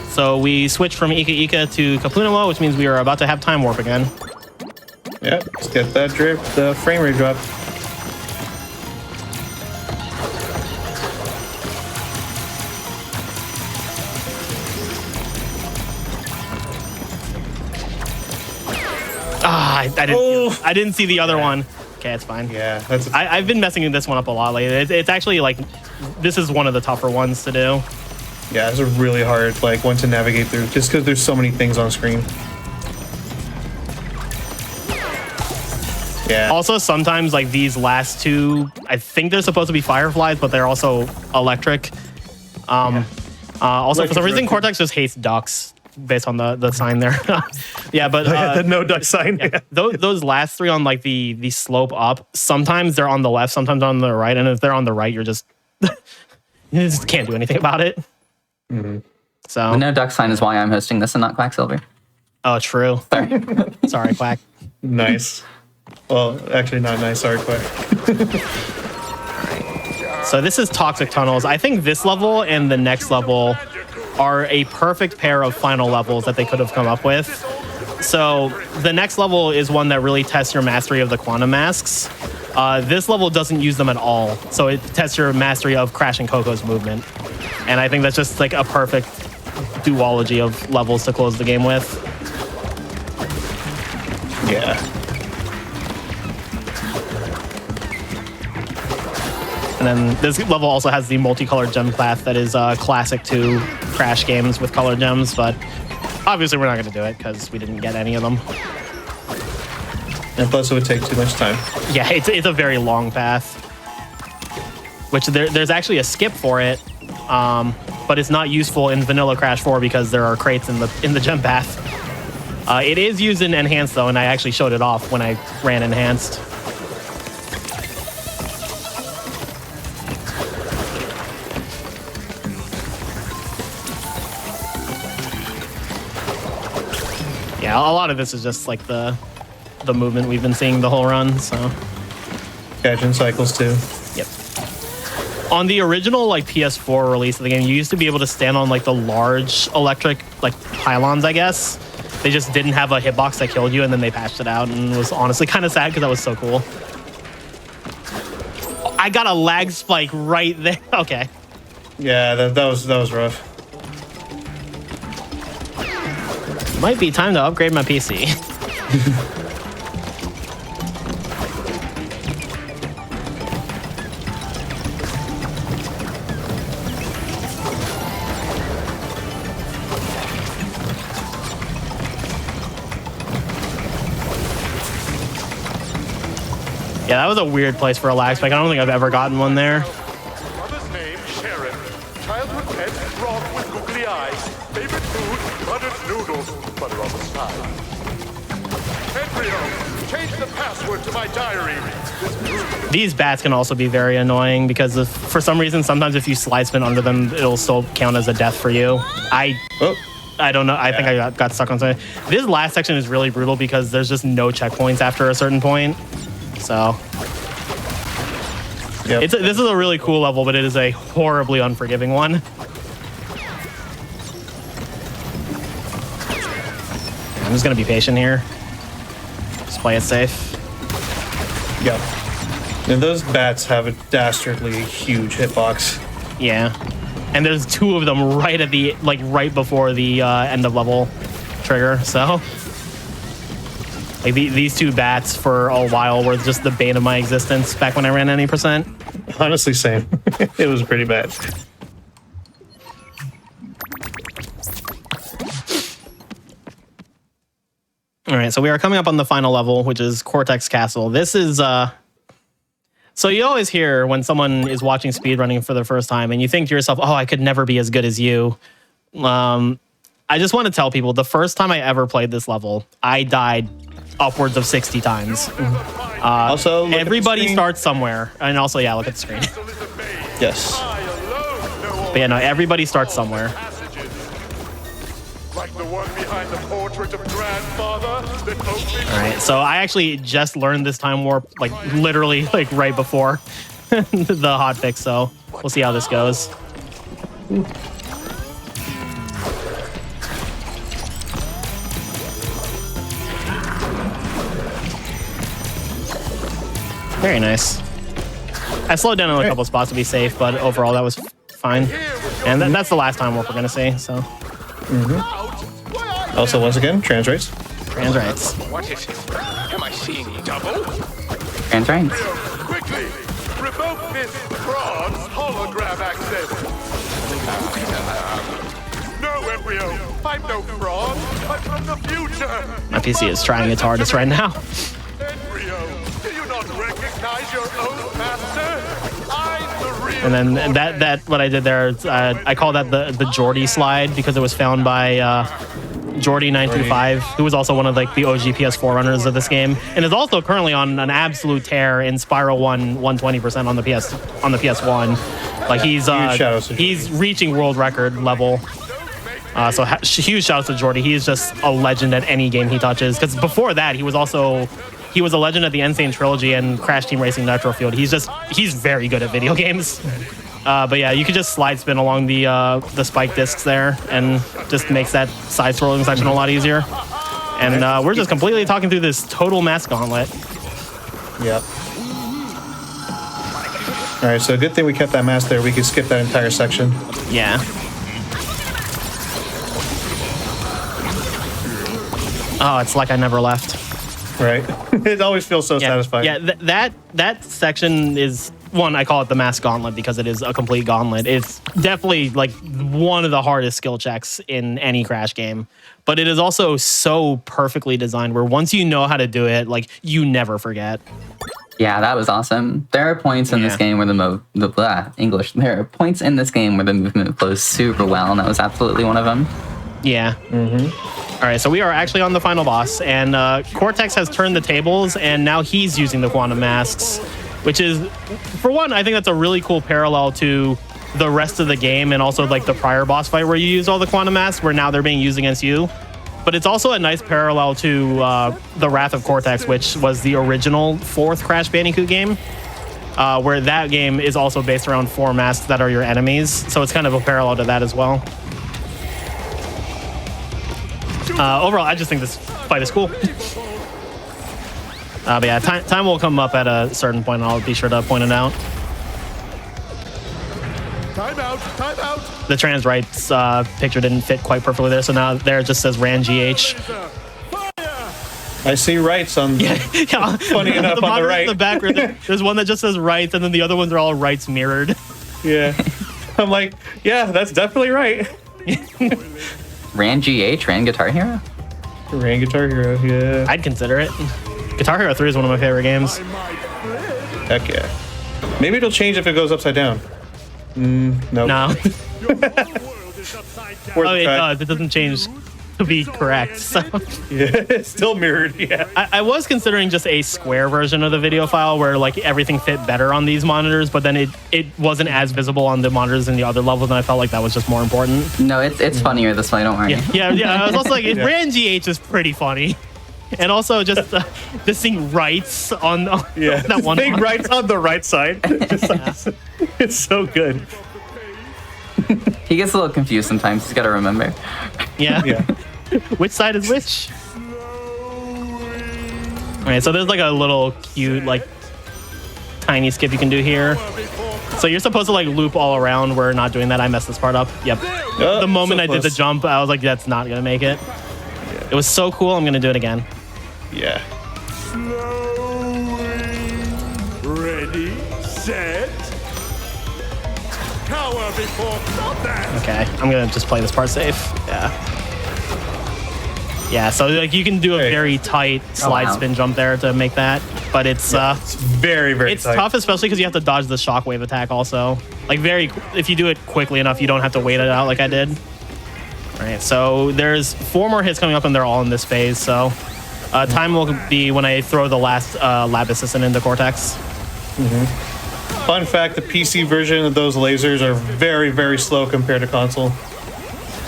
so we switched from Ika Ika to Kapunamo, which means we are about to have time warp again. Yep, let's get that drip, the frame rate drop. I didn't see the other one. Okay, it's fine. Yeah, that's. I've been messing this one up a lot lately. It's actually like, this is one of the tougher ones to do. Yeah, it's a really hard like one to navigate through, just because there's so many things on screen. Yeah. Also, sometimes like these last two, I think they're supposed to be fireflies, but they're also electric. Also, for some reason, Cortex just hates ducks based on the sign there. Yeah, but the no duck sign. Yeah. Those last three on like the slope up, sometimes they're on the left, sometimes on the right, and if they're on the right, you're just you just can't do anything about it. Mm-hmm. So the no duck sign is why I'm hosting this and not Quacksilver. Oh, true. Sorry, Quack. Nice. Well, actually not nice. Sorry, Quack. So this is Toxic Tunnels. I think this level and the next level are a perfect pair of final levels that they could have come up with. So the next level is one that really tests your mastery of the quantum masks. This level doesn't use them at all. So it tests your mastery of Crash and Coco's movement. And I think that's just like a perfect duology of levels to close the game with. Yeah. And then this level also has the multicolored gem path that is classic to Crash games with colored gems, but obviously we're not going to do it because we didn't get any of them. And plus it would take too much time. Yeah, it's a very long path, which there's actually a skip for it, but it's not useful in vanilla Crash 4 because there are crates in the gem path. It is used in Enhanced though, and I actually showed it off when I ran Enhanced. Yeah, a lot of this is just like the movement we've been seeing the whole run, so. Catching cycles too. Yep. On the original like PS4 release of the game, you used to be able to stand on like the large electric like pylons, I guess. They just didn't have a hitbox that killed you, and then they patched it out, and it was honestly kind of sad because that was so cool. I got a lag spike right there. Okay. Yeah, that was rough. Might be time to upgrade my PC. Yeah, that was a weird place for a lag spike. I don't think I've ever gotten one there. Mother's name, Sharon. Childhood pet, frog with googly eyes. Favorite food, buttered noodles. Butter on the side. Embryo, change the password to my diary. These bats can also be very annoying because for some reason, sometimes if you slide spin under them, it'll still count as a death for you. I don't know. I think I got stuck on something. This last section is really brutal because there's just no checkpoints after a certain point. So this is a really cool level, but it is a horribly unforgiving one. I'm just gonna be patient here. Just play it safe. Yep. And those bats have a dastardly huge hitbox. Yeah. And there's two of them right at the right before the end of level trigger, so like these two bats for a while were just the bane of my existence back when I ran any percent. Honestly, same. It was pretty bad. All right, so we are coming up on the final level, which is Cortex Castle. This is so you always hear when someone is watching speedrunning for the first time and you think to yourself, oh, I could never be as good as you. I just want to tell people the first time I ever played this level, I died upwards of 60 times. Also, everybody starts somewhere. And also, yeah, look at the screen. Yes. But yeah, no, everybody starts somewhere. Like the one behind the portrait of grandfather that only All right, so I actually just learned this time warp, like literally like right before the hotfix, so we'll see how this goes. Very nice. I slowed down on a couple spots to be safe, but overall that was fine. And that's the last time warp we're gonna see, so. Also, once again, trans rights. Trans rights. What is it? Am I seeing double? Trans rights. quickly revoke this bronze hologram access. No, embryo. I'm no fraud. I'm from the future. My PC is trying its hardest right now. Embryo, do you not recognize your own master? I'm the real. And then that what I did there, I call that the Geordie slide because it was found by Geordie925, who was also one of like the OG PS4 runners of this game, and is also currently on an absolute tear in Spiral 120% on the PS1. Like he's reaching world record level. So huge shouts to Geordie. He is just a legend at any game he touches. Because before that, he was a legend at the Insane Trilogy and Crash Team Racing Nitro Field. He's very good at video games. But yeah, you could just slide spin along the spike discs there, and just makes that side scrolling section a lot easier. And we're just completely talking through this total mask gauntlet. Yep. All right, so good thing we kept that mask there. We could skip that entire section. Yeah. Oh, it's like I never left. Right. It always feels so satisfying. Yeah, that section is one, I call it the mask gauntlet because it is a complete gauntlet. It's definitely like one of the hardest skill checks in any Crash game, but it is also so perfectly designed where once you know how to do it, like you never forget. Yeah, that was awesome. There are points in this game where There are points in this game where the movement flows super well, and that was absolutely one of them. Yeah. All right, so we are actually on the final boss, and Cortex has turned the tables, and now he's using the quantum masks, which is, for one, I think that's a really cool parallel to the rest of the game, and also like the prior boss fight where you used all the quantum masks, where now they're being used against you. But it's also a nice parallel to the Wrath of Cortex, which was the original 4th Crash Bandicoot game, where that game is also based around 4 masks that are your enemies. So it's kind of a parallel to that as well. Overall, I just think this fight is cool. But yeah, time will come up at a certain point, and I'll be sure to point it out. Time out, time out. The trans rights picture didn't fit quite perfectly there, so now there it just says RANGH. I see rights on funny enough on the right. In the back, there's one that just says rights, and then the other ones are all rights mirrored. Yeah. I'm like, yeah, that's definitely right. Ran GH, Ran Guitar Hero? Ran Guitar Hero, yeah. I'd consider it. Guitar Hero 3 is one of my favorite games. Heck yeah. Maybe it'll change if it goes upside down. Nope. No. Oh, it does. It doesn't change to be correct. So. Yeah, it's still mirrored, yeah. I was considering just a square version of the video file where like everything fit better on these monitors, but then it wasn't as visible on the monitors in the other levels, and I felt like that was just more important. No, it's funnier this way, don't worry. Yeah. I was also like, Ran GH is pretty funny. And also just seeing rights on that one. Seeing rights on the right side. It's so good. He gets a little confused sometimes. He's got to remember. Yeah. Which side is which? Alright, so there's like a little cute, like, tiny skip you can do here. So you're supposed to like loop all around. We're not doing that. I messed this part up. Yep. The moment I did the jump, I was like, that's not gonna make it. It was so cool. I'm gonna do it again. Yeah. Ready, set, cower before combat. Okay, I'm gonna just play this part safe. Yeah. Yeah, so like you can do a very tight slide spin jump there to make that, but it's very it's tight. tough, especially because you have to dodge the shockwave attack also. Like if you do it quickly enough, you don't have to wait it out like I did. All right, so there's 4 more hits coming up, and they're all in this phase. So time will be when I throw the last lab assistant into Cortex. Fun fact: the PC version of those lasers are very slow compared to console.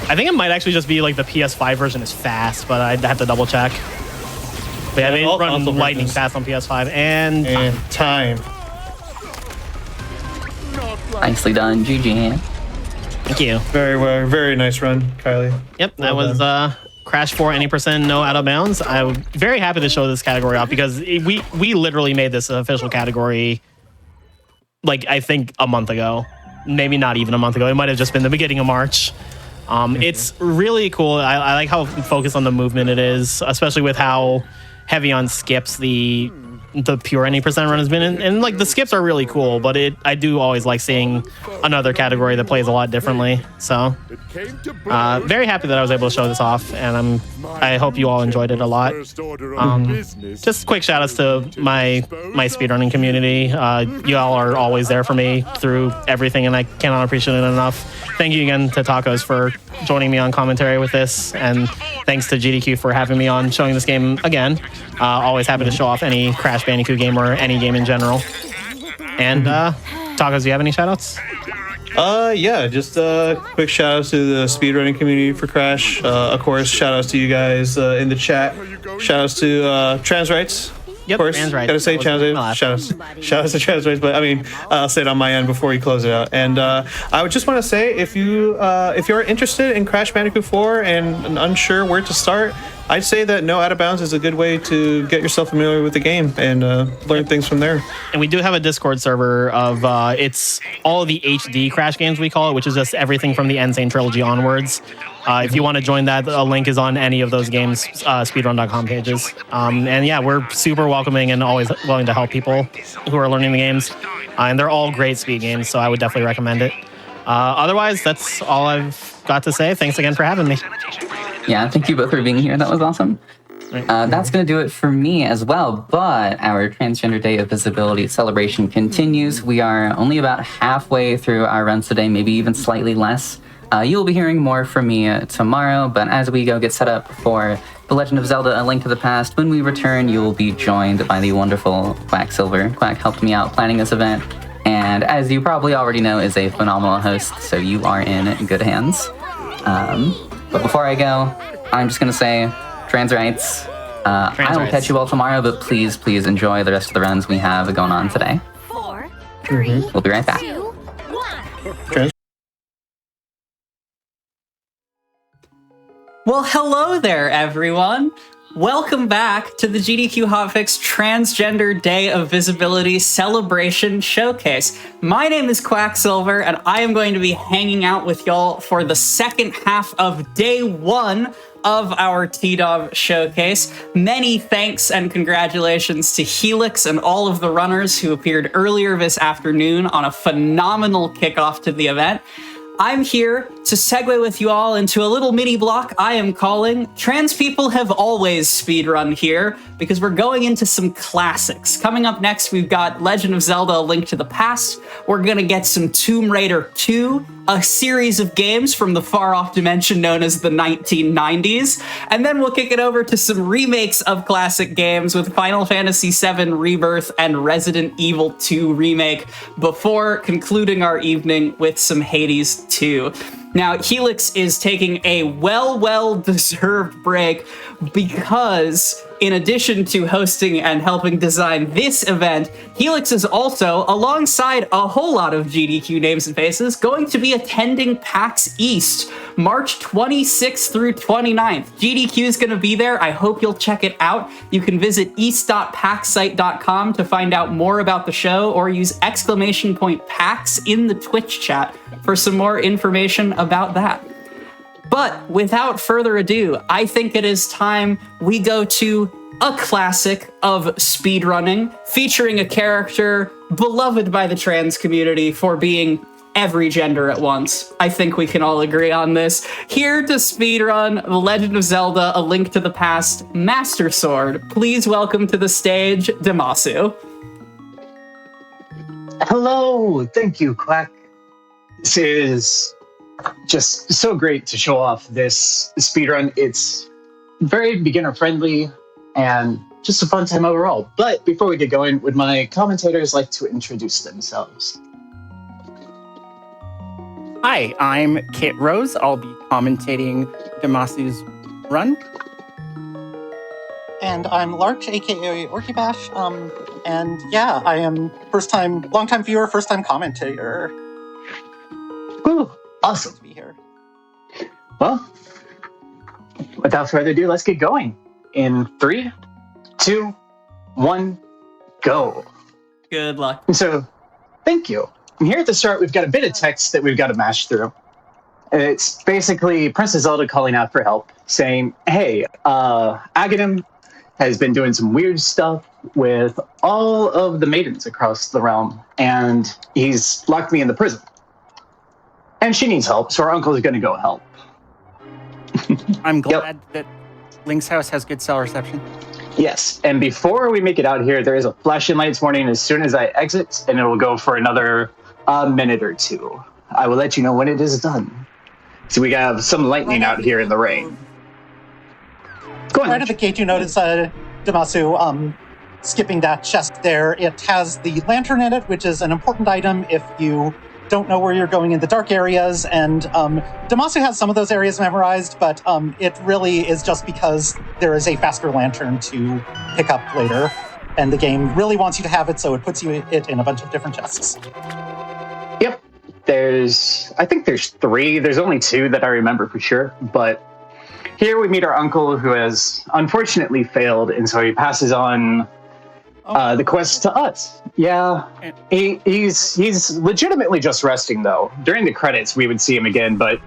I think it might actually just be like the PS5 version is fast, but I'd have to double check. But yeah, they run lightning fast on PS5 and time. Nicely done, GG. Thank you. Very nice run, Kylie. Yep, that was Crash 4 any percent no out of bounds. I'm very happy to show this category off because we literally made this an official category. Like I think a month ago, maybe not even a month ago. It might have just been the beginning of March. It's really cool. I like how focused on the movement it is, especially with how heavy on skips the pure any percent run has been. And like the skips are really cool, but I do always like seeing another category that plays a lot differently. So very happy that I was able to show this off, and I hope you all enjoyed it a lot. Just quick shout outs to my speedrunning community. You all are always there for me through everything, and I cannot appreciate it enough. Thank you again to Tacos for joining me on commentary with this, and thanks to GDQ for having me on showing this game again. Always happy to show off any Crash Bandicoot game or any game in general. And Tacos, do you have any shoutouts? Yeah, just quick shout outs to the speedrunning community for Crash. Of course, shout outs to you guys in the chat. Shout outs to Trans Rights. Yep, of course, Trans Rights. Gotta say Trans Rights. Shout outs to Trans Rights, but I mean, I'll say it on my end before you close it out. And I would just want to say, if you're interested in Crash Bandicoot 4 and unsure where to start, I'd say that No Out of Bounds is a good way to get yourself familiar with the game and learn things from there. And we do have a Discord server of it's all of the HD Crash games, we call it, which is just everything from the Insane Trilogy onwards. If you want to join that, a link is on any of those games speedrun.com pages. And yeah, we're super welcoming and always willing to help people who are learning the games. And they're all great speed games, so I would definitely recommend it. Otherwise, that's all I've got to say. Thanks again for having me. Yeah, thank you both for being here. That was awesome. That's going to do it for me as well, but our Transgender Day of Visibility celebration continues. We are only about halfway through our runs today, maybe even slightly less. You'll be hearing more from me tomorrow, but as we go get set up for The Legend of Zelda: A Link to the Past, when we return, you will be joined by the wonderful Quacksilver. Quack helped me out planning this event, and as you probably already know, is a phenomenal host, so you are in good hands. But before I go, I'm just going to say, Trans Rights, I will catch you all tomorrow, but please enjoy the rest of the runs we have going on today. 4, 3, We'll be right back. 2, 1. Trans- Well, hello there, everyone. Welcome back to the GDQ Hotfix Transgender Day of Visibility Celebration Showcase. My name is Quacksilver, and I am going to be hanging out with y'all for the second half of day 1 of our T-Dog Showcase. Many thanks and congratulations to Helix and all of the runners who appeared earlier this afternoon on a phenomenal kickoff to the event. I'm here to segue with you all into a little mini block I am calling Trans People Have Always Speedrun here, because we're going into some classics. Coming up next, we've got Legend of Zelda: A Link to the Past. We're gonna get some Tomb Raider 2, a series of games from the far-off dimension known as the 1990s. And then we'll kick it over to some remakes of classic games with Final Fantasy VII Rebirth and Resident Evil 2 Remake, before concluding our evening with some Hades 2. Now, Helix is taking a well-deserved break because, in addition to hosting and helping design this event, Helix is also, alongside a whole lot of GDQ names and faces, going to be attending PAX East, March 26th through 29th. GDQ is going to be there. I hope you'll check it out. You can visit east.paxsite.com to find out more about the show, or use !PAX in the Twitch chat for some more information about that. But without further ado, I think it is time we go to a classic of speedrunning, featuring a character beloved by the trans community for being every gender at once. I think we can all agree on this. Here to speedrun The Legend of Zelda: A Link to the Past Master Sword, please welcome to the stage Damasu. Hello, thank you, Quack. This is just so great to show off this speedrun. It's very beginner friendly and just a fun time overall. But before we get going, would my commentators like to introduce themselves? Hi, I'm Kit Rose. I'll be commentating Damasu's run. And I'm Larch, aka Orkibash. And yeah, I am long-time viewer, first-time commentator. Ooh, awesome. To be here. Well, without further ado, let's get going. In 3, 2, 1, go. Good luck. So, thank you. And here at the start, we've got a bit of text that we've got to mash through. It's basically Princess Zelda calling out for help, saying, hey, Aghanim has been doing some weird stuff with all of the maidens across the realm, and he's locked me in the prison. And she needs help, so our uncle is going to go help. I'm glad that Link's house has good cell reception. Yes, and before we make it out here, there is a flashing lights warning as soon as I exit, and it will go for another minute or two. I will let you know when it is done. So we have some lightning out here in the rain. Go on. Right at the gate, you notice Damasu skipping that chest there. It has the lantern in it, which is an important item if you don't know where you're going in the dark areas. And Damasu has some of those areas memorized, but it really is just because there is a faster lantern to pick up later. And the game really wants you to have it, so it puts it in a bunch of different chests. Yep. I think there's 3. There's only 2 that I remember for sure. But here we meet our uncle, who has unfortunately failed, and so he passes on the quest to us. Yeah, he's legitimately just resting, though. During the credits, we would see him again, but,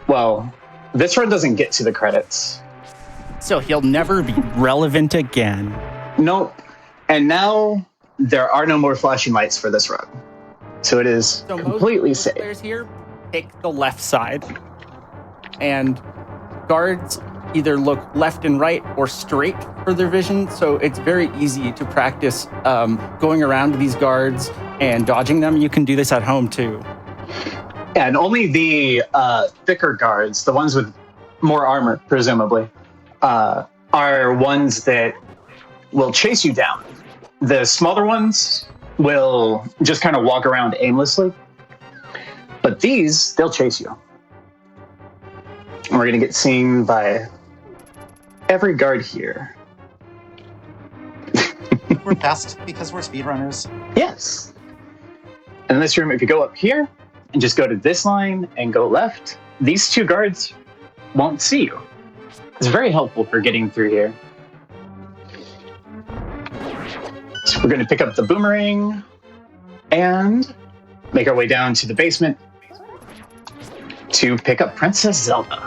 well, this run doesn't get to the credits. So he'll never be relevant again. Nope. And now there are no more flashing lights for this run. So it is completely safe. Players here pick the left side, and guards either look left and right or straight for their vision, so it's very easy to practice going around these guards and dodging them. You can do this at home too. Yeah, and only the thicker guards, the ones with more armor, presumably, are ones that will chase you down. The smaller ones will just kind of walk around aimlessly, but these, they'll chase you. And we're going to get seen by every guard here. We're fast because we're speedrunners. Yes. And in this room, if you go up here and just go to this line and go left, these 2 guards won't see you. It's very helpful for getting through here. So we're going to pick up the boomerang and make our way down to the basement to pick up Princess Zelda.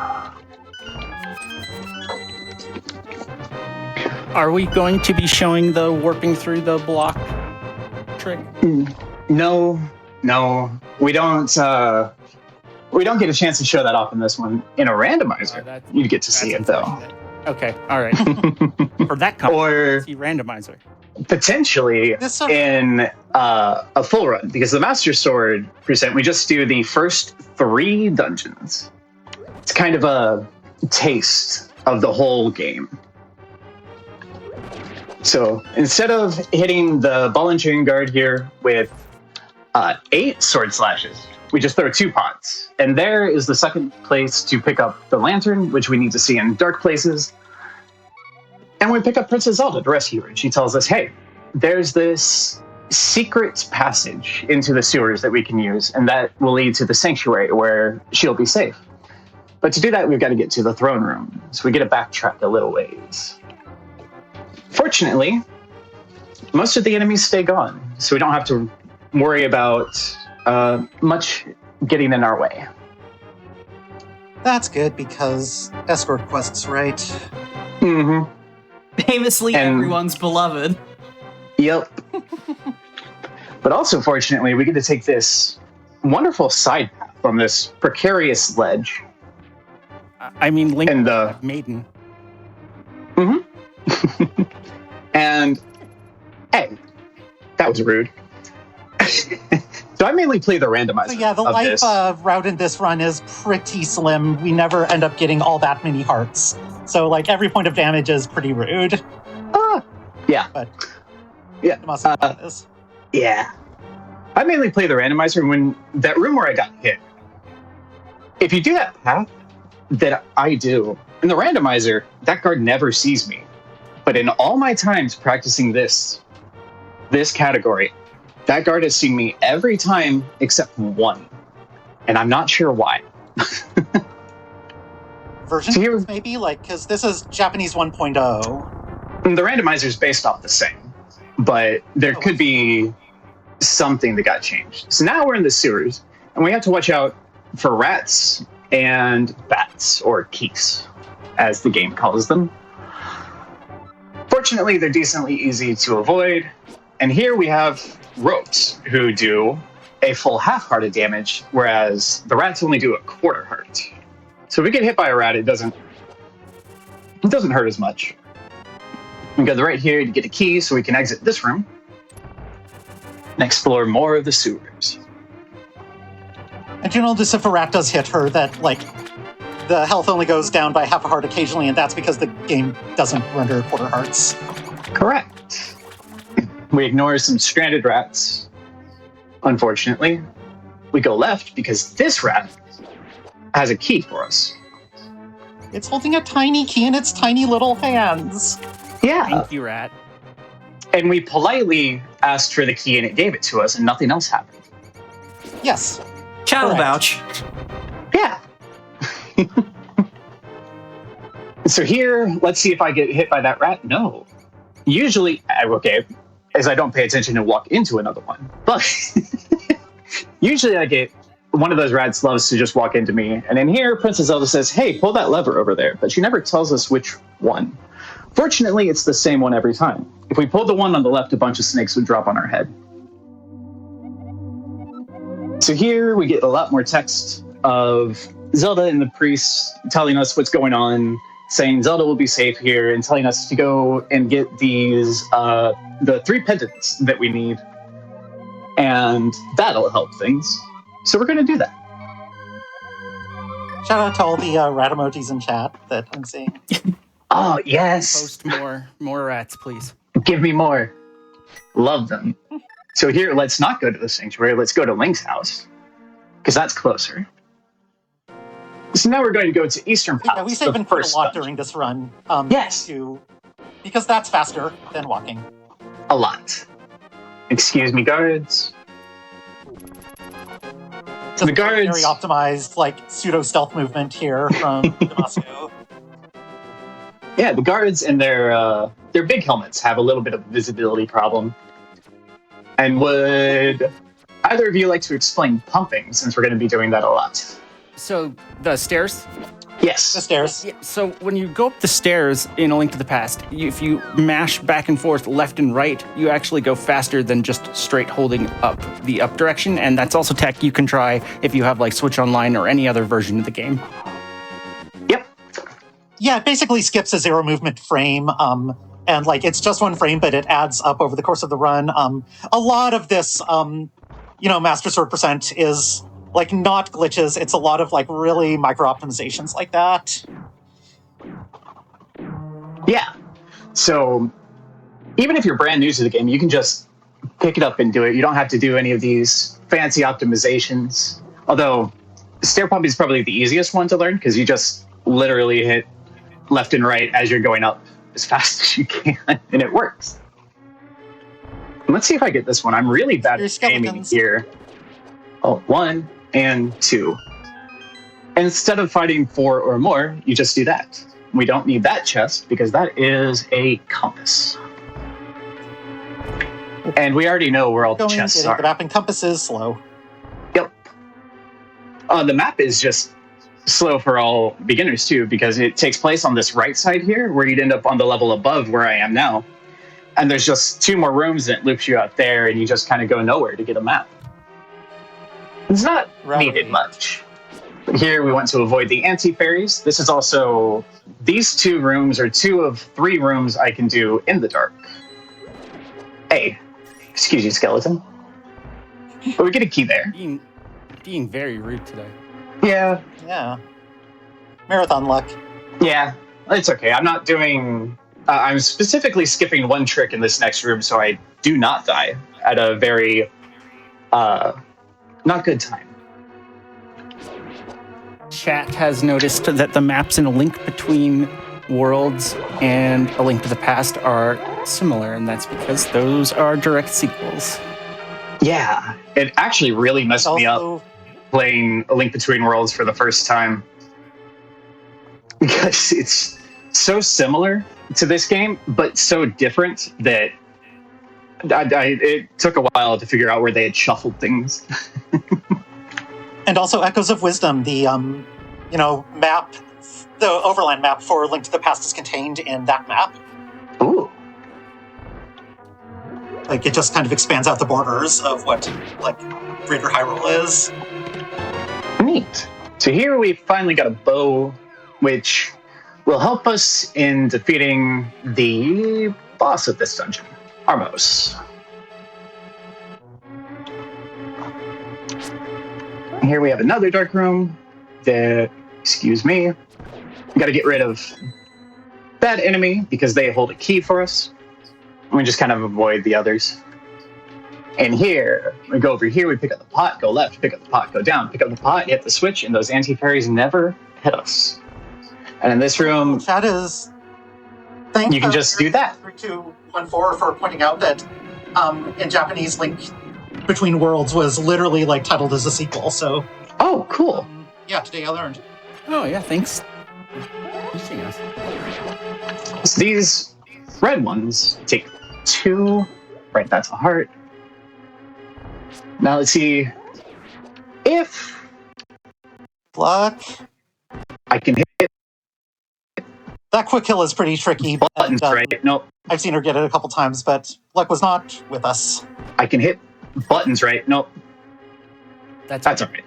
Are we going to be showing the warping through the block trick? No. We don't get a chance to show that off in this one. In a randomizer, you get to see it, though. Okay, all right. For that or see randomizer. Potentially in a full run, because the Master Sword percent, we just do the first 3 dungeons. It's kind of a taste of the whole game. So instead of hitting the ball and chain guard here with 8 sword slashes, we just throw 2 pots. And there is the second place to pick up the lantern, which we need to see in dark places. And we pick up Princess Zelda to rescue her. And she tells us, hey, there's this secret passage into the sewers that we can use, and that will lead to the sanctuary where she'll be safe. But to do that, we've got to get to the throne room. So we get to backtrack a little ways. Fortunately, most of the enemies stay gone, so we don't have to worry about much getting in our way. That's good, because escort quests, right? Mm-hmm. Famously everyone's beloved. Yep. But also, fortunately, we get to take this wonderful side path on this precarious ledge. I mean, Link and Maiden. Mm-hmm. And hey, that was rude. So I mainly play the randomizer. So yeah, the life route in this run is pretty slim. We never end up getting all that many hearts. So like every point of damage is pretty rude. Yeah. But yeah. Yeah. I mainly play the randomizer when that room where I got hit. If you do that path that I do in the randomizer, that guard never sees me. But in all my times practicing this category, that guard has seen me every time except one. And I'm not sure why. Version maybe? Like, because this is Japanese 1.0. The randomizer is based off the same. But there could be something that got changed. So now we're in the sewers, and we have to watch out for rats and bats, or keeks, as the game calls them. Fortunately, they're decently easy to avoid. And here we have ropes who do a full half-heart of damage, whereas the rats only do a quarter heart. So if we get hit by a rat, it doesn't hurt as much. We go right here to get a key so we can exit this room and explore more of the sewers. And you notice if a rat does hit her, that like the health only goes down by half a heart occasionally, and that's because the game doesn't render quarter hearts. Correct. We ignore some stranded rats. Unfortunately, we go left because this rat has a key for us. It's holding a tiny key in its tiny little hands. Yeah. Thank you, rat. And we politely asked for the key and it gave it to us and nothing else happened. Yes. Channel vouch. Yeah. So here, let's see if I get hit by that rat. No. Usually, okay, as I don't pay attention and walk into another one. But usually I get one of those rats loves to just walk into me. And in here, Princess Zelda says, hey, pull that lever over there. But she never tells us which one. Fortunately, it's the same one every time. If we pulled the one on the left, a bunch of snakes would drop on our head. So here we get a lot more text of Zelda and the priest telling us what's going on, saying Zelda will be safe here, and telling us to go and get these, the 3 pendants that we need. And that'll help things. So we're going to do that. Shout out to all the rat emojis in chat that I'm seeing. Oh, yes. Post more rats, please. Give me more. Love them. So here, let's not go to the sanctuary. Let's go to Link's house, because that's closer. So now we're going to go to Eastern Palace. Yeah, we saved and put a lot during this run. Yes. Because that's faster than walking. A lot. Excuse me, guards. So the guards very optimized, like pseudo stealth movement here from Damaso. Yeah, the guards and their big helmets have a little bit of a visibility problem. And would either of you like to explain pumping, since we're going to be doing that a lot? So the stairs? Yes. The stairs. Yeah, so when you go up the stairs in A Link to the Past, if you mash back and forth left and right, you actually go faster than just straight holding up the up direction. And that's also tech you can try if you have like Switch Online or any other version of the game. Yep. Yeah, it basically skips a 0 movement frame. And like it's just 1 frame, but it adds up over the course of the run. A lot of this, Master Sword percent is like not glitches. It's a lot of like really micro optimizations like that. Yeah. So even if you're brand new to the game, you can just pick it up and do it. You don't have to do any of these fancy optimizations. Although stair pump is probably the easiest one to learn because you just literally hit left and right as you're going up as fast as you can, and it works. Let's see if I get this one. I'm really bad at aiming here. Oh, 1 and 2. And instead of fighting 4 or more, you just do that. We don't need that chest because that is a compass. And we already know where all the chests are. The map and compass is slow. Yep. The map is just slow for all beginners too, because it takes place on this right side here, where you'd end up on the level above where I am now. And there's just 2 more rooms that loops you out there, and you just kind of go nowhere to get a map. It's not needed much. But here we want to avoid the anti-fairies. This is also... These 2 rooms are 2 of 3 rooms I can do in the dark. Hey, excuse you, skeleton. But we get a key there. Being very rude today. Yeah. Yeah. Marathon luck. Yeah, it's okay. I'm not doing... I'm specifically skipping one trick in this next room so I do not die at a very not good time. Chat has noticed that the maps in A Link Between Worlds and A Link to the Past are similar, and that's because those are direct sequels. Yeah, it actually really messed me up playing A Link Between Worlds for the first time. Because it's so similar to this game, but so different that it took a while to figure out where they had shuffled things. And also Echoes of Wisdom, the map, the overland map for Link to the Past is contained in that map. Ooh. Like, it just kind of expands out the borders of what, like, Greater Hyrule is. Neat. So here we finally got a bow, which will help us in defeating the boss of this dungeon, Armos. Here we have another dark room that, excuse me, we got to get rid of that enemy because they hold a key for us. And we just kind of avoid the others. And here, we go over here, we pick up the pot, go left, pick up the pot, go down, pick up the pot, hit the switch, and those anti-fairies never hit us. And in this room, that is... you can just do that. 3214 for pointing out that in Japanese, Link Between Worlds was literally like titled as a sequel, so... Oh, cool. Yeah, today I learned. Oh, yeah, thanks. Teaching us. So these red ones take 2. Right, that's a heart. Now let's see if... Luck. I can hit... That quick kill is pretty tricky. Buttons, right? Nope. I've seen her get it a couple times, but Luck was not with us. I can hit buttons, right? Nope. That's all right.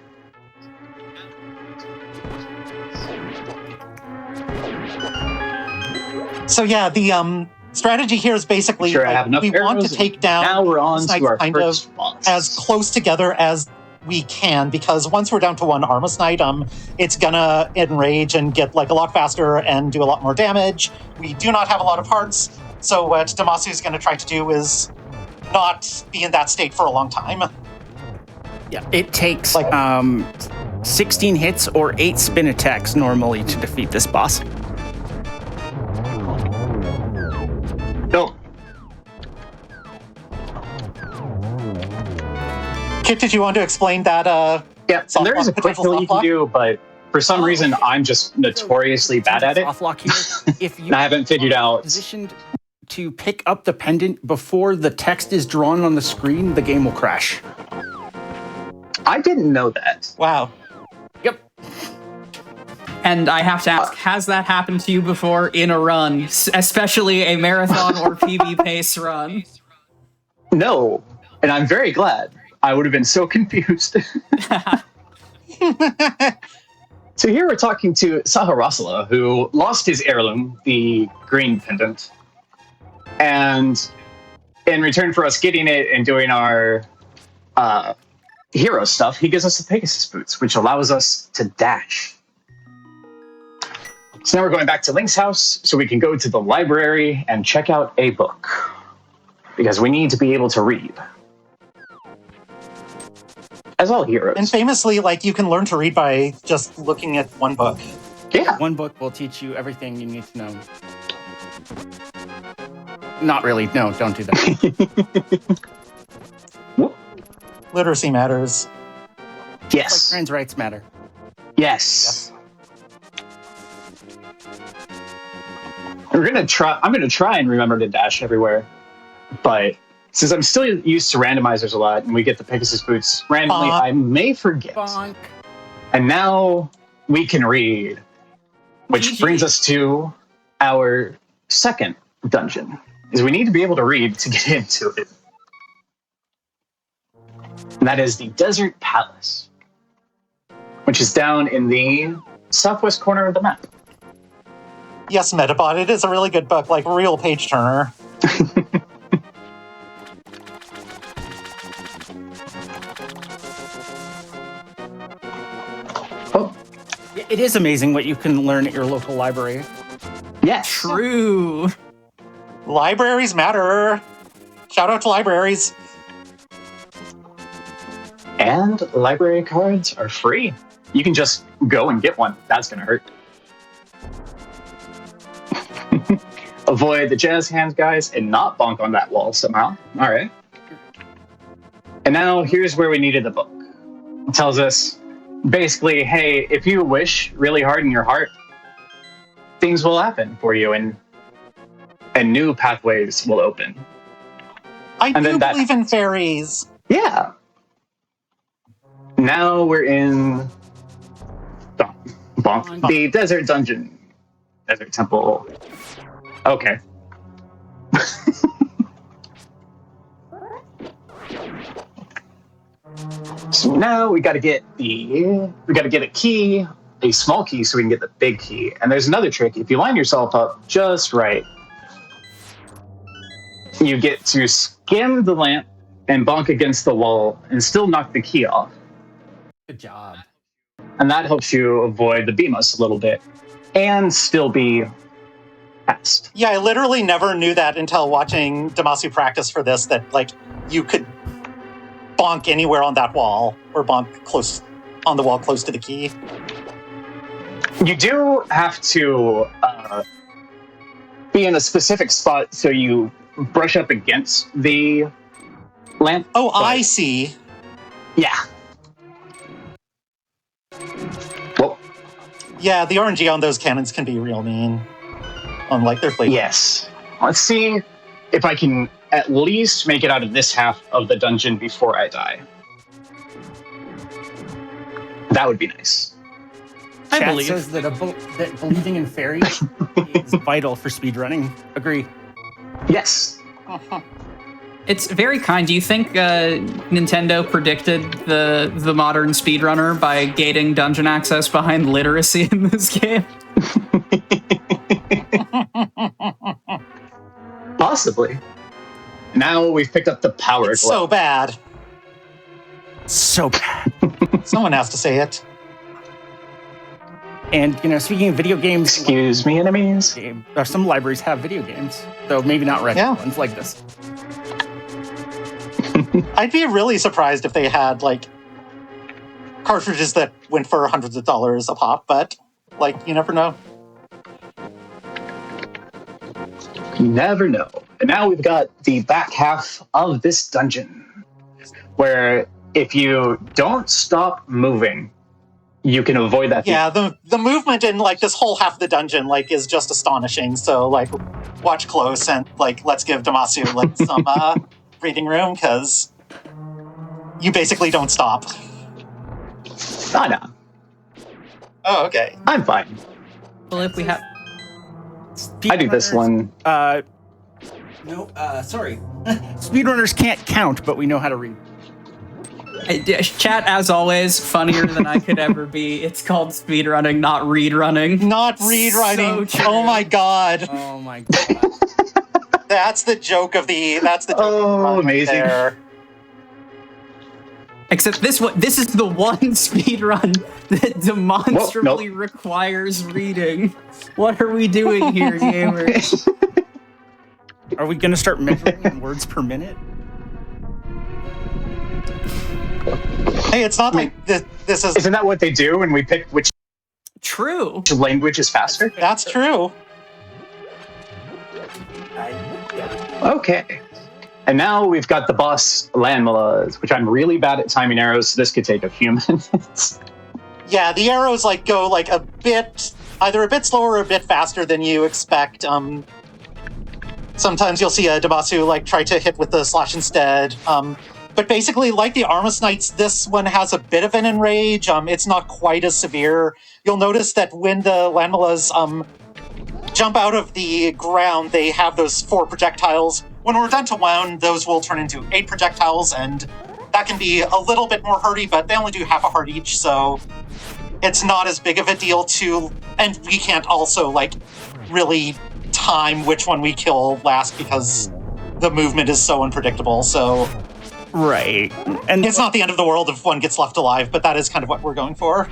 So yeah, the strategy here is basically Sure, I have enough we want to take down now we're on to our kind first of boss. as close together as we can, because once we're down to one Armos Knight, it's gonna enrage and get like a lot faster and do a lot more damage. We do not have a lot of hearts, so what Damasu is gonna try to do is not be in that state for a long time. Yeah, it takes 16 hits or 8 spin attacks normally to defeat this boss. No. Kit, did you want to explain that? Yeah, so there is a quick kill you can do, but for some reason I'm just notoriously bad at it. Softlock here. If you I haven't figured out. Positioned to pick up the pendant before the text is drawn on the screen, the game will crash. I didn't know that. Wow. Yep. And I have to ask, has that happened to you before in a run, especially a marathon or PB pace run? No, and I'm very glad. I would have been so confused. So here we're talking to Saharasala, who lost his heirloom, the green pendant. And in return for us getting it and doing our hero stuff, he gives us the Pegasus boots, which allows us to dash. So now we're going back to Link's house so we can go to the library and check out a book. Because we need to be able to read. As all heroes. And famously, like, you can learn to read by just looking at one book. Yeah. One book will teach you everything you need to know. Not really. No, don't do that. Literacy matters. Yes. Like trans rights matter. Yes. I'm gonna try and remember to dash everywhere, but since I'm still used to randomizers a lot, and we get the Pegasus boots randomly, I may forget. Bonk. And now we can read, which brings us to our second dungeon. Is we need to be able to read to get into it. And that is the Desert Palace. which is down in the southwest corner of the map. Yes, Metabot, it is a really good book, like real page turner. It is amazing what you can learn at your local library. Yes. True. Libraries matter. Shout out to libraries. And library cards are free. You can just go and get one. That's going to hurt. Avoid the jazz hands, guys, and not bonk on that wall somehow. All right. And now here's where we needed the book. It tells us basically, hey, if you wish really hard in your heart, things will happen for you and new pathways will open. I do believe in fairies. Yeah. Now we're in the desert dungeon. Desert temple. Okay. So now we gotta get a key, a small key so we can get the big key. And there's another trick. If you line yourself up just right, you get to skim the lamp and bonk against the wall and still knock the key off. Good job. And that helps you avoid the beamos a little bit and still be fast. Yeah, I literally never knew that until watching Damasu practice for this, that like you could bonk anywhere on that wall or bonk close on the wall close to the key. You do have to be in a specific spot so you brush up against the lamp. Oh, I see. Yeah. Well, yeah, the RNG on those cannons can be real mean. Unlike their flavor. Yes. Let's see if I can at least make it out of this half of the dungeon before I die. That would be nice. Chat says that that believing in fairies is vital for speedrunning. Agree. Yes. It's very kind. Do you think Nintendo predicted the modern speedrunner by gating dungeon access behind literacy in this game? Possibly. Now we've picked up the power. It's so bad. So bad. Someone has to say it. And, you know, speaking of video games... Excuse me, enemies? Some libraries have video games, though maybe not retro ones like this. I'd be really surprised if they had, like, cartridges that went for hundreds of dollars a pop, but, like, you never know. You never know. And now we've got the back half of this dungeon, where if you don't stop moving, you can avoid that. Yeah, the movement in like this whole half of the dungeon like is just astonishing. So like, watch close and like let's give Damasu like some breathing room because you basically don't stop. Oh no. Oh okay. I'm fine. Well, if we have, I do this one. Sorry. Speedrunners can't count, but we know how to read. Chat, as always, funnier than I could ever be. It's called speedrunning, not read running. Not read running. So oh my god. Oh my god. That's the joke of the. That's the. Oh, amazing. There. Except this is the one speedrun that demonstrably requires reading. What are we doing here, gamers? Are we going to start measuring in words per minute? Hey, it's not like this is... Isn't that what they do when we pick which... True. Language is faster? That's true. Okay. And now we've got the boss, Landmalas, which I'm really bad at timing arrows, so this could take a few minutes. Yeah, the arrows like go like a bit, either a bit slower or a bit faster than you expect. Sometimes you'll see a Damasu like try to hit with the slash instead. But basically, like the Armas Knights, this one has a bit of an enrage. It's not quite as severe. You'll notice that when the Landmalas jump out of the ground, they have those 4 projectiles. When we're done to wound, those will turn into 8 projectiles, and that can be a little bit more hearty, but they only do half a heart each, so it's not as big of a deal to, and we can't also like really time which one we kill last because the movement is so unpredictable. So right, and it's not the end of the world if one gets left alive, but that is kind of what we're going for.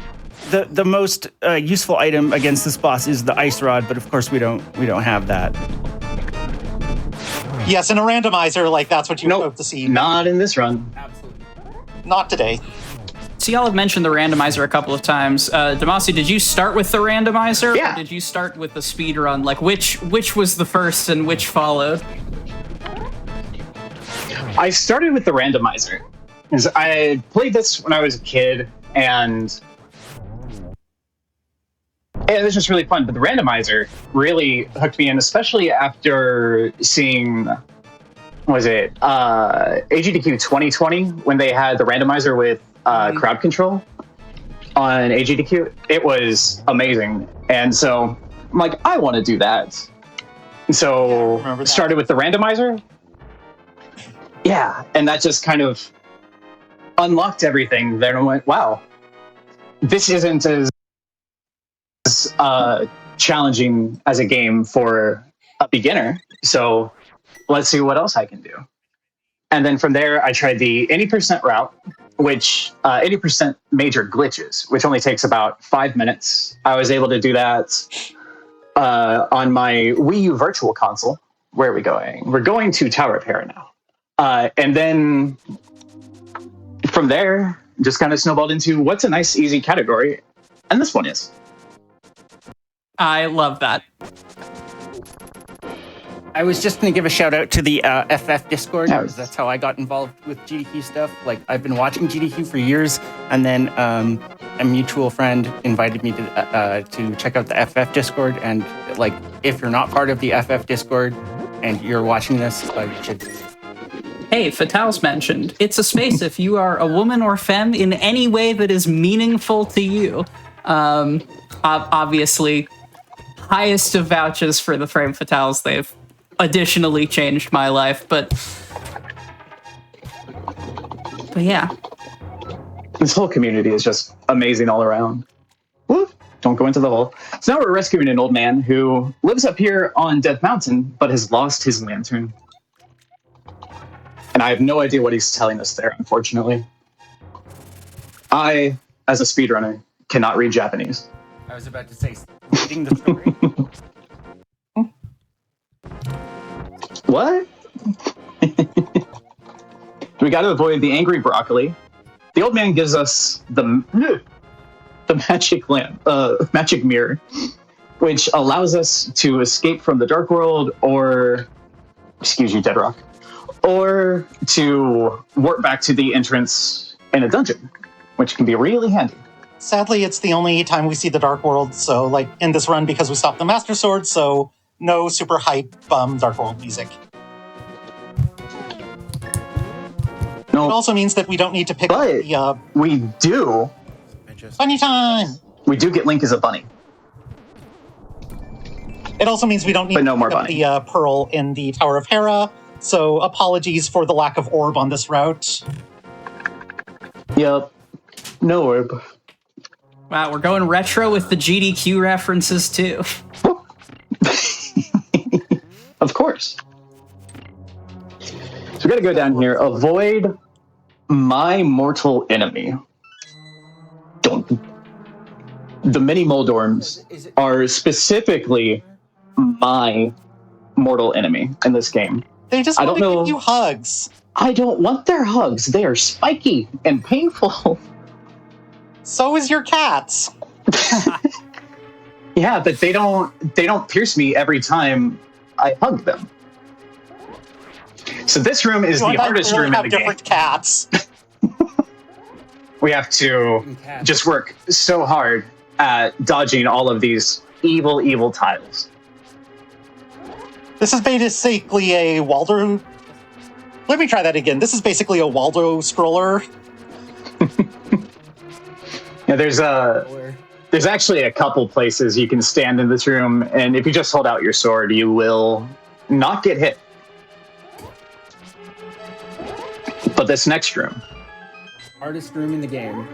The most useful item against this boss is the ice rod, but of course we don't have that. Yes, in a randomizer, like that's what you hope to see. Not in this run. Absolutely. Not today. So y'all have mentioned the randomizer a couple of times. Damacy, did you start with the randomizer? Yeah. Or did you start with the speed run? Like which was the first and which followed? I started with the randomizer. Because I played this when I was a kid, and it was just really fun. But the randomizer really hooked me in, especially after seeing, AGDQ 2020, when they had the randomizer with crowd control on AGDQ. It was amazing. And so I'm like, I want to do that. So started with the randomizer. Yeah, and that just kind of unlocked everything. Then I went, wow, this isn't as challenging as a game for a beginner. So let's see what else I can do. And then from there, I tried the 80% route, which 80% major glitches, which only takes about 5 minutes. I was able to do that on my Wii U Virtual Console. Where are we going? We're going to Tower of Hera now. And then from there, just kind of snowballed into what's a nice, easy category. And this one is. I love that. I was just going to give a shout out to the FF Discord, because that's how I got involved with GDQ stuff. Like, I've been watching GDQ for years, and then a mutual friend invited me to check out the FF Discord. And like, if you're not part of the FF Discord and you're watching this, you should. Hey, Fatal's mentioned. It's a space if you are a woman or femme in any way that is meaningful to you. Obviously, highest of vouches for the Frame Fatales. They've additionally changed my life, but yeah. This whole community is just amazing all around. Woo! Don't go into the hole. So now we're rescuing an old man who lives up here on Death Mountain, but has lost his lantern. And I have no idea what he's telling us there, unfortunately. I, as a speedrunner, cannot read Japanese. I was about to say, reading the story. What? We got to avoid the angry broccoli. The old man gives us the magic lamp, magic mirror, which allows us to escape from the dark world, or, excuse you, Deadrock, or to warp back to the entrance in a dungeon, which can be really handy. Sadly, it's the only time we see the Dark World, so, like, in this run, because we stopped the Master Sword, so no super hype Dark World music. No. It also means that we don't need to pick up the... we do. Bunny time! We do get Link as a bunny. It also means we don't need to pick up the Pearl in the Tower of Hera, so apologies for the lack of orb on this route. Yep. No orb. Wow, we're going retro with the GDQ references too. Of course. So we gotta go down here. Avoid my mortal enemy. Don't. The mini Moldorms are specifically my mortal enemy in this game. They just want to give you hugs. I don't want their hugs. They are spiky and painful. So is your cats. Yeah, but they don't pierce me every time I hug them. So this room is the hardest room in the game. Different cats. We have to just work so hard at dodging all of these evil, evil tiles. This is basically a Waldo... Let me try that again. This is basically a Waldo scroller. Yeah, there's actually a couple places you can stand in this room, and if you just hold out your sword, you will not get hit. But this next room. Hardest room in the game.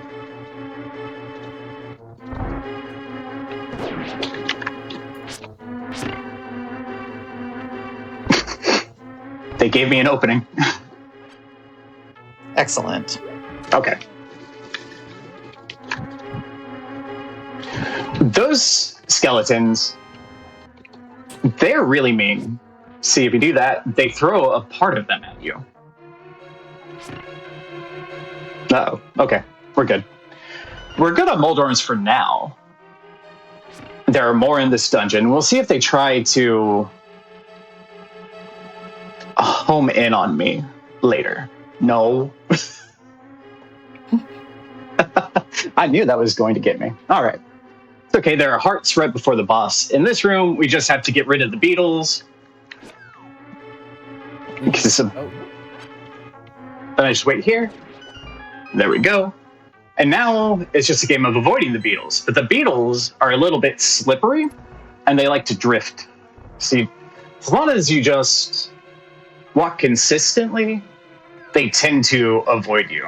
gave me an opening. Excellent. Okay. Those skeletons, they're really mean. See, if you do that, they throw a part of them at you. Uh-oh. Okay, we're good. We're good on Moldorms for now. There are more in this dungeon. We'll see if they try to home in on me later. No. I knew that was going to get me. All right. It's okay, there are hearts right before the boss. In this room, we just have to get rid of the beetles. Then I just wait here. There we go. And now it's just a game of avoiding the beetles. But the beetles are a little bit slippery, and they like to drift. See, as long as you just walk consistently, they tend to avoid you,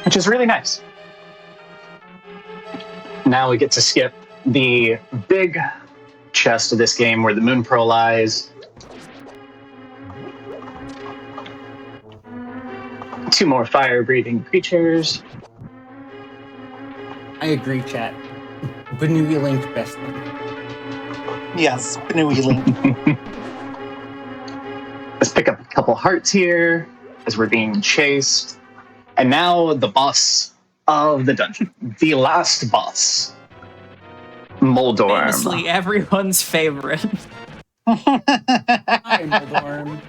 which is really nice. Now we get to skip the big chest of this game where the Moon Pearl lies. 2 more fire-breathing creatures. I agree, chat. Banui Link best. Yes, Banui Link. Let's pick up a couple hearts here as we're being chased. And now the boss of the dungeon. The last boss. Moldorm. Famously everyone's favorite. Hi, Moldorm.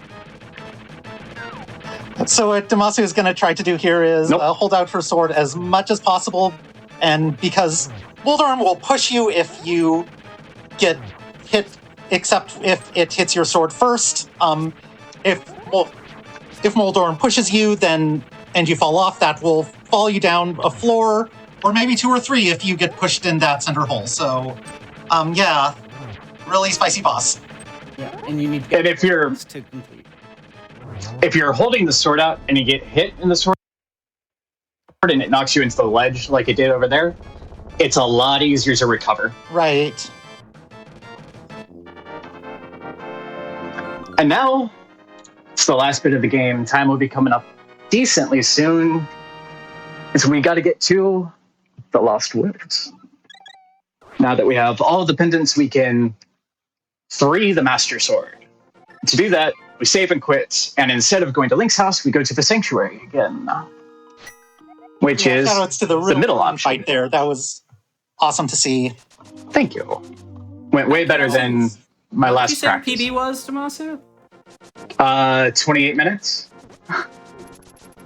So what Damasu is going to try to do here is hold out her sword as much as possible, and because Moldorm will push you if you get hit, except if it hits your sword first. If Moldorm pushes you, then and you fall off, that will fall you down a floor, or maybe 2 or 3 if you get pushed in that center hole. So, yeah, really spicy boss. Yeah, and you need to get to complete. If you're holding the sword out and you get hit in the sword and it knocks you into the ledge like it did over there, it's a lot easier to recover. Right. And now, it's the last bit of the game. Time will be coming up decently soon. So we got to get to the Lost Woods. Now that we have all the pendants, we can free the Master Sword. To do that, we save and quit, and instead of going to Link's house, we go to the Sanctuary again. Which is shoutouts to the middle option. Fight there. That was awesome to see. Thank you. Went way better than my last practice. What did you say PB was, Damasu? 28 minutes.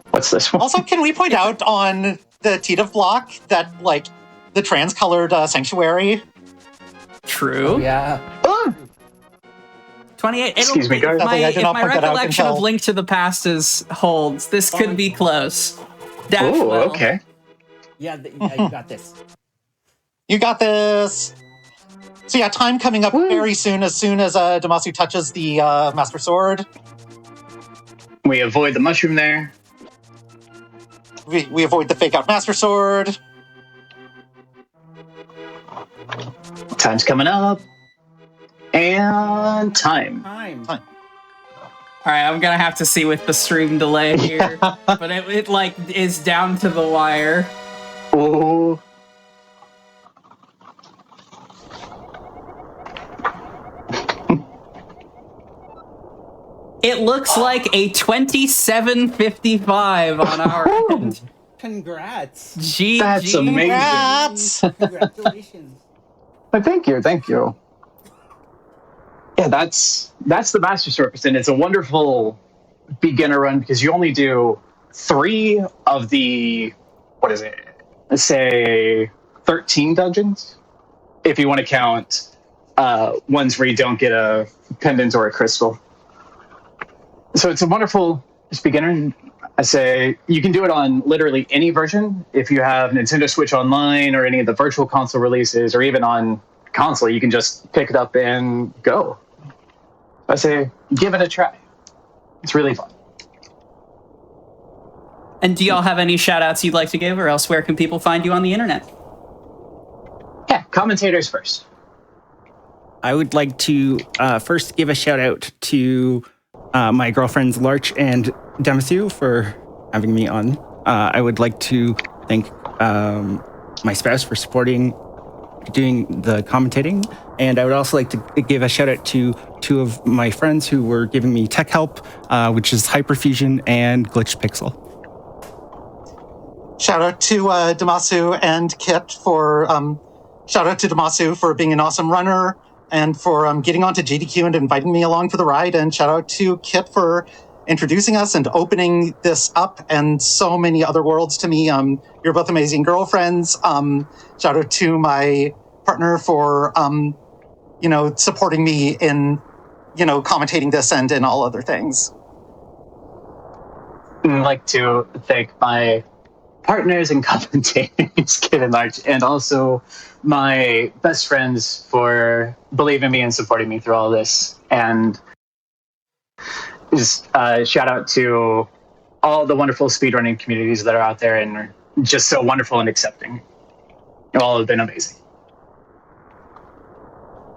What's this one? Also, can we point out on the Tita block that, like, the trans-colored Sanctuary? True. Oh, yeah. 28. Excuse me, guys. If my recollection of Link to the Past holds, this could be close. Oh, okay. Yeah, you got this. You got this. So yeah, time coming up very soon. As soon as Damasu touches the Master Sword, we avoid the mushroom there. We avoid the fake out Master Sword. Time's coming up. And time. All right, I'm gonna have to see with the stream delay here, but it like is down to the wire. Oh. It looks like a 27:55 on our end. Congrats. GG. That's amazing. Congrats. Congratulations. Thank you. Yeah, that's the Master Sword, and it's a wonderful beginner run because you only do 3 of the, let's say 13 dungeons, if you want to count ones where you don't get a pendant or a crystal. So it's a wonderful beginner. I say you can do it on literally any version. If you have Nintendo Switch Online or any of the virtual console releases, or even on console, you can just pick it up and go. I say, give it a try. It's really fun. And do y'all have any shout outs you'd like to give, or else where can people find you on the internet? Yeah, commentators first. I would like to first give a shout out to my girlfriends Larch and Demasu for having me on. I would like to thank my spouse for doing the commentating. And I would also like to give a shout out to two of my friends who were giving me tech help, which is Hyperfusion and Glitch Pixel. Shout out to Demasu and Kit for being an awesome runner and for getting onto GDQ and inviting me along for the ride. And shout out to Kit for introducing us and opening this up and so many other worlds to me. You're both amazing girlfriends. Shout out to my partner for, supporting me in, commentating this and in all other things. I'd like to thank my partners in commentators, Kid and Larch, and also my best friends for believing me and supporting me through all this. And just shout out to all the wonderful speedrunning communities that are out there and are just so wonderful and accepting. You all have been amazing.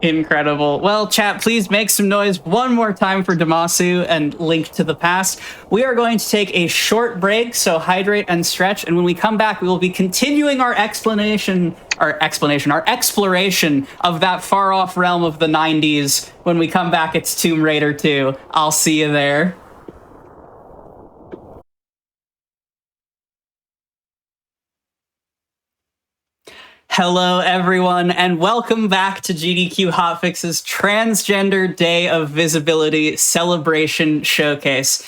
Incredible. Well, chat, please make some noise one more time for Demasu and Link to the Past. We are going to take a short break, so hydrate and stretch, and when we come back, we will be continuing our exploration of that far-off realm of the 90s. When we come back, it's Tomb Raider 2. I'll see you there. Hello, everyone, and welcome back to GDQ Hotfix's Transgender Day of Visibility Celebration Showcase.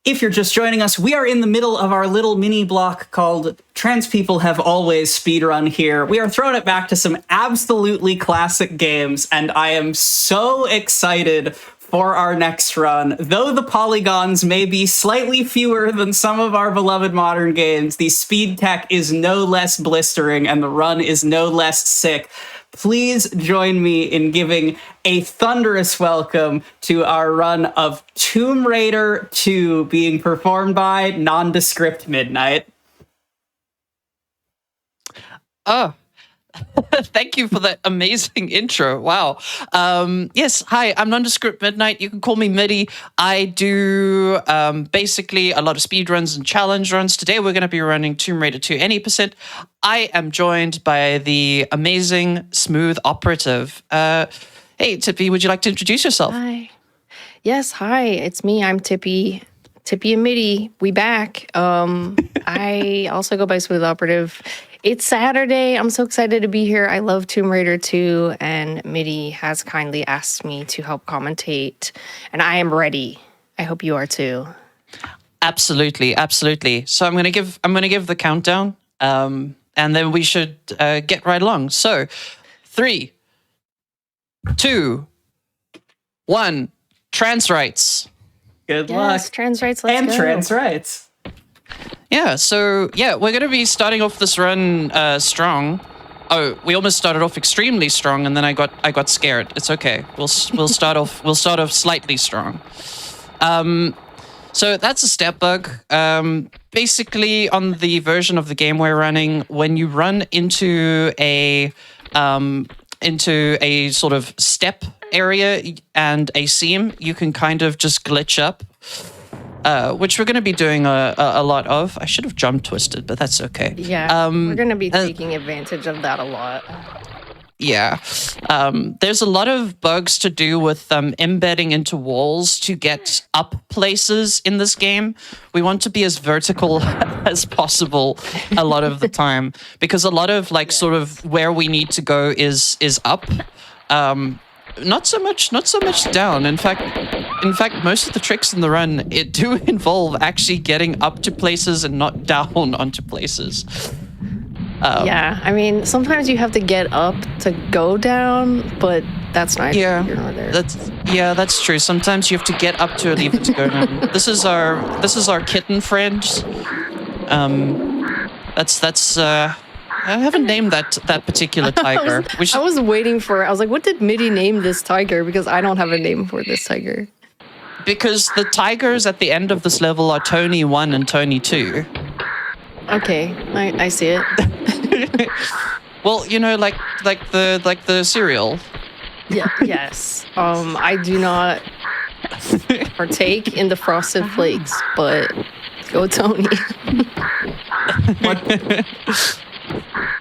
If you're just joining us, we are in the middle of our little mini block called Trans People Have Always Speedrun here. We are throwing it back to some absolutely classic games, and I am so excited for our next run. Though the polygons may be slightly fewer than some of our beloved modern games, the speed tech is no less blistering and the run is no less sick. Please join me in giving a thunderous welcome to our run of Tomb Raider 2 being performed by Nondescript Midnight. Oh, thank you for that amazing intro. Wow. Yes, hi, I'm Nondescript Midnight. You can call me Midi. I do basically a lot of speedruns and challenge runs. Today we're going to be running Tomb Raider 2 Any%. I am joined by the amazing Smooth Operative. Hey, Tippy, would you like to introduce yourself? Hi. Yes, hi, it's me. I'm Tippy. Tippy and Midi, we back. I also go by Smooth Operative. It's Saturday. I'm so excited to be here. I love Tomb Raider 2, and Midi has kindly asked me to help commentate, and I am ready. I hope you are too. Absolutely, absolutely. So I'm gonna give the countdown, and then we should get right along. So, 3, 2, 1. Trans rights. Good luck. Trans rights. Let's go. Trans rights. Yeah, so we're going to be starting off this run strong. Oh, we almost started off extremely strong, and then I got scared. It's okay. We'll start off slightly strong. So that's a step bug. Basically, on the version of the game we're running, when you run into a sort of step area and a seam, you can kind of just glitch up. Which we're going to be doing a lot of. I should have jump twisted, but that's okay. Yeah, we're going to be taking advantage of that a lot. Yeah. There's a lot of bugs to do with embedding into walls to get up places in this game. We want to be as vertical as possible a lot of the time, because a lot of sort of where we need to go is up. Not so much down. In fact, most of the tricks in the run do involve actually getting up to places and not down onto places. Yeah, I mean, sometimes you have to get up to go down, but that's not here nor there. That's true. Sometimes you have to get up to a lever to go down. This is our kitten friend. I haven't named that particular tiger. I was waiting for it. I was like, what did Midi name this tiger? Because I don't have a name for this tiger. Because the tigers at the end of this level are Tony 1 and Tony 2. Okay, I see it. Well, like the cereal. Yeah. Yes. I do not partake in the Frosted Flakes, but go Tony.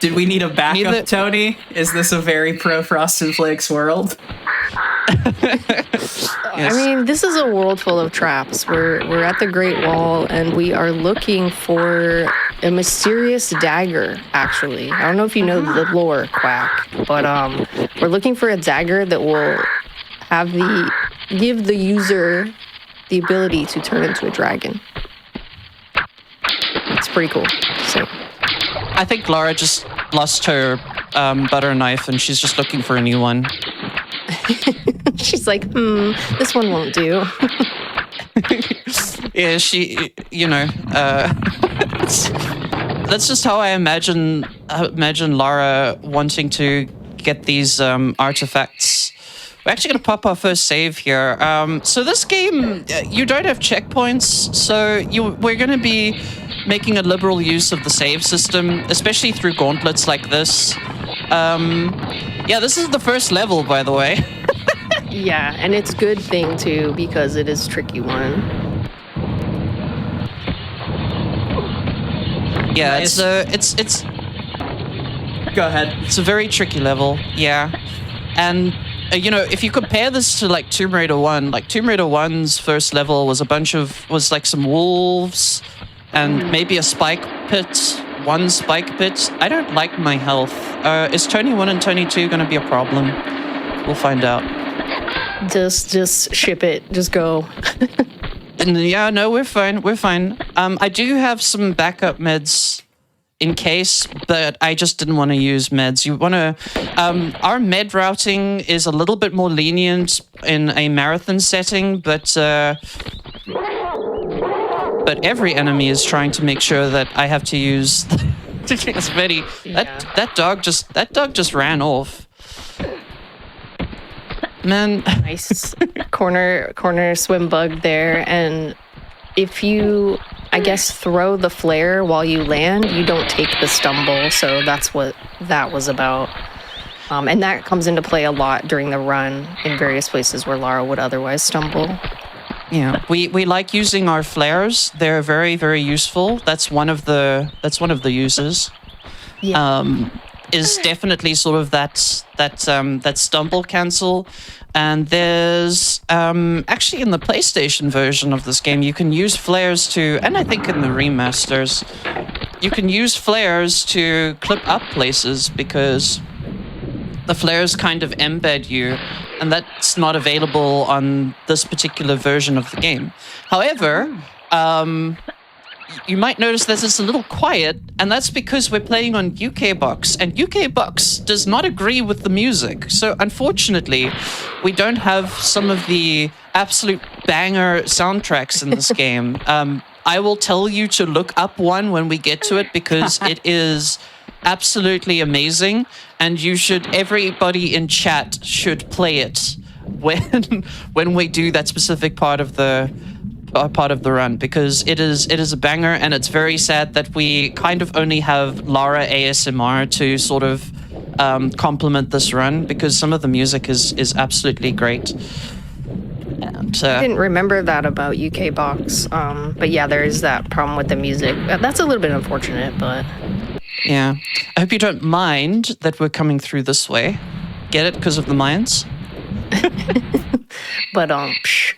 Did we need a backup, Tony? Is this a very pro Frosted Flakes world? I mean, this is a world full of traps. We're at the Great Wall, and we are looking for a mysterious dagger, actually. I don't know if you know the lore, Quack, but we're looking for a dagger that will give the user the ability to turn into a dragon. It's pretty cool. So I think Laura just lost her butter knife and she's just looking for a new one. she's like, this one won't do. Yeah, she, that's just how I imagine Laura wanting to get these artifacts. We're actually going to pop our first save here. So this game, you don't have checkpoints, so we're going to be making a liberal use of the save system, especially through gauntlets like this. Yeah, this is the first level, by the way. Yeah, and it's a good thing, too, because it is a tricky one. Yeah, Nice. it's Go ahead. It's a very tricky level, yeah. And, if you compare this to, like, Tomb Raider 1, like, Tomb Raider 1's first level was like some wolves and maybe a spike pit, one spike pit. I don't like my health. Is Tony 1 and Tony 2 going to be a problem? We'll find out. Just ship it. Just go. Yeah, no, we're fine. I do have some backup meds in case, but I just didn't want to use meds. You want to... our med routing is a little bit more lenient in a marathon setting, but every enemy is trying to make sure that I have to use as many. That dog just ran off. Man. Nice corner swim bug there, and if you, I guess, throw the flare while you land, you don't take the stumble, so that's what that was about. And that comes into play a lot during the run in various places where Lara would otherwise stumble. Yeah, we like using our flares. They're very, very useful. That's one of the uses. Yeah. Is definitely sort of that stumble cancel. And there's actually in the PlayStation version of this game, you can use flares to, and I think in the remasters, you can use flares to clip up places because the flares kind of embed you, and that's not available on this particular version of the game. However, you might notice that it's a little quiet, and that's because we're playing on UK Box, and UK Box does not agree with the music. So unfortunately, we don't have some of the absolute banger soundtracks in this game. I will tell you to look up one when we get to it because it is absolutely amazing, and everybody in chat should play it when we do that specific part of the run, because it is a banger, and it's very sad that we kind of only have Lara ASMR to sort of complement this run, because some of the music is absolutely great. And, I didn't remember that about UK Box, but yeah, there is that problem with the music. That's a little bit unfortunate, but... Yeah. I hope you don't mind that we're coming through this way. Get it? Because of the mines? But, psh.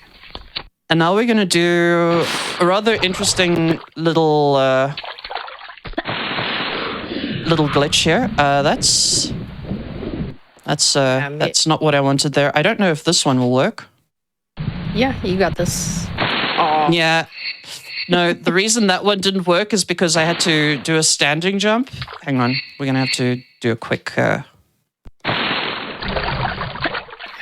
And now we're going to do a rather interesting little glitch here. That's not what I wanted there. I don't know if this one will work. Yeah, you got this. Aww. Yeah. No, the reason that one didn't work is because I had to do a standing jump. Hang on. We're going to have to do a quick...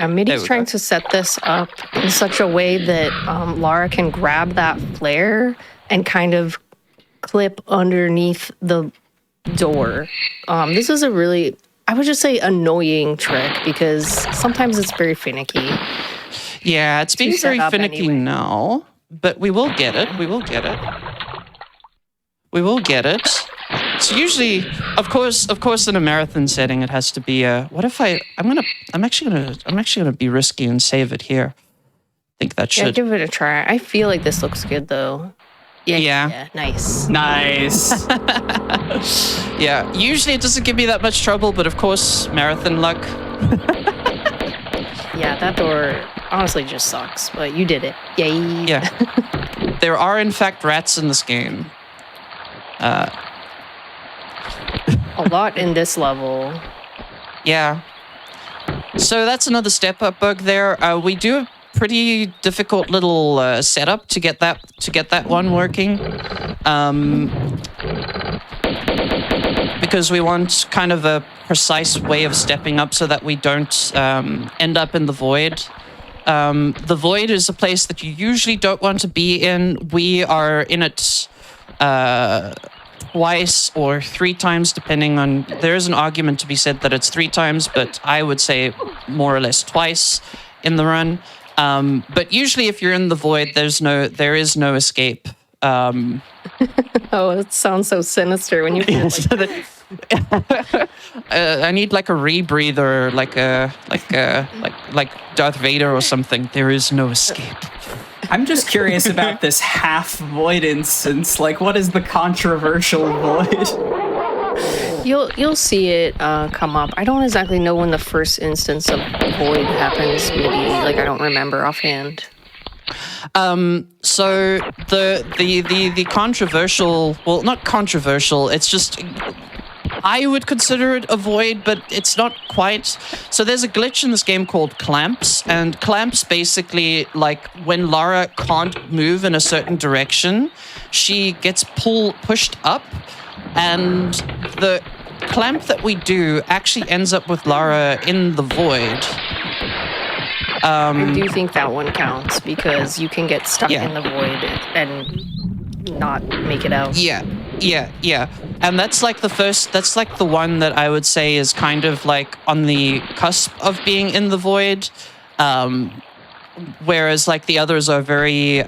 Midi's trying to set this up in such a way that Lara can grab that flare and kind of clip underneath the door. This is a really, I would just say, annoying trick because sometimes it's very finicky. Yeah, it's being very finicky now, but we will get it. We will get it. So usually, of course, in a marathon setting, it has to be a. What if I'm actually gonna be risky and save it here. think that Yeah, should. give it a try. I feel like this looks good though. Yeah. Nice. Nice. Yeah, usually it doesn't give me that much trouble, but of course, marathon luck. Yeah, that door honestly just sucks, but you did it. Yay. Yeah. There are, in fact, rats in this game. A lot in this level. Yeah. So that's another step-up bug there. We do a pretty difficult little setup to get that one working. Because we want kind of a precise way of stepping up so that we don't end up in the void. The void is a place that you usually don't want to be in. We are in it twice or 3 times, depending on... There is an argument to be said that it's 3 times, but I would say more or less twice in the run. But usually if you're in the void, there is no escape. Oh, it sounds so sinister when you feel like I need like a rebreather, like Darth Vader or something. There is no escape. I'm just curious about this half void instance. Like, what is the controversial void? You'll see it come up. I don't exactly know when the first instance of void happens. Maybe I don't remember offhand. So the controversial, well, not controversial. It's just. I would consider it a void, but it's not quite. So there's a glitch in this game called clamps, and clamps basically, like, when Lara can't move in a certain direction, she gets pushed up, and the clamp that we do actually ends up with Lara in the void. I do think that one counts, because you can get stuck in the void and not make it out. Yeah. And that's like the one that I would say is kind of like on the cusp of being in the void. Whereas like the others are very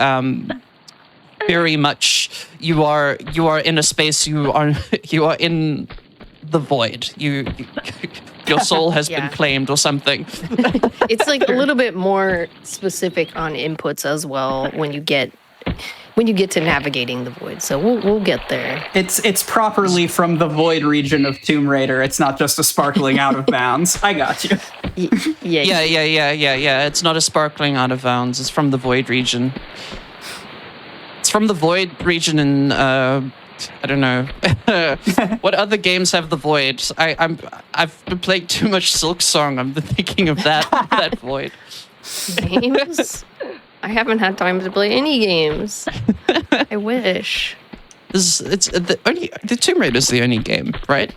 much you are in a space, you are in the void. Your soul has been claimed or something. It's like a little bit more specific on inputs as well when you get to navigating the void. So we'll get there. It's properly from the void region of Tomb Raider. It's not just a sparkling out of bounds. I got you. Yeah. It's not a sparkling out of bounds. It's from the void region. It's from the void region in I don't know. What other games have the void? I've been playing too much Silk Song. I'm thinking of that void. Games? I haven't had time to play any games. I wish. The Tomb Raider is the only game, right?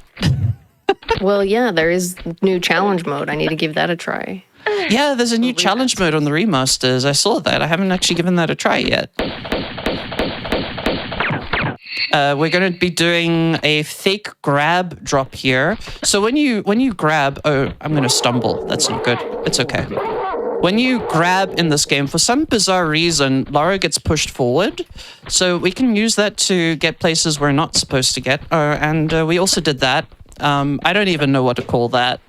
Well, yeah, there is new challenge mode. I need to give that a try. Yeah, there's a new challenge mode on the remasters. I saw that. I haven't actually given that a try yet. We're going to be doing a fake grab drop here. So when you grab, I'm going to stumble. That's not good. It's okay. When you grab in this game, for some bizarre reason, Lara gets pushed forward. So we can use that to get places we're not supposed to get. And we also did that. I don't even know what to call that.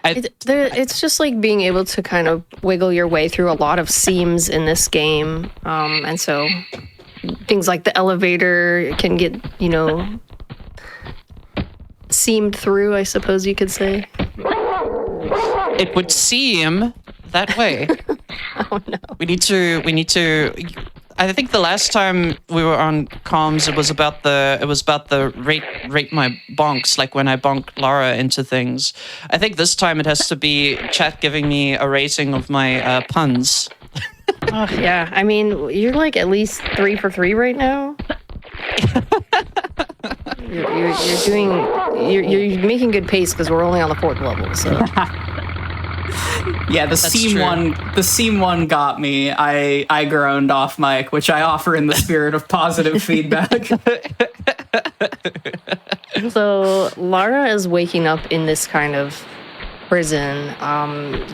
It's just like being able to kind of wiggle your way through a lot of seams in this game. And so things like the elevator can get, seamed through, I suppose you could say. It would seem that way. Oh no. We need to I think the last time we were on comms it was about the rate my bonks, like when I bonk Lara into things. I think this time it has to be chat giving me a rating of my puns. Oh, yeah, I mean, you're like at least 3 for 3 right now. You're making good pace because we're only on the 4th level, so. Yeah, the seam one got me. I groaned off mic, which I offer in the spirit of positive feedback. So Lara is waking up in this kind of prison.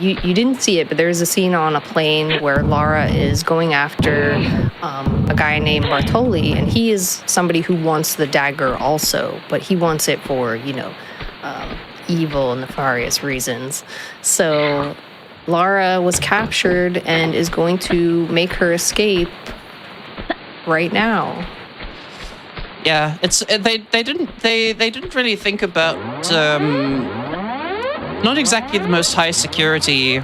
You didn't see it, but there's a scene on a plane where Lara is going after a guy named Bartoli, and he is somebody who wants the dagger also, but he wants it for, evil and nefarious reasons. So Lara was captured and is going to make her escape right now. Yeah, it's they didn't really think about not exactly the most high security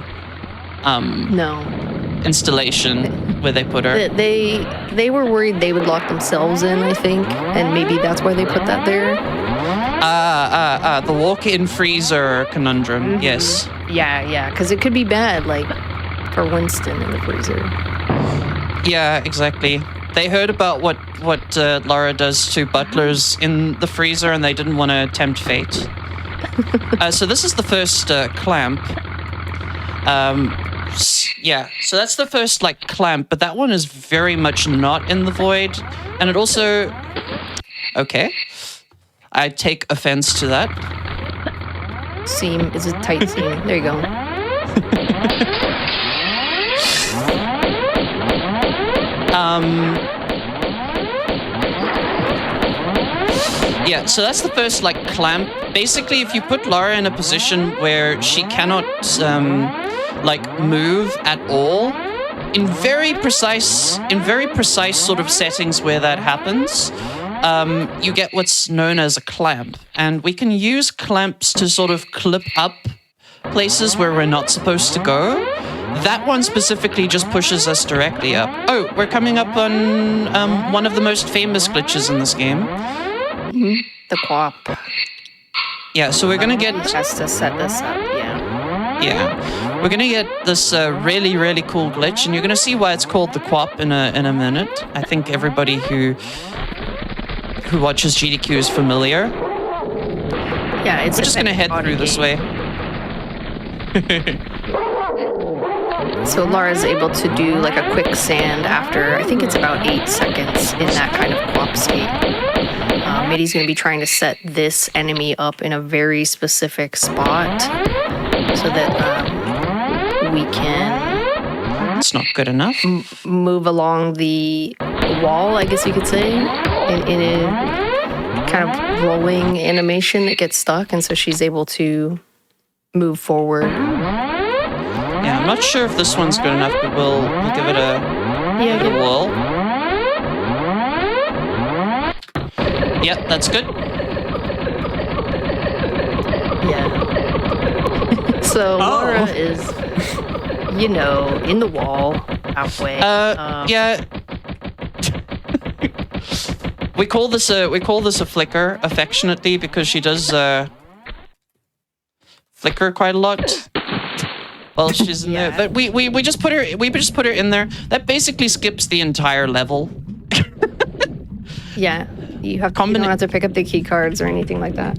installation where they put her. They were worried they would lock themselves in, I think, and maybe that's why they put that there. The walk-in freezer conundrum. Yes. Yeah, because it could be bad, like for Winston in the freezer. Yeah, exactly. They heard about what Lara does to butlers in the freezer, and they didn't want to tempt fate. So this is the first clamp. Yeah, so that's the first clamp, but that one is very much not in the void, and it also. Okay, I take offense to that. Seam is a tight seam. There you go. Yeah, so that's the first clamp. Basically, if you put Lara in a position where she cannot move at all, in very precise sort of settings where that happens, you get what's known as a clamp, and we can use clamps to sort of clip up places where we're not supposed to go. That one specifically just pushes us directly up. Oh, we're coming up on one of the most famous glitches in this game. The quap. Yeah, so we're gonna get. Has to set this up. Yeah, we're gonna get this really, really cool glitch, and you're gonna see why it's called the quap in a minute. I think everybody who watches GDQ is familiar. Yeah, we're just gonna head through this way. So Lara's able to do a quicksand after, I think it's about 8 seconds in that kind of quap state. Middy's going to be trying to set this enemy up in a very specific spot so that we can... It's not good enough. Move along the wall, I guess you could say, in a kind of rolling animation that gets stuck, and so she's able to move forward. Yeah, I'm not sure if this one's good enough, but we'll give it a whirl. Yep, that's good. Yeah. So Lara is, in the wall halfway. Yeah. We call this a flicker affectionately because she does flicker quite a lot. Well, she's in there, but we just put her in there. That basically skips the entire level. Yeah, you don't have to pick up the key cards or anything like that.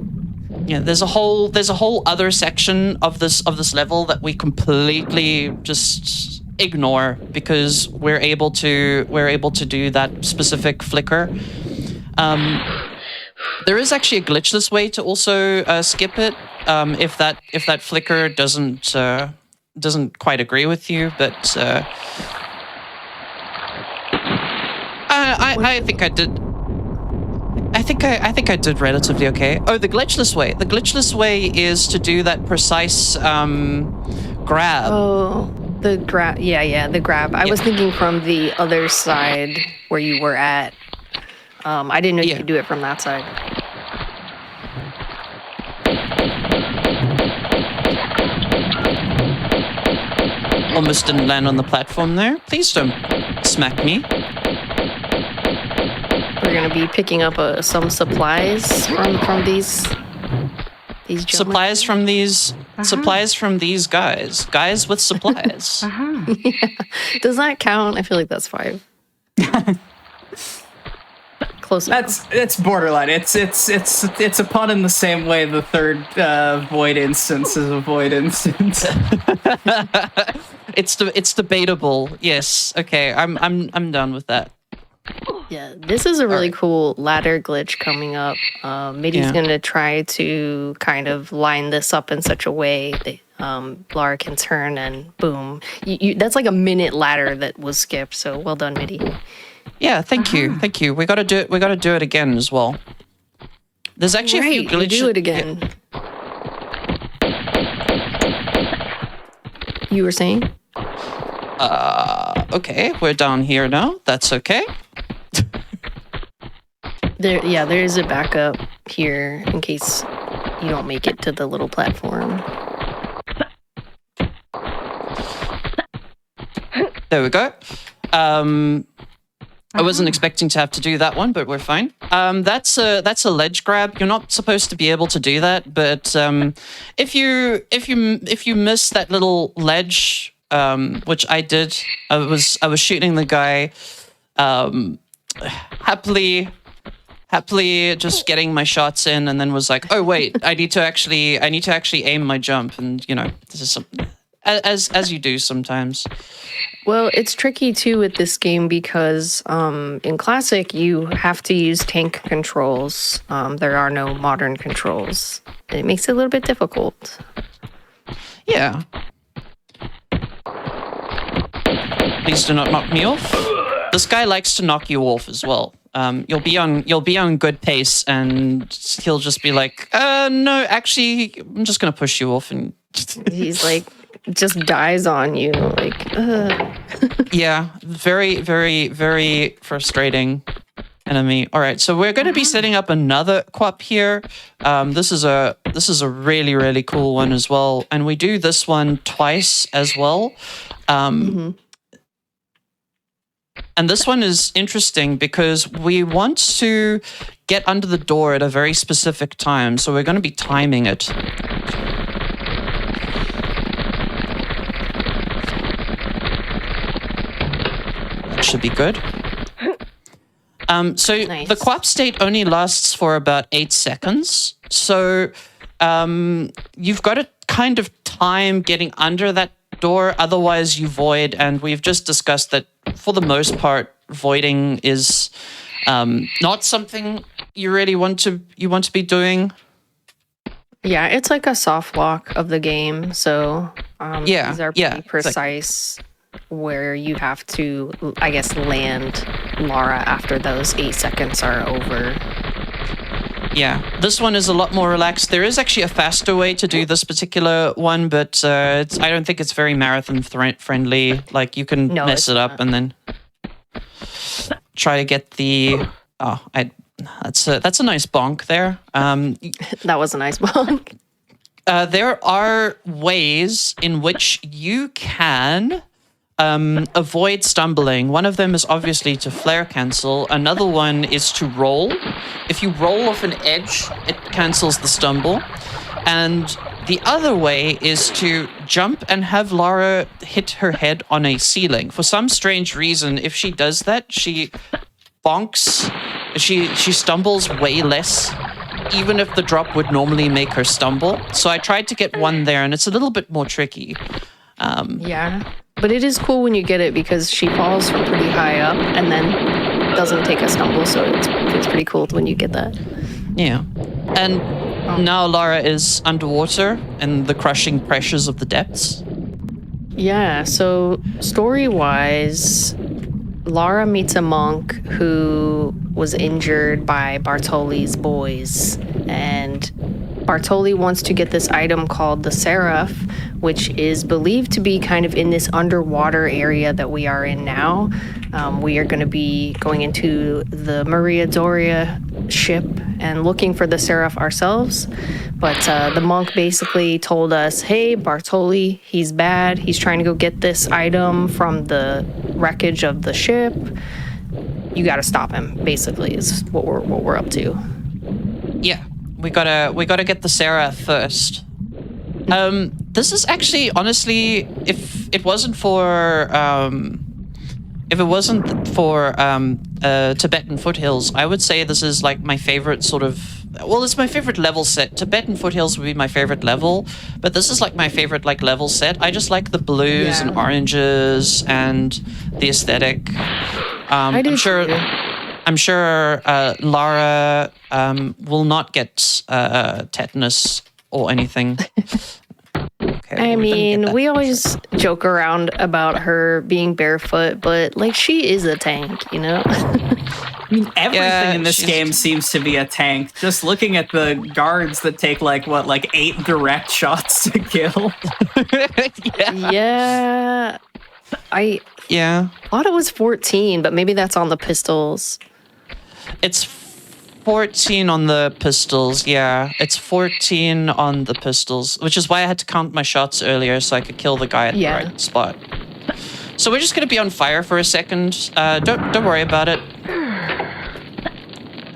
Yeah, there's a whole other section of this level that we completely just ignore because we're able to do that specific flicker. There is actually a glitchless way to also skip it if that flicker doesn't quite agree with you, but I think I did. I think I did relatively okay. Oh, the glitchless way. The glitchless way is to do that precise grab. Oh, the grab. Yeah, the grab. I was thinking from the other side where you were at. I didn't know you could do it from that side. Almost didn't land on the platform there. Please don't smack me. We're gonna be picking up some supplies from these supplies from these supplies from these guys with supplies. Yeah. Does that count? I feel like that's 5. Close enough. It's borderline. It's a pun in the same way the third void instance is a void instance. It's debatable. Yes. Okay. I'm done with that. Yeah, this is a really cool ladder glitch coming up. Middy's going to try to kind of line this up in such a way that Lara can turn and boom. That's like a minute ladder that was skipped, so well done, Middy. Yeah, thank you. We gotta do it again as well. There's actually a few glitches. Do it again. You were saying? Okay, we're down here now. That's okay. There is a backup here in case you don't make it to the little platform. There we go. I wasn't expecting to have to do that one, but we're fine. That's a ledge grab. You're not supposed to be able to do that, but if you miss that little ledge, which I did, I was shooting the guy, happily just getting my shots in, and then was like, oh wait, I need to actually aim my jump, and this is as you do sometimes. Well, it's tricky too with this game because in Classic you have to use tank controls. There are no modern controls. It makes it a little bit difficult. Yeah. Please do not knock me off. This guy likes to knock you off as well. You'll be on good pace, and he'll just be like, no, actually, I'm just gonna push you off, and he's like, just dies on you, like. Yeah, very, very, very frustrating enemy. All right, so we're going to be setting up another QUAP here. This is a really, really cool one as well, and we do this one twice as well. And this one is interesting because we want to get under the door at a very specific time, so we're going to be timing it. That should be good. So nice. The QUAP state only lasts for about 8 seconds. So you've got to kind of time getting under that door, otherwise you void, and we've just discussed that for the most part, voiding is not something you really want to be doing. Yeah, it's like a soft lock of the game, so these are pretty precise, where you have to, I guess, land Lara after those 8 seconds are over. Yeah, this one is a lot more relaxed. There is actually a faster way to do this particular one, but I don't think it's very marathon friendly. Like, you can mess it up and then try to get the... Oh, that's a nice bonk there. That was a nice bonk. There are ways in which you can avoid stumbling. One of them is obviously to flare cancel. Another one is to roll. If you roll off an edge, it cancels the stumble. And the other way is to jump and have Lara hit her head on a ceiling. For some strange reason, if she does that, she bonks. She stumbles way less, even if the drop would normally make her stumble. So I tried to get one there, and it's a little bit more tricky. Yeah, but it is cool when you get it because she falls from pretty high up and then doesn't take a stumble, so it's pretty cool when you get that. Yeah, and now Lara is underwater and the crushing pressures of the depths. Yeah, so story-wise, Lara meets a monk who was injured by Bartoli's boys, and Bartoli wants to get this item called the Seraph, which is believed to be kind of in this underwater area that we are in now. We are going to be going into the Maria Doria ship and looking for the Seraph ourselves. But the monk basically told us, hey, Bartoli, he's bad. He's trying to go get this item from the wreckage of the ship. You got to stop him, basically, is what we're up to. Yeah, we gotta get the Seraph first. This is actually, honestly, if it wasn't for Tibetan Foothills, I would say this is like my favorite sort of. Well, it's my favorite level set. Tibetan Foothills would be my favorite level, but this is like my favorite like level set. I just like the blues and oranges and the aesthetic. I'm sure Lara will not get tetanus or anything. Okay, I mean, we always joke around about her being barefoot, but like she is a tank, you know? I mean, everything in this game seems to be a tank. Just looking at the guards that take like 8 direct shots to kill. Yeah. I thought it was 14, but maybe that's on the pistols. It's 14 on the pistols, yeah. It's 14 on the pistols, which is why I had to count my shots earlier so I could kill the guy at the right spot. So we're just gonna be on fire for a second. Don't worry about it.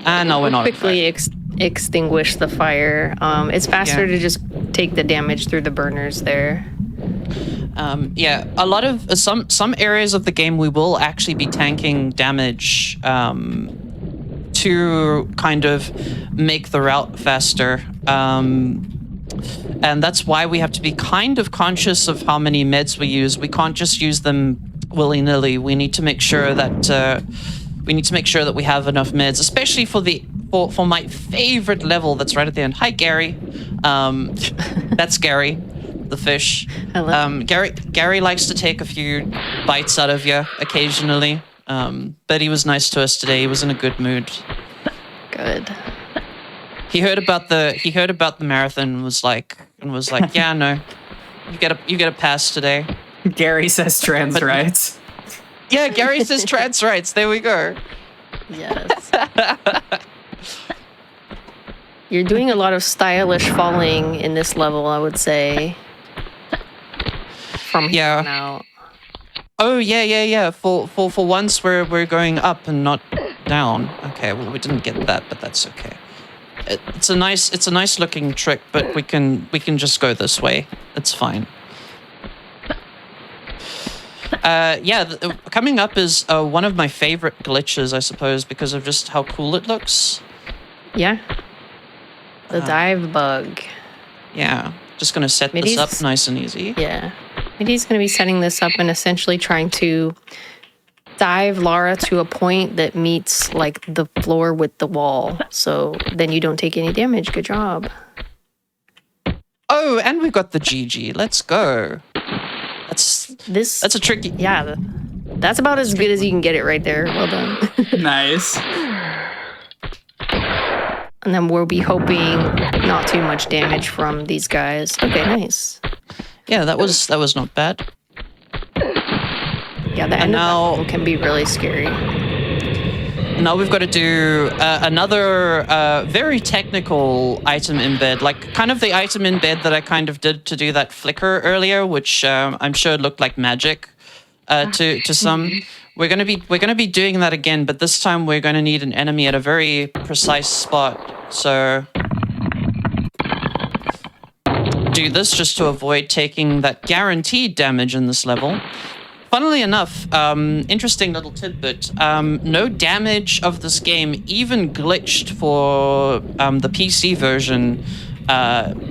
No, we're not. Quickly extinguish the fire. It's faster to just take the damage through the burners there. Yeah, a lot of some areas of the game we will actually be tanking damage to kind of make the route faster. And that's why we have to be kind of conscious of how many meds we use. We can't just use them willy-nilly. We need to make sure that we have enough meds, especially for my favorite level that's right at the end. Hi, Gary. That's Gary, the fish. Hello. Gary likes to take a few bites out of you occasionally, but he was nice to us today. He was in a good mood. Good. He heard about the marathon and was like, yeah, no, you get a pass today. Gary says trans rights. Yeah, Gary says trans rights. There we go. Yes. You're doing a lot of stylish falling in this level, I would say. From here on out. Oh yeah. For once we're going up and not down. Okay, well we didn't get that, but that's okay. It's a nice looking trick, but we can just go this way. It's fine. Coming up is one of my favorite glitches, I suppose, because of just how cool it looks. Yeah. The dive bug. Yeah. Just gonna set this up nice and easy. Yeah. He's going to be setting this up and essentially trying to dive Lara to a point that meets like the floor with the wall. So then you don't take any damage. Good job. Oh, and we've got the GG. Let's go. That's a tricky. Yeah. That's about as good as you can get it right there. Well done. Nice. And then we'll be hoping not too much damage from these guys. Okay, nice. Yeah, that was not bad. Yeah, the end of that level can be really scary. Now we've got to do another very technical item embed, like kind of the item embed that I kind of did to do that flicker earlier, which I'm sure looked like magic to some. We're gonna be doing that again, but this time we're going to need an enemy at a very precise spot. So do this just to avoid taking that guaranteed damage in this level. Funnily enough, interesting little tidbit, no damage of this game, even glitched for the PC version,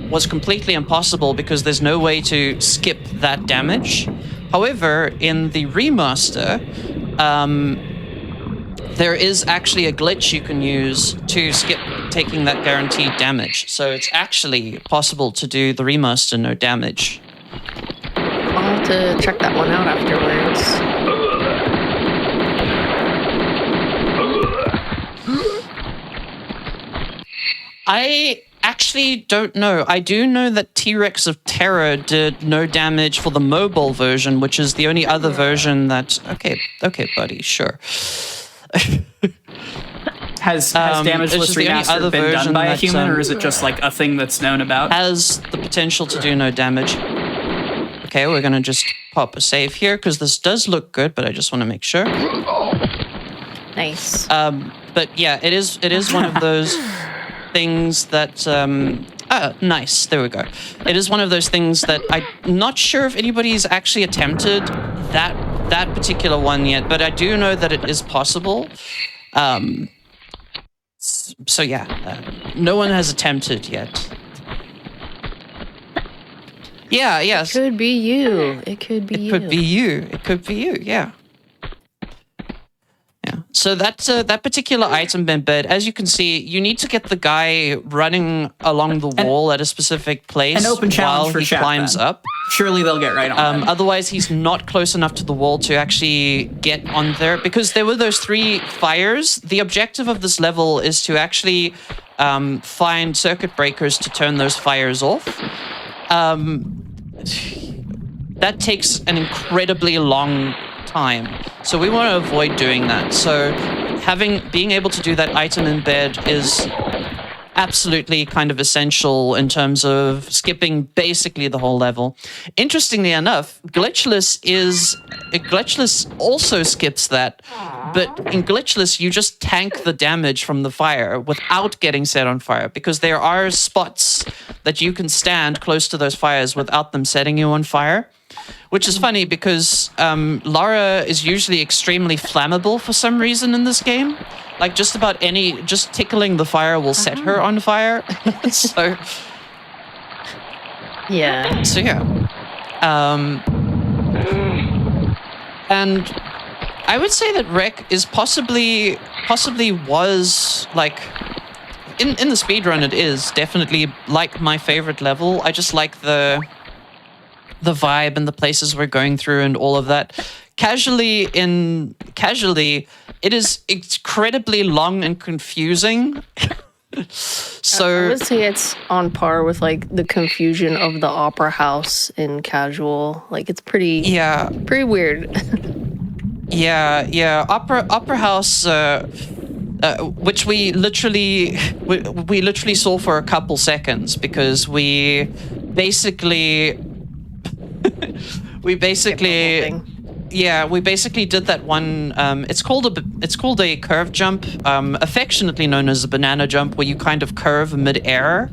was completely impossible because there's no way to skip that damage. However, in the remaster, there is actually a glitch you can use to skip taking that guaranteed damage. So it's actually possible to do the remaster no damage. I'll have to check that one out afterwards. I actually don't know. I do know that T-Rex of Terror did no damage for the mobile version, which is the only other version that... Okay, buddy, sure. Has damageless remaster been done by a human, or is it just like a thing that's known about? Has the potential to do no damage. Okay, we're gonna just pop a save here because this does look good, but I just want to make sure. Nice. But yeah, it is one of those things that nice. There we go. It is one of those things that I'm not sure if anybody's actually attempted that particular one yet, but I do know that it is possible. So yeah, no one has attempted yet. Yeah, yes. It could be you. It could be you. It could be you. It could be you, yeah. Yeah. So that particular item embed, as you can see, you need to get the guy running along the wall at a specific place An open challenge while for he chat, climbs then. up. Surely they'll get right on that. Otherwise, he's not close enough to the wall to actually get on there. Because there were those 3 fires. The objective of this level is to actually find circuit breakers to turn those fires off. That takes an incredibly long time. So we want to avoid doing that. So being able to do that item embed is absolutely kind of essential in terms of skipping basically the whole level. Interestingly enough, Glitchless also skips that, but in Glitchless you just tank the damage from the fire without getting set on fire, because there are spots that you can stand close to those fires without them setting you on fire. Which is funny because Lara is usually extremely flammable for some reason in this game. Like just tickling the fire will set her on fire. So yeah. And I would say that Rec is possibly was like in the speedrun it is definitely like my favorite level. I just like the vibe and the places we're going through and all of that. Casually, it is incredibly long and confusing. So I would say it's on par with like the confusion of the opera house in casual. Like it's pretty weird. Yeah. Opera house, which we literally saw for a couple seconds because we basically did that one. It's called a curve jump, affectionately known as a banana jump, where you kind of curve mid-air.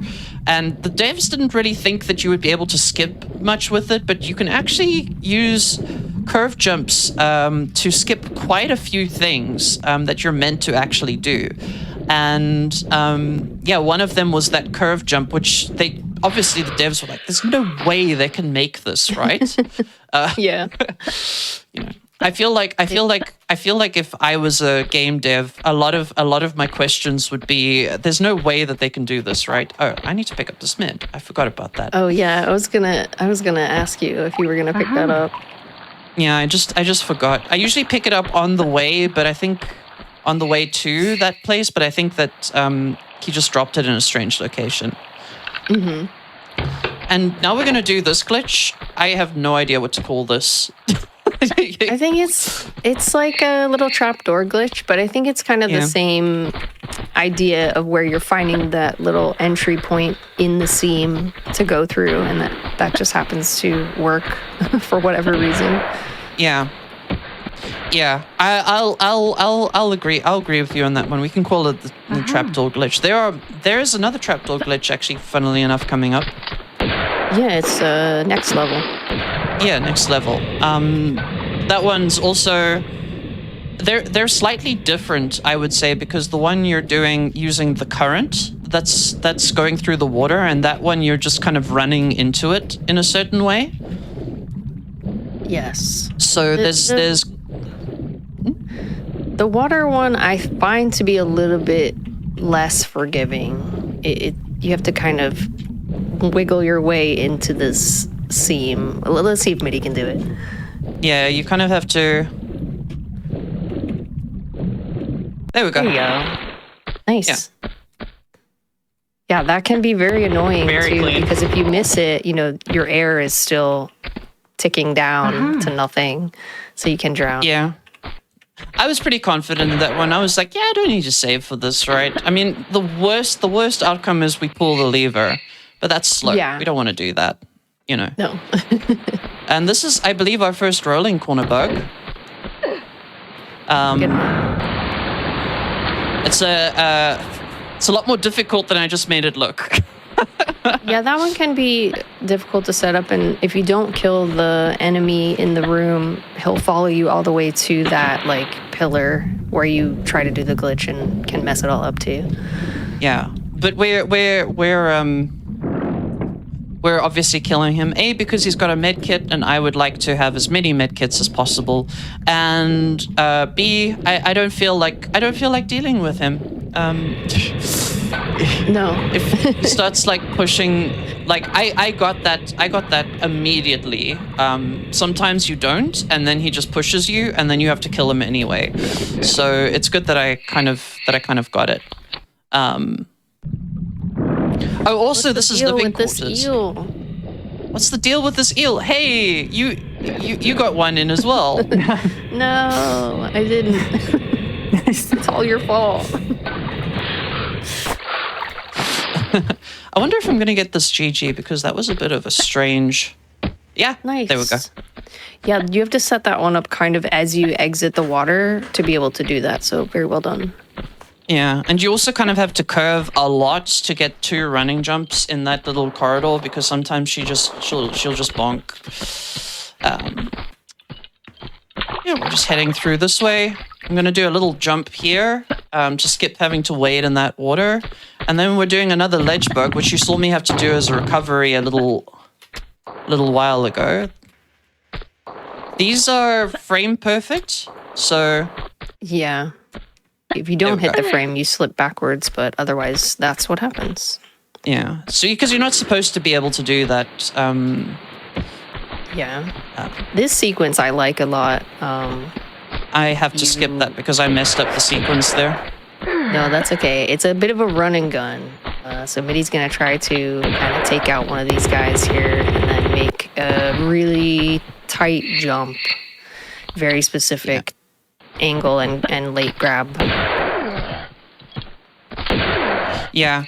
And the devs didn't really think that you would be able to skip much with it, but you can actually use curve jumps to skip quite a few things that you're meant to actually do. And one of them was that curve jump, which obviously the devs were like, "There's no way they can make this, right?" Yeah. I feel like if I was a game dev, a lot of my questions would be, "There's no way that they can do this, right? Oh, I need to pick up this mid. I forgot about that." Oh yeah, I was gonna ask you if you were gonna pick that up. Yeah, I just forgot. I usually pick it up on the way, but I think on the way to that place, but I think that he just dropped it in a strange location. Mm-hmm. And now we're gonna do this glitch. I have no idea what to call this. I think it's like a little trapdoor glitch, but I think it's kind of the same idea of where you're finding that little entry point in the seam to go through, and that just happens to work for whatever reason. Yeah. I'll agree. I'll agree with you on that one. We can call it the trapdoor glitch. There is another trapdoor glitch actually, funnily enough, coming up. Yeah, it's next level. Yeah, next level. That one's also they're slightly different, I would say, because the one you're doing using the current that's going through the water, and that one you're just kind of running into it in a certain way. Yes. So there's the water one I find to be a little bit less forgiving. You have to kind of wiggle your way into this seam. Let's see if Mitty can do it. Yeah, you kind of have to. There we go. There you go. Nice. Yeah, that can be very annoying too, because if you miss it, your air is still ticking down to nothing, so you can drown. Yeah. I was pretty confident in that one. I was like, yeah, I don't need to save for this, right? I mean, the worst outcome is we pull the lever, but that's slow. Yeah. We don't want to do that, No. And this is, I believe, our first rolling corner bug. It's a lot more difficult than I just made it look. Yeah, that one can be difficult to set up, and if you don't kill the enemy in the room, he'll follow you all the way to that pillar where you try to do the glitch and can mess it all up too. Yeah, but we're we're obviously killing him, A, because he's got a med kit, and I would like to have as many med kits as possible, and B, I don't feel like dealing with him. No. If he starts like pushing, like I got that immediately. Sometimes you don't, and then he just pushes you, and then you have to kill him anyway. So it's good that I kind of got it. Oh, also, this is living quarters. What's the deal with this eel? Hey, you got one in as well. No, I didn't. It's all your fault. I wonder if I'm going to get this GG, because that was a bit of a strange... Yeah, nice. There we go. Yeah, you have to set that one up kind of as you exit the water to be able to do that, so very well done. Yeah, and you also kind of have to curve a lot to get 2 running jumps in that little corridor, because sometimes she'll just bonk. Yeah, we're just heading through this way. I'm going to do a little jump here, to skip having to wade in that water. And then we're doing another ledge bug, which you saw me have to do as a recovery a little while ago. These are frame perfect, so... Yeah. If you don't hit the frame, you slip backwards, but otherwise, that's what happens. Yeah. So, because you're not supposed to be able to do that. Yeah. This sequence I like a lot. I have to skip that because I messed up the sequence there. No, that's okay. It's a bit of a run and gun. So Middy's going to try to kind of take out one of these guys here and then make a really tight jump. Very specific angle and late grab. Yeah.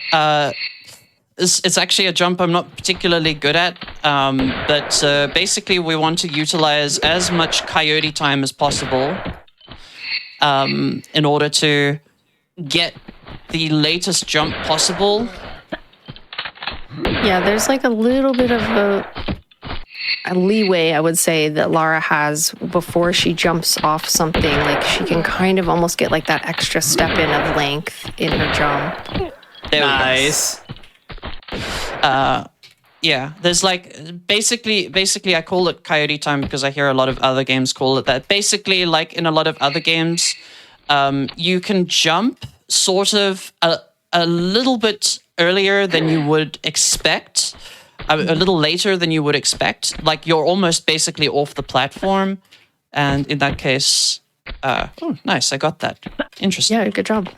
It's actually a jump I'm not particularly good at, but basically we want to utilize as much coyote time as possible in order to get the latest jump possible. Yeah, there's like a little bit of a leeway, I would say, that Lara has before she jumps off something. Like she can kind of almost get like that extra step in of length in her jump. Nice. Yeah, there's like basically I call it coyote time because I hear a lot of other games call it that. Basically, like in a lot of other games, you can jump sort of a little bit earlier than you would expect, a little later than you would expect. Like you're almost basically off the platform, and in that case, oh, nice, I got that. Interesting. Yeah, good job.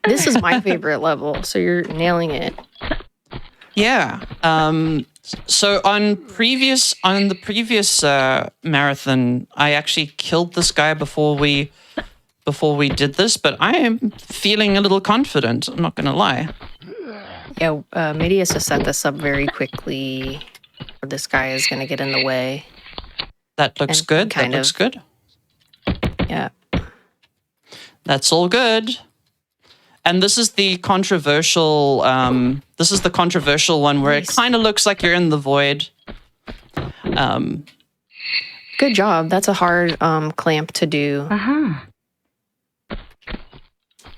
This is my favorite level, so you're nailing it. Yeah. So on the previous marathon, I actually killed this guy before we did this, but I am feeling a little confident. I'm not gonna lie. Yeah, Middy has to set this up very quickly, or this guy is gonna get in the way. That looks good. That looks good. Yeah. That's all good. And this is the controversial. This is the controversial one where it kind of looks like you're in the void. Good job. That's a hard clamp to do.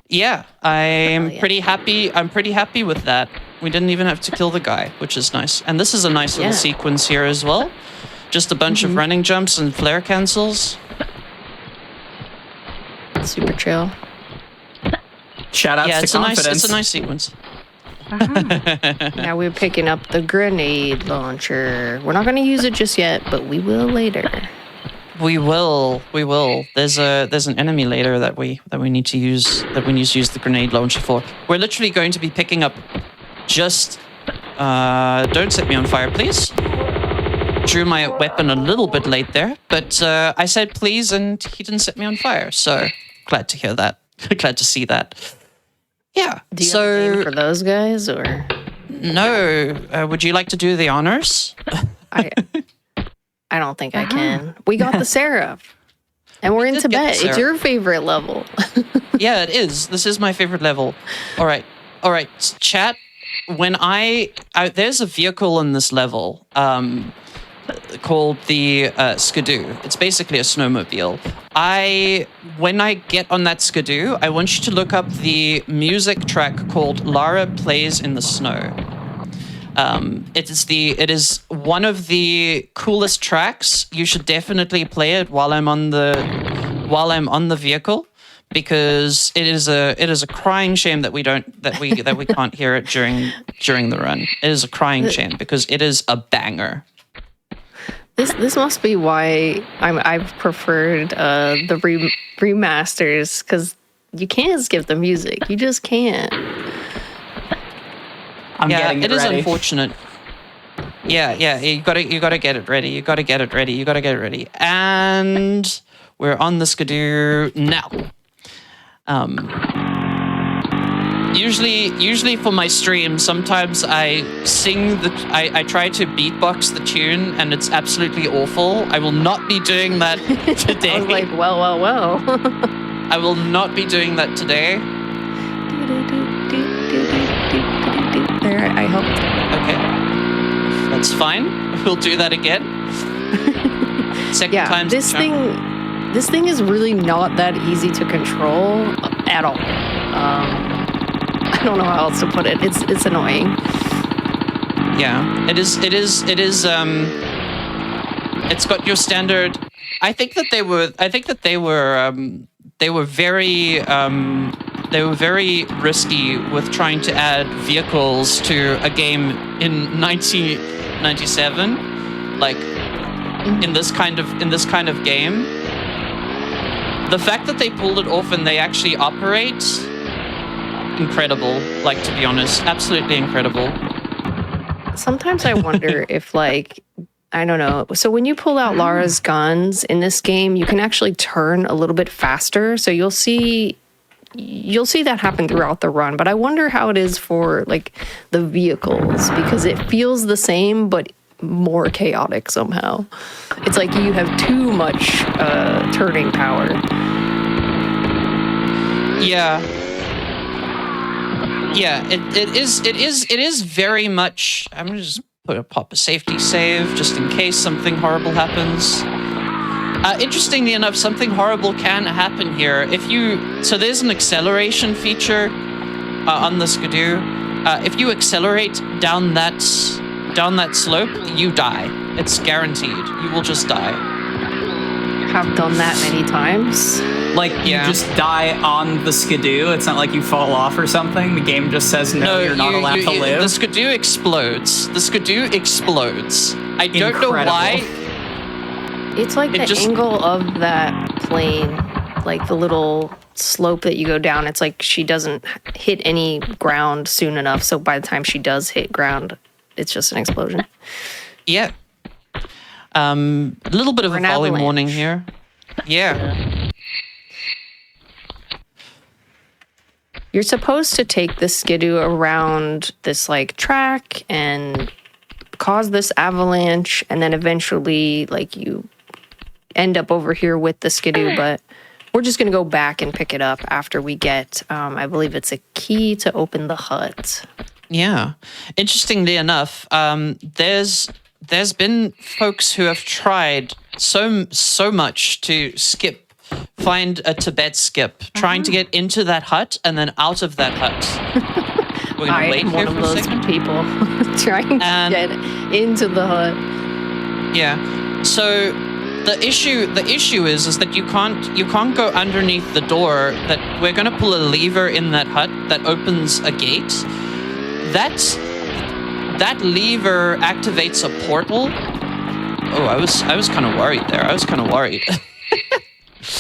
Yeah, I'm pretty happy. I'm pretty happy with that. We didn't even have to kill the guy, which is nice. And this is a nice little sequence here as well. Just a bunch of running jumps and flare cancels. Super chill. Shout outs to confidence. It's a nice sequence. Now we're picking up the grenade launcher. We're not going to use it just yet, but we will later. We will. There's an enemy later that we need to use the grenade launcher for. We're literally going to be picking up just don't set me on fire, please. Drew my weapon a little bit late there, but I said please and he didn't set me on fire. So glad to hear that. Glad to see that. Yeah. Do you have a name for those guys, or no? Would you like to do the honors? I don't think I can. We got the Seraph, and we're in Tibet. It's your favorite level. Yeah, it is. This is my favorite level. All right, chat. When there's a vehicle in this level called the Skidoo. It's basically a snowmobile. When I get on that Skidoo, I want you to look up the music track called Lara Plays in the Snow. It is one of the coolest tracks. You should definitely play it while I'm on the vehicle, because it is a crying shame that we can't hear it during the run. It is a crying shame because it is a banger. This must be why I've preferred the remasters, because you can't skip the music. You just can't. It is unfortunate. Yeah, you gotta get it ready. You gotta get it ready. And we're on the Skidoo now. Usually for my stream, sometimes I I try to beatbox the tune, and it's absolutely awful. I will not be doing that today. I was like, well. I will not be doing that today. There, I helped. Okay, that's fine. We'll do that again. Second time's the charm. This thing is really not that easy to control at all. I don't know how else to put it. It's annoying. Yeah, it is. It's got your standard. I think that they were very risky with trying to add vehicles to a game in 1997, like in this kind of game. The fact that they pulled it off and they actually operate, incredible. Like, to be honest, absolutely incredible. Sometimes I wonder if, like, I don't know. So when you pull out Lara's guns in this game, you can actually turn a little bit faster. So you'll see that happen throughout the run. But I wonder how it is for like the vehicles, because it feels the same but more chaotic somehow. It's like you have too much turning power. Yeah. It is very much. I'm gonna just pop a safety save just in case something horrible happens. Interestingly enough, something horrible can happen here. So there's an acceleration feature on the Skidoo. If you accelerate down that slope, you die. It's guaranteed. You will just die. Have done that many times. Like, you just die on the Skidoo. It's not like you fall off or something. The game just says, no, you're not allowed to live. The Skidoo explodes. I don't know why. It's like the angle of that plane, like the little slope that you go down. It's like she doesn't hit any ground soon enough. So by the time she does hit ground, it's just an explosion. Yeah. A little bit of a volume warning here. Yeah. You're supposed to take the Skidoo around this like track and cause this avalanche, and then eventually like you end up over here with the Skidoo, but we're just gonna go back and pick it up after we get I believe it's a key to open the hut. Yeah. Interestingly enough, there's been folks who have tried so much to find a Tibet skip, trying to get into that hut and then out of that hut. We're gonna wait here for a second. People trying to get into the hut. Yeah. So the issue is that you can't go underneath the door. That we're gonna pull a lever in that hut that opens a gate. That lever activates a portal. Oh, I was kind of worried there.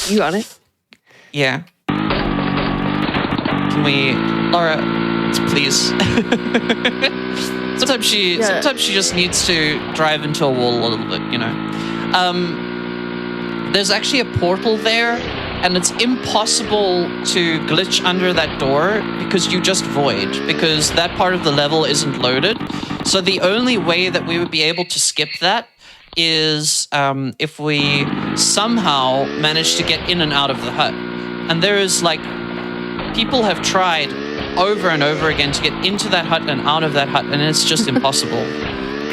You got it? Yeah. Can we, Laura, please? Sometimes she just needs to drive into a wall a little bit, you know. There's actually a portal there, and it's impossible to glitch under that door because you just void, because that part of the level isn't loaded. So the only way that we would be able to skip that is if we somehow manage to get in and out of the hut. And there is like, people have tried over and over again to get into that hut and out of that hut, and it's just impossible.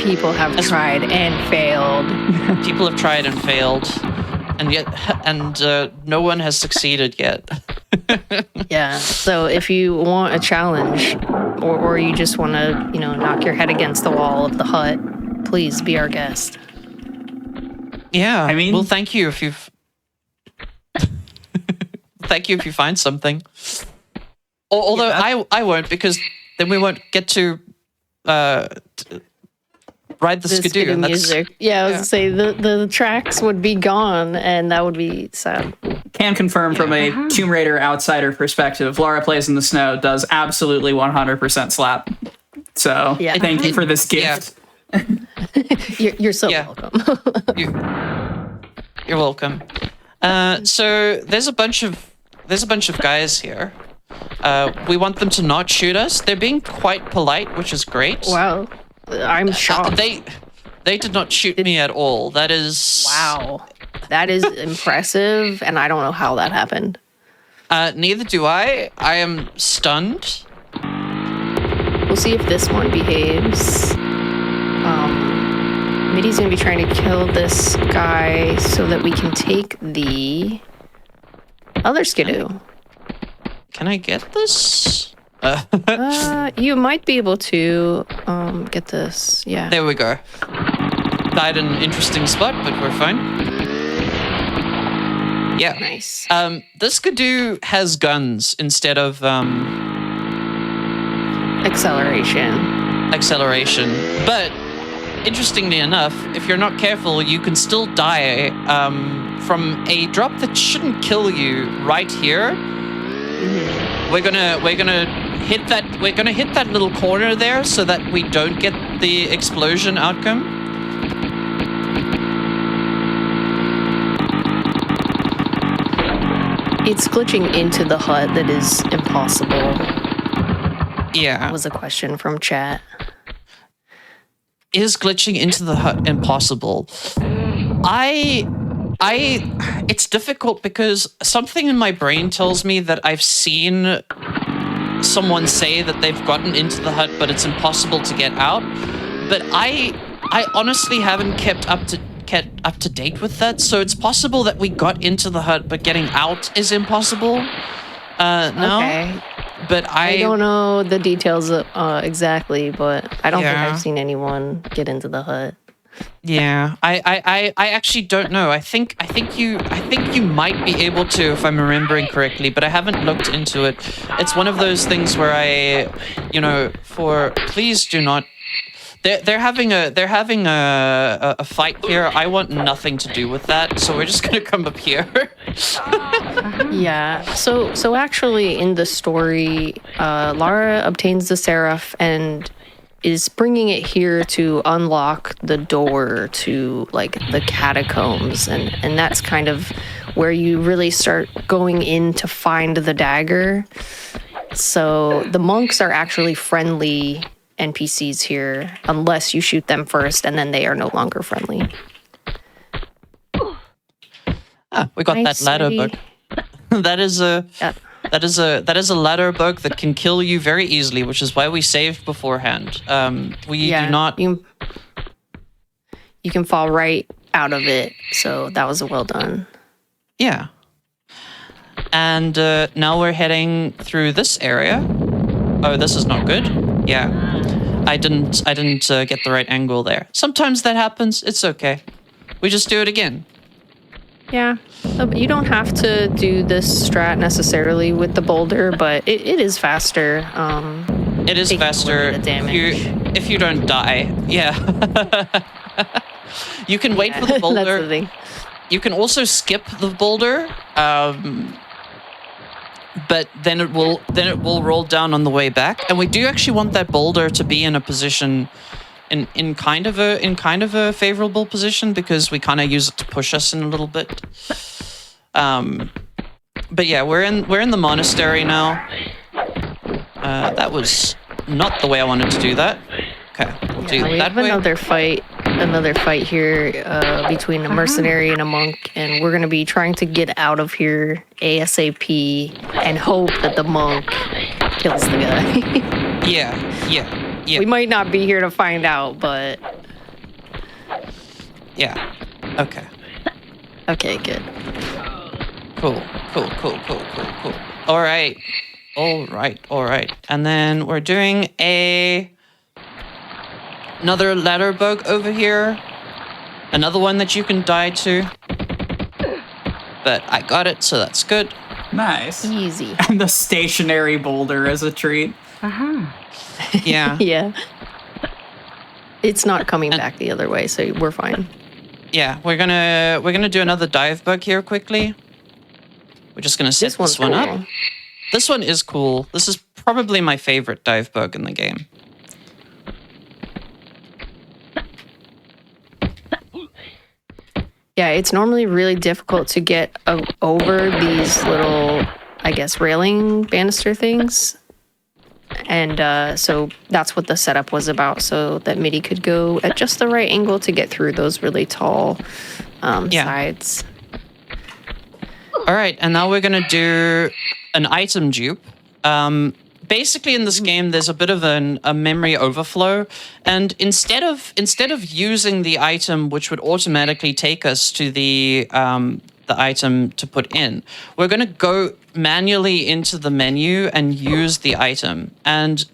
People have tried and failed. People have tried and failed, and yet, no one has succeeded yet. Yeah. So if you want a challenge, or you just want to, knock your head against the wall of the hut, please be our guest. Yeah. I mean, well, thank you if you've. Thank you if you find something. Although I won't, because then we won't get to ride the skidoo. Skidoo music. Yeah, I was gonna say the tracks would be gone, and that would be sad. Can confirm from a Tomb Raider outsider perspective, Laura Plays in the Snow does absolutely 100% slap. So thank you for this gift. You're so welcome. You're welcome. So there's a bunch of guys here. We want them to not shoot us. They're being quite polite, which is great. Wow. I'm shocked. They did not shoot me at all. That is... Wow. That is impressive, and I don't know how that happened. Neither do I. I am stunned. We'll see if this one behaves. Mitty's gonna be trying to kill this guy so that we can take the other skidoo. Can I get this? You might be able to get this. Yeah. There we go. Died in an interesting spot, but we're fine. Yeah. Nice. This skidoo has guns instead of acceleration. But interestingly enough, if you're not careful, you can still die from a drop that shouldn't kill you right here. Mm-hmm. We're gonna hit that little corner there so that we don't get the explosion outcome. It's glitching into the hut that is impossible. Yeah. Was a question from chat. Is glitching into the hut impossible? It's difficult because something in my brain tells me that I've seen someone say that they've gotten into the hut, but it's impossible to get out. But I honestly haven't kept up to date with that. So it's possible that we got into the hut, but getting out is impossible. No. Okay. But I don't know the details exactly, but I don't think I've seen anyone get into the hut. Yeah, I actually don't know. I think you might be able to, if I'm remembering correctly, but I haven't looked into it. It's one of those things where please do not. They're having a fight here. I want nothing to do with that, so we're just gonna come up here. Yeah. So actually, in the story, Lara obtains the Seraph and is bringing it here to unlock the door to like the catacombs, and that's kind of where you really start going in to find the dagger. So the monks are actually friendly NPCs here unless you shoot them first, and then they are no longer friendly. We got Nice, that ladder Mitty. bug. That is a ladder bug that can kill you very easily, which is why we saved beforehand. We do not. You can fall right out of it, so that was well done. Yeah. And now we're heading through this area. Oh, this is not good. Yeah. I didn't get the right angle there. Sometimes that happens. It's okay. We just do it again. Yeah, but you don't have to do this strat necessarily with the boulder, but it is faster. It is faster if you don't die. Yeah. You can wait for the boulder. That's the thing. You can also skip the boulder, but then it will roll down on the way back. And we do actually want that boulder to be in a position. In kind of a favorable position, because we kind of use it to push us in a little bit. But yeah, we're in the monastery now. That was not the way I wanted to do that. Okay, we'll do we that have way. another fight here between a mercenary and a monk, and we're gonna be trying to get out of here ASAP and hope that the monk kills the guy. Yeah. We might not be here to find out, but... Yeah. Okay. Okay, good. Cool. All right. And then we're doing another ladder bug over here. Another one that you can die to. But I got it, so that's good. Nice. Easy. And the stationary boulder as a treat. Yeah. Yeah. It's not coming back the other way, so we're fine. Yeah, we're gonna do another dive bug here quickly. We're just gonna set this one up. This one is cool. This is probably my favorite dive bug in the game. Yeah, it's normally really difficult to get over these little, I guess, railing banister things. And so that's what the setup was about, so that MIDI could go at just the right angle to get through those really tall sides. All right, and now we're gonna do an item dupe. Basically, in this game, there's a bit of a memory overflow, and instead of using the item which would automatically take us to the item to put in, we're going to go manually into the menu and use the item. And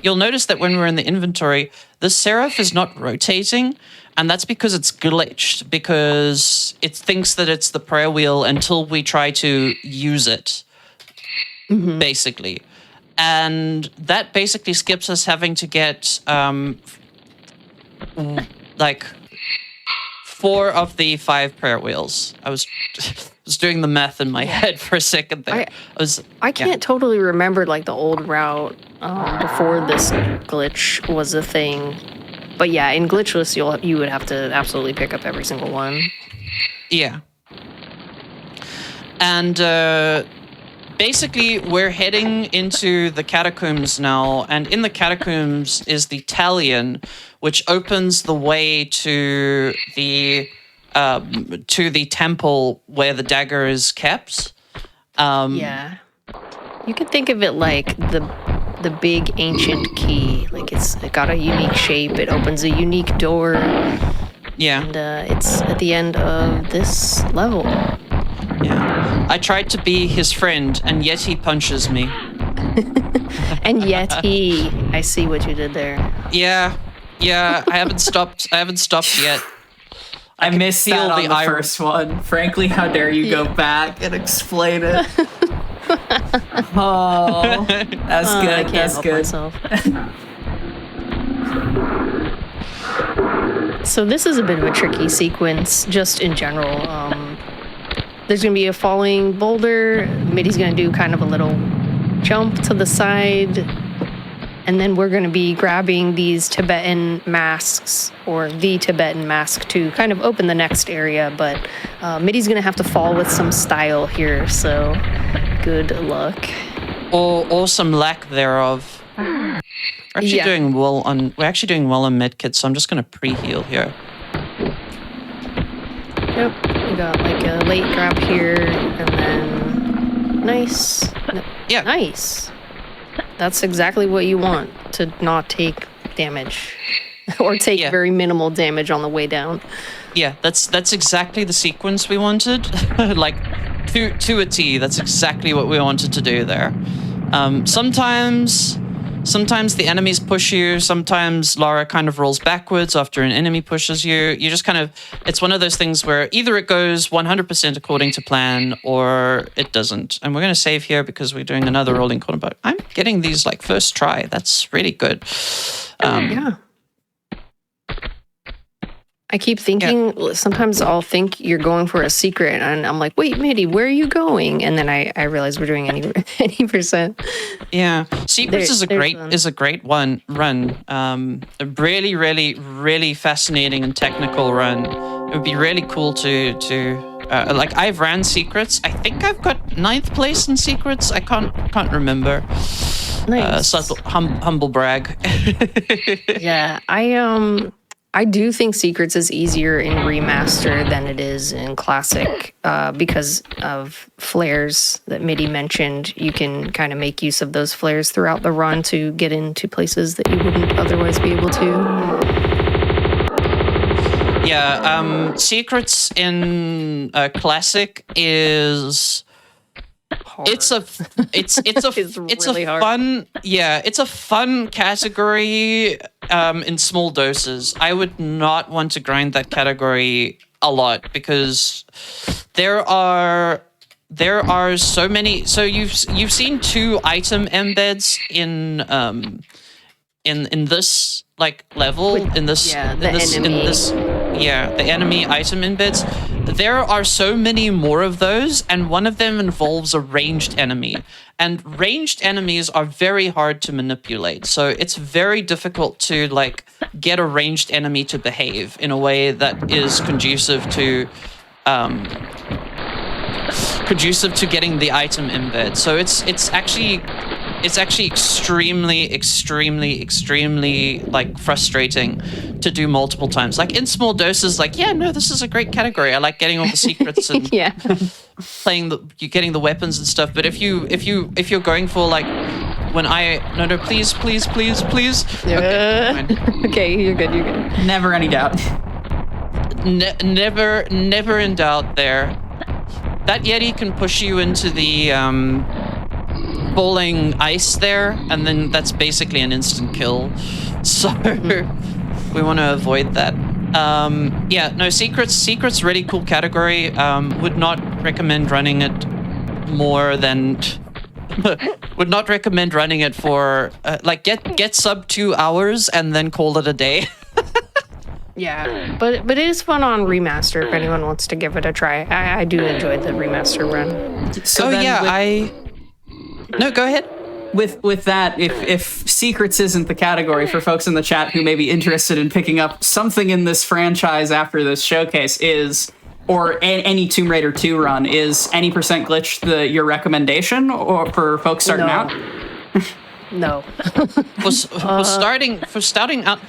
you'll notice that when we're in the inventory, the seraph is not rotating, and that's because it's glitched, because it thinks that it's the prayer wheel until we try to use it, basically. And that basically skips us having to get like 4 of the 5 prayer wheels. I was doing the math in my head for a second there. I can't totally remember like the old route before this glitch was a thing. But yeah, in glitchless, you would have to absolutely pick up every single one. Yeah. And basically, we're heading into the catacombs now, and in the catacombs is the Talion, which opens the way to the temple where the dagger is kept. Yeah, you could think of it like the big ancient key. Like it got a unique shape. It opens a unique door. Yeah, and it's at the end of this level. Yeah, I tried to be his friend, and yet he punches me. And yet I see what you did there. Yeah, I haven't stopped yet. I missed that on the first one. Frankly, how dare you go back and explain it? Oh, that's good. I can't help myself. So this is a bit of a tricky sequence, just in general. There's going to be a falling boulder. MIDI's going to do kind of a little jump to the side. And then we're going to be grabbing these Tibetan masks, or the Tibetan mask, to kind of open the next area. But MIDI's going to have to fall with some style here, so good luck. Or some lack thereof. We're actually doing well on medkit, so I'm just going to pre-heal here. Yep, we got like a late grab here, and then nice. Yeah. Nice. That's exactly what you want, to not take damage. Or take very minimal damage on the way down. Yeah, that's exactly the sequence we wanted. Like, to a T, that's exactly what we wanted to do there. Sometimes the enemies push you, sometimes Lara kind of rolls backwards after an enemy pushes you. You just kind of, it's one of those things where either it goes 100% according to plan or it doesn't. And we're going to save here because we're doing another rolling corner, but I'm getting these like first try. That's really good. Yeah. I keep thinking, sometimes I'll think you're going for a secret, and I'm like, wait, MIDI, where are you going? And then I realize we're doing any percent. Yeah, Secrets is a great run. A really, really, really fascinating and technical run. It would be really cool to like, I've ran Secrets. I think I've got 9th place in Secrets. I can't remember. Nice. So humble brag. Yeah, I do think Secrets is easier in remaster than it is in classic because of flares that MIDI mentioned. You can kind of make use of those flares throughout the run to get into places that you wouldn't otherwise be able to. Yeah, Secrets in classic is it's a fun category in small doses. I would not want to grind that category a lot because there are so many. So you've seen 2 item embeds in this like level the enemy item embeds. There are so many more of those, and one of them involves a ranged enemy, and ranged enemies are very hard to manipulate. So it's very difficult to like get a ranged enemy to behave in a way that is conducive to getting the item embed. So it's actually extremely like frustrating to do multiple times. Like in small doses, like, yeah, no, this is a great category. I like getting all the secrets and getting the weapons and stuff. But if you're going for like please. Okay, you're good. Never any doubt. Never in doubt there. That Yeti can push you into the falling ice there, and then that's basically an instant kill. So we want to avoid that. Secrets really cool category. Would not recommend running it more than would not recommend running it for get sub 2 hours and then call it a day. Yeah, but it is fun on remaster if anyone wants to give it a try. I do enjoy the remaster run. So no, go ahead. With that, if secrets isn't the category for folks in the chat who may be interested in picking up something in this franchise after this showcase or any Tomb Raider 2 run, is any % glitch your recommendation or for folks starting out? No. For starting out,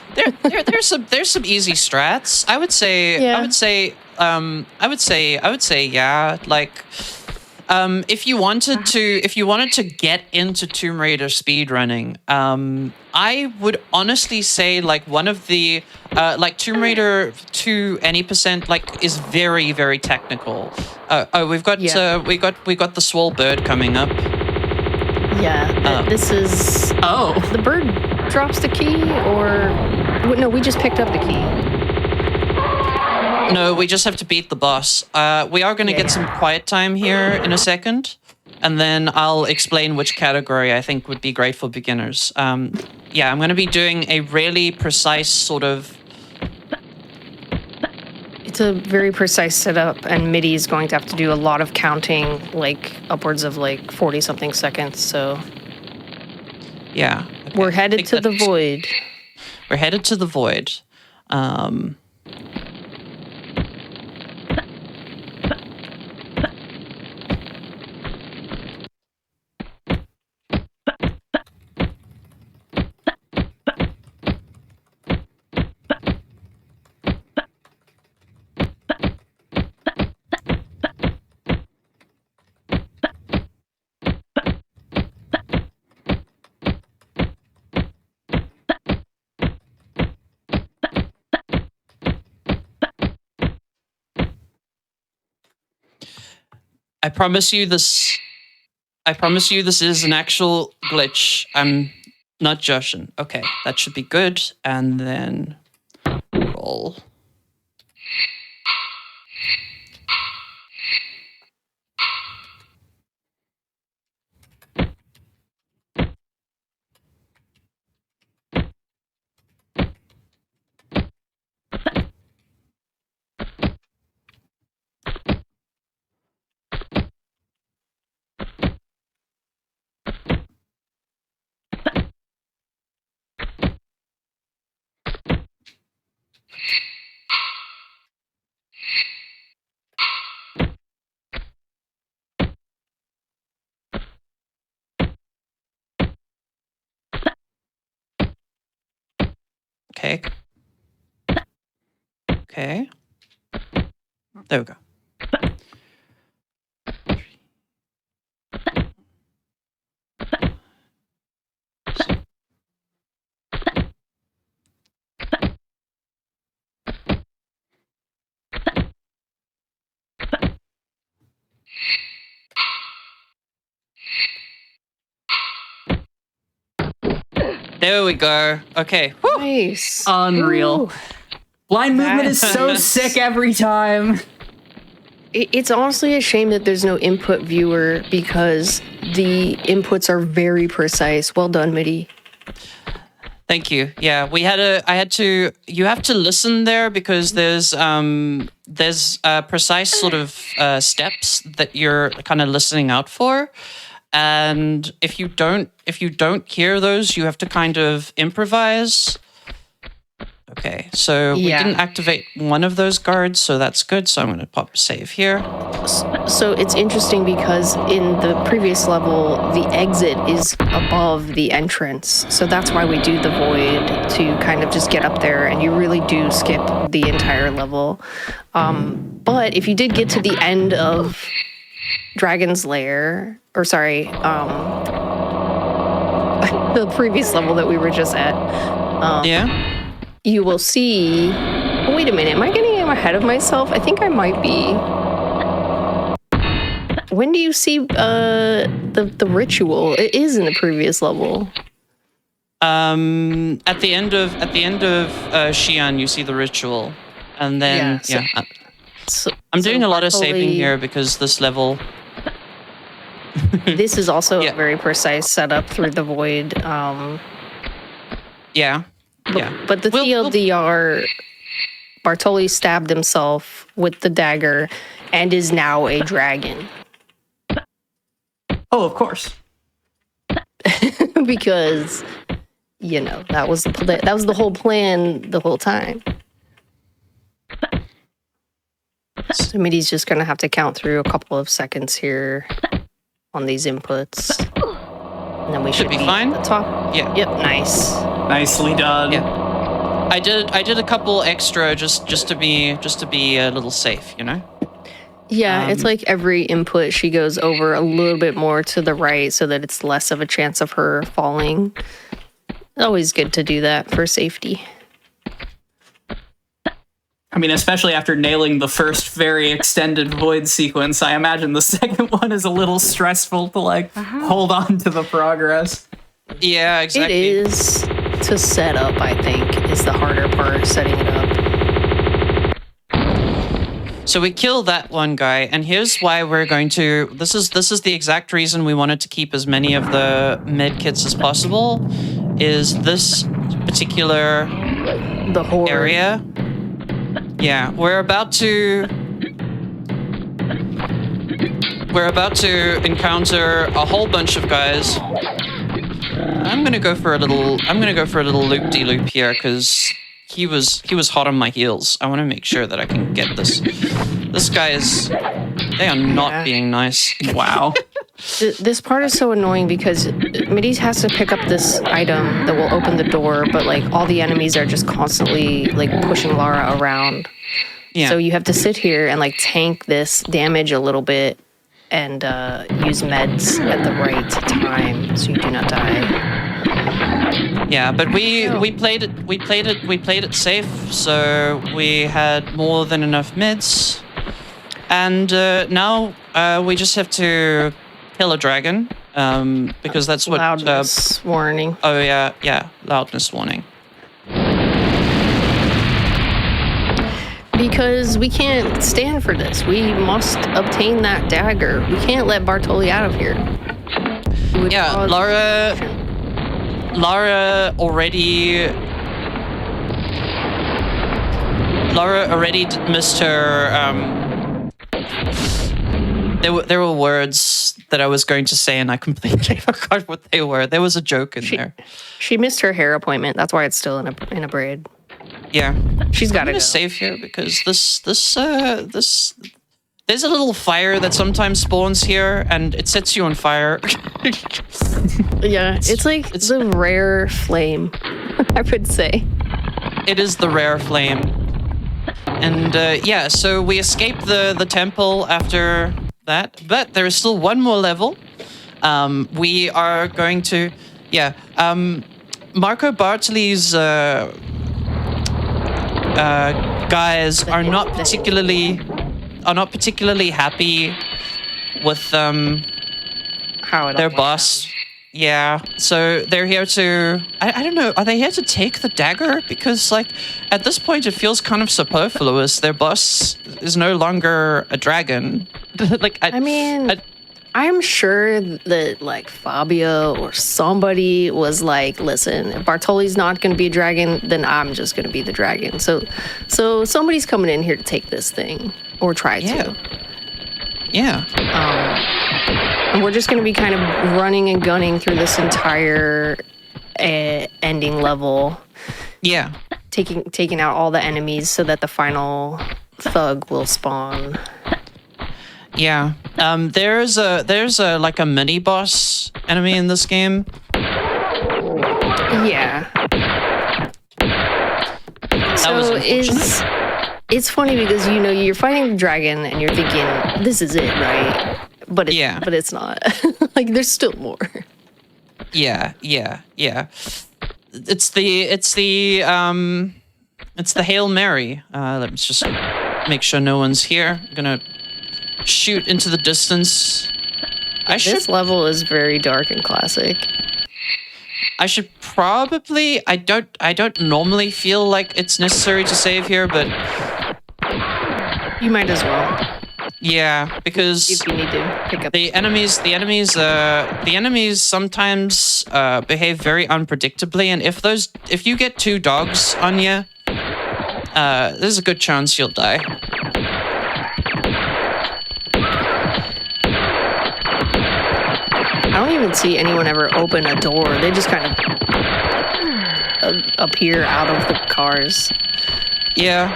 there's some easy strats. I would say yeah. Like, if you wanted to get into Tomb Raider speedrunning, I would honestly say like one of the like Tomb Raider 2 any % like is very, very technical. We've got the Swole Bird coming up. Yeah, this is... Oh. The bird drops the key, or... No, we just picked up the key. No, we just have to beat the boss. We are going to get some quiet time here in a second, and then I'll explain which category I think would be great for beginners. I'm going to be doing a really precise sort of... It's a very precise setup, and MIDI is going to have to do a lot of counting, like upwards of like 40-something seconds, so... Yeah. Okay. We're headed to the void. We're headed to the void. I promise you this is an actual glitch. I'm not joshing. Okay, that should be good. And then roll. Okay. Okay. There we go. There we go. Okay. Woo. Nice. Unreal. Ooh. Blind movement is so That's- sick every time. It's honestly a shame that there's no input viewer because the inputs are very precise. Well done, MIDI. Thank you. Yeah, you have to listen there because there's precise sort of steps that you're kind of listening out for. And if you don't hear those, you have to kind of improvise. Okay, so we didn't activate one of those guards, so that's good. So I'm going to pop save here. So it's interesting because in the previous level, the exit is above the entrance. So that's why we do the void to kind of just get up there, and you really do skip the entire level. But if you did get to the end of Dragon's Lair, or sorry, the previous level that we were just at, you will see. Wait a minute, am I getting ahead of myself? I think I might be. When do you see the ritual? It is in the previous level. At the end of Xi'an, you see the ritual, and then I'm doing a lot of saving here because this level. This is also a very precise setup through the void. But the TLDR, Bartoli stabbed himself with the dagger and is now a dragon. Oh, of course. Because, that was the whole plan the whole time. So MIDI's just going to have to count through a couple of seconds here on these inputs. And then we should be fine. At the top. Yeah. Yep, nice. Nicely done. Yeah. I did a couple extra just to be a little safe, Yeah, it's like every input she goes over a little bit more to the right so that it's less of a chance of her falling. Always good to do that for safety. I mean, especially after nailing the first very extended void sequence, I imagine the second one is a little stressful to hold on to the progress. Yeah, exactly. It is to set up, I think, is the harder part, setting it up. So we kill that one guy, and here's why we're going to. This is the exact reason we wanted to keep as many of the med kits as possible. Is this particular area? Yeah, we're about to encounter a whole bunch of guys. I'm gonna go for a little loop-de-loop here because he was hot on my heels. I want to make sure that I can get this. This guy is. They are not being nice. Wow. This part is so annoying because Midis has to pick up this item that will open the door, but all the enemies are just constantly pushing Lara around. Yeah. So you have to sit here and tank this damage a little bit and use meds at the right time so you do not die. Yeah, but we played it safe, so we had more than enough meds, and now we just have to kill a dragon, because that's what loudness warning. Oh yeah, loudness warning. Because we can't stand for this. We must obtain that dagger. We can't let Bartoli out of here. Yeah, Lara already missed her. There were words that I was going to say, and I completely forgot what they were. There was a joke in there. She missed her hair appointment. That's why it's still in a braid. Yeah, she's got to go. Save here because this there's a little fire that sometimes spawns here, and it sets you on fire. Yeah, it's the rare flame, I would say. It is the rare flame, and so we escape the temple after that, but there is still one more level. We are going to, Marco Bartoli's guys are not particularly happy with how their boss. Yeah, so they're here to... I don't know, are they here to take the dagger? Because, like, at this point, it feels kind of superfluous. Their boss is no longer a dragon. Like, I'm sure that, like, Fabio or somebody was like, listen, if Bartoli's not going to be a dragon, then I'm just going to be the dragon. So somebody's coming in here to take this thing, or try to. Yeah. And we're just going to be kind of running and gunning through this entire ending level. Yeah. Taking out all the enemies so that the final thug will spawn. Yeah. There's a like a mini boss enemy in this game. Yeah. That was unfortunate. It's funny because you're fighting the dragon and you're thinking this is it, right? But it's not. Like there's still more. Yeah. It's the Hail Mary. Let me just make sure no one's here. I'm gonna shoot into the distance. This level is very dark and classic. I should probably... I don't normally feel like it's necessary to save here, but... You might as well. Yeah, because if you need to pick up the enemies sometimes behave very unpredictably, and if you get 2 dogs on you, there's a good chance you'll die. I don't even see anyone ever open a door. They just kind of appear out of the cars. Yeah.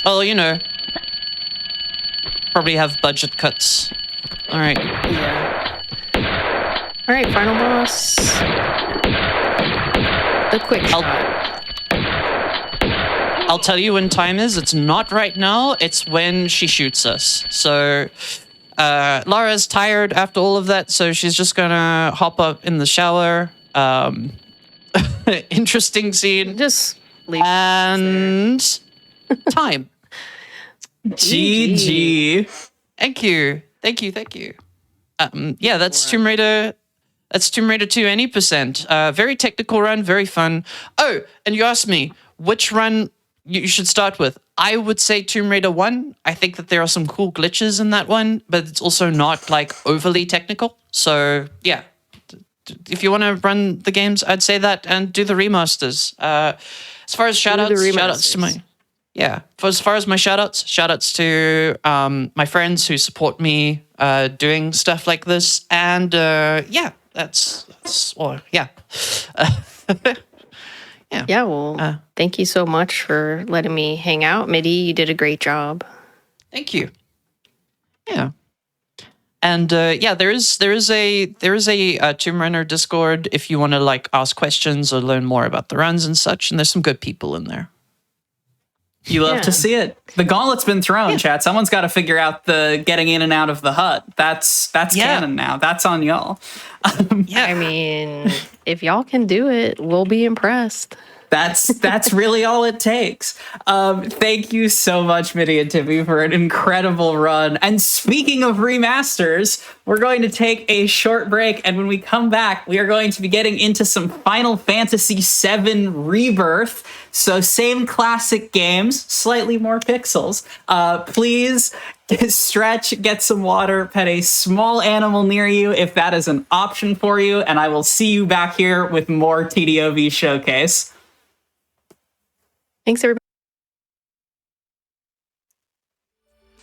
Well, probably have budget cuts. All right. Yeah. All right, final boss. The quick shot. I'll tell you when time is. It's not right now. It's when she shoots us. So... Lara's tired after all of that, so she's just gonna hop up in the shower. Interesting scene. Just leave. And time. GG. Thank you. Yeah, that's Tomb Raider. That's Tomb Raider 2 any percent. Very technical run, very fun. Oh, and you asked me which run you should start with. I would say Tomb Raider 1. I think that there are some cool glitches in that one, but it's also not like overly technical. So yeah, if you want to run the games, I'd say that and do the remasters. As far as shoutouts to my... Yeah, as far as my shoutouts to my friends who support me doing stuff like this. And yeah, that's yeah. Yeah, well, thank you so much for letting me hang out. Midi, you did a great job. Thank you. Yeah. And yeah, there is a Tomb Runner Discord if you want to like ask questions or learn more about the runs and such, and there's some good people in there. You love to see it. The gauntlet's been thrown, chat. Someone's got to figure out the getting in and out of the hut. That's canon now. That's on y'all. I mean, if y'all can do it, we'll be impressed. That's really all it takes. Thank you so much, Midi and Tippy, for an incredible run. And speaking of remasters, we're going to take a short break, and when we come back, we are going to be getting into some Final Fantasy VII Rebirth. So same classic games, slightly more pixels. Please stretch, get some water, pet a small animal near you if that is an option for you, and I will see you back here with more TDOV Showcase. Thanks, everybody.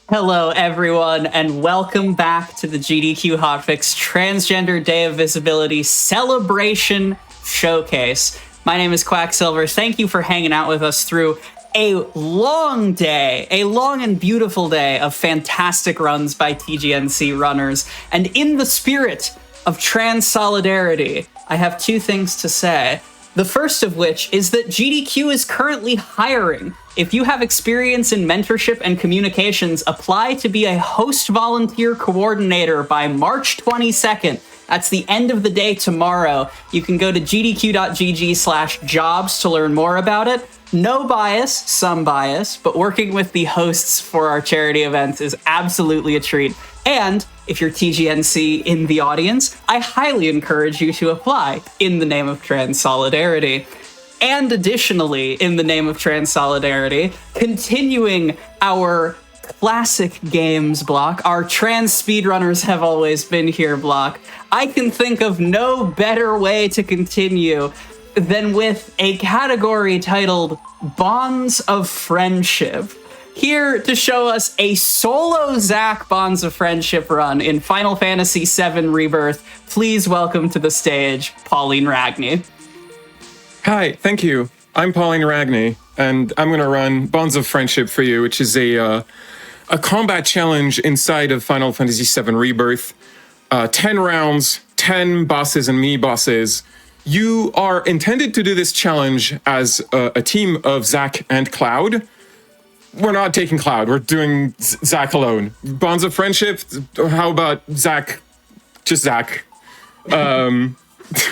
Hello, everyone, and welcome back to the GDQ Hotfix Transgender Day of Visibility Celebration Showcase. My name is Quacksilver. Thank you for hanging out with us through a long day, a long and beautiful day of fantastic runs by TGNC runners. And in the spirit of trans solidarity, I have 2 things to say. The first of which is that GDQ is currently hiring. If you have experience in mentorship and communications, apply to be a host volunteer coordinator by March 22nd. That's the end of the day tomorrow. You can go to gdq.gg/jobs to learn more about it. No bias, some bias, but working with the hosts for our charity events is absolutely a treat. And if you're TGNC in the audience, I highly encourage you to apply in the name of trans solidarity. And additionally, in the name of trans solidarity, continuing our classic games block, our trans speedrunners have always been here block, I can think of no better way to continue than with a category titled Bonds of Friendship. Here to show us a solo Zack Bonds of Friendship run in Final Fantasy VII Rebirth, please welcome to the stage, Pauline Ragney. Hi, thank you. I'm Pauline Ragney, and I'm going to run Bonds of Friendship for you, which is a combat challenge inside of Final Fantasy VII Rebirth. 10 rounds, 10 bosses and mini-bosses. You are intended to do this challenge as a team of Zack and Cloud. We're not taking Cloud, we're doing Zack alone. Bonds of Friendship, how about Zack, just Zack?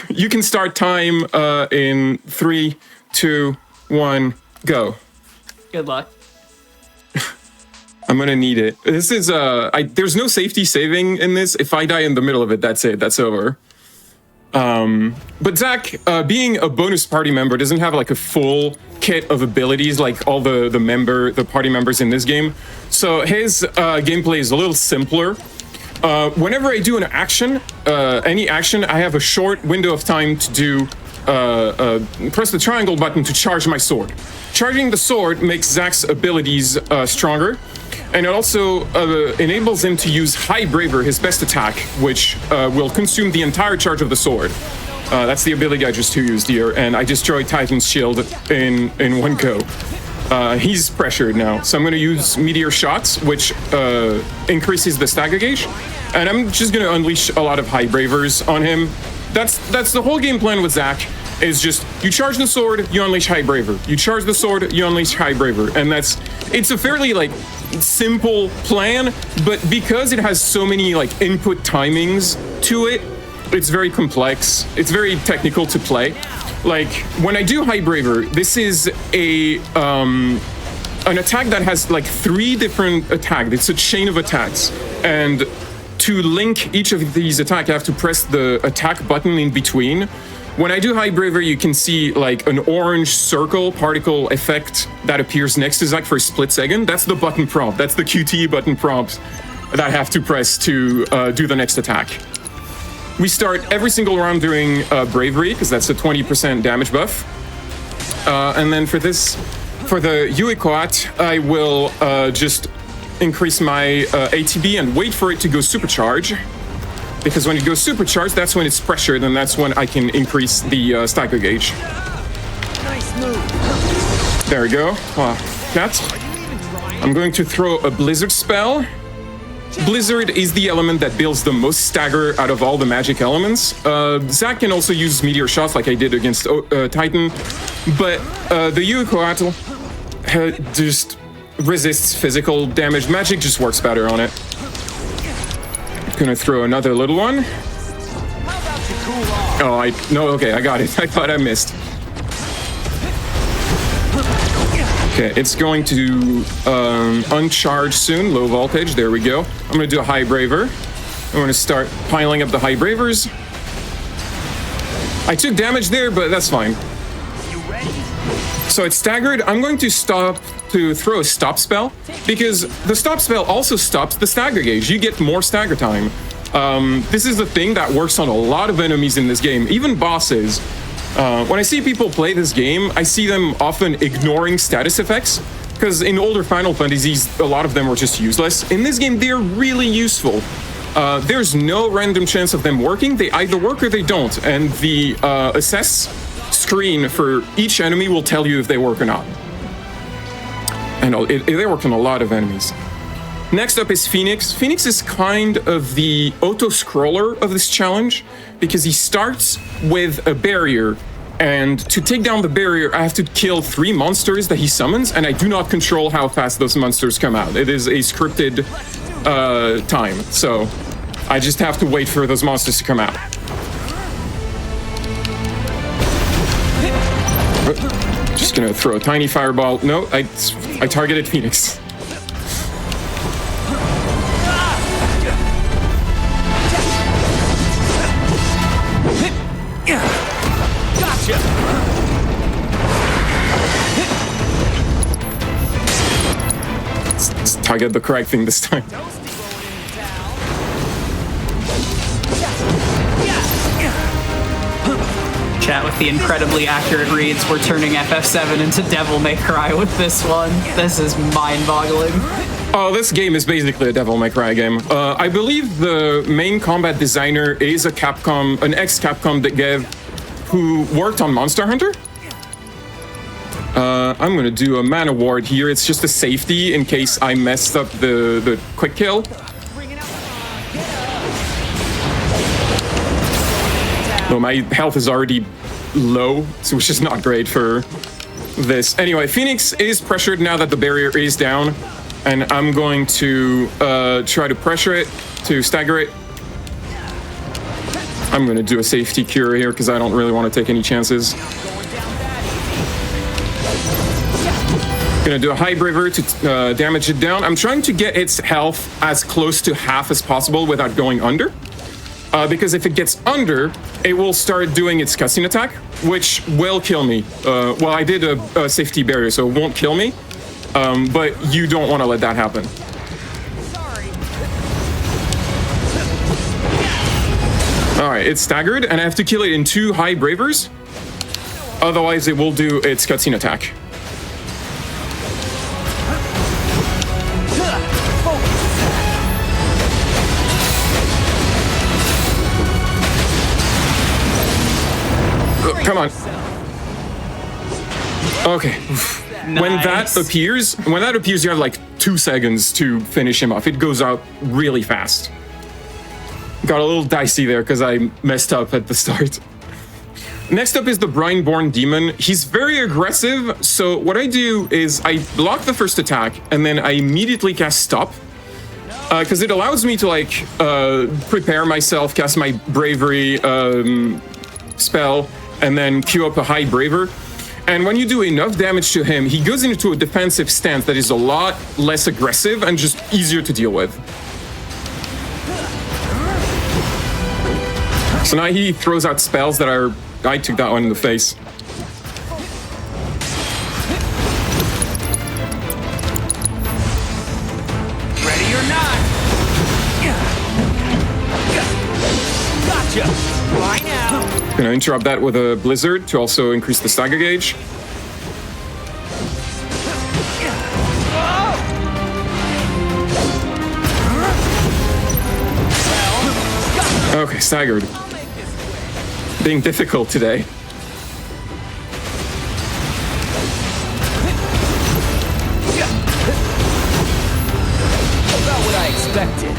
You can start time in 3, 2, 1, go. Good luck. I'm gonna need it. This is, there's no safety saving in this. If I die in the middle of it, that's it, that's over. But Zack, being a bonus party member, doesn't have like a full kit of abilities like all the party members in this game. So his gameplay is a little simpler. Whenever I do an action, any action, I have a short window of time to do, press the triangle button to charge my sword. Charging the sword makes Zack's abilities stronger, and it also enables him to use High Braver, his best attack, which will consume the entire charge of the sword. That's the ability I just used here, and I destroyed Titan's shield in one go. He's pressured now, so I'm going to use Meteor Shots, which increases the stagger gauge, and I'm just going to unleash a lot of High Bravers on him. That's the whole game plan with Zack, is just you charge the sword, you unleash High Braver. You charge the sword, you unleash High Braver, and it's a fairly like simple plan, but because it has so many like input timings to it, it's very complex. It's very technical to play. Like when I do High Braver, this is an attack that has like 3 different attacks. It's a chain of attacks, and to link each of these attacks, I have to press the attack button in between. When I do High Braver, you can see like an orange circle particle effect that appears next to Zack for a split second. That's the button prompt. That's the QTE button prompt that I have to press to do the next attack. We start every single round doing Bravery, because that's a 20% damage buff. And then for the Uequat, I will just increase my ATB and wait for it to go supercharge. Because when it goes supercharged, that's when it's pressured, and that's when I can increase the stagger gauge. Nice move. There we go. Cat. I'm going to throw a Blizzard spell. Blizzard is the element that builds the most stagger out of all the magic elements. Zack can also use Meteor Shots like I did against Titan, but the Uequatl just resists physical damage. Magic just works better on it. Gonna throw another little one. Oh, no, okay, I got it. I thought I missed. Okay, it's going to uncharge soon, low voltage, there we go. I'm gonna do a High Braver. I'm gonna start piling up the High Bravers. I took damage there, but that's fine. So it's staggered. I'm going to stop to throw a stop spell, because the stop spell also stops the stagger gauge. You get more stagger time. This is the thing that works on a lot of enemies in this game, even bosses. When I see people play this game, I see them often ignoring status effects, because in older Final Fantasies, a lot of them were just useless. In this game, they're really useful. There's no random chance of them working. They either work or they don't, and the assess screen for each enemy will tell you if they work or not. And they work on a lot of enemies. Next up is Phoenix. Phoenix is kind of the auto-scroller of this challenge, because he starts with a barrier, and to take down the barrier, I have to kill 3 monsters that he summons, and I do not control how fast those monsters come out. It is a scripted time, so I just have to wait for those monsters to come out. Just gonna throw a tiny fireball. No, I targeted Phoenix. Let's target the correct thing this time. Chat with the incredibly accurate reads. We're turning FF7 into Devil May Cry with this one. This is mind-boggling. Oh, this game is basically a Devil May Cry game. I believe the main combat designer is an ex-Capcom dev who worked on Monster Hunter. I'm gonna do a mana ward here. It's just a safety in case I messed up the quick kill. Well, my health is already low, so which is not great for this. Anyway, Phoenix is pressured now that the barrier is down, and I'm going to try to pressure it, to stagger it. I'm going to do a safety cure here because I don't really want to take any chances. Gonna do a High Braver to damage it down. I'm trying to get its health as close to half as possible without going under. Because if it gets under, it will start doing its cutscene attack, which will kill me. Well, I did a safety barrier, so it won't kill me. But you don't want to let that happen. All right, it's staggered, and I have to kill it in 2 High Bravers. Otherwise, it will do its cutscene attack. Come on. Okay. Nice. When that appears, you have like 2 seconds to finish him off. It goes out really fast. Got a little dicey there because I messed up at the start. Next up is the Brineborn Demon. He's very aggressive, so what I do is I block the first attack and then I immediately cast Stop. Because it allows me to like prepare myself, cast my Bravery spell, and then queue up a High Braver. And when you do enough damage to him, he goes into a defensive stance that is a lot less aggressive and just easier to deal with. So now he throws out spells that are... I took that one in the face. Ready or not? Gotcha. Why now? Gonna interrupt that with a Blizzard to also increase the stagger gauge. Okay, staggered. Being difficult today. About what I expected.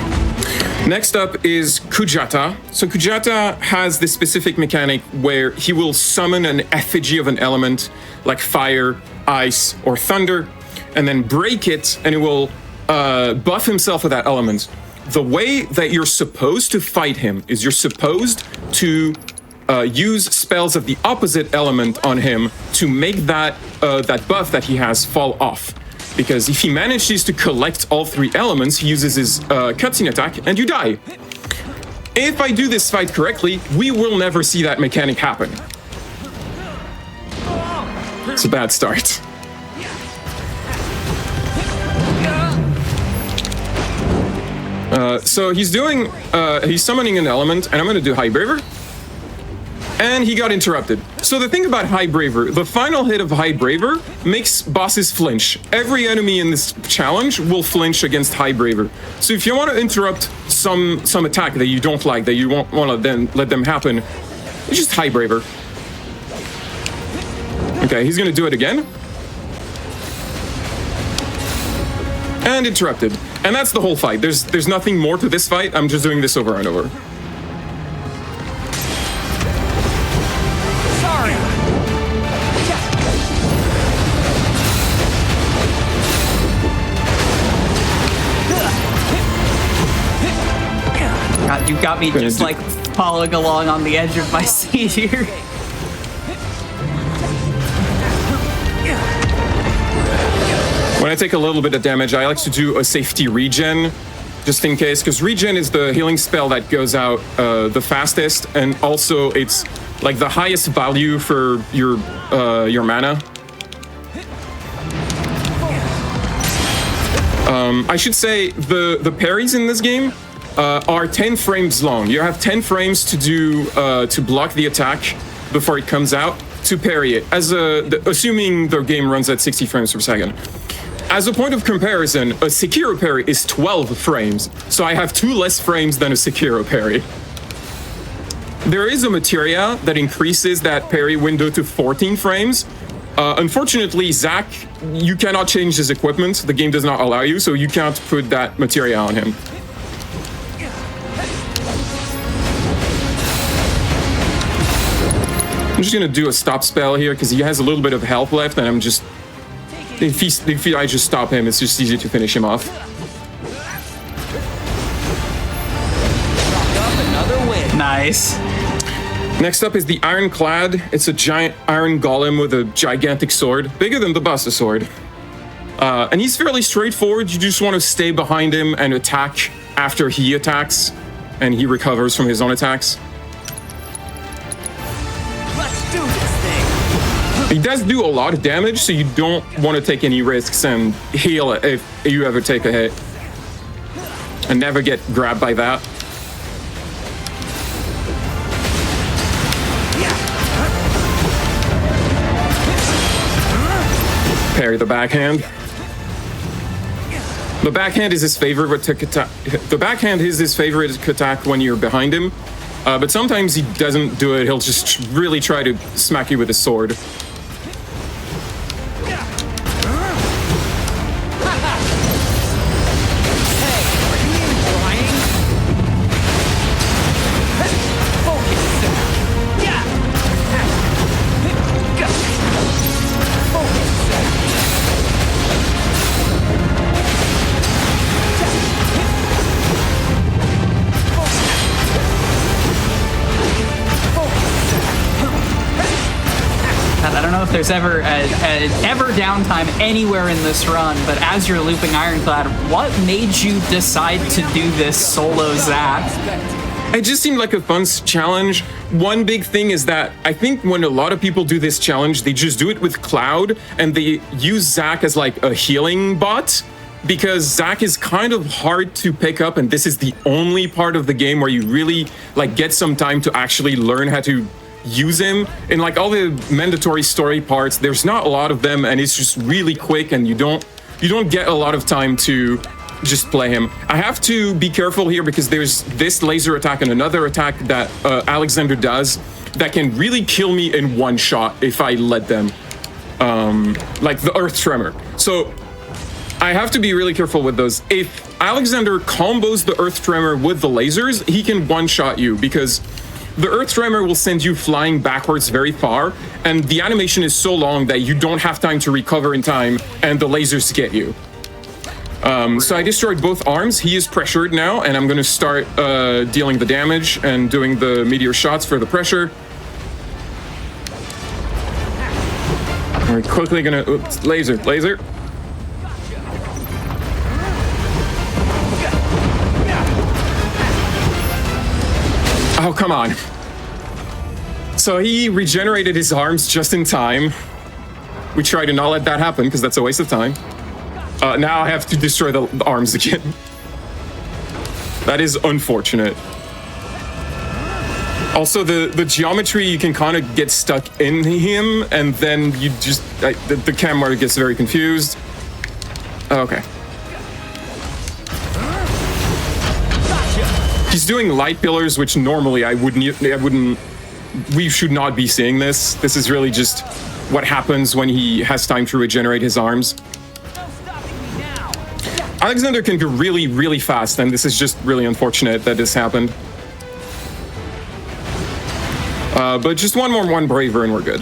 Next up is Kujata. So Kujata has this specific mechanic where he will summon an effigy of an element like fire, ice, or thunder, and then break it, and it will buff himself with that element. The way that you're supposed to fight him is you're supposed to use spells of the opposite element on him to make that buff that he has fall off. Because if he manages to collect all 3 elements, he uses his cutscene attack, and you die. If I do this fight correctly, we will never see that mechanic happen. It's a bad start. So he's summoning an element, and I'm gonna do High Braver. And he got interrupted. So the thing about High Braver, the final hit of High Braver makes bosses flinch. Every enemy in this challenge will flinch against High Braver. So if you want to interrupt some attack that you don't like, that you won't want to let them happen, it's just High Braver. Okay, he's gonna do it again. And interrupted. And that's the whole fight. There's nothing more to this fight. I'm just doing this over and over. God, you got me just like following along on the edge of my seat here. When I take a little bit of damage, I like to do a safety regen just in case, because regen is the healing spell that goes out the fastest, and also it's like the highest value for your mana. I should say the parries in this game are 10 frames long. You have 10 frames to do to block the attack before it comes out, to parry it, assuming the game runs at 60 frames per second. As a point of comparison, a Sekiro parry is 12 frames, so I have 2 less frames than a Sekiro parry. There is a materia that increases that parry window to 14 frames. Unfortunately, Zach, you cannot change his equipment. The game does not allow you, so you can't put that materia on him. I'm just gonna do a stop spell here because he has a little bit of health left, and I'm just... If I just stop him, it's just easy to finish him off. Nice. Next up is the Ironclad. It's a giant iron golem with a gigantic sword, bigger than the boss's sword. And he's fairly straightforward. You just want to stay behind him and attack after he attacks, and he recovers from his own attacks. He does do a lot of damage, so you don't want to take any risks and heal if you ever take a hit. And never get grabbed by that. Parry the backhand. The backhand is his favorite attack. The backhand is his favorite attack when you're behind him. But sometimes he doesn't do it. He'll just really try to smack you with his sword. There's ever downtime anywhere in this run, but as you're looping Ironclad, what made you decide to do this solo Zach? It just seemed like a fun challenge. One big thing is that I think when a lot of people do this challenge, they just do it with Cloud, and they use Zach as like a healing bot, because Zach is kind of hard to pick up, and this is the only part of the game where you really like get some time to actually learn how to use him. In like all the mandatory story parts, there's not a lot of them, and it's just really quick, and you don't get a lot of time to just play him. I have to be careful here because there's this laser attack and another attack that Alexander does that can really kill me in one shot if I let them, like the Earth Tremor. So I have to be really careful with those. If Alexander combos the Earth Tremor with the lasers, he can one-shot you, because the Earth Tremor will send you flying backwards very far, and the animation is so long that you don't have time to recover in time, and the lasers get you. So I destroyed both arms. He is pressured now, and I'm going to start dealing the damage and doing the meteor shots for the pressure. We're quickly going to... Oops, laser. Oh, come on. So he regenerated his arms just in time. We try to not let that happen because that's a waste of time. Now I have to destroy the arms again. That is unfortunate. Also, the geometry, you can kind of get stuck in him, and then you just... the camera gets very confused. Okay. He's doing light pillars, which normally I wouldn't. We should not be seeing this. This is really just what happens when he has time to regenerate his arms. Alexander can go really, really fast, and this is just really unfortunate that this happened. But just one braver and we're good.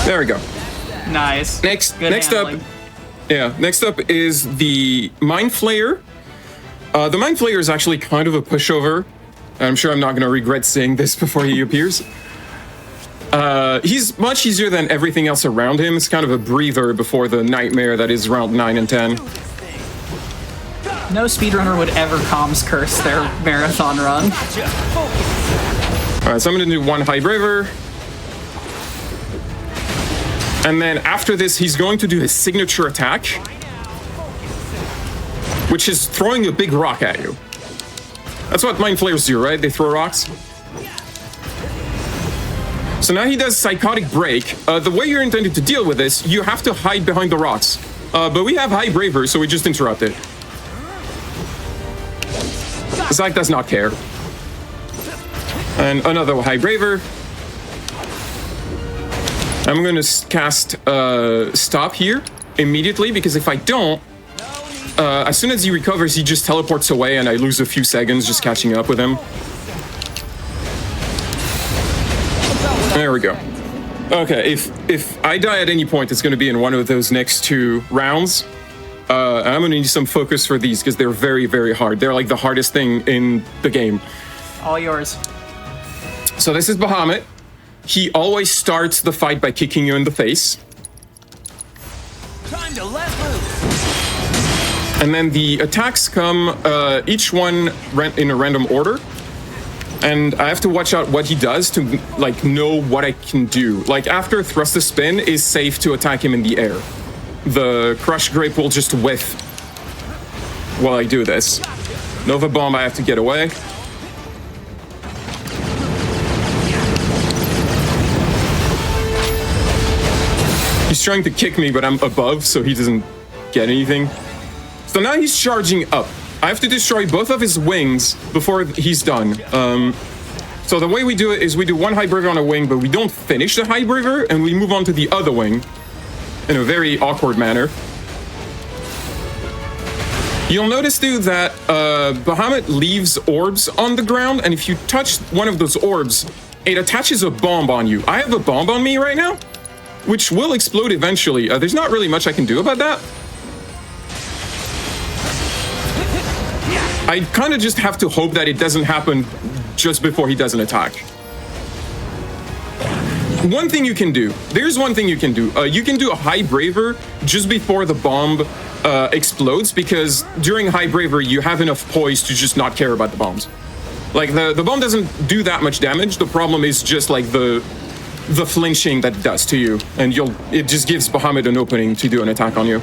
There we go. Nice. Next up is the Mind Flayer. The Mind Flayer is actually kind of a pushover. I'm sure I'm not going to regret saying this before he appears. He's much easier than everything else around him. It's kind of a breather before the nightmare that is round 9 and 10. No speedrunner would ever comms curse their marathon run. Alright, so I'm gonna do 1 High Braver. And then after this, he's going to do his signature attack, which is throwing a big rock at you. That's what Mind Flayers do, right? They throw rocks. So now he does Psychotic Break. The way you're intended to deal with this, you have to hide behind the rocks. But we have High Braver, so we just interrupt it. Zach does not care. And another High Braver. I'm going to cast Stop here immediately, because if I don't, as soon as he recovers, he just teleports away and I lose a few seconds just catching up with him. There we go. Okay, if I die at any point, it's going to be in one of those next 2 rounds. I'm going to need some focus for these because they're very, very hard. They're like the hardest thing in the game. All yours. So this is Bahamut. He always starts the fight by kicking you in the face. Time to let loose. And then the attacks come, each one in a random order. And I have to watch out what he does to, like, know what I can do. Like, after Thrust to Spin is safe to attack him in the air. The Crush Grape will just whiff while I do this. Nova Bomb, I have to get away. He's trying to kick me, but I'm above, so he doesn't get anything. So now he's charging up. I have to destroy both of his wings before he's done. So the way we do it is we do 1 High Braver on a wing, but we don't finish the High Braver, and we move on to the other wing in a very awkward manner. You'll notice, too, that Bahamut leaves orbs on the ground, and if you touch one of those orbs, it attaches a bomb on you. I have a bomb on me right now, which will explode eventually. There's not really much I can do about that. I kind of just have to hope that it doesn't happen just before he does an attack. One thing you can do. There's one thing you can do. You can do a High Braver just before the bomb explodes, because during High Braver, you have enough poise to just not care about the bombs. Like, the bomb doesn't do that much damage. The problem is just, like, the flinching that it does to you. And it just gives Bahamut an opening to do an attack on you.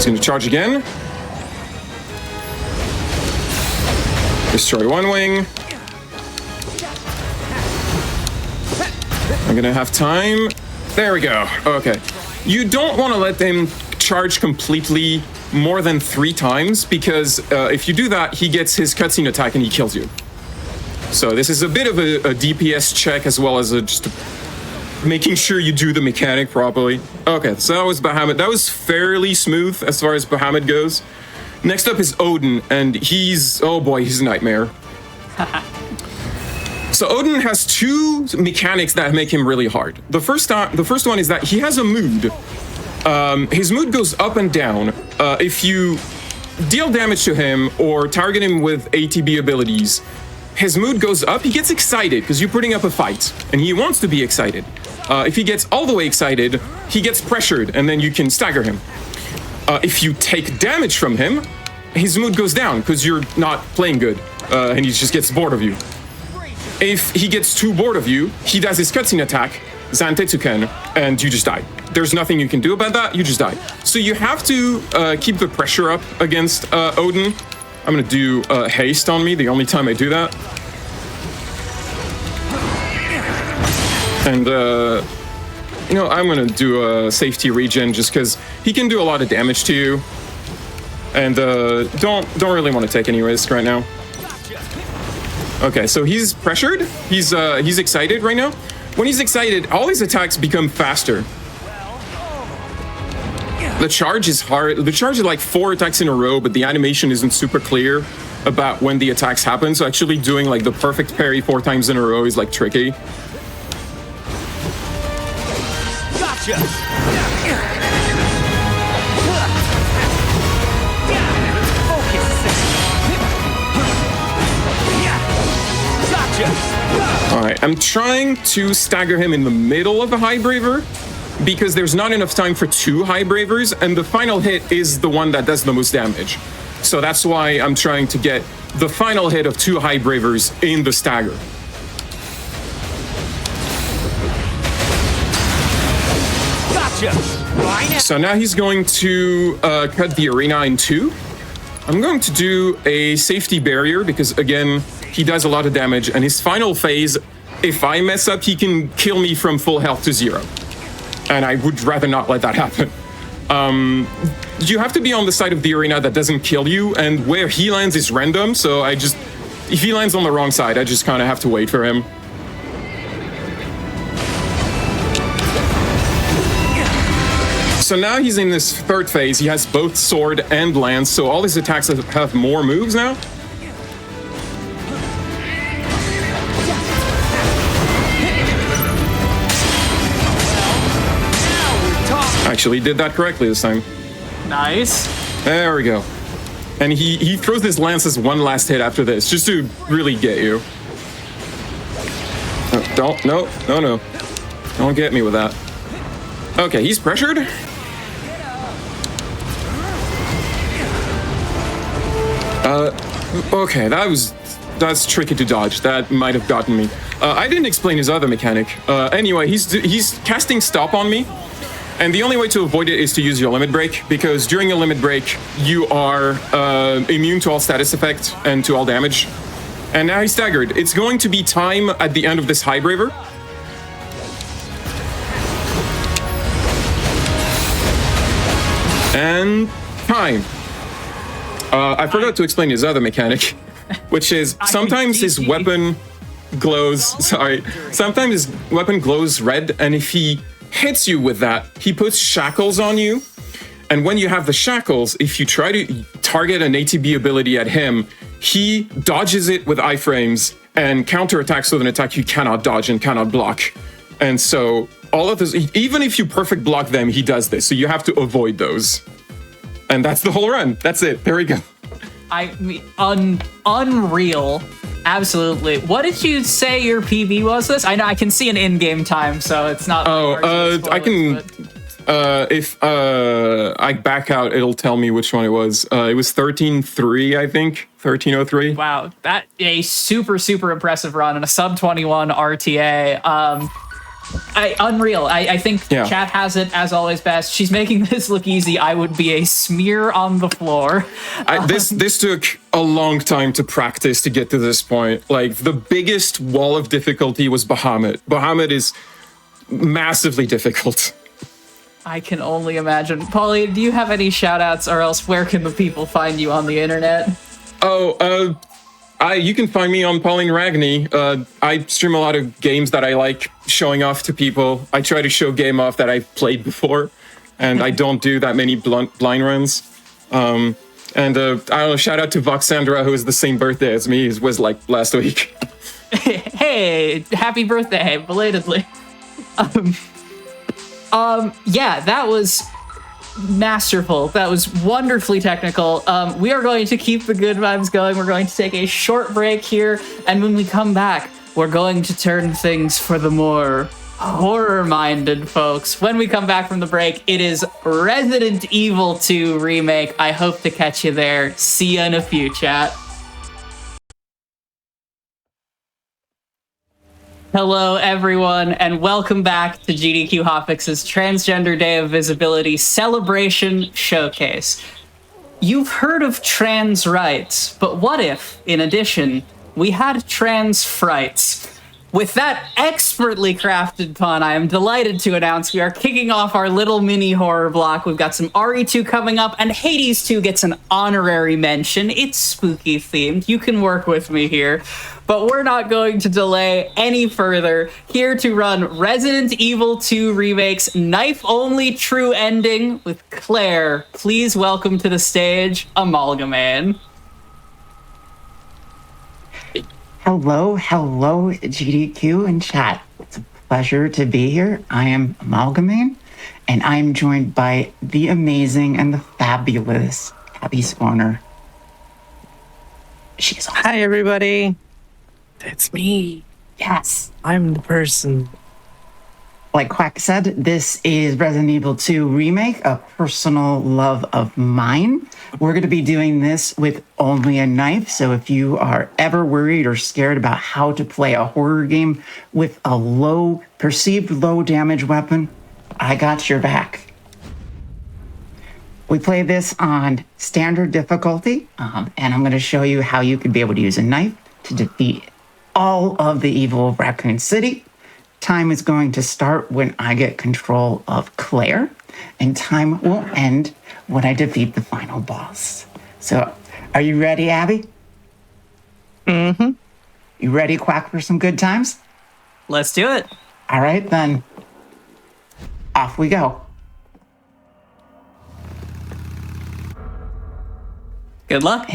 Going to charge again. Destroy 1 wing. I'm gonna have time. There we go. Okay. You don't want to let them charge completely more than 3 times, because if you do that, he gets his cutscene attack and he kills you. So this is a bit of a DPS check, as well as just making sure you do the mechanic properly. Okay, so that was Bahamut. That was fairly smooth as far as Bahamut goes. Next up is Odin, and he's, oh boy, he's a nightmare. So Odin has 2 mechanics that make him really hard. The first one is that he has a mood. His mood goes up and down. If you deal damage to him or target him with ATB abilities, his mood goes up. He gets excited because you're putting up a fight, and he wants to be excited. If he gets all the way excited, he gets pressured, and then you can stagger him. If you take damage from him, his mood goes down because you're not playing good, and he just gets bored of you. If he gets too bored of you, he does his cutscene attack, Zantetsuken, and you just die. There's nothing you can do about that, you just die. So you have to keep the pressure up against Odin. I'm gonna do haste on me, the only time I do that. And, you know, I'm gonna do a safety regen just because he can do a lot of damage to you. And don't really want to take any risk right now. Okay, so he's pressured. He's excited right now. When he's excited, all his attacks become faster. The charge is hard. The charge is like 4 attacks in a row, but the animation isn't super clear. about when the attacks happen, so actually doing like the perfect parry 4 times in a row is like tricky. Gotcha! Alright, I'm trying to stagger him in the middle of a High Braver because there's not enough time for 2 High Bravers, and the final hit is the one that does the most damage. So that's why I'm trying to get the final hit of 2 High Bravers in the stagger. Gotcha! So now he's going to cut the arena in 2. I'm going to do a safety barrier because, again, he does a lot of damage, and his final phase, if I mess up, he can kill me from full health to 0. And I would rather not let that happen. You have to be on the side of the arena that doesn't kill you, and where he lands is random, so if he lands on the wrong side, I just kind of have to wait for him. So now he's in this 3rd phase. He has both sword and lance, so all his attacks have more moves now. Actually did that correctly this time. Nice. There we go. And he throws his lance as one last hit after this, just to really get you. No. Don't get me with that. Okay, he's pressured. Okay, that's tricky to dodge. That might have gotten me. I didn't explain his other mechanic. Anyway, he's casting stop on me. And the only way to avoid it is to use your limit break, because during a limit break, you are immune to all status effect and to all damage. And now he's staggered. It's going to be time at the end of this High Braver. And time. I forgot to explain his other mechanic, which is sometimes his weapon glows, sometimes his weapon glows red, and if he hits you with that, he puts shackles on you. And when you have the shackles, if you try to target an ATB ability at him, he dodges it with iframes and counterattacks with an attack you cannot dodge and cannot block. And so all of this, even if you perfect block them, he does this. So you have to avoid those. And that's the whole run. That's it. There we go. I mean, unreal. Absolutely. What did you say your PB was this? I know I can see an in-game time, so it's not. I can. If I back out, it'll tell me which one it was. It was 13.3, I think. 13.03. Wow, that a super impressive run and a sub 21 RTA. Unreal. I think chat has it as always best. She's making this look easy. I would be a smear on the floor. This took a long time to practice to get to this point. Like, the biggest wall of difficulty was Bahamut. Bahamut is massively difficult. I can only imagine. Polly, do you have any shout outs, or else where can the people find you on the internet? You can find me on Pauline Ragney. I stream a lot of games that I like showing off to people. I try to show game off that I've played before, and I don't do that many blind runs. I don't know, shout out to Voxandra, who is the same birthday as me. It was like last week. Hey, happy birthday, belatedly. Yeah, that was masterful. That was wonderfully technical. We are going to keep the good vibes going. We're going to take a short break here, and when we come back, we're going to turn things for the more horror-minded folks. When we come back from the break, it is Resident Evil 2 Remake. I hope to catch you there. See you in a few, chat. Hello, everyone, and welcome back to GDQ Hotfix's Transgender Day of Visibility Celebration Showcase. You've heard of trans rights, but what if, in addition, we had trans frights? With that expertly crafted pun, I am delighted to announce we are kicking off our little mini horror block. We've got some RE2 coming up, and Hades 2 gets an honorary mention. It's spooky themed. You can work with me here. But we're not going to delay any further. Here to run Resident Evil 2 Remake's knife-only true ending with Claire. Please welcome to the stage, Amalgamane. Hello, GDQ and chat. It's a pleasure to be here. I am Amalgamine, and I'm joined by the amazing and the fabulous Abby Spawner. She's awesome. Hi, everybody. It's me. Yes. I'm the person. Like Quack said, this is Resident Evil 2 Remake, a personal love of mine. We're going to be doing this with only a knife, so if you are ever worried or scared about how to play a horror game with a perceived low damage weapon, I got your back. We play this on standard difficulty, and I'm going to show you how you could be able to use a knife to defeat all of the evil of Raccoon City. Time is going to start when I get control of Claire, and time will end when I defeat the final boss. So, are you ready, Abby? Mm-hmm. You ready, Quack, for some good times? Let's do it. All right, then. Off we go. Good luck.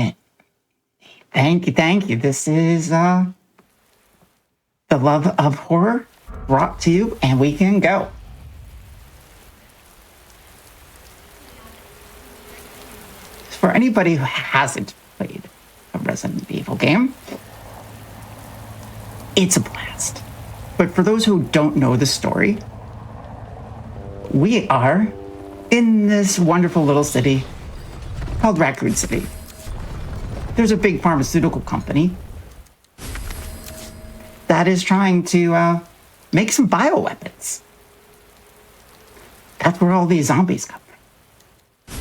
Thank you. This is the love of horror brought to you, and we can go. For anybody who hasn't played a Resident Evil game, it's a blast. But for those who don't know the story, we are in this wonderful little city called Raccoon City. There's a big pharmaceutical company that is trying to make some bioweapons. That's where all these zombies come from.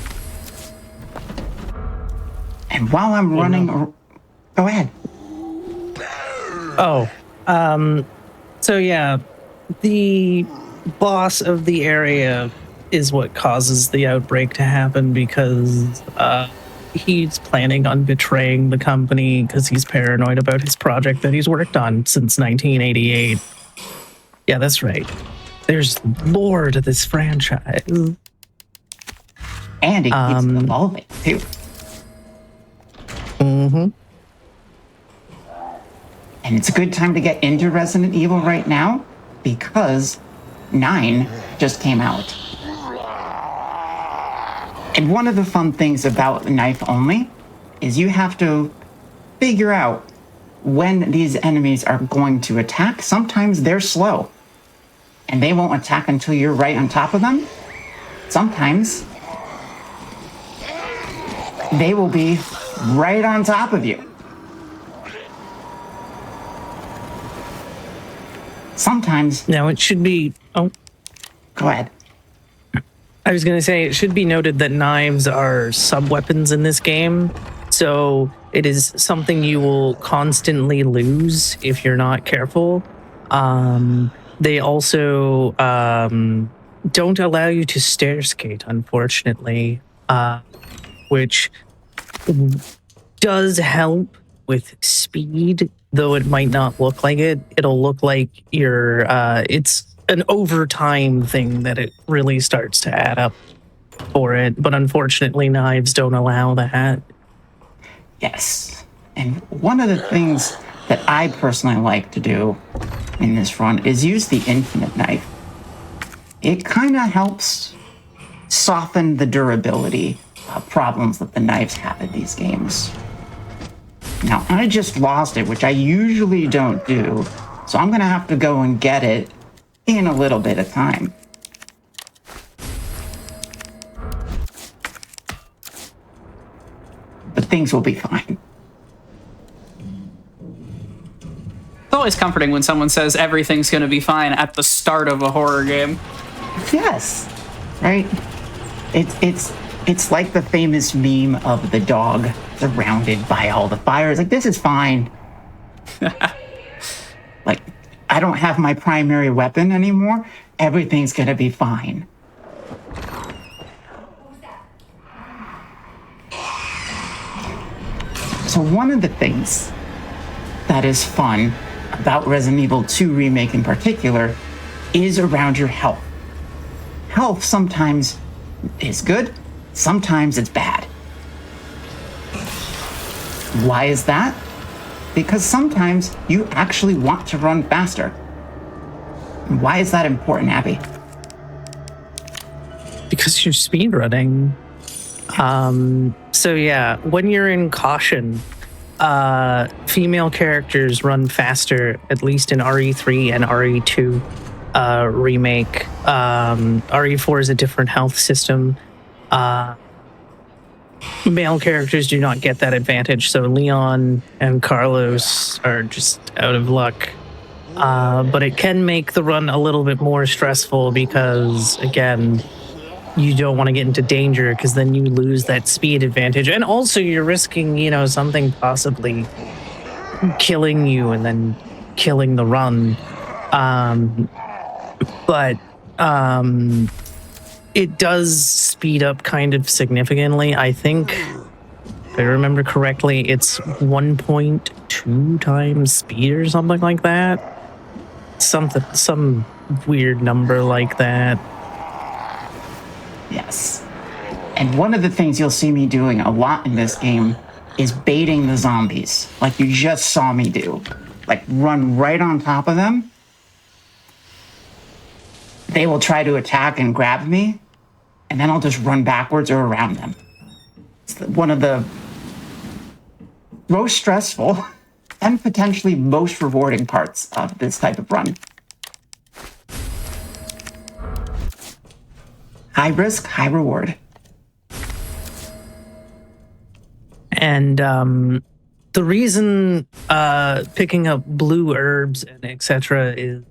And while I'm running... Go ahead. So yeah, the boss of the area is what causes the outbreak to happen because he's planning on betraying the company because he's paranoid about his project that he's worked on since 1988. Yeah, that's right. There's lore to this franchise. And it keeps evolving, too. Mm-hmm. And it's a good time to get into Resident Evil right now because 9 just came out. And one of the fun things about knife only is you have to figure out when these enemies are going to attack. Sometimes they're slow and they won't attack until you're right on top of them. Sometimes they will be right on top of you. Sometimes... Now it should be... Oh. Go ahead. I was going to say, it should be noted that knives are sub-weapons in this game, so it is something you will constantly lose if you're not careful. They also don't allow you to stair skate, unfortunately, which does help with speed, though it might not look like it. It'll look like you're... it's an overtime thing that it really starts to add up for it, but unfortunately knives don't allow that. Yes, and one of the things that I personally like to do in this run is use the infinite knife. It kind of helps soften the durability problems that the knives have in these games. Now, I just lost it, which I usually don't do, so I'm gonna have to go and get it in a little bit of time. But things will be fine. It's always comforting when someone says everything's going to be fine at the start of a horror game. Yes, right? It's like the famous meme of the dog surrounded by all the fires. Like, this is fine. Like, I don't have my primary weapon anymore. Everything's gonna be fine. So one of the things that is fun about Resident Evil 2 Remake in particular is around your health. Health sometimes is good, sometimes it's bad. Why is that? because sometimes you actually want to run faster. And why is that important, Abby? Because you're speedrunning. So yeah, when you're in caution, female characters run faster, at least in RE3 and RE2 remake. RE4 is a different health system. Male characters do not get that advantage, so Leon and Carlos are just out of luck. But it can make the run a little bit more stressful because, again, you don't want to get into danger because then you lose that speed advantage. And also you're risking, something possibly killing you and then killing the run. But it does speed up kind of significantly. I think, if I remember correctly, it's 1.2 times speed or something like that. Some weird number like that. Yes. And one of the things you'll see me doing a lot in this game is baiting the zombies, like you just saw me do. Like, run right on top of them. They will try to attack and grab me, and then I'll just run backwards or around them. It's one of the most stressful and potentially most rewarding parts of this type of run. High risk, high reward. And the reason picking up blue herbs and etc. is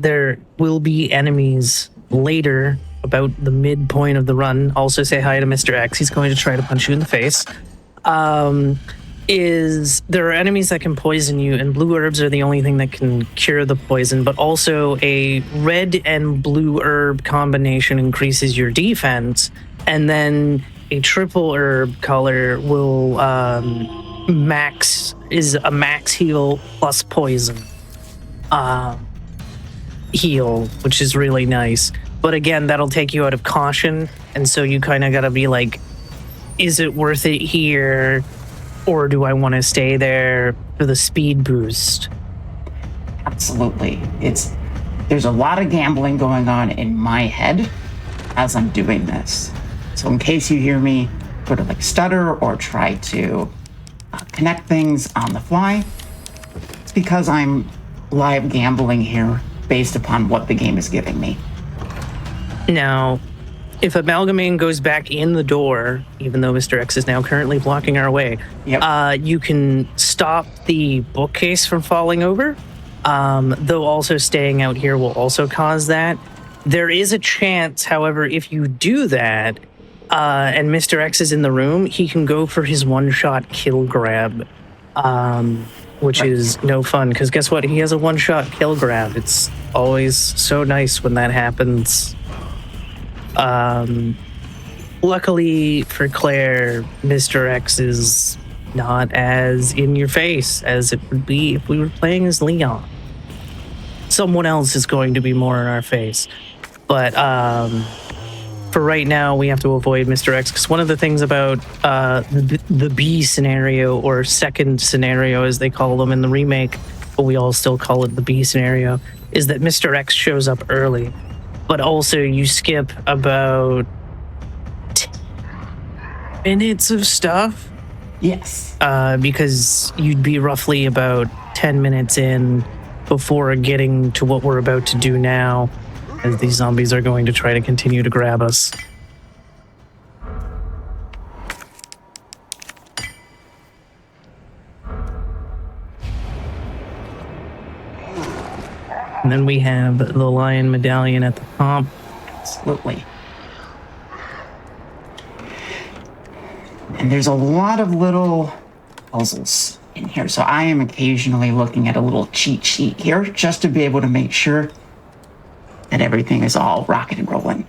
there will be enemies later about the midpoint of the run. Also say hi to Mr. X. He's going to try to punch you in the face. There are enemies that can poison you, and blue herbs are the only thing that can cure the poison, but also a red and blue herb combination increases your defense, and then a triple herb color will max heal plus poison heal, which is really nice. But again, that'll take you out of caution, and so you kind of gotta be like, is it worth it here? Or do I want to stay there for the speed boost? Absolutely. There's a lot of gambling going on in my head as I'm doing this. So in case you hear me sort of like stutter or try to connect things on the fly, it's because I'm live gambling here based upon what the game is giving me. Now, if Amalgamane goes back in the door, even though Mr. X is now currently blocking our way, you can stop the bookcase from falling over, though also staying out here will also cause that. There is a chance, however, if you do that, and Mr. X is in the room, he can go for his one-shot kill grab, which is no fun, because guess what? He has a one-shot kill grab. It's always so nice when that happens. Luckily for Claire, Mr. X is not as in your face as it would be if we were playing as Leon. Someone else is going to be more in our face. But for right now, we have to avoid Mr. X, because one of the things about the B scenario, or second scenario as they call them in the remake, but we all still call it the B scenario, is that Mr. X shows up early. But also you skip about 10 minutes of stuff. Yes. Because you'd be roughly about 10 minutes in before getting to what we're about to do now, as these zombies are going to try to continue to grab us. And then we have the lion medallion at the top. Absolutely. And there's a lot of little puzzles in here. So I am occasionally looking at a little cheat sheet here just to be able to make sure that everything is all rocking and rolling.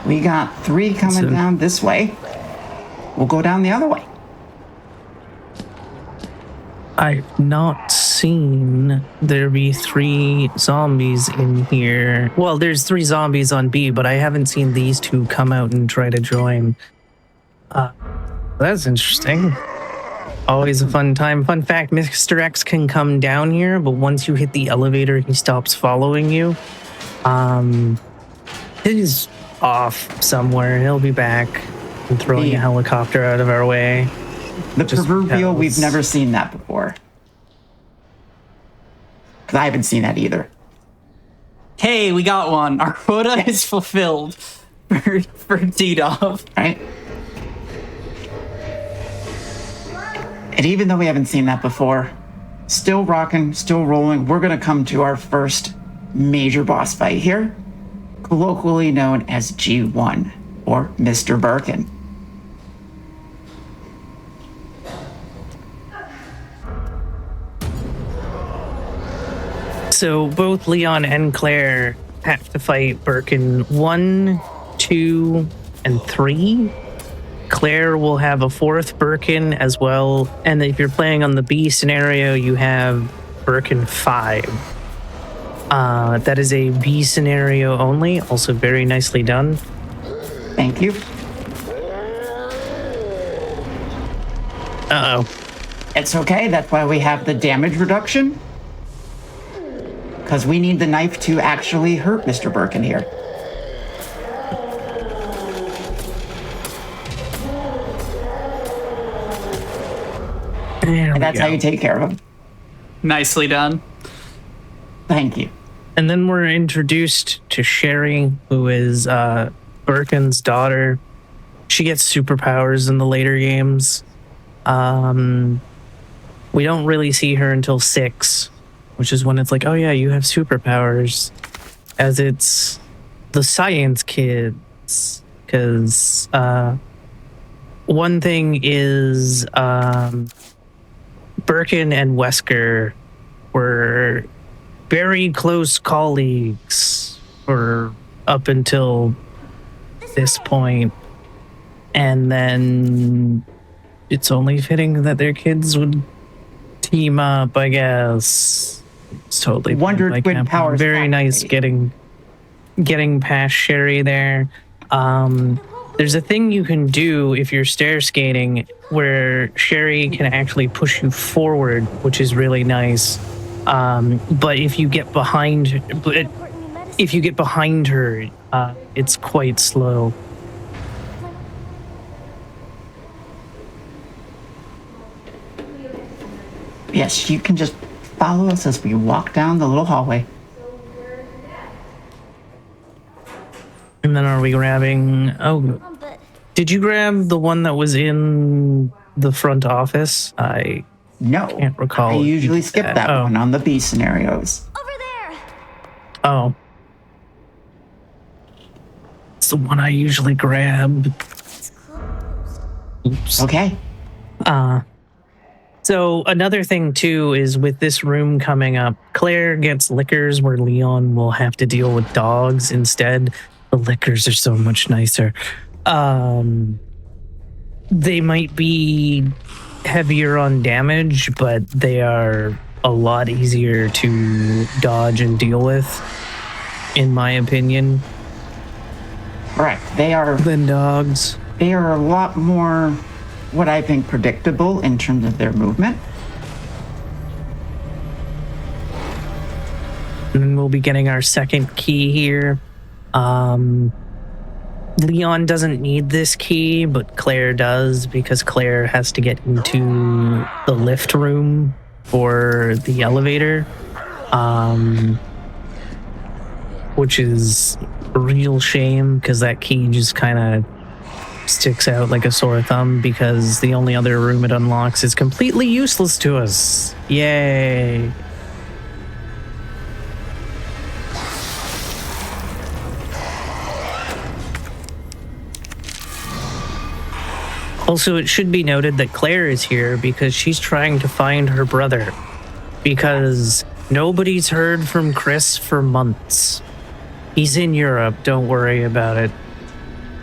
We got 3 coming down this way. We'll go down the other way. I've not seen there be 3 zombies in here. Well, there's 3 zombies on B, but I haven't seen these 2 come out and try to join. That's interesting. Always a fun time. Fun fact, Mr. X can come down here, but once you hit the elevator, he stops following you. He's off somewhere. He'll be back. I'm throwing a helicopter out of our way. The proverbial, we've never seen that before. Because I haven't seen that either. Hey, we got one. Our quota is fulfilled for D-Dov. Right? And even though we haven't seen that before, still rocking, still rolling, we're going to come to our first major boss fight here, colloquially known as G1, or Mr. Birkin. So both Leon and Claire have to fight Birkin 1, 2, and 3. Claire will have a 4th Birkin as well. And if you're playing on the B scenario, you have Birkin 5. That is a B scenario only. Also very nicely done. Thank you. Uh-oh. It's okay. That's why we have the damage reduction. Because we need the knife to actually hurt Mr. Birkin here. And that's how you take care of him. Nicely done. Thank you. And then we're introduced to Sherry, who is Birkin's daughter. She gets superpowers in the later games. We don't really see her until 6, which is when it's like, oh yeah, you have superpowers. As it's the science kids. Because one thing is Birkin and Wesker were very close colleagues for up until this point. And then it's only fitting that their kids would team up, I guess. It's totally Wonder like Twin Powers. very nice getting past Sherry there. There's a thing you can do if you're stair skating where Sherry can actually push you forward, which is really nice. But if you get behind her, it's quite slow. Yes, you can just follow us as we walk down the little hallway. And then are we grabbing... Oh, did you grab the one that was in the front office? I can't recall. I usually skip that one on the B scenarios. Oh. It's the one I usually grab. Oops. Okay. So another thing too is with this room coming up, Claire gets lickers where Leon will have to deal with dogs instead. The lickers are so much nicer. They might be heavier on damage, but they are a lot easier to dodge and deal with, in my opinion. Correct. They are than dogs. They are a lot more, what I think, predictable in terms of their movement. And then we'll be getting our second key here. Leon doesn't need this key, but Claire does, because Claire has to get into the lift room for the elevator, which is a real shame because that key just kind of sticks out like a sore thumb because the only other room it unlocks is completely useless to us. Yay. Also, it should be noted that Claire is here because she's trying to find her brother. Because nobody's heard from Chris for months. He's in Europe, don't worry about it.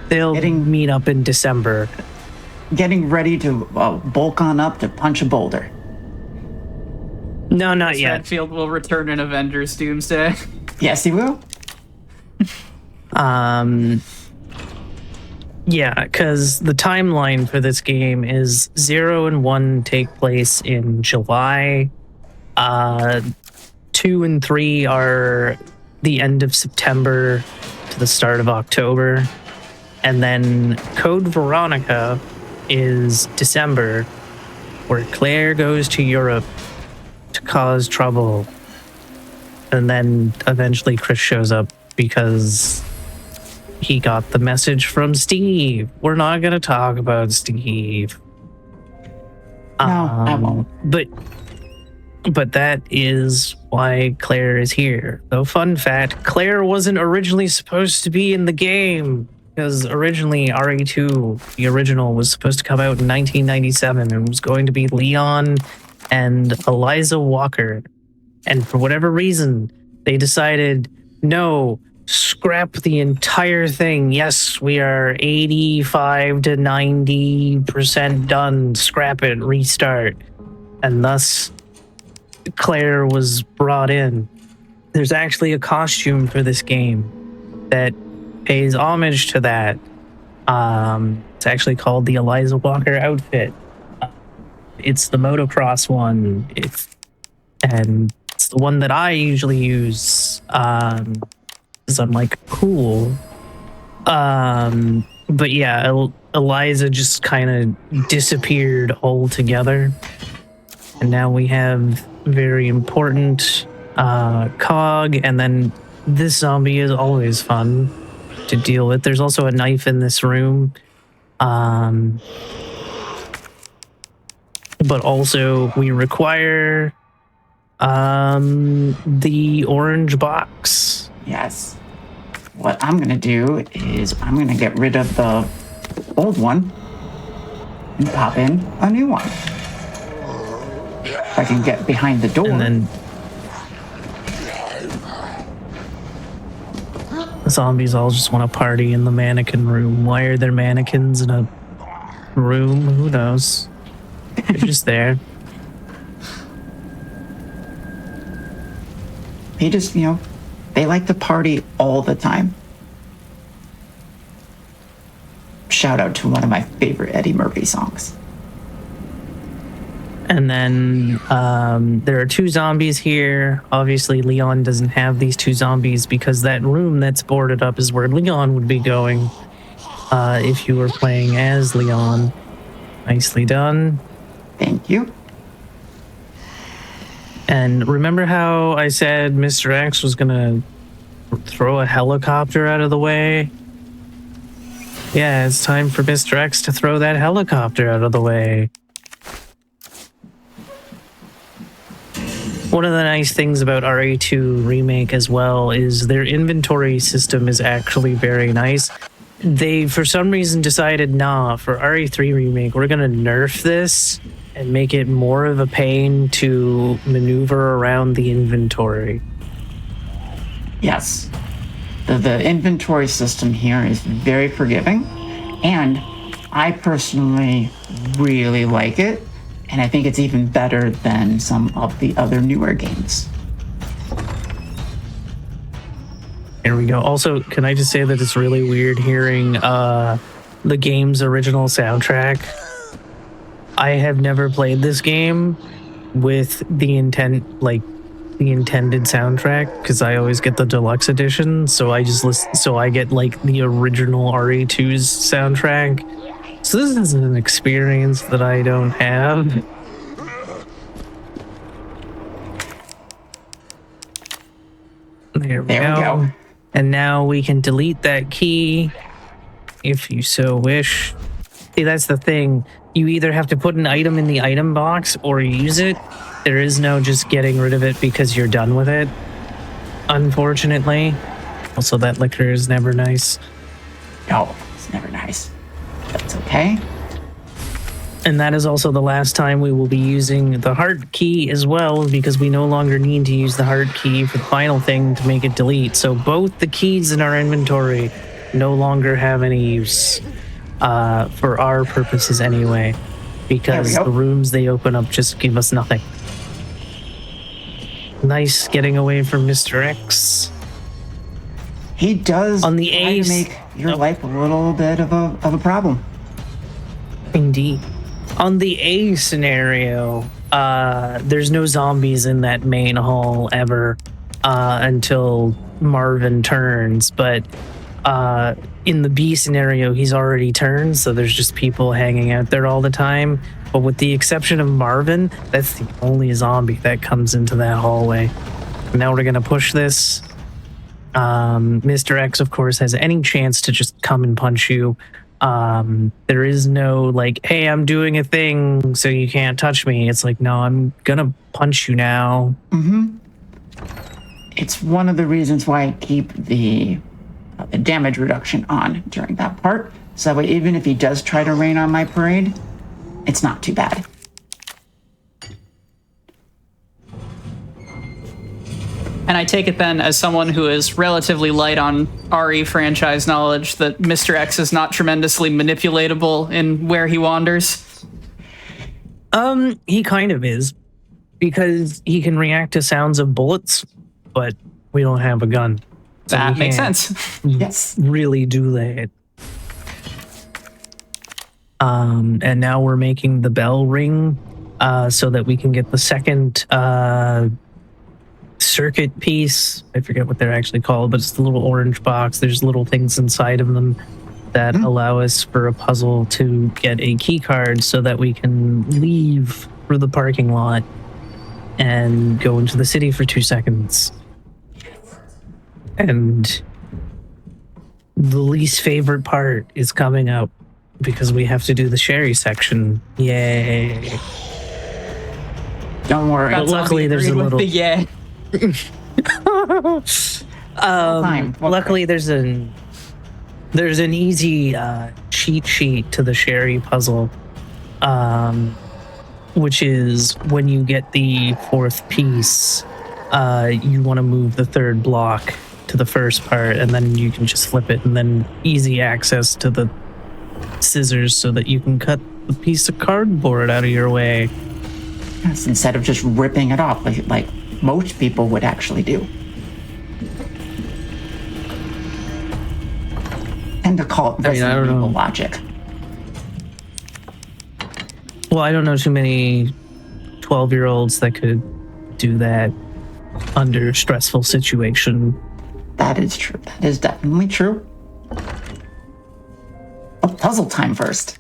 They'll meet up in December. Getting ready to bulk on up to punch a boulder. No, not Chris yet. Redfield will return in Avengers Doomsday. Yes, he will. Yeah, because the timeline for this game is 0 and 1 take place in July. 2 and 3 are the end of September to the start of October. And then Code Veronica is December, where Claire goes to Europe to cause trouble. And then eventually Chris shows up because he got the message from Steve. We're not going to talk about Steve. No, I won't. But that is why Claire is here. Though fun fact, Claire wasn't originally supposed to be in the game. Because originally RE2, the original, was supposed to come out in 1997 and was going to be Leon and Eliza Walker. And for whatever reason, they decided, no, scrap the entire thing. Yes, we are 85 to 90% done. Scrap it, restart. And thus, Claire was brought in. There's actually a costume for this game that pays homage to that. It's actually called the Eliza Walker outfit. It's the motocross one. It's the one that I usually use because I'm like cool. But yeah, Eliza just kind of disappeared altogether, and now we have very important cog, and then this zombie is always fun to deal with. There's also a knife in this room. But also we require the orange box. Yes. What I'm gonna do is I'm gonna get rid of the old one and pop in a new one. If I can get behind the door. And then zombies all just want to party in the mannequin room. Why are there mannequins in a room? Who knows? They're just there. They just, they like to party all the time. Shout out to one of my favorite Eddie Murphy songs. And then there are two zombies here. Obviously, Leon doesn't have these two zombies because that room that's boarded up is where Leon would be going if you were playing as Leon. Nicely done. Thank you. And remember how I said Mr. X was going to throw a helicopter out of the way? Yeah, it's time for Mr. X to throw that helicopter out of the way. One of the nice things about RE2 Remake as well is their inventory system is actually very nice. They, for some reason, decided, nah, for RE3 Remake, we're going to nerf this and make it more of a pain to maneuver around the inventory. Yes. The inventory system here is very forgiving, and I personally really like it. And I think it's even better than some of the other newer games. There we go. Also, can I just say that it's really weird hearing the game's original soundtrack? I have never played this game with the intended soundtrack because I always get the deluxe edition. So I just listen. So I get like the original RE2's soundtrack. So this is an experience that I don't have. There we go. And now we can delete that key if you so wish. See, that's the thing. You either have to put an item in the item box or use it. There is no just getting rid of it because you're done with it, unfortunately. Also, that liquor is never nice. No, it's never nice. That's okay. And that is also the last time we will be using the heart key as well, because we no longer need to use the heart key for the final thing to make it delete. So both the keys in our inventory no longer have any use for our purposes anyway, because the rooms they open up just give us nothing. Nice getting away from Mr. X. He does on the try A to make your life a little bit of a problem. Indeed. On the A scenario, there's no zombies in that main hall ever until Marvin turns, but in the B scenario, he's already turned, so there's just people hanging out there all the time. But with the exception of Marvin, that's the only zombie that comes into that hallway. Now we're gonna push this. Mr. X, of course, has any chance to just come and punch you. There is no like, hey, I'm doing a thing, so you can't touch me. It's like, no, I'm gonna punch you now. Mm-hmm. It's one of the reasons why I keep the damage reduction on during that part. So that way, even if he does try to rain on my parade, it's not too bad. And I take it then, as someone who is relatively light on RE franchise knowledge, that Mr. X is not tremendously manipulatable in where he wanders? He kind of is. Because he can react to sounds of bullets, but we don't have a gun. So that makes sense. Yes. Really do that. And now we're making the bell ring so that we can get the second circuit piece. I forget what they're actually called, but it's the little orange box. There's little things inside of them that allow us for a puzzle to get a key card so that we can leave for the parking lot and go into the city for 2 seconds. And the least favorite part is coming up because we have to do the Sherry section. Yay. Don't worry. But luckily there's a little... yeah. Luckily there's an easy cheat sheet to the Sherry puzzle, which is when you get the fourth piece, you want to move the third block to the first part, and then you can just flip it, and then easy access to the scissors so that you can cut the piece of cardboard out of your way. Yes, instead of just ripping it off like most people would actually do. And to call it legal logic. Well, I don't know too many 12-year-olds that could do that under a stressful situation. That is true. That is definitely true. Oh, puzzle time first.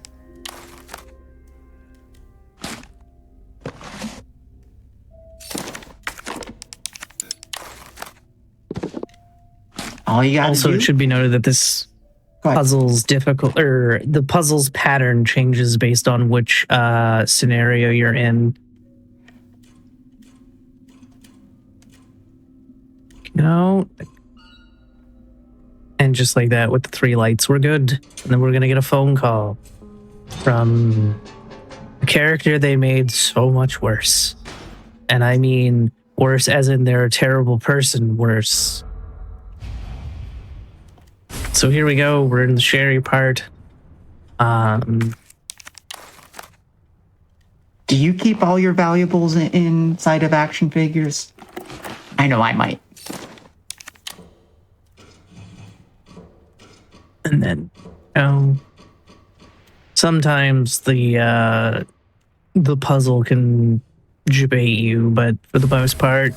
All you got. Also, it should be noted that this puzzle's difficult, or the puzzle's pattern changes based on which scenario you're in. You know, and just like that, with the 3 lights, we're good. And then we're gonna get a phone call from a character they made so much worse, and I mean worse as in they're a terrible person. Worse. So here we go. We're in the Sherry part. Do you keep all your valuables inside of action figures? I know I might. And then, sometimes the puzzle can debate you, but for the most part,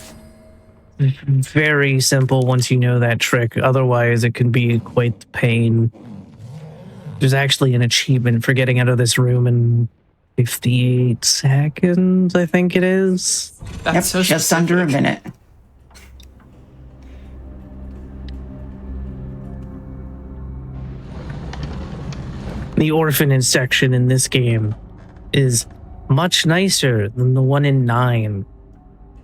very simple once you know that trick. Otherwise, it can be quite the pain. There's actually an achievement for getting out of this room in 58 seconds, I think it is. That's so just specific. Under a minute. The orphanage section in this game is much nicer than the one in 9.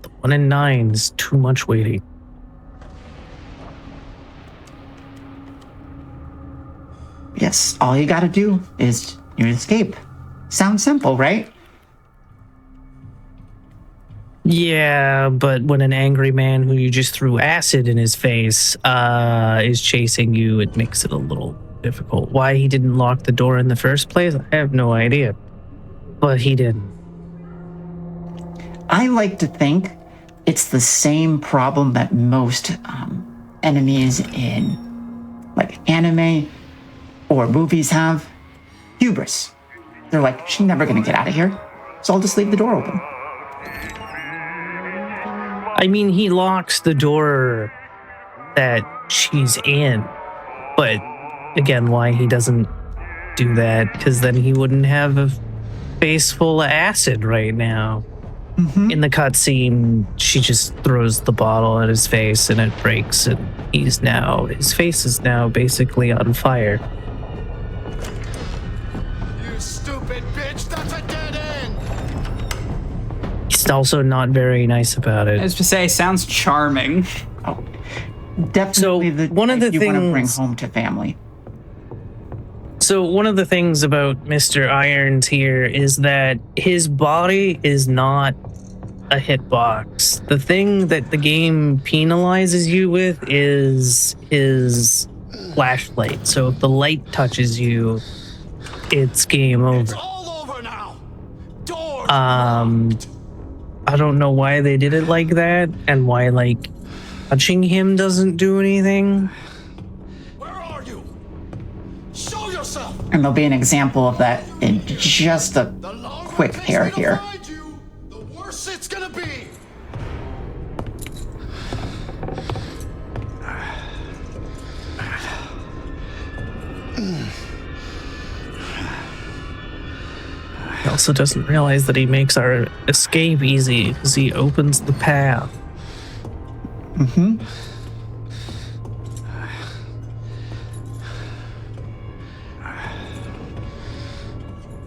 The one in 9 is too much waiting. Yes, all you gotta do is you escape. Sounds simple, right? Yeah, but when an angry man who you just threw acid in his face is chasing you, it makes it a little difficult. Why he didn't lock the door in the first place, I have no idea. But he didn't. I like to think it's the same problem that most enemies in like anime or movies have. Hubris. They're like, she's never gonna get out of here, so I'll just leave the door open. I mean, he locks the door that she's in, but again, why he doesn't do that? Because then he wouldn't have a face full of acid right now. In the cutscene, she just throws the bottle at his face and it breaks, and his face is now basically on fire. You stupid bitch, that's a dead end! He's also not very nice about it. I was to say, sounds charming. Oh, definitely the one of the you want to bring things- home to family. So one of the things about Mr. Irons here is that his body is not a hitbox. The thing that the game penalizes you with is his flashlight. So if the light touches you, it's game over. I don't know why they did it like that, and why like touching him doesn't do anything. And there'll be an example of that in just a quick hair here. The worse it's gonna be! He also doesn't realize that he makes our escape easy because he opens the path.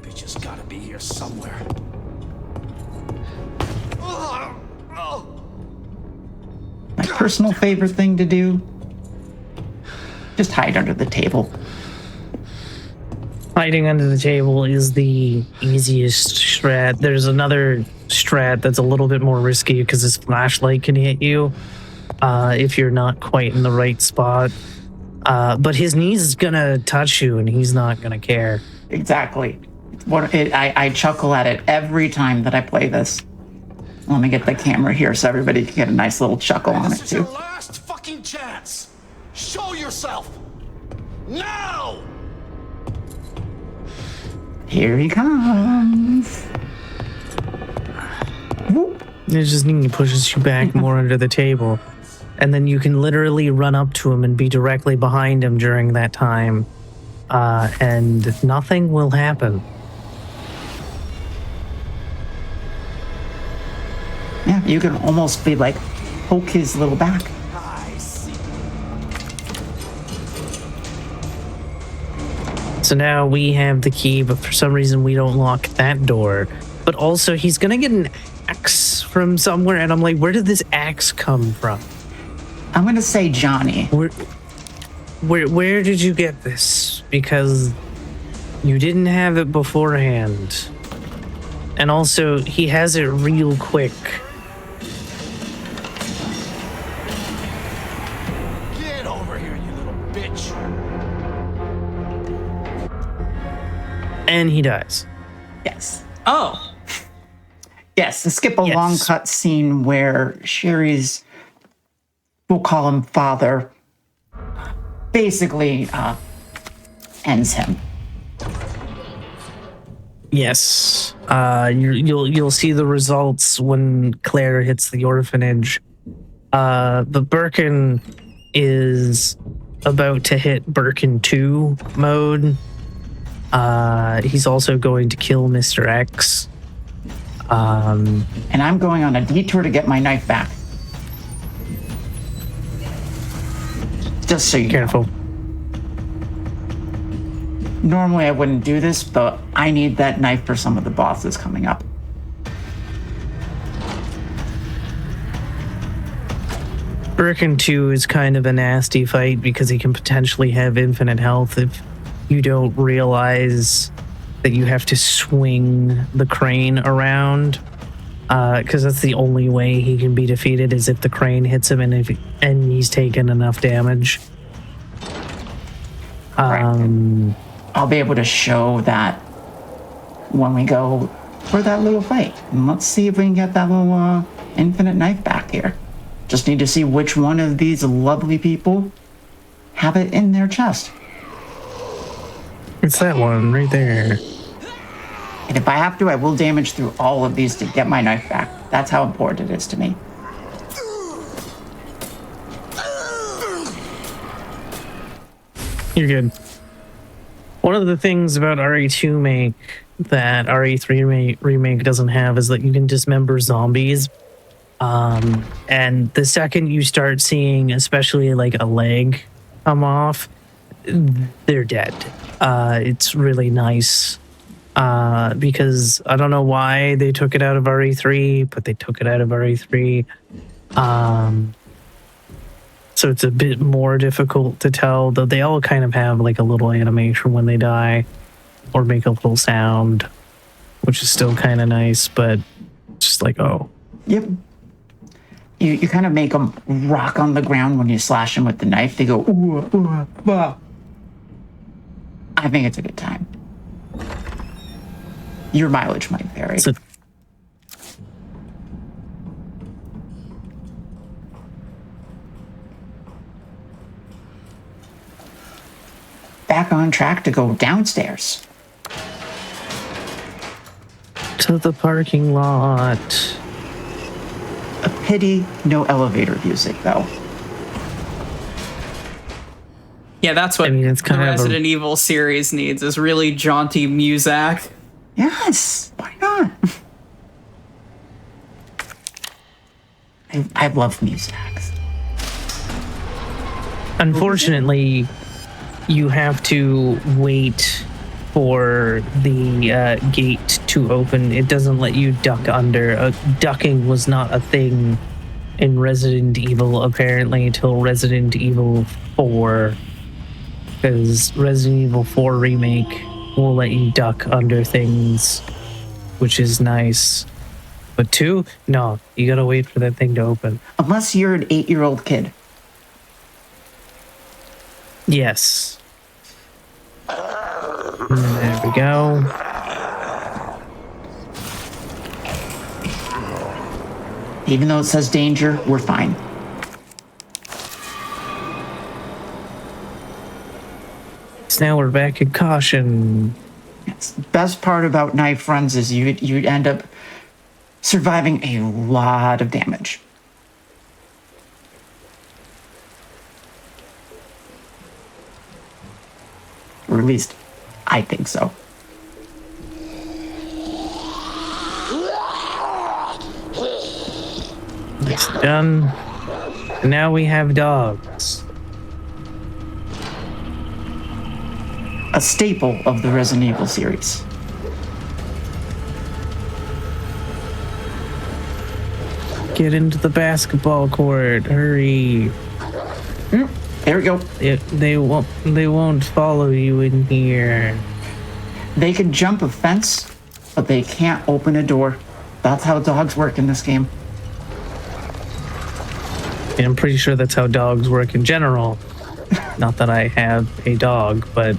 Bitch has gotta be here somewhere. My personal favorite thing to do, just hide under the table. Hiding under the table is the easiest strat. There's another strat that's a little bit more risky because his flashlight can hit you if you're not quite in the right spot. But his knees is gonna touch you and he's not gonna care. Exactly. I chuckle at it every time that I play this. Let me get the camera here so everybody can get a nice little chuckle on it This is your too. last fucking chance! Show yourself! Now! Here he comes. It just pushes you back more under the table. And then you can literally run up to him and be directly behind him during that time. And nothing will happen. Yeah, you can almost be like, poke his little back. So now we have the key, but for some reason we don't lock that door. But also he's gonna get an axe from somewhere, and I'm like, where did this axe come from? I'm gonna say Johnny. Where did you get this? Because you didn't have it beforehand. And also, he has it real quick. Get over here, you little bitch! And he dies. Yes. Oh. Yes, to skip a long cut scene where Sherry's, we'll call him father, basically ends him. Yes. You'll see the results when Claire hits the orphanage. But Birkin is about to hit Birkin 2 mode. He's also going to kill Mr. X. And I'm going on a detour to get my knife back. Just so you careful. Normally I wouldn't do this, but I need that knife for some of the bosses coming up. Birkin 2 is kind of a nasty fight because he can potentially have infinite health if you don't realize that you have to swing the crane around. Because that's the only way he can be defeated is if the crane hits him and he's taken enough damage. I'll be able to show that when we go for that little fight. And let's see if we can get that little infinite knife back here. Just need to see which one of these lovely people have it in their chest. It's that one right there. And if I have to, I will damage through all of these to get my knife back. That's how important it is to me. You're good. One of the things about RE2 Make that RE3 Remake doesn't have is that you can dismember zombies. And the second you start seeing, especially like a leg come off, they're dead. It's really nice. Because I don't know why they took it out of RE3, but they took it out of RE3. So it's a bit more difficult to tell, though they all kind of have like a little animation when they die or make a little sound, which is still kind of nice, but just like, oh. Yep. You kind of make them rock on the ground when you slash them with the knife. They go, ooh, ooh, ah. I think it's a good time. Your mileage might vary. Back on track to go downstairs. To the parking lot. A pity, no elevator music, though. Yeah, that's what it's kind the of Resident Evil series needs, is really jaunty music. Yes, why not? I love music. Unfortunately, you have to wait for the gate to open. It doesn't let you duck under. Ducking was not a thing in Resident Evil, apparently, until Resident Evil 4. Because Resident Evil 4 Remake will let you duck under things, which is nice. But 2? No, you gotta wait for that thing to open. Unless you're an 8-year-old kid. Yes. There we go. Even though it says danger, we're fine. So now we're back at caution. Yes. The best part about knife runs is you'd end up surviving a lot of damage. Or at least, I think so. It's done. And now we have dogs. A staple of the Resident Evil series. Get into the basketball court. Hurry. There we go. They won't follow you in here. They can jump a fence, but they can't open a door. That's how dogs work in this game. And I'm pretty sure that's how dogs work in general. Not that I have a dog, but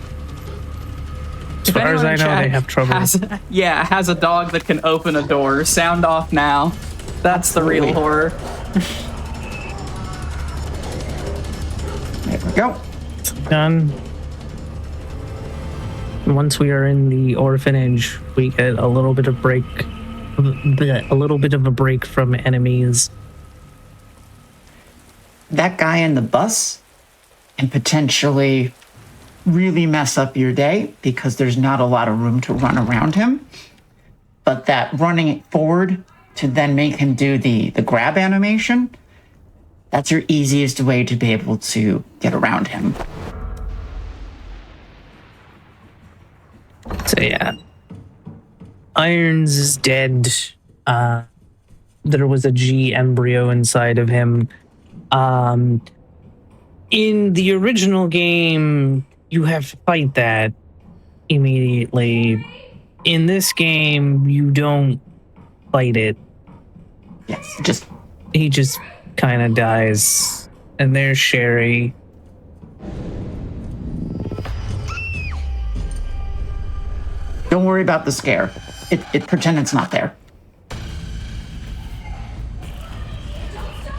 as far as I know, they have trouble. Has a dog that can open a door. Sound off now. That's the real horror. There we go. It's done. Once we are in the orphanage, we get a little bit of a break from enemies. That guy in the bus can potentially really mess up your day because there's not a lot of room to run around him. But that running it forward to then make him do the grab animation, that's your easiest way to be able to get around him. So yeah. Irons is dead. There was a G embryo inside of him. In the original game, you have to fight that immediately. In this game, you don't fight it. Yes, he just kind of dies. And there's Sherry. Don't worry about the scare. It pretend it's not there.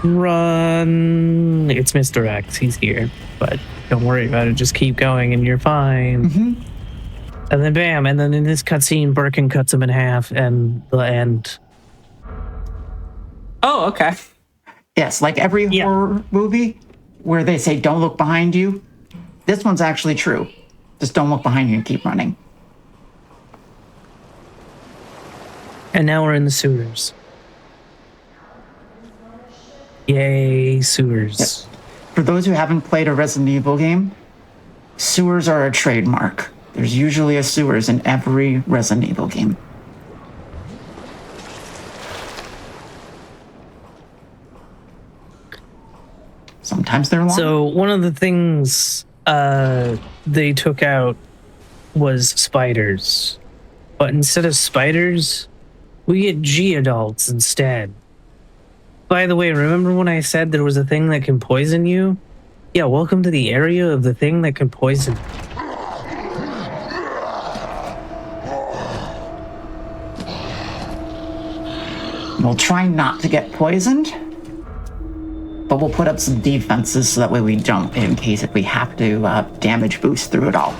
Run. It's Mr. X. He's here. But don't worry about it. Just keep going and you're fine. And then bam. And then in this cutscene, Birkin cuts him in half and the end. Oh, okay. Yes, like every horror movie where they say, don't look behind you. This one's actually true. Just don't look behind you and keep running. And now we're in the sewers. Yay, sewers. Yes. For those who haven't played a Resident Evil game, sewers are a trademark. There's usually a sewers in every Resident Evil game. Sometimes they're long. So one of the things they took out was spiders. But instead of spiders, we get G-adults instead. By the way, remember when I said there was a thing that can poison you? Yeah, welcome to the area of the thing that can poison you. We'll try not to get poisoned, but we'll put up some defenses so that way we don't, in case if we have to damage boost through it all.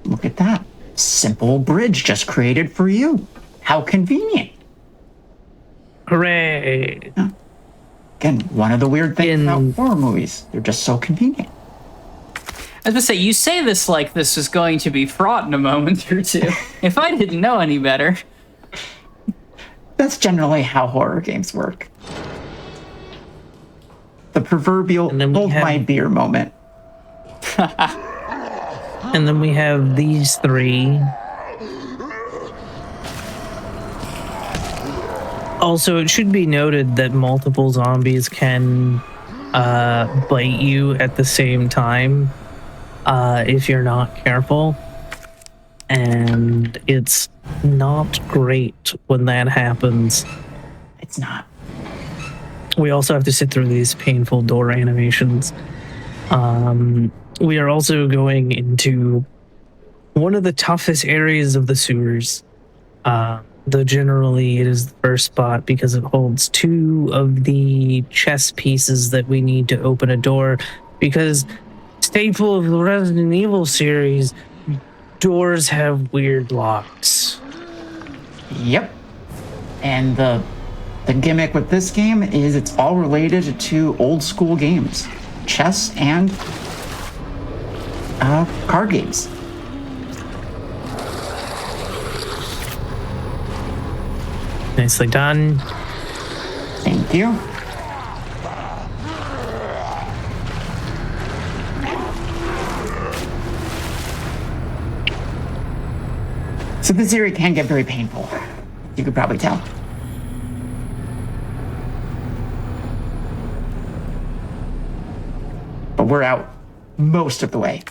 Look at that. Simple bridge just created for you. How convenient. Hooray. Yeah. Again, one of the weird things about horror movies. They're just so convenient. I was going to say, you say this like this is going to be fraught in a moment or two. If I didn't know any better. That's generally how horror games work. The proverbial hold my beer moment. And then we have these three. Also, it should be noted that multiple zombies can bite you at the same time if you're not careful. And it's not great when that happens. It's not. We also have to sit through these painful door animations. We are also going into one of the toughest areas of the sewers. Though generally it is the first spot because it holds two of the chess pieces that we need to open a door. Because staple of the Resident Evil series, doors have weird locks. Yep. And the gimmick with this game is it's all related to old school games. Chess and card games. Nicely done. Thank you. So this area can get very painful. You could probably tell. But we're out most of the way.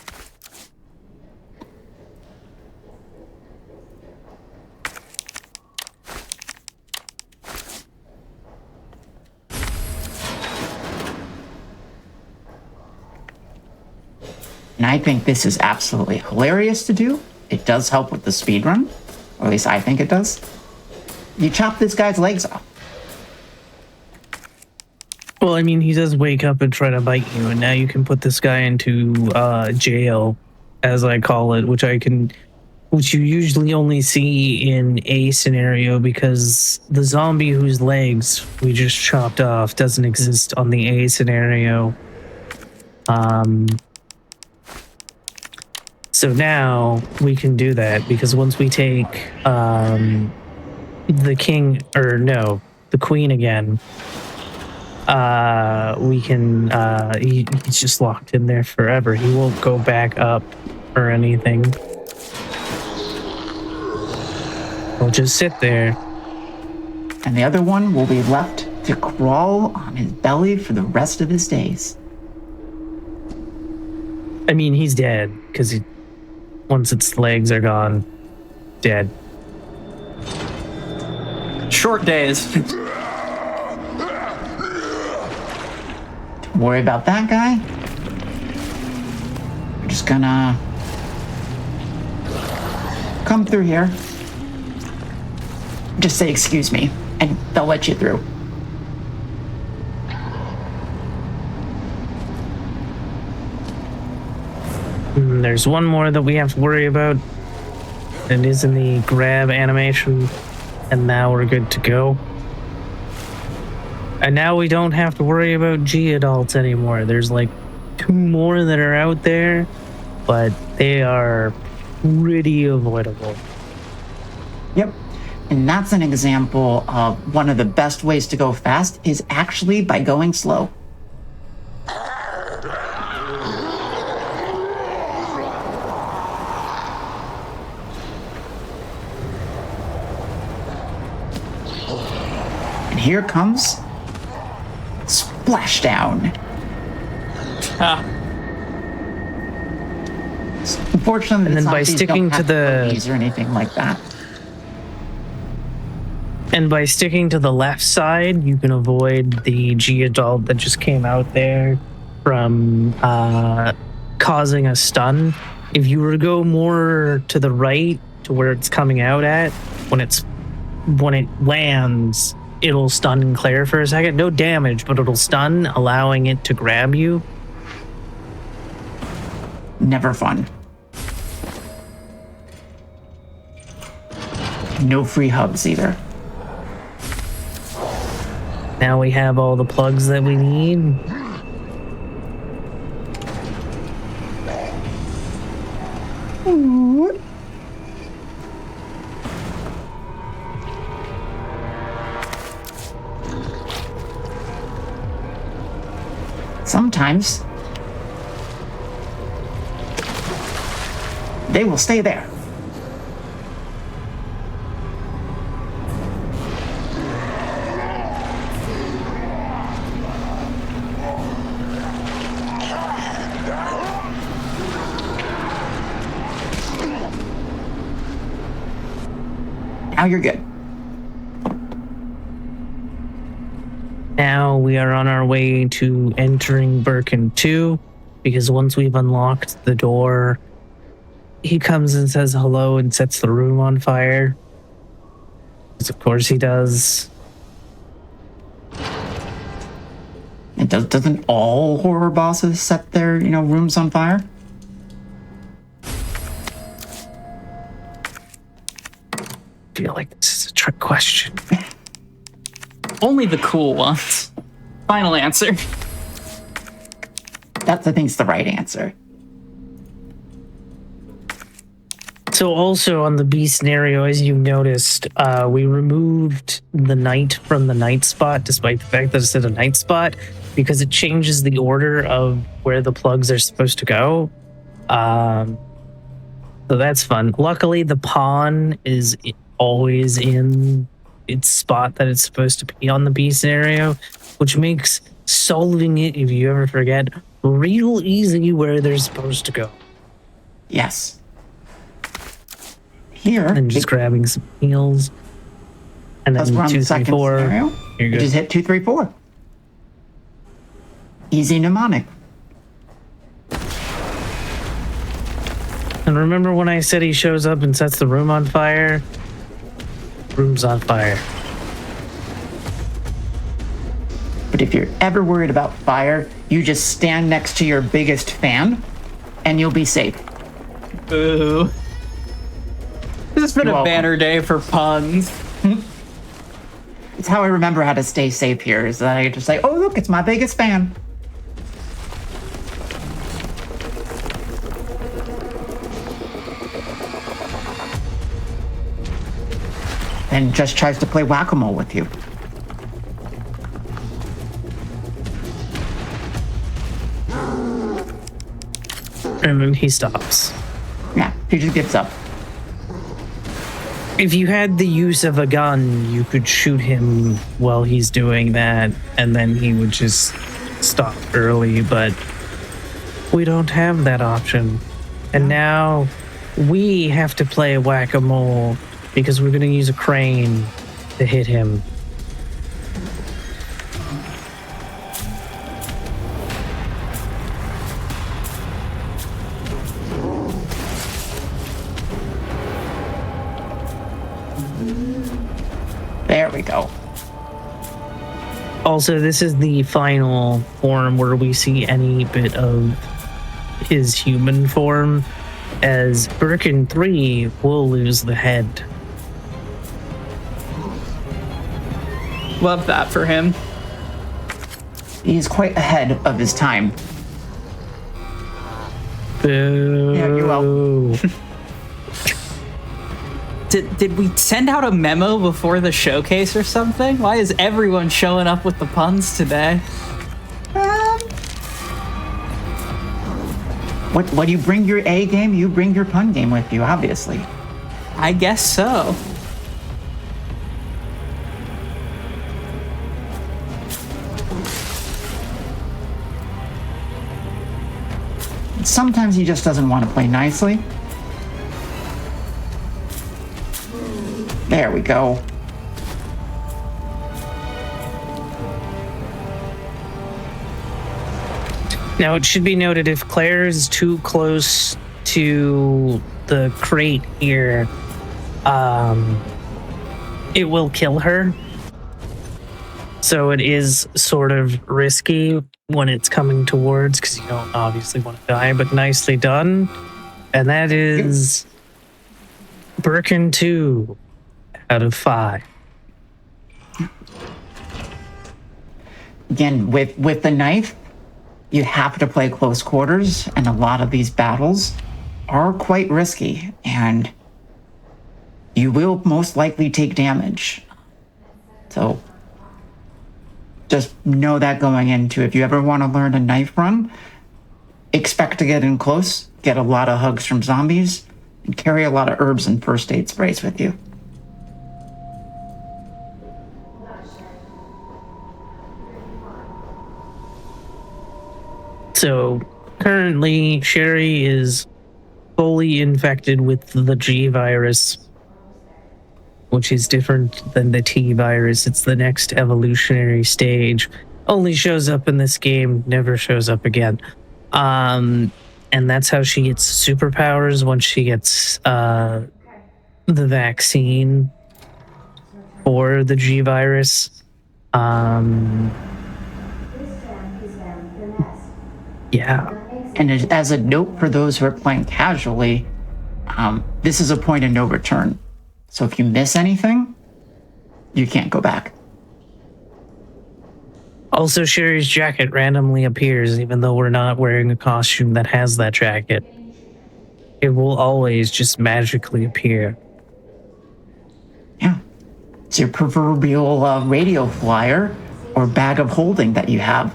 And I think this is absolutely hilarious to do. It does help with the speedrun, or at least I think it does. You chop this guy's legs off. Well, I mean, he does wake up and try to bite you, and now you can put this guy into jail, as I call it, which you usually only see in a scenario because the zombie whose legs we just chopped off doesn't exist on the A scenario. So now we can do that because once we take the queen again, we can he's just locked in there forever. He won't go back up or anything. He'll just sit there. And the other one will be left to crawl on his belly for the rest of his days. I mean, he's dead because once its legs are gone. dead. Short days. Don't worry about that guy. We're just gonna come through here. Just say excuse me, and they'll let you through. There's one more that we have to worry about. It is in the grab animation, and now we're good to go. And now we don't have to worry about G adults anymore. There's like 2 more that are out there, but they are pretty avoidable. Yep. And that's an example of one of the best ways to go fast is actually by going slow. And here comes Splashdown. Unfortunately, And then the by zombies sticking don't to have the- boogies or anything like that. And by sticking to the left side, you can avoid the G adult that just came out there from causing a stun. If you were to go more to the right to where it's coming out at, when it lands, it'll stun and clear for a second. No damage, but it'll stun, allowing it to grab you. Never fun. No free hubs either. Now we have all the plugs that we need. Sometimes they will stay there. Now you're good. Now we are on our way to entering Birkin 2, because once we've unlocked the door, he comes and says hello and sets the room on fire. Because of course he does. And doesn't all horror bosses set their, rooms on fire? I feel like this is a trick question. Only the cool ones. Final answer. That's, I think, is the right answer. So also on the B scenario, as you noticed, we removed the night from the night spot, despite the fact that it said a night spot, because it changes the order of where the plugs are supposed to go. So that's fun. Luckily, the pawn is always in its spot that it's supposed to be on the B scenario, which makes solving it, if you ever forget, real easy where they're supposed to go. Yes. Here, And just grabbing some heals. And then because we're on 2, the 3, second 4. scenario, You're you good. just hit 2, 3, 4. Easy mnemonic. And remember when I said he shows up and sets the room on fire? Room's on fire. But if you're ever worried about fire, you just stand next to your biggest fan, and you'll be safe. Boo. This has been You're a welcome. banner day for puns. It's how I remember how to stay safe here, is that I just say, oh, look, it's my biggest fan. And just tries to play whack-a-mole with you. And then he stops. Yeah, he just gives up. If you had the use of a gun, you could shoot him while he's doing that, and then he would just stop early, but we don't have that option. And now We have to play whack-a-mole because we're going to use a crane to hit him. There we go. Also, this is the final form where we see any bit of his human form, as Birkin 3 will lose the head. Love that for him. He's quite ahead of his time. Boo. Yeah, you're welcome. Did we send out a memo before the showcase or something? Why is everyone showing up with the puns today? When you bring your A game, you bring your pun game with you, obviously. I guess so. Sometimes he just doesn't want to play nicely. There we go. Now, it should be noted if Claire is too close to the crate here, it will kill her. So it is sort of risky when it's coming towards, because you don't obviously want to die, but nicely done. And that is Birkin 2 out of 5. Again, with the knife, you have to play close quarters, and a lot of these battles are quite risky, and you will most likely take damage. So just know that going into, if you ever want to learn a knife run, expect to get in close, get a lot of hugs from zombies, and carry a lot of herbs and first aid sprays with you. So currently, Sherry is fully infected with the G virus, which is different than the T virus. It's the next evolutionary stage. Only shows up in this game, never shows up again. And that's how she gets superpowers once she gets the vaccine for the G virus. Yeah. And as a note for those who are playing casually, this is a point of no return. So if you miss anything, you can't go back. Also, Sherry's jacket randomly appears even though we're not wearing a costume that has that jacket. It will always just magically appear. Yeah. It's your proverbial radio flyer or bag of holding that you have.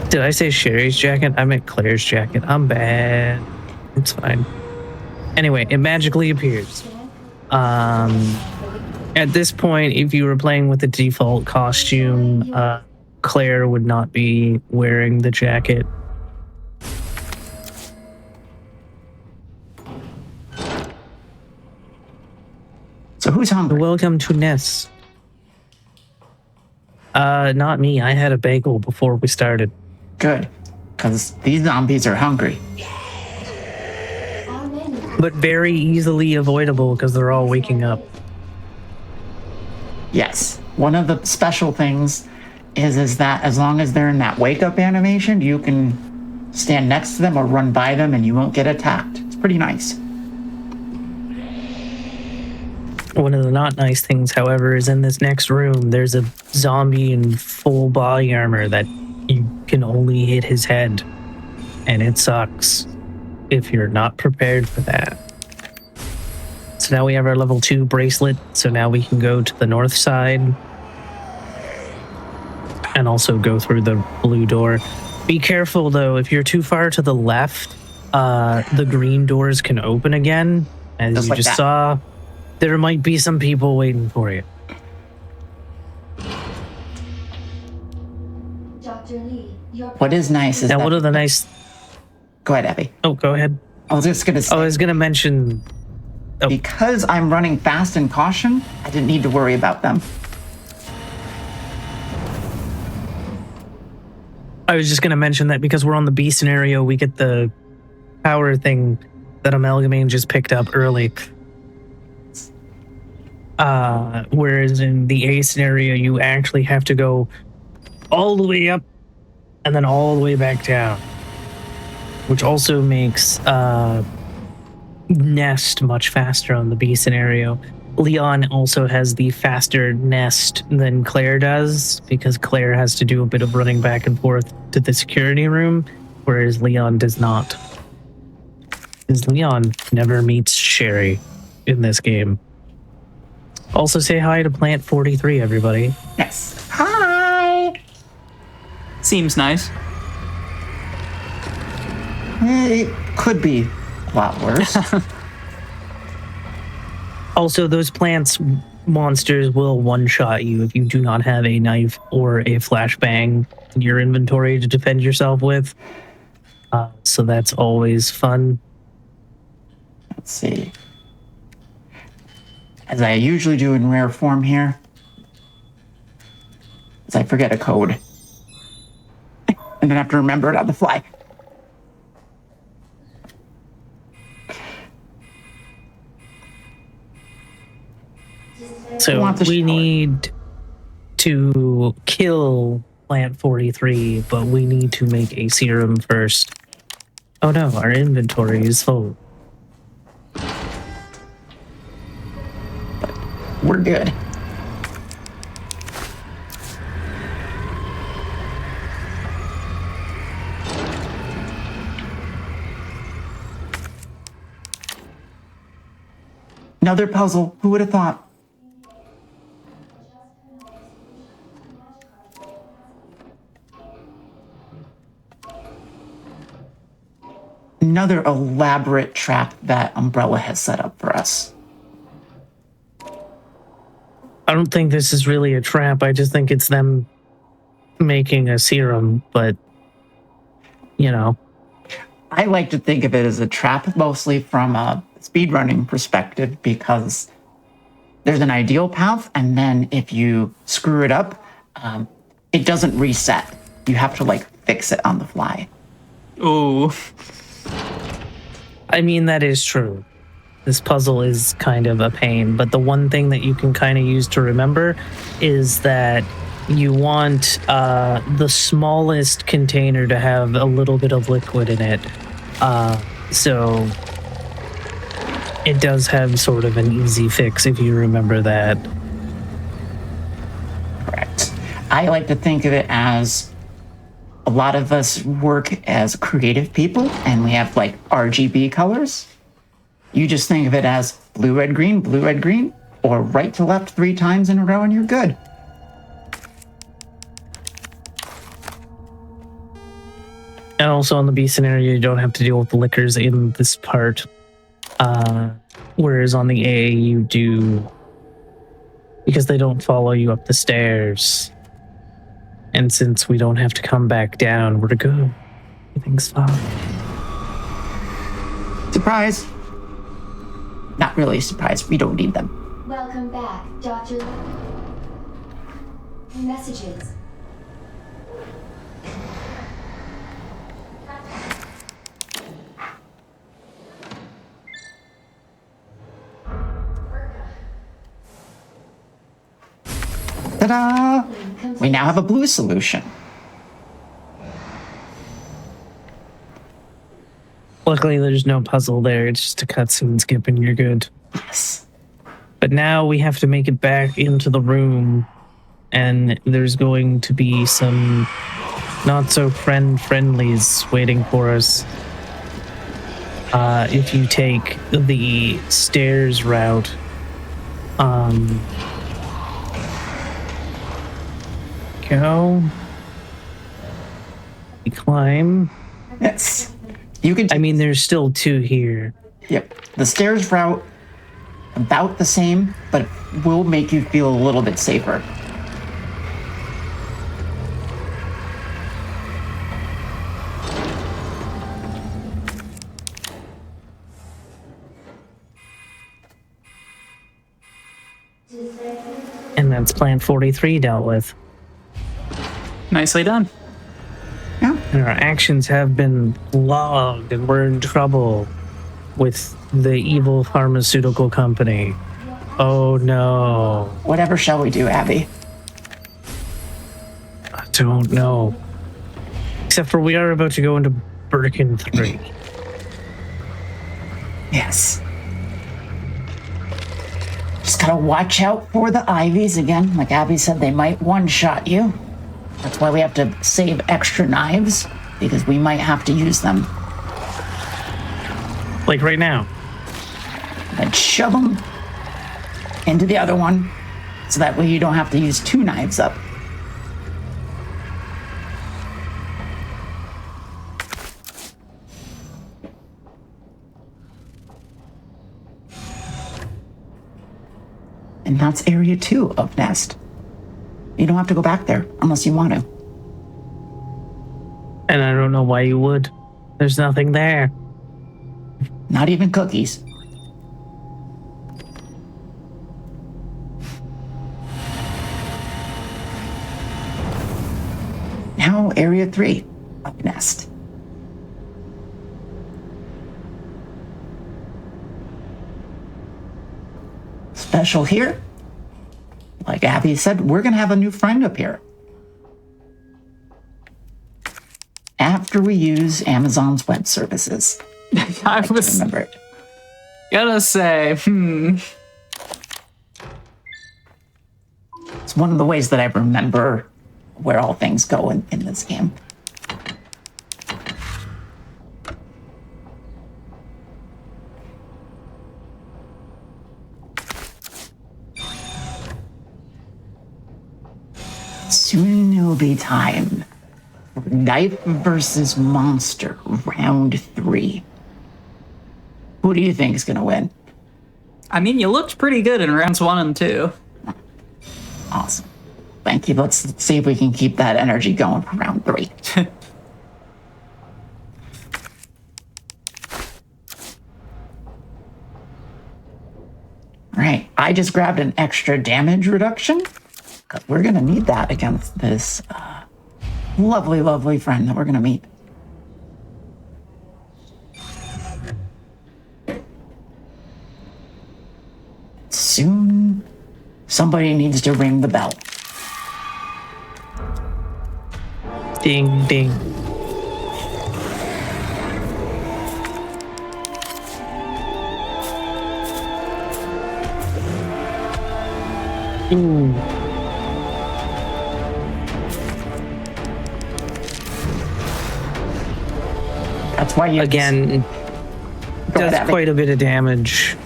Did I say Sherry's jacket? I meant Claire's jacket. I'm bad. It's fine. Anyway, it magically appears. At this point, if you were playing with the default costume, Claire would not be wearing the jacket. So who's hungry? Welcome to Ness. Not me. I had a bagel before we started. Good, because these zombies are hungry. But very easily avoidable because they're all waking up. Yes. One of the special things is that as long as they're in that wake-up animation, you can stand next to them or run by them and you won't get attacked. It's pretty nice. One of the not nice things, however, is in this next room, there's a zombie in full body armor that you can only hit his head. And it sucks if you're not prepared for that. So now we have our level 2 bracelet, so now we can go to the north side and also go through the blue door. Be careful though, if you're too far to the left, the green doors can open again. As you just saw, there might be some people waiting for you. Dr. Lee, What is nice is now that one of the nice. Go ahead, Abby. Oh, go ahead. I was just gonna say, I was gonna mention because I'm running fast and caution, I didn't need to worry about them. I was just gonna mention that because we're on the B scenario, we get the power thing that Amalgamane just picked up early. Whereas in the A scenario, you actually have to go all the way up and then all the way back down, which also makes nest much faster on the B scenario. Leon also has the faster nest than Claire does because Claire has to do a bit of running back and forth to the security room, whereas Leon does not. Because Leon never meets Sherry in this game. Also say hi to Plant 43, everybody. Yes. Hi! Seems nice. It could be a lot worse. Also, those plants monsters will one-shot you if you do not have a knife or a flashbang in your inventory to defend yourself with. So that's always fun. Let's see. As I usually do in rare form here, as I forget a code. And then have to remember it on the fly. So we need to kill Plant 43, but we need to make a serum first. Oh no, our inventory is full. We're good. Another puzzle. Who would have thought? Another elaborate trap that Umbrella has set up for us. I don't think this is really a trap. I just think it's them making a serum, but, you know. I like to think of it as a trap, mostly from a speedrunning perspective, because there's an ideal path, and then if you screw it up, it doesn't reset. You have to, like, fix it on the fly. Ooh. I mean, that is true. This puzzle is kind of a pain, but the one thing that you can kind of use to remember is that you want the smallest container to have a little bit of liquid in it. So it does have sort of an easy fix if you remember that. Correct. I like to think of it as a lot of us work as creative people and we have like RGB colors. You just think of it as blue, red, green, or right to left 3 times in a row and you're good. And also on the B scenario, you don't have to deal with the lickers in this part. Whereas on the A, you do, because they don't follow you up the stairs. And since we don't have to come back down, we're good. Everything's fine. Surprise! Not really a surprise, we don't need them. Welcome back, Dr. Messages. Ta-da! We now have a blue solution. Luckily, there's no puzzle there. It's just a cutscene skip and you're good. Yes. But now we have to make it back into the room, and there's going to be some not so friendlies waiting for us. If you take the stairs route, go. You climb. Yes. You can. I mean, there's still 2 here. Yep. The stairs route, about the same, but will make you feel a little bit safer. that's Plant 43 dealt with. Nicely done. And our actions have been logged, and we're in trouble with the evil pharmaceutical company. Oh no. Whatever shall we do, Abby? I don't know. Except for we are about to go into Birkin 3. Yes. Just gotta watch out for the Ivies again. Like Abby said, they might one-shot you. That's why we have to save extra knives, because we might have to use them. Like right now. And shove them into the other one, so that way you don't have to use 2 knives up. And that's area 2 of Nest. You don't have to go back there unless you want to. And I don't know why you would. There's nothing there. Not even cookies. Now area 3 of Nest. Special here, like Abby said, we're gonna have a new friend appear. After we use Amazon's web services. I was gonna say, It's one of the ways that I remember where all things go in this game. Soon it'll be time for Knife versus Monster, round 3. Who do you think is going to win? I mean, you looked pretty good in rounds 1 and 2. Awesome. Thank you. Let's see if we can keep that energy going for round 3. All right. I just grabbed an extra damage reduction, because we're going to need that against this lovely, lovely friend that we're going to meet. Soon, somebody needs to ring the bell. Ding, ding. Ooh. That's why you again does quite a bit of damage.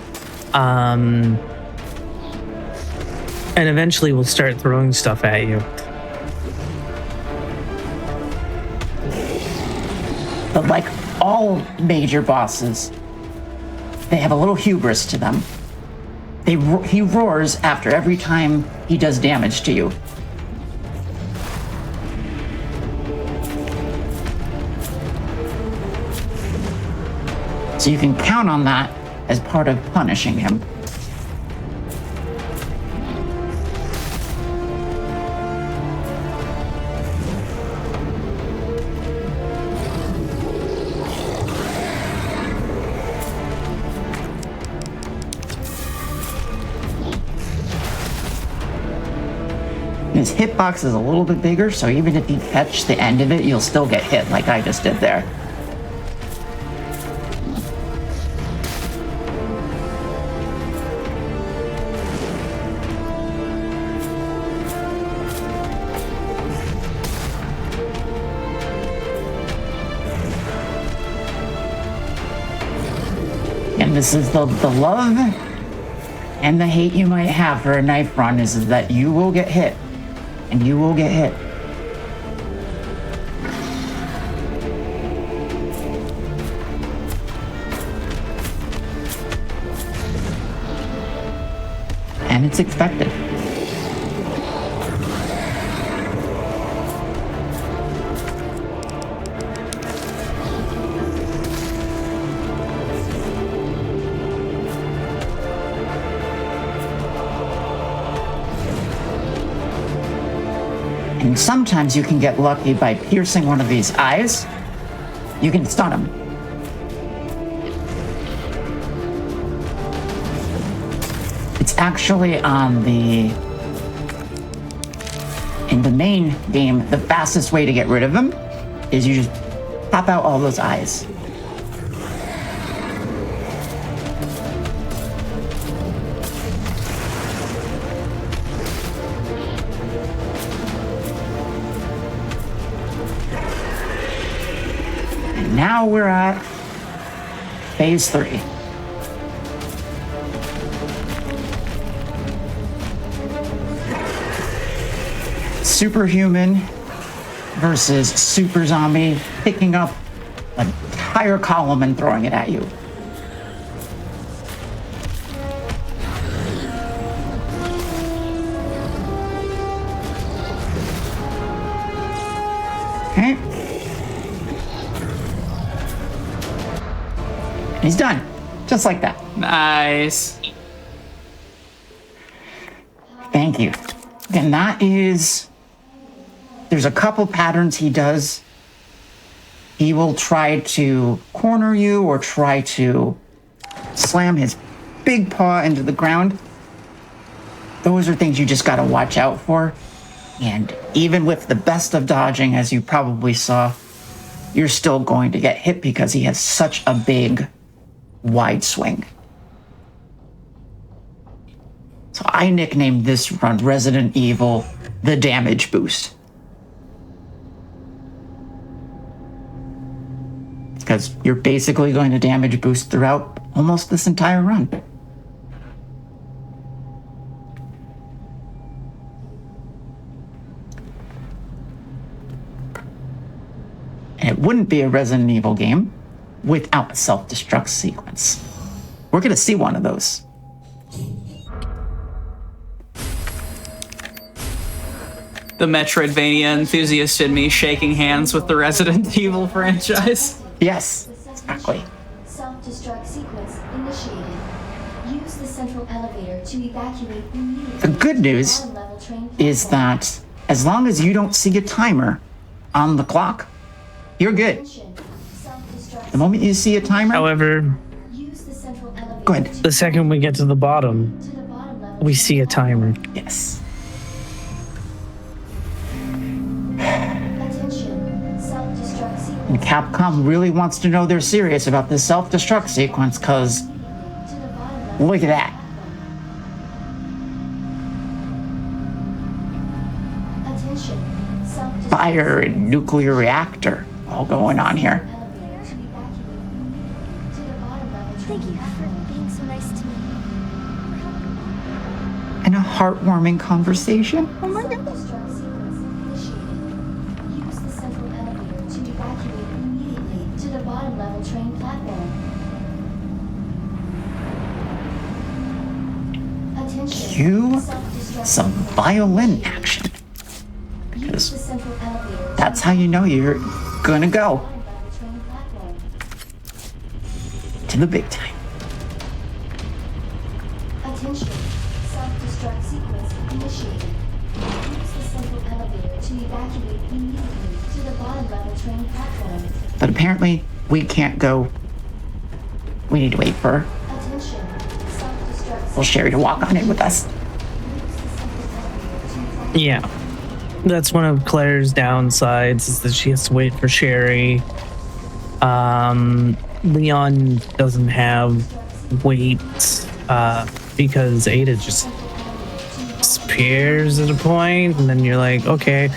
And eventually we'll start throwing stuff at you. But like all major bosses, they have a little hubris to them. He roars after every time he does damage to you. So you can count on that as part of punishing him. His hitbox is a little bit bigger, so even if you catch the end of it, you'll still get hit like I just did there. And this is the love and the hate you might have for a knife run is that you will get hit. And you will get hit. And it's expected. And sometimes you can get lucky by piercing one of these eyes. You can stun him. It's actually in the main game, the fastest way to get rid of him is you just pop out all those eyes. And now we're at phase 3. Superhuman versus super zombie, picking up an entire column and throwing it at you. Okay. He's done. Just like that. Nice. Thank you. And that is... There's a couple patterns he does. He will try to corner you or try to slam his big paw into the ground. Those are things you just gotta watch out for. And even with the best of dodging, as you probably saw, you're still going to get hit because he has such a big, wide swing. So I nicknamed this run Resident Evil the Damage Boost. Because you're basically going to damage boost throughout almost this entire run. And it wouldn't be a Resident Evil game without a self-destruct sequence. We're going to see one of those. The Metroidvania enthusiast in me shaking hands with the Resident Evil franchise. Yes, exactly. Self-destruct sequence initiated. Use the central elevator to evacuate immediately. The good news is that as long as you don't see a timer on the clock, you're good. The moment you see a timer... However, go ahead. The second we get to the bottom, we see a timer. Yes. And Capcom really wants to know they're serious about this self-destruct sequence, because look at that. Fire and nuclear reactor all going on here. Thank you for being so nice to me. And a heartwarming conversation. Oh my god. Cue some violin action. Because that's how you know you're gonna go to the big time. Attention, self-destruct sequence initiated. Use the central elevator to evacuate immediately to the bottom level train platform. But apparently, we can't go. We need to wait for Sherry to walk on it with us. Yeah. That's one of Claire's downsides, is that she has to wait for Sherry. Leon doesn't have wait because Ada just disappears at a point, and then you're like, okay.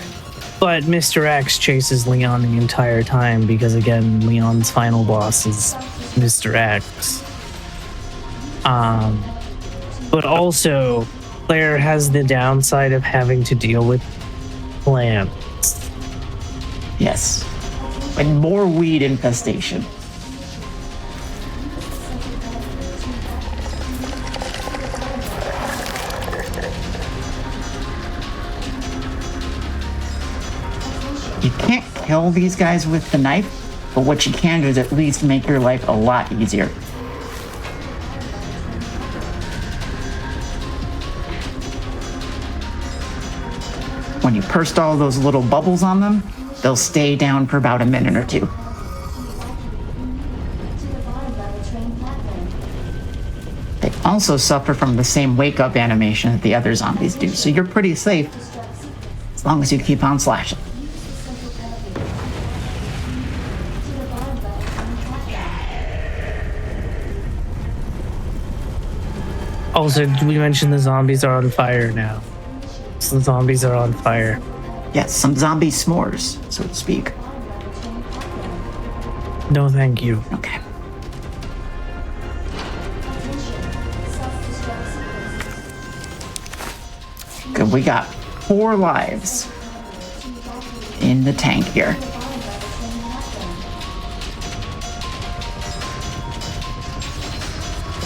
But Mr. X chases Leon the entire time because, again, Leon's final boss is Mr. X. But also, Claire has the downside of having to deal with plants. Yes. And more weed infestation. You can't kill these guys with the knife, but what you can do is at least make your life a lot easier. When you pursed all those little bubbles on them, they'll stay down for about a minute or two. They also suffer from the same wake-up animation that the other zombies do, so you're pretty safe as long as you keep on slashing. Also, did we mention the zombies are on fire now? So the zombies are on fire. Yes, some zombie s'mores, so to speak. No, thank you. Okay. Good, we got 4 lives in the tank here.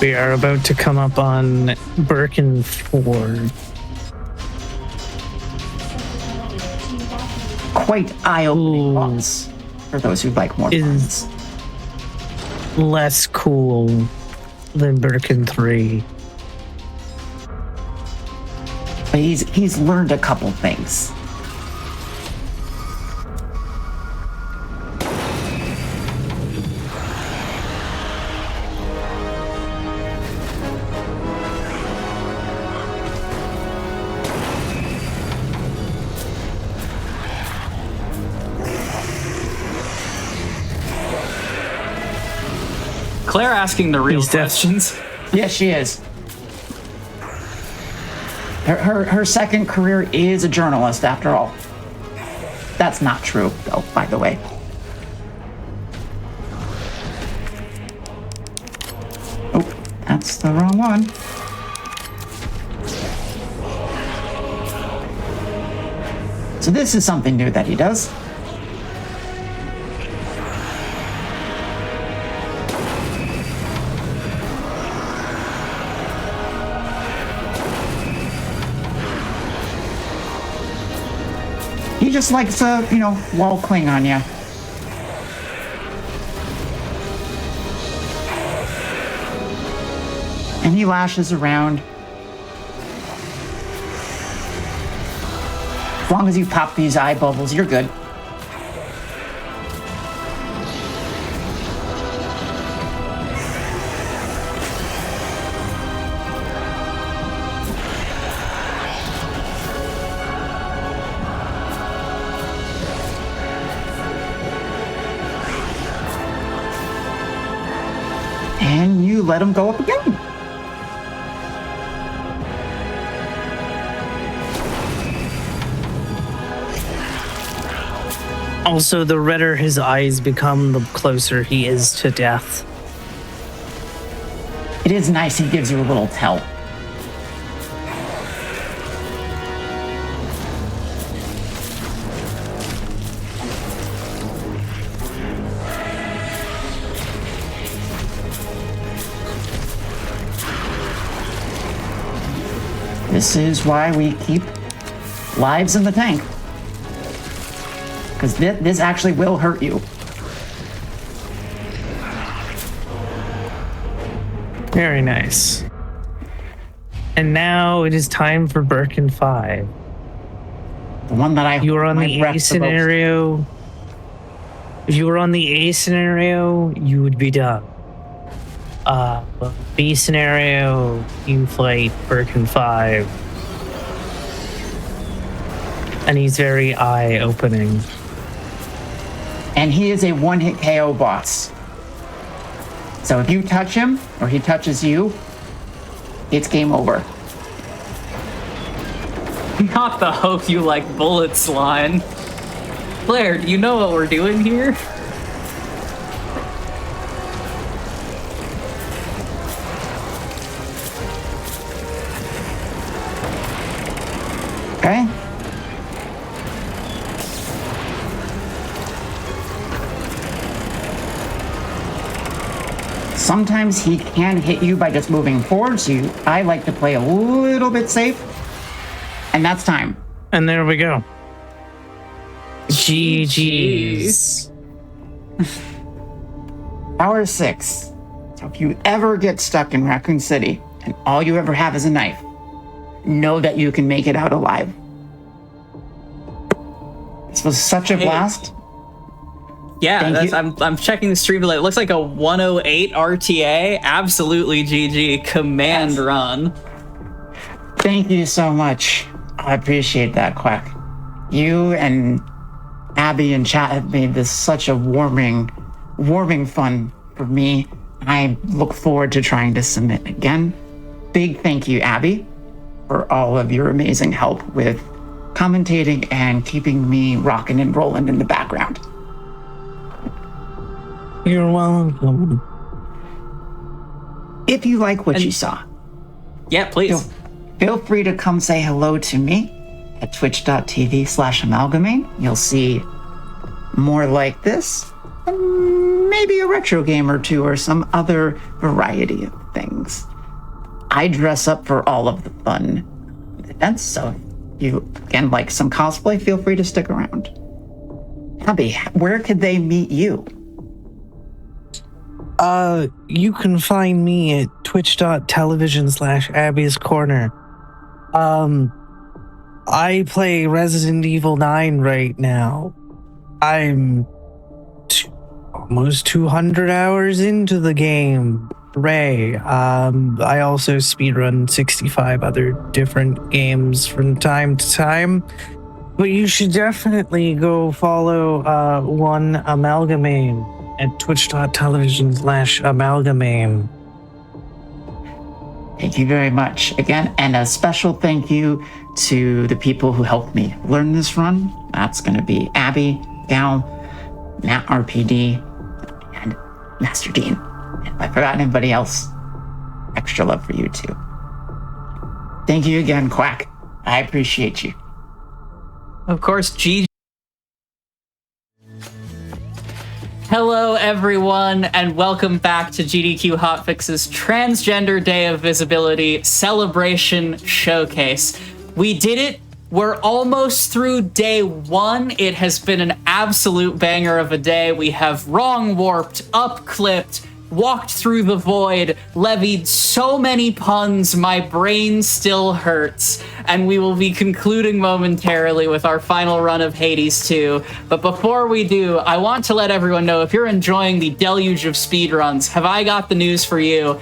We are about to come up on Birkin 4. Quite eye-opening boss for those who like more is less cool than Birkin 3. But he's learned a couple things. Claire asking the real questions. Yes, she is. Her second career is a journalist, after all. That's not true, though, by the way. Oh, that's the wrong one. So this is something new that he does. He just likes to, wall cling on you. And he lashes around. As long as you pop these eye bubbles, you're good. And you let him go up again. Also, the redder his eyes become, the closer he is to death. It is nice he gives you a little tell. This is why we keep lives in the tank. Because this actually will hurt you. Very nice. And now it is time for Birkin 5. The one that you were on the A scenario. If you were on the A scenario, you would be done. B scenario, you fight Birkin 5. And he's very eye-opening. And he is a one-hit KO boss. So if you touch him, or he touches you, it's game over. Not the hope you like bullets line. Claire, do you know what we're doing here? Okay. Sometimes he can hit you by just moving forward, so I like to play a little bit safe. And that's time. And there we go. GG's. Hour 6. So if you ever get stuck in Raccoon City, and all you ever have is a knife, know that you can make it out alive. This was such a blast. Yeah, I'm checking the stream. It looks like a 108 RTA. Absolutely GG. Command run. Thank you so much. I appreciate that, Quack. You and Abby and chat have made this such a warming fun for me. I look forward to trying to submit again. Big thank you, Abby, for all of your amazing help with commentating and keeping me rocking and rolling in the background. You're welcome. If you like what you saw, yeah, please feel free to come say hello to me at twitch.tv/amalgamate. You'll see more like this, and maybe a retro game or two, or some other variety of things. I dress up for all of the fun events, so if you, again, like some cosplay, feel free to stick around. Abby, where could they meet you? You can find me at twitch.tv/Abby's Corner. I play Resident Evil 9 right now. I'm almost 200 hours into the game. Hooray. I also speedrun 65 other different games from time to time. But you should definitely go follow One Amalgamame at twitch.tv/Amalgamame. Thank you very much again, and a special thank you to the people who helped me learn this run. That's going to be Abby, Gal, Matt RPD, and Master Dean. And if I forgot anybody else, extra love for you too. Thank you again, Quack. I appreciate you. Of course, Hello, everyone, and welcome back to GDQ Hotfix's Transgender Day of Visibility Celebration Showcase. We did it. We're almost through day one. It has been an absolute banger of a day. We have wrong warped, up clipped, walked through the void, levied so many puns, my brain still hurts. And we will be concluding momentarily with our final run of Hades 2. But before we do, I want to let everyone know, if you're enjoying the deluge of speedruns, have I got the news for you.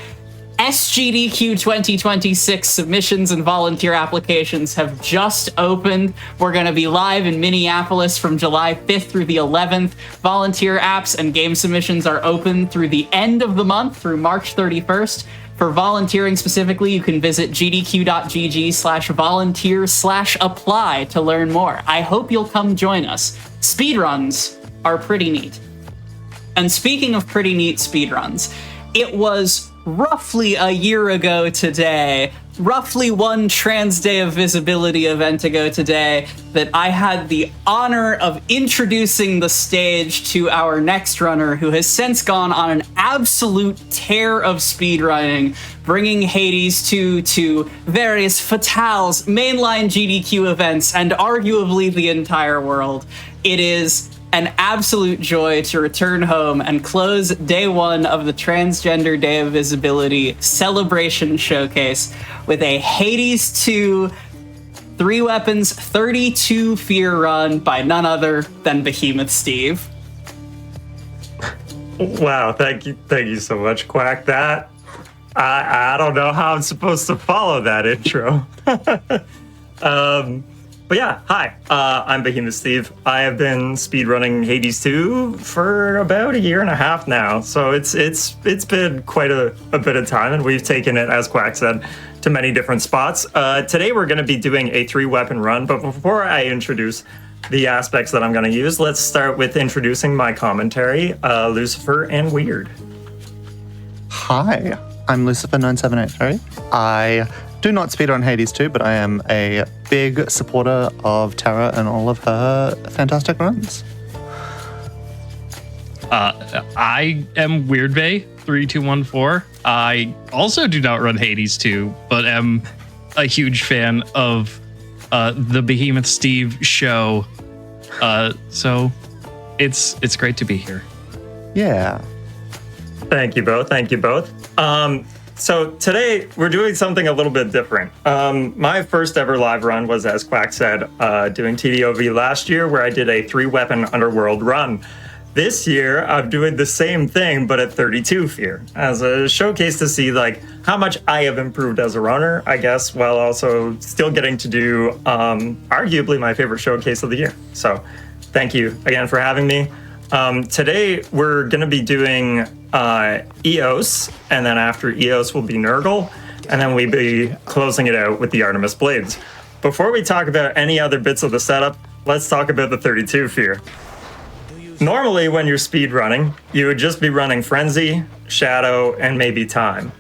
SGDQ 2026 submissions and volunteer applications have just opened. We're going to be live in Minneapolis from July 5th through the 11th. Volunteer apps and game submissions are open through the end of the month, through March 31st. For volunteering specifically, you can visit gdq.gg/volunteer/apply to learn more. I hope you'll come join us. Speedruns are pretty neat. And speaking of pretty neat speedruns, it was roughly a year ago today, roughly one Trans Day of Visibility event ago today, that I had the honor of introducing the stage to our next runner, who has since gone on an absolute tear of speedrunning, bringing Hades 2 to various fatales, mainline GDQ events, and arguably the entire world. It is an absolute joy to return home and close day one of the Transgender Day of Visibility Celebration Showcase with a Hades 2 3 weapons 32 fear run by none other than Behemoth Steve. Wow, thank you so much, Quack. That I don't know how I'm supposed to follow that intro. But yeah, hi, I'm Behemoth Steve. I have been speedrunning Hades 2 for about a year and a half now, so it's been quite a bit of time, and we've taken it, as Quack said, to many different spots. Today we're going to be doing a 3-weapon run, but before I introduce the aspects that I'm going to use, let's start with introducing my commentary, Lucifer and Weird. Hi, I'm Lucifer9783. I do not speedrun Hades 2, but I am a big supporter of Tara and all of her fantastic runs. I am WeirdBay3214. I also do not run Hades 2, but am a huge fan of the Behemoth Steve show. So it's great to be here. Yeah. Thank you both. So today we're doing something a little bit different. My first ever live run was, as Quack said, doing TDOV last year, where I did a 3-weapon underworld run. This year, I'm doing the same thing, but at 32 fear, as a showcase to see like how much I have improved as a runner, I guess, while also still getting to do arguably my favorite showcase of the year. So thank you again for having me. Today, we're going to be doing EOS, and then after EOS will be Nurgle, and then we'll be closing it out with the Artemis Blades. Before we talk about any other bits of the setup, let's talk about the 32 fear. Normally, when you're speedrunning, you would just be running Frenzy, Shadow, and maybe Time.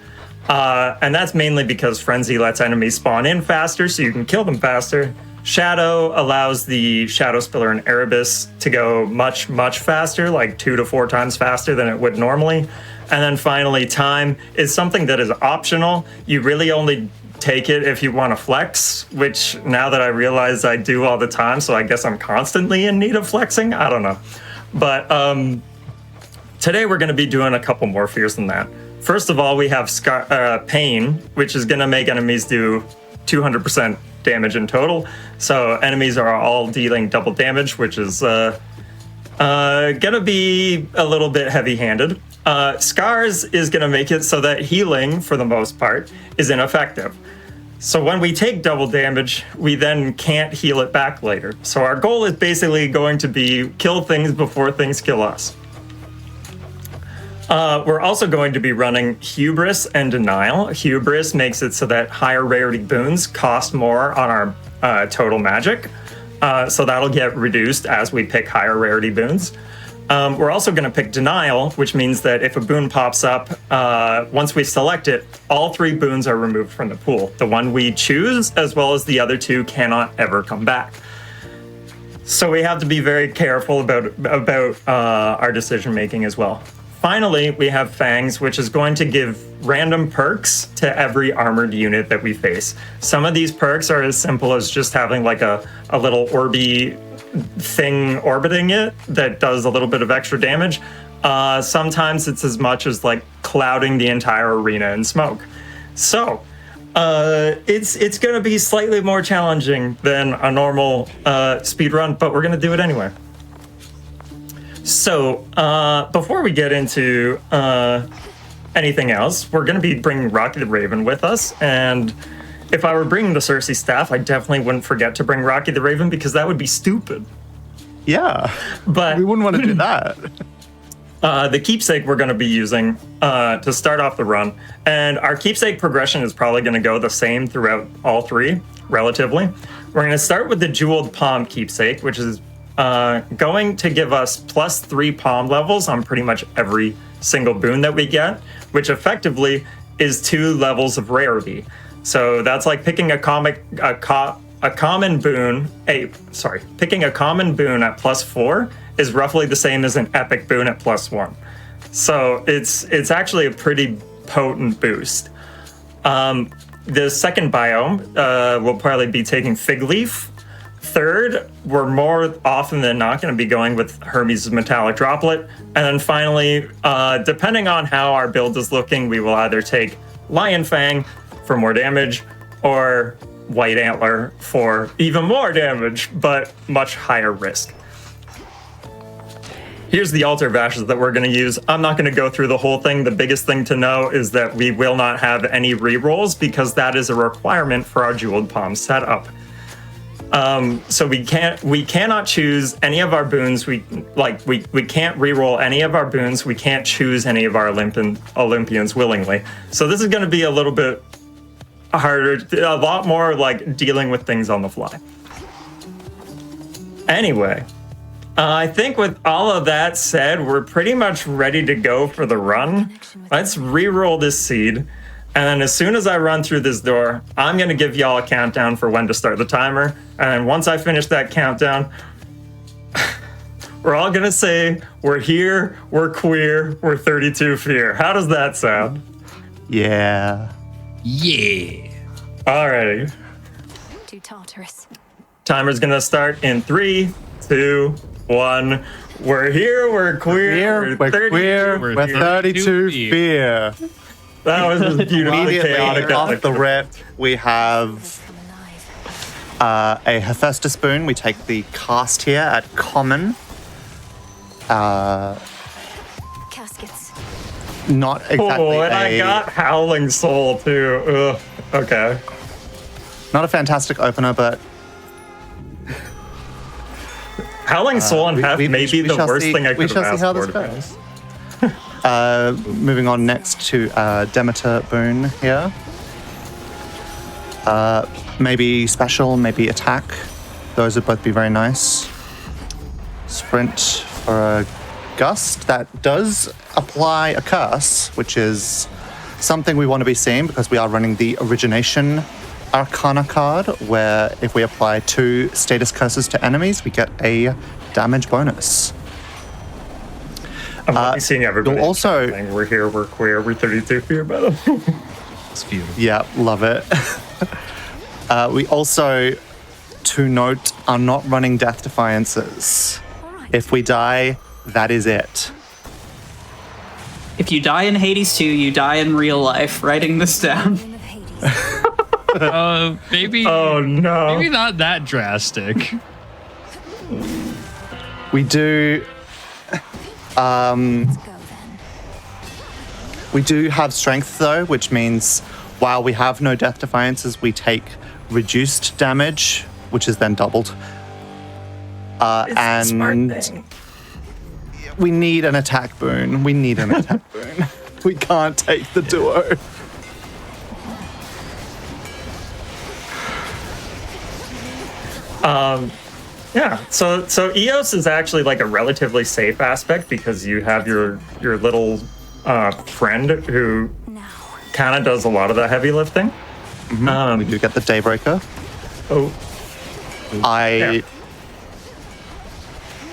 And that's mainly because Frenzy lets enemies spawn in faster, so you can kill them faster. Shadow allows the Shadow Spiller and Erebus to go much, much faster, like 2 to 4 times faster than it would normally. And then finally, Time is something that is optional. You really only take it if you want to flex, which now that I realize I do all the time, so I guess I'm constantly in need of flexing. I don't know. But today we're going to be doing a couple more fears than that. First of all, we have Pain, which is going to make enemies do 200% damage in total. So enemies are all dealing double damage, which is going to be a little bit heavy-handed. Scars is going to make it so that healing, for the most part, is ineffective. So when we take double damage, we then can't heal it back later. So our goal is basically going to be kill things before things kill us. We're also going to be running Hubris and Denial. Hubris makes it so that higher rarity boons cost more on our total magic. So that'll get reduced as we pick higher rarity boons. We're also going to pick Denial, which means that if a boon pops up, once we select it, all 3 boons are removed from the pool. The one we choose, as well as the other 2, cannot ever come back. So we have to be very careful about our decision making as well. Finally, we have Fangs, which is going to give random perks to every armored unit that we face. Some of these perks are as simple as just having like a little orby thing orbiting it that does a little bit of extra damage. Sometimes it's as much as like clouding the entire arena in smoke. So it's going to be slightly more challenging than a normal speed run, but we're going to do it anyway. So before we get into anything else, we're going to be bringing Rocky the Raven with us. And if I were bringing the Cersei staff, I definitely wouldn't forget to bring Rocky the Raven, because that would be stupid. Yeah, but we wouldn't want to do that. The keepsake we're going to be using to start off the run. And our keepsake progression is probably going to go the same throughout all 3, relatively. We're going to start with the Jeweled Palm keepsake, which is going to give us +3 palm levels on pretty much every single boon that we get, which effectively is 2 levels of rarity. So that's like picking picking a common boon at +4 is roughly the same as an epic boon at +1. So it's actually a pretty potent boost. The second biome will probably be taking Fig Leaf. Third, we're more often than not going to be going with Hermes' Metallic Droplet. And then finally, depending on how our build is looking, we will either take Lion Fang for more damage, or White Antler for even more damage, but much higher risk. Here's the altar vashes that we're going to use. I'm not going to go through the whole thing. The biggest thing to know is that we will not have any rerolls, because that is a requirement for our Jeweled Palm setup. So we cannot choose any of our boons. We can't reroll any of our boons. We can't choose any of our Olympians willingly. So this is going to be a little bit harder, a lot more like dealing with things on the fly. Anyway, I think with all of that said, we're pretty much ready to go for the run. Let's reroll this seed. And then as soon as I run through this door, I'm going to give y'all a countdown for when to start the timer. And then once I finish that countdown, we're all going to say, we're here, we're queer, we're 32 fear. How does that sound? Yeah. Yeah. Alrighty. To Tartarus. Timer's going to start in 3, 2, 1. We're here, we're queer, We're queer, we're 32 fear. That was just beautifully Immediately chaotic. off the rip, we have a Hephaestus boon. We take the cast here at common. Caskets. Not exactly Oh, and I got Howling Soul too. Ugh. Okay. not a fantastic opener, but Howling Soul and Hef may be the shall worst see- thing I we could have shall asked see for. how to be this honest. goes. Moving on next to Demeter boon here. Maybe special, maybe attack. Those would both be very nice. Sprint for a gust. That does apply a curse, which is something we want to be seeing because we are running the Origination Arcana card, where if we apply 2 status curses to enemies, we get a damage bonus. I'm seeing everybody. You'll also, we're here, we're queer, we're 32 fear battle. It's beautiful. yeah, love it. We also, to note, are not running Death Defiances. If we die, that is it. If you die in Hades 2, you die in real life. Writing this down. Maybe. Oh no. Maybe not that drastic. We do. We do have strength though, which means while we have no Death Defiances, we take reduced damage, which is then doubled. And we need an attack boon. We need an attack boon. We can't take the duo. Yeah, so EOS is actually like a relatively safe aspect because you have your little friend who kind of does a lot of the heavy lifting. We do get the Daybreaker. Oh, I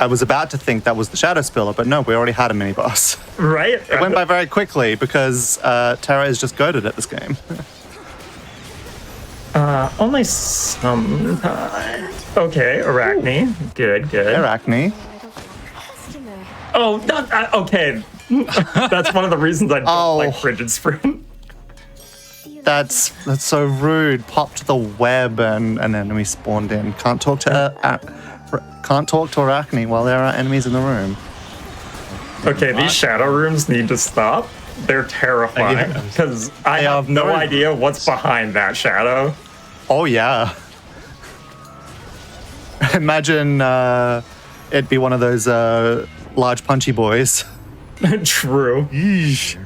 was about to think that was the Shadow Spiller, but no, we already had a mini boss. Right. It went by very quickly because Terra is just goated at this game. Only sometimes. Okay, Arachne. Good. Arachne. Oh, okay. That's one of the reasons I don't like Frigid Sprint. That's so rude. Popped the web and an enemy spawned in. Can't talk to Arachne while there are enemies in the room. Okay, these shadow rooms need to stop. They're terrifying because I have no idea what's behind that shadow. Oh yeah. Imagine it'd be one of those large punchy boys. True.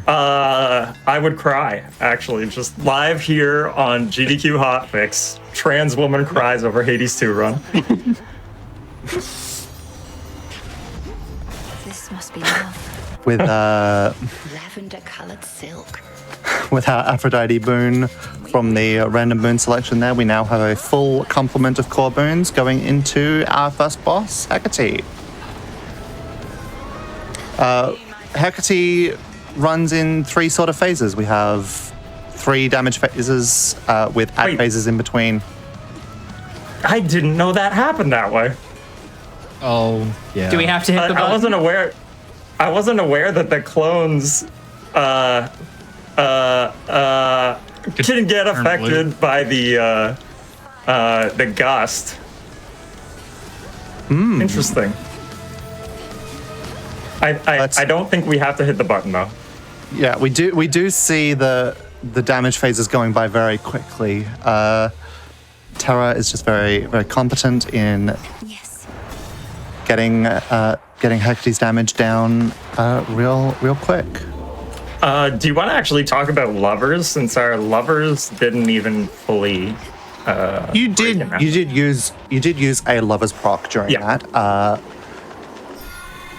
I would cry, actually. Just live here on GDQ Hotfix. Trans woman cries over Hades 2 run. This must be love. With Lavender-colored silk. with our Aphrodite boon from the random boon selection there, we now have a full complement of core boons going into our first boss, Hecate. Hecate runs in 3 sort of phases. We have 3 damage phases with add phases in between. I didn't know that happened that way. Oh, yeah. Do we have to hit the button? I wasn't aware that the clones can get affected by the gust. Interesting. I don't think we have to hit the button though. Yeah, we do see the damage phases going by very quickly. Terra is just very, very competent in getting Hecate's damage down real quick. Do you want to actually talk about lovers, since our lovers didn't even fully? You did use a lover's proc during that.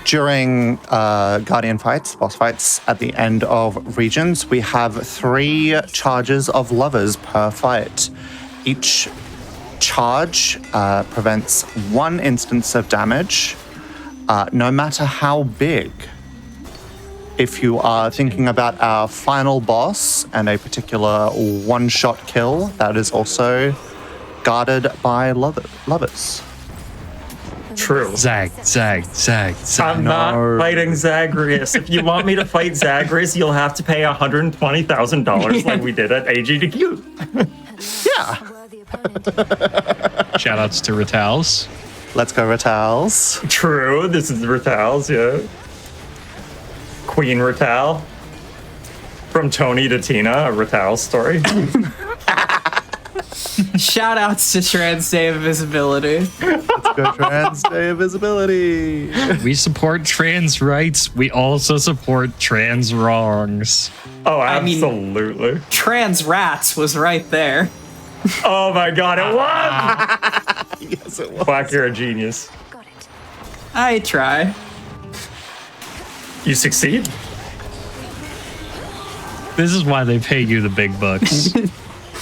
During Guardian fights, boss fights at the end of regions, we have 3 charges of lovers per fight. Each charge prevents 1 instance of damage, no matter how big. If you are thinking about our final boss and a particular one-shot kill, that is also guarded by lovers. True. Zag. I'm not fighting Zagreus. If you want me to fight Zagreus, you'll have to pay $120,000 like we did at AGDQ. Yeah. Shoutouts to Ratals. Let's go, Ratals. True. This is Ratals, yeah. Queen Ratal. From Tony to Tina, a Ratal story. Shout outs to Trans Day of Visibility. Let's go, Trans Day of Visibility. We support trans rights. We also support trans wrongs. Oh, absolutely. Trans Rats was right there. Oh my god, it was! Yes, it was. Quack, you're a genius. I try. You succeed? This is why they pay you the big bucks.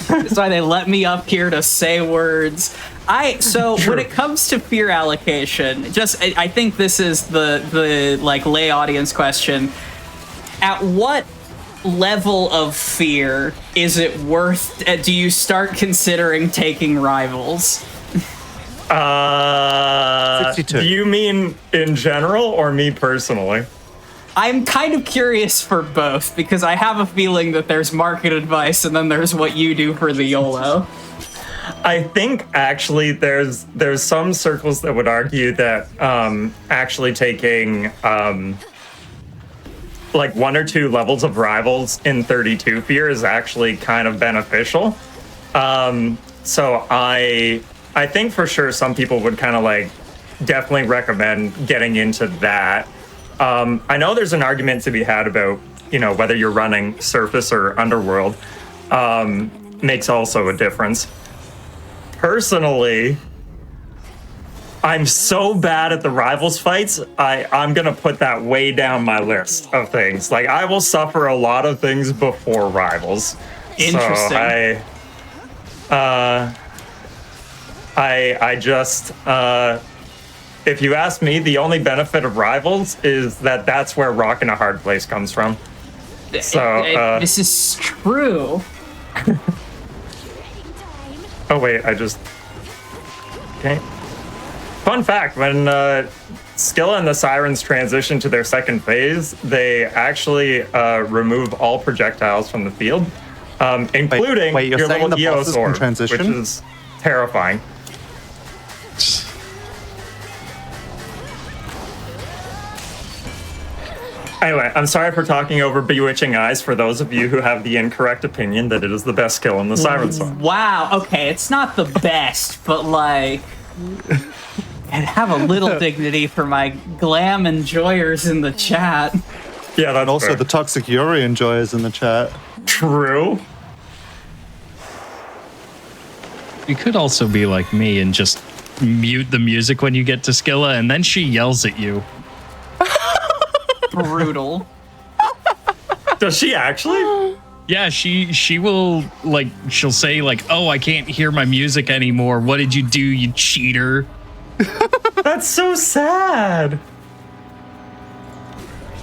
That's why they let me up here to say words. When it comes to fear allocation, I think this is the like lay audience question. At what level of fear is it worth? Do you start considering taking rivals? 62. Do you mean in general or me personally? I'm kind of curious for both because I have a feeling that there's market advice and then there's what you do for the YOLO. I think actually there's some circles that would argue that actually taking like 1 or 2 levels of rivals in 32 fear is actually kind of beneficial. So I think for sure some people would kind of like definitely recommend getting into that. I know there's an argument to be had about, whether you're running surface or underworld, makes also a difference. Personally, I'm so bad at the rivals fights, I'm going to put that way down my list of things. Like, I will suffer a lot of things before rivals. Interesting. So I just... if you ask me, the only benefit of rivals is that that's where rock in a hard place comes from. So this is true. Oh wait, okay. Fun fact: when Scylla and the Sirens transition to their second phase, they actually remove all projectiles from the field, including wait, you're your saying little the Eos bosses can orb, transition? which is terrifying. Anyway, I'm sorry for talking over Bewitching Eyes for those of you who have the incorrect opinion that it is the best skill in the Siren Song. Wow, okay, it's not the best, but like... And have a little dignity for my glam enjoyers in the chat. Yeah, that's and also fair. the Toxic Yuri enjoyers in the chat. True. You could also be like me and just mute the music when you get to Scylla, and then she yells at you. Brutal. Does she actually? Yeah, she will, like, she'll say, like, oh, I can't hear my music anymore. What did you do, you cheater? That's so sad.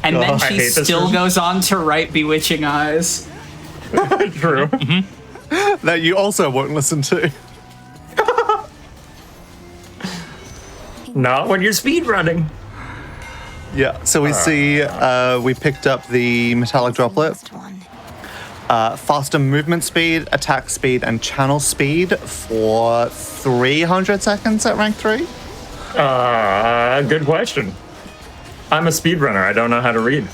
And then I she hate this still version. goes on to write Bewitching Eyes. True. That you also won't listen to. Not when you're speedrunning. Yeah, so we see we picked up the metallic droplet. Faster movement speed, attack speed, and channel speed for 300 seconds at rank 3. Good question. I'm a speedrunner. I don't know how to read.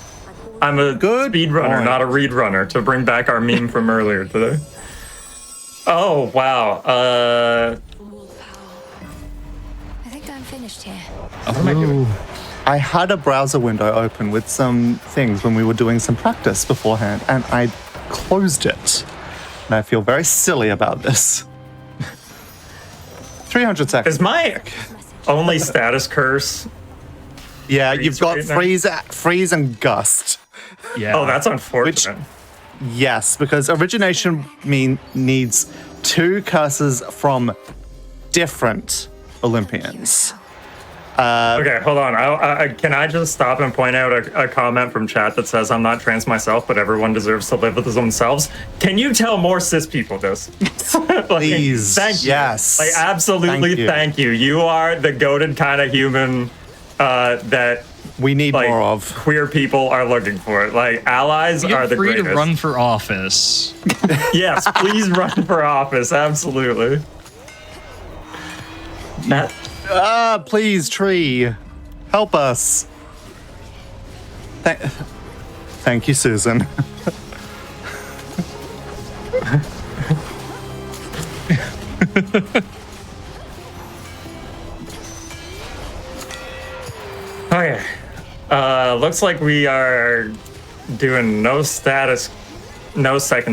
I'm a good speedrunner, point. not a read runner, to bring back our meme from earlier today. Oh, wow. I think I'm finished here. What am I doing? I had a browser window open with some things when we were doing some practice beforehand, and I closed it. And I feel very silly about this. 300 seconds. Is my only status curse? Yeah, you've got right now? freeze and gust. Yeah. Oh, that's unfortunate. Yes, because origination needs 2 curses from different Olympians. Okay, hold on. Can I just stop and point out a comment from chat that says, I'm not trans myself, but everyone deserves to live with themselves? Can you tell more cis people this? Please. Thank you. Yes. Like, absolutely thank you. You are the goated kind of human that we need more of. Queer people are looking for. Like, allies are the free greatest. to run for office. Yes, please run for office. Absolutely. Please, tree, help us. Thank you, Susan. Okay. Looks like we are doing no second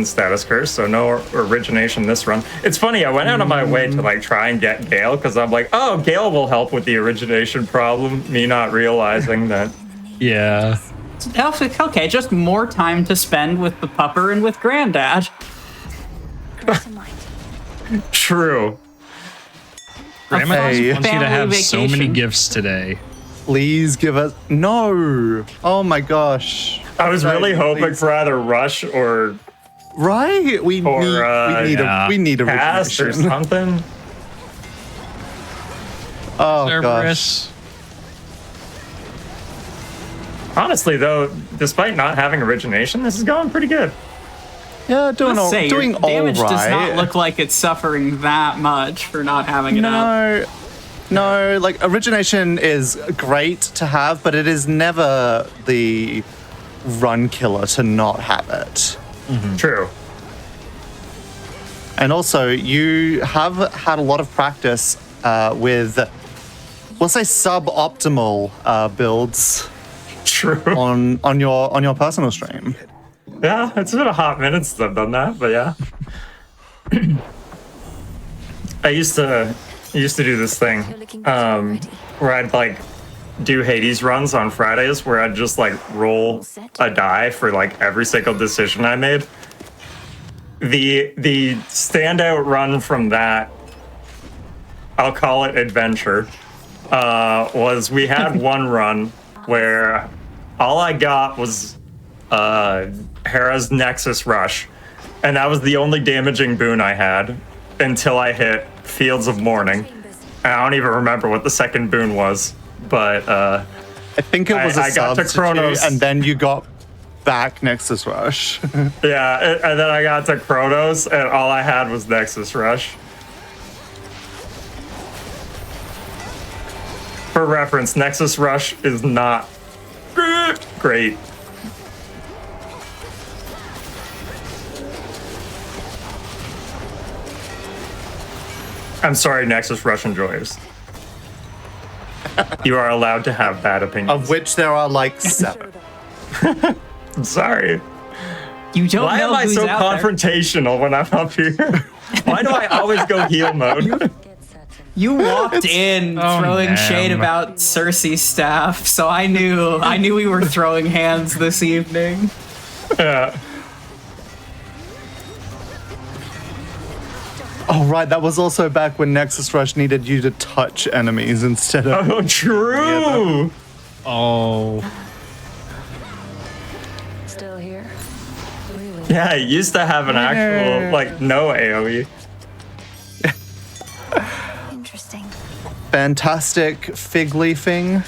status curse, so no origination this run. It's funny, I went out of my way to like try and get Gale, because I'm like, oh, Gale will help with the origination problem, me not realizing that. Yeah. Okay, just more time to spend with the pupper and with Granddad. True. Grandma Hey. wants you to have so many vacation. gifts today. Please give us no. Oh my gosh. I was really hoping for either Rush or we need a cast or recognition. something. Oh Cerberus. gosh. Honestly, though, despite not having origination, this is going pretty good. Yeah, doing all Your doing all damage does not right. look like it's suffering that much for not having it up. No, like origination is great to have, but it is never the run killer to not have it. True. And also, you have had a lot of practice with, we'll say, suboptimal builds. True. On your personal stream. Yeah, it's been a hot minute since I've done that, but yeah. I used to do this thing where I'd like do Hades runs on Fridays where I'd just like roll a die for like every single decision I made. The standout run from that, I'll call it adventure, was we had one run where all I got was Hera's Nexus Rush, and that was the only damaging boon I had until I hit Fields of Mourning. And I don't even remember what the second boon was, but I think it was I got to Chronos, and then you got back Nexus Rush. Yeah, and then I got to Chronos, and all I had was Nexus Rush. For reference, Nexus Rush is not great. I'm sorry, Nexus Rush enjoyers. You are allowed to have bad opinions. Of which there are like 7. I'm sorry. You don't Why know am I who's so out there. confrontational when I'm up here? Why do I always go heal mode? You walked in throwing shade about Cersei's staff, so I knew we were throwing hands this evening. Yeah. Oh, right. That was also back when Nexus Rush needed you to touch enemies instead of. Oh, true. Oh. Still here? Really? Yeah, it used to have an actual, like, no AoE. Interesting. Fantastic fig leafing.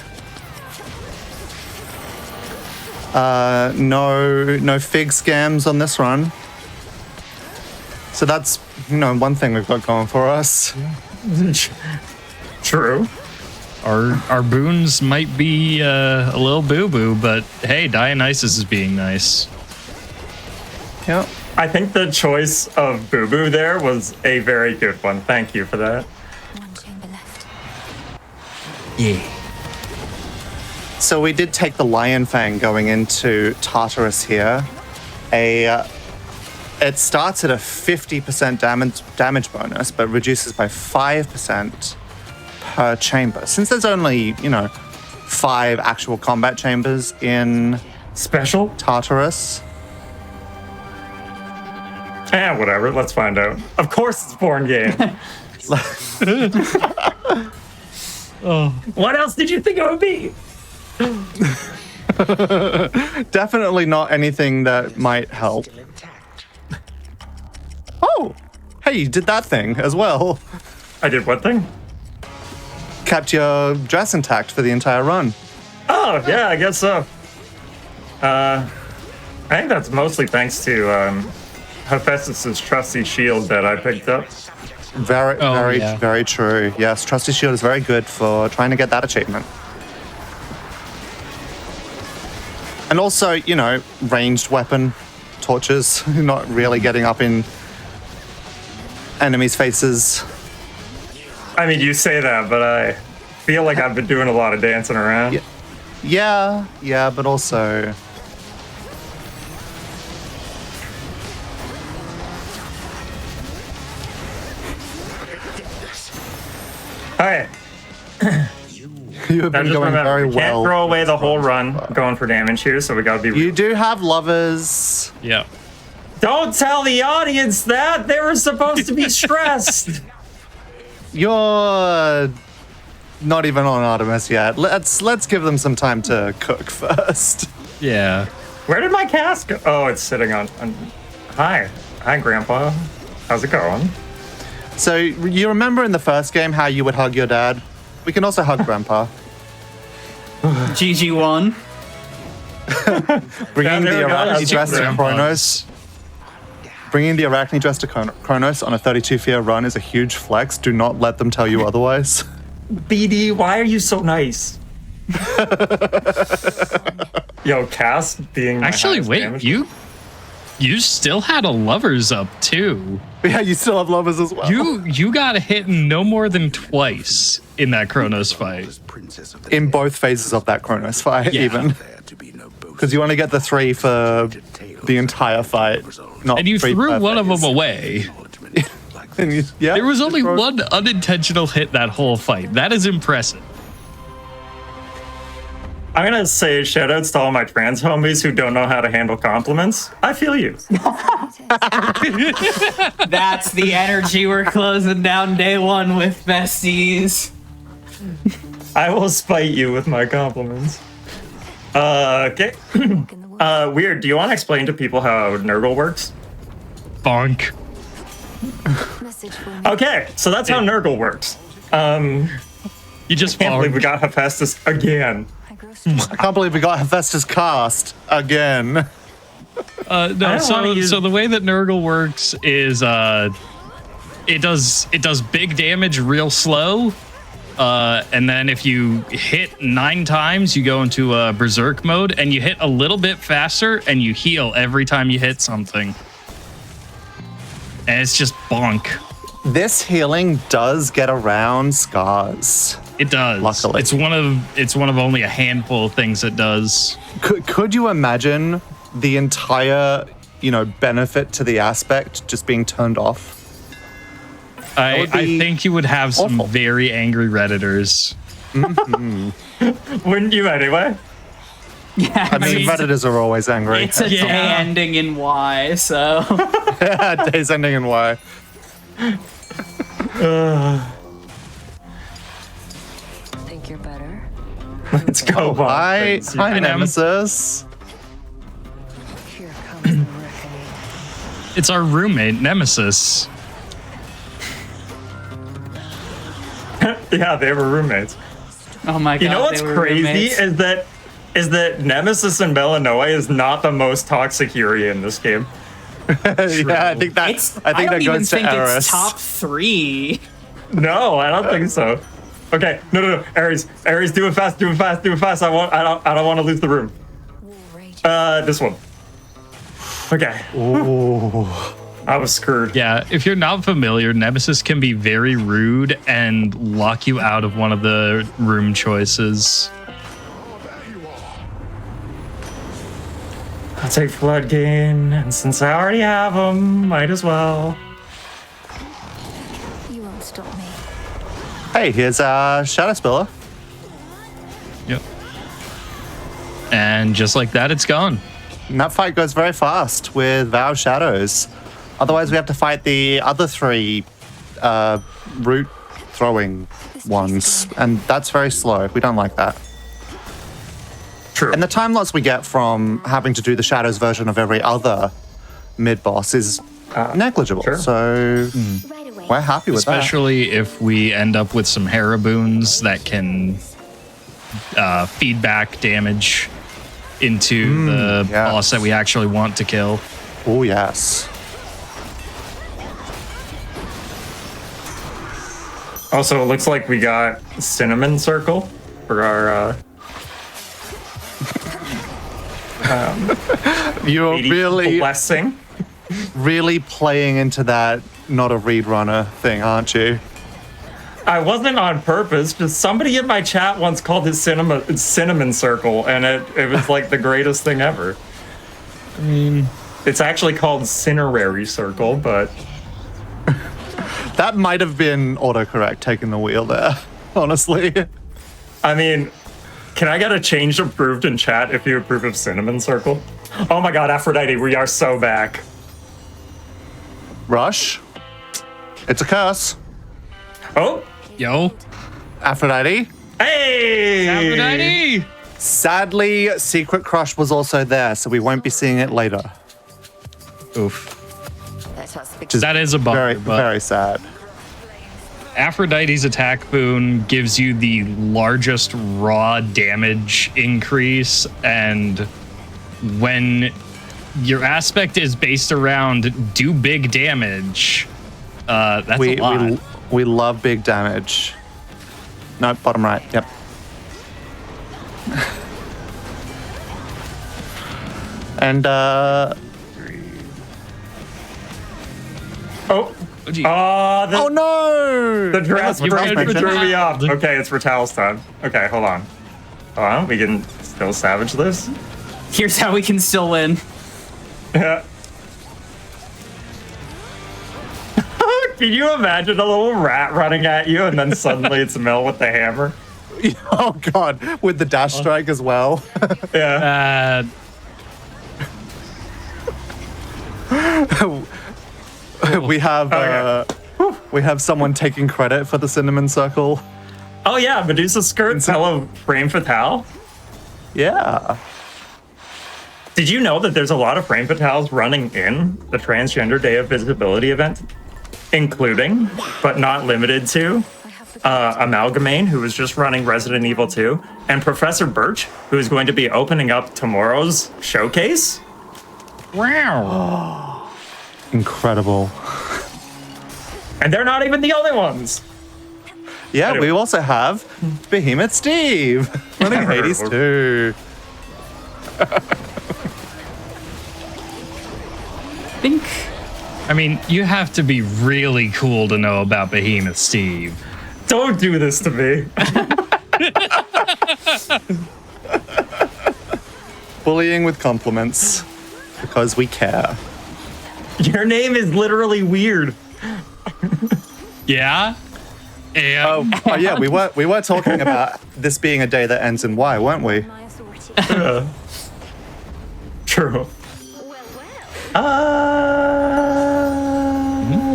No fig scams on this run. So that's, one thing we've got going for us. True. Our boons might be a little boo-boo, but hey, Dionysus is being nice. Yeah. I think the choice of Boo Boo there was a very good one. Thank you for that. Yeah. So we did take the Lion Fang going into Tartarus here. It starts at a 50% damage bonus, but reduces by 5% per chamber. Since there's only, 5 actual combat chambers in Special Tartarus. Whatever. Let's find out. Of course it's a porn game. Oh. What else did you think it would be? Definitely not anything that might help. Oh, hey, you did that thing as well. I did what thing? Kept your dress intact for the entire run. Oh, yeah, I guess so. I think that's mostly thanks to Hephaestus's trusty shield that I picked up. Very true. Yes, trusty shield is very good for trying to get that achievement. And also, you know, ranged weapon, torches, not really getting up in enemies' faces. I mean, you say that, but I feel like I've been doing a lot of dancing around. Yeah, but also... Alright. You have been going very we can't well. throw away the whole run going for damage here, so we gotta be... You do have lovers. Yeah. Don't tell the audience that! They were supposed to be stressed! You're not even on Artemis yet. Let's give them some time to cook first. Yeah. Where did my cast go? Oh, it's sitting on... Hi, Grandpa. How's it going? So, you remember in the first game how you would hug your dad? We can also hug Grandpa. GG1. Bringing the Arachne dress to Kronos. Bringing the Arachne dress to Kronos on a 32 fear run is a huge flex. Do not let them tell you otherwise. BD, why are you so nice? Yo, Cass being my Actually, highest wait, damage. you still had a lovers up too. Yeah, you still have lovers as well. You got hit no more than twice in that Kronos fight. In both phases of that Kronos fight, even. Because you want to get the 3 for the entire fight. Not And you 3 threw per one of phase. them away. Yeah, There was only one unintentional hit that whole fight. That is impressive. I'm gonna say shoutouts to all my trans homies who don't know how to handle compliments. I feel you. That's the energy we're closing down day one with, besties. I will spite you with my compliments. Okay. Weird. Do you want to explain to people how Nurgle works? Bonk. Okay, so that's how Nurgle works. You just can't believe we got Hephaestus again. I can't believe we got Hephaestus cast again. No, so the way that Nurgle works is it does big damage real slow. And then if you hit 9 times, you go into berserk mode, and you hit a little bit faster, and you heal every time you hit something. And it's just bonk. This healing does get around scars. It does. Luckily. It's one of only a handful of things it does. Could you imagine the entire, benefit to the aspect just being turned off? I think you would have some very angry Redditors. Mm-hmm. Wouldn't you anyway? Yeah, I mean, Redditors are always angry. It's a day ending in Y, so. Days ending in Y. Think you're better? Let's go. Hi, Nemesis. Here comes the reckoning. It's our roommate, Nemesis. Yeah, they were roommates. Oh my god. You know what's they were crazy roommates. is that Nemesis and Melanoa is not the most toxic Yuri in this game. Yeah, I think that don't even goes to think Eris. it's top 3. No, I don't think so. Okay, no. Ares, do it fast. I don't want to lose the room. This one. Okay. Ooh. I was screwed. Yeah, if you're not familiar, Nemesis can be very rude and lock you out of one of the room choices. I'll take Flood Gain, and since I already have them, might as well. You won't stop me. Hey, here's Shadow Spiller. Yep. And just like that, it's gone. And that fight goes very fast with Vow Shadows. Otherwise, we have to fight the other 3 root throwing ones, and that's very slow. We don't like that. True. And the time loss we get from having to do the Shadows version of every other mid-boss is negligible. Sure. So we're happy with that. Especially if we end up with some Haraboons that can feedback damage into the boss that we actually want to kill. Oh, yes. Also, it looks like we got Cinnamon Circle for our You're really blessing. Really playing into that not a read runner thing, aren't you? I wasn't on purpose. Just somebody in my chat once called his cinnamon circle, and it was like the greatest thing ever. I mean, it's actually called Cinerary Circle, but that might have been autocorrect taking the wheel there, honestly. I mean, can I get a change approved in chat if you approve of Cinnamon Circle? Oh my god, Aphrodite, we are so back. Rush. It's a curse. Oh. Yo. Aphrodite. Hey! Aphrodite! Sadly, Secret Crush was also there, so we won't be seeing it later. Oof. Which that is a bummer, very, but very sad. Aphrodite's attack boon gives you the largest raw damage increase, and when your aspect is based around do big damage, that's a lot. We love big damage. No, bottom right. Yep. And oh no! The dress threw me off. Okay, it's Ratal's time. Okay, hold on. Hold on, we can still savage this. Here's how we can still win. Yeah. Can you imagine a little rat running at you and then suddenly it's Mel with the hammer? Oh god, with the dash strike as well. Yeah. We have someone taking credit for the cinnamon circle. Oh yeah, Medusa skirts hello frame fatale. Yeah. Did you know that there's a lot of frame fatales running in the Transgender Day of Visibility event? Including, but not limited to, Amalgamane, who was just running Resident Evil 2, and Professor Birch, who is going to be opening up tomorrow's showcase. Wow. Incredible. And they're not even the only ones. Yeah, we also have Behemoth Steve running Hades 2. I mean, you have to be really cool to know about Behemoth Steve. Don't do this to me. Bullying with compliments because we care. Your name is literally weird. Yeah? And oh yeah, we were talking about this being a day that ends in Y, weren't we? True.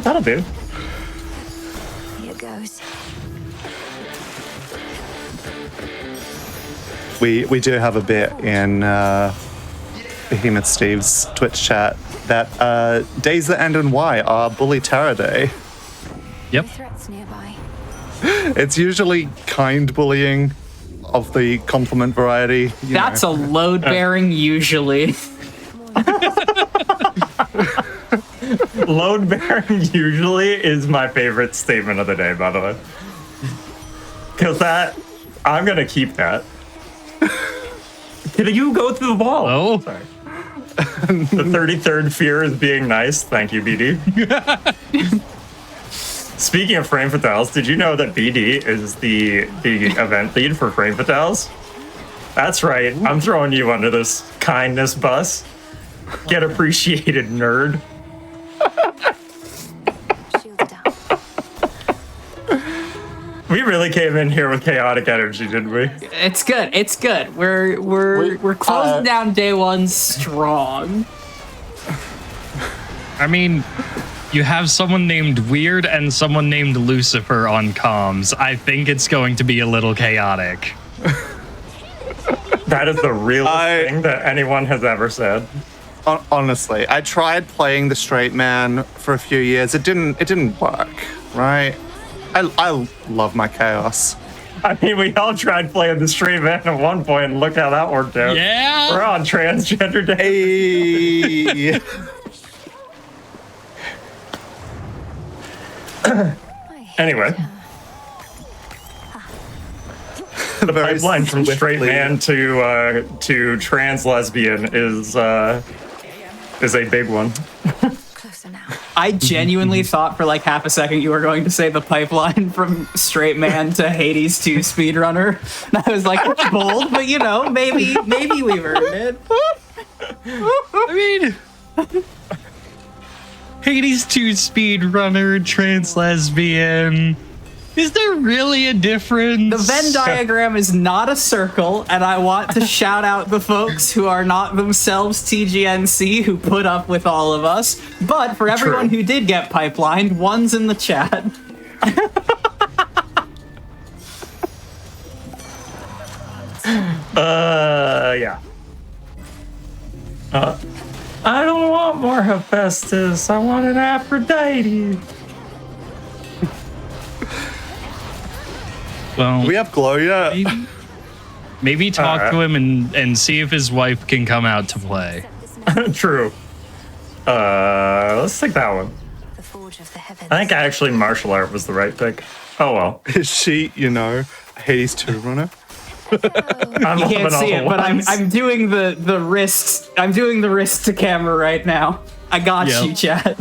That'll do. Here goes. We do have a bit in Behemoth Steve's Twitch chat that days that end in Y are Bully Terror Day. Yep. Threats nearby. It's usually kind bullying of the compliment variety. That's a load bearing usually. Load bearing usually is my favorite statement of the day, by the way. Because I'm going to keep that. Did you go through the wall? Oh. Sorry. The 33rd fear is being nice. Thank you, BD. Speaking of Frame Fatales, did you know that BD is the event lead for Frame Fatales? That's right. I'm throwing you under this kindness bus. Get appreciated, nerd. We really came in here with chaotic energy, didn't we? It's good. It's good. We're closing down day one strong. I mean, You have someone named Weird and someone named Lucifer on comms. I think it's going to be a little chaotic. That is the realest thing that anyone has ever said. Honestly, I tried playing the straight man for a few years. It didn't work, right? I love my chaos. I mean, we all tried playing the straight man at one point, and look how that worked out. Yeah, we're on transgender day. Anyway, the pipeline from straight man to trans lesbian is a big one. I genuinely thought for like half a second you were going to say the pipeline from straight man to Hades to speedrunner. And I was like, it's bold, but you know, maybe we've earned it. I mean, Hades 2 speedrunner, trans lesbian. Is there really a difference? The Venn diagram is not a circle, and I want to shout out the folks who are not themselves TGNC who put up with all of us. But for everyone who did get pipelined, one's in the chat. Yeah. I don't want more Hephaestus. I want an Aphrodite. Well, do we have glow yet? Maybe talk to him and see if his wife can come out to play. True. Let's take that one. I think actually martial art was the right pick. Oh well. Is she, Hades 2 runner? You can't see it, but I'm doing the wrist. I'm doing the wrist to camera right now. I got you, chat.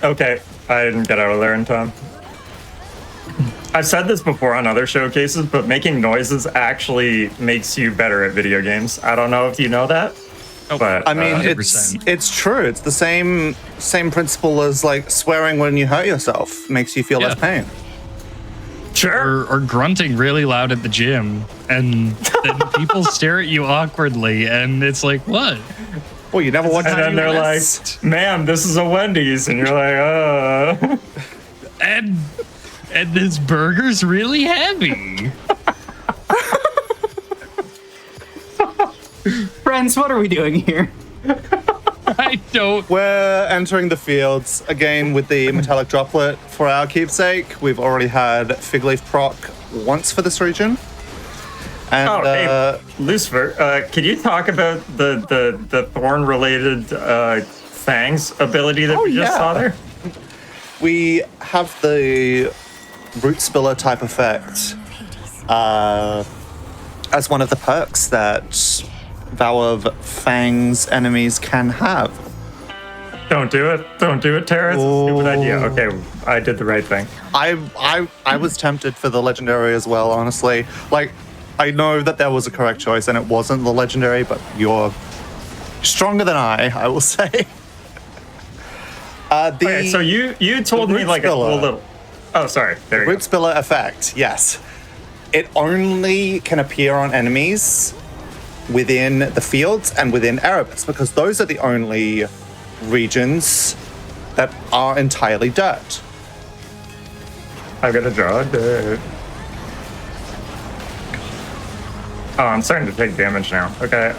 Okay, I didn't get out of there in time. I've said this before on other showcases, but making noises actually makes you better at video games. I don't know if you know that, but I mean, it's true. It's the same principle as like swearing when you hurt yourself makes you feel less pain. Sure. Or grunting really loud at the gym, and then people stare at you awkwardly, and it's like, what? Well, you never watch. And then they're like, "Ma'am, this is a Wendy's," and you're like, And this burger's really heavy. Friends, what are we doing here? I don't. We're entering the fields again with the metallic droplet for our keepsake. We've already had fig leaf proc once for this region. And, hey, Lucifer, could you talk about the thorn-related fangs ability that we just saw there? We have the root spiller type effect as one of the perks that Vow of Fangs enemies can have. Don't do it. Don't do it, Tara. It's a stupid idea. Okay, I did the right thing. I was tempted for the legendary as well, honestly. Like, I know that there was a correct choice and it wasn't the legendary, but you're stronger than I will say. Okay, so you told me like a little. Oh, sorry. There you go. Root spiller effect, yes. It only can appear on enemies within the fields and within Erebus, because those are the only regions that are entirely dirt. I'm gonna draw dirt. Oh, I'm starting to take damage now. Okay,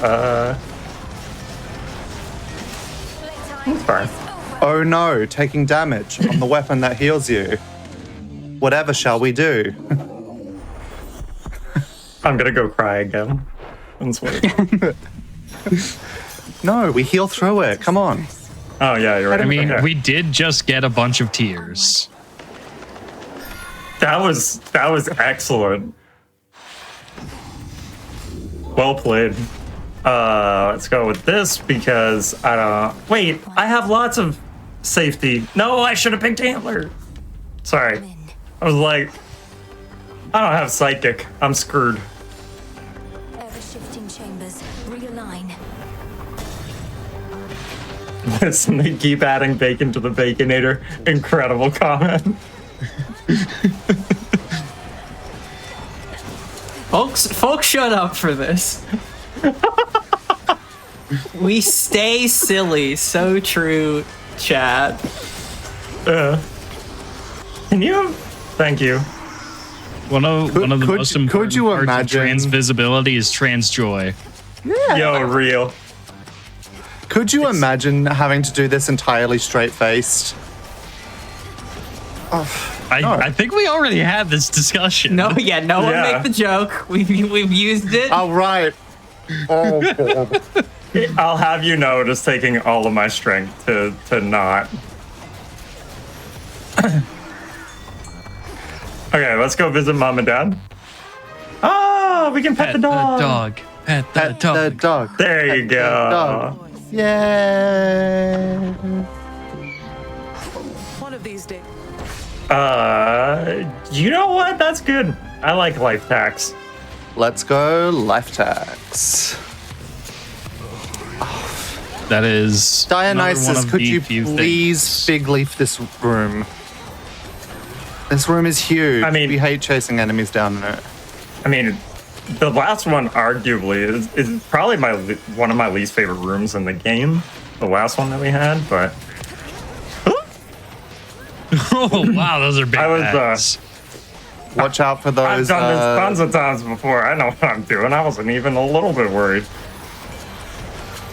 that's fine. Oh no, taking damage on the weapon that heals you. Whatever shall we do? I'm gonna go cry again. That's what No, we heal through it. Come on. Oh yeah, you're right. I mean, we did just get a bunch of tears. That was excellent. Well played. Let's go with this because I don't. Wait, I have lots of safety. No, I should have picked antler. Sorry, I was like, I don't have psychic. I'm screwed. Ever-shifting chambers, realign. Listen, they keep adding bacon to the Baconator. Incredible comment. Folks shut up for this. We stay silly. So true, chat. Can you? Thank you. One of the most important parts of trans visibility is trans joy. Yeah. Yo, real. Could you imagine having to do this entirely straight-faced? I think we already had this discussion. No one make the joke. We've used it. Oh, right. Oh, God. I'll have you know, just taking all of my strength to not. Okay, let's go visit mom and dad. Oh, we can pet the dog. Pet the dog. There you go. Yay. One of these days. You know what? That's good. I like life tax. Let's go life tax. That is Dionysus, could you please fig leaf this room? This room is huge. I mean, we hate chasing enemies down in it. I mean, the last one arguably is probably one of my least favorite rooms in the game. The last one that we had, but oh wow, those are big bags. Watch out for those. I've done this tons of times before. I know what I'm doing. I wasn't even a little bit worried.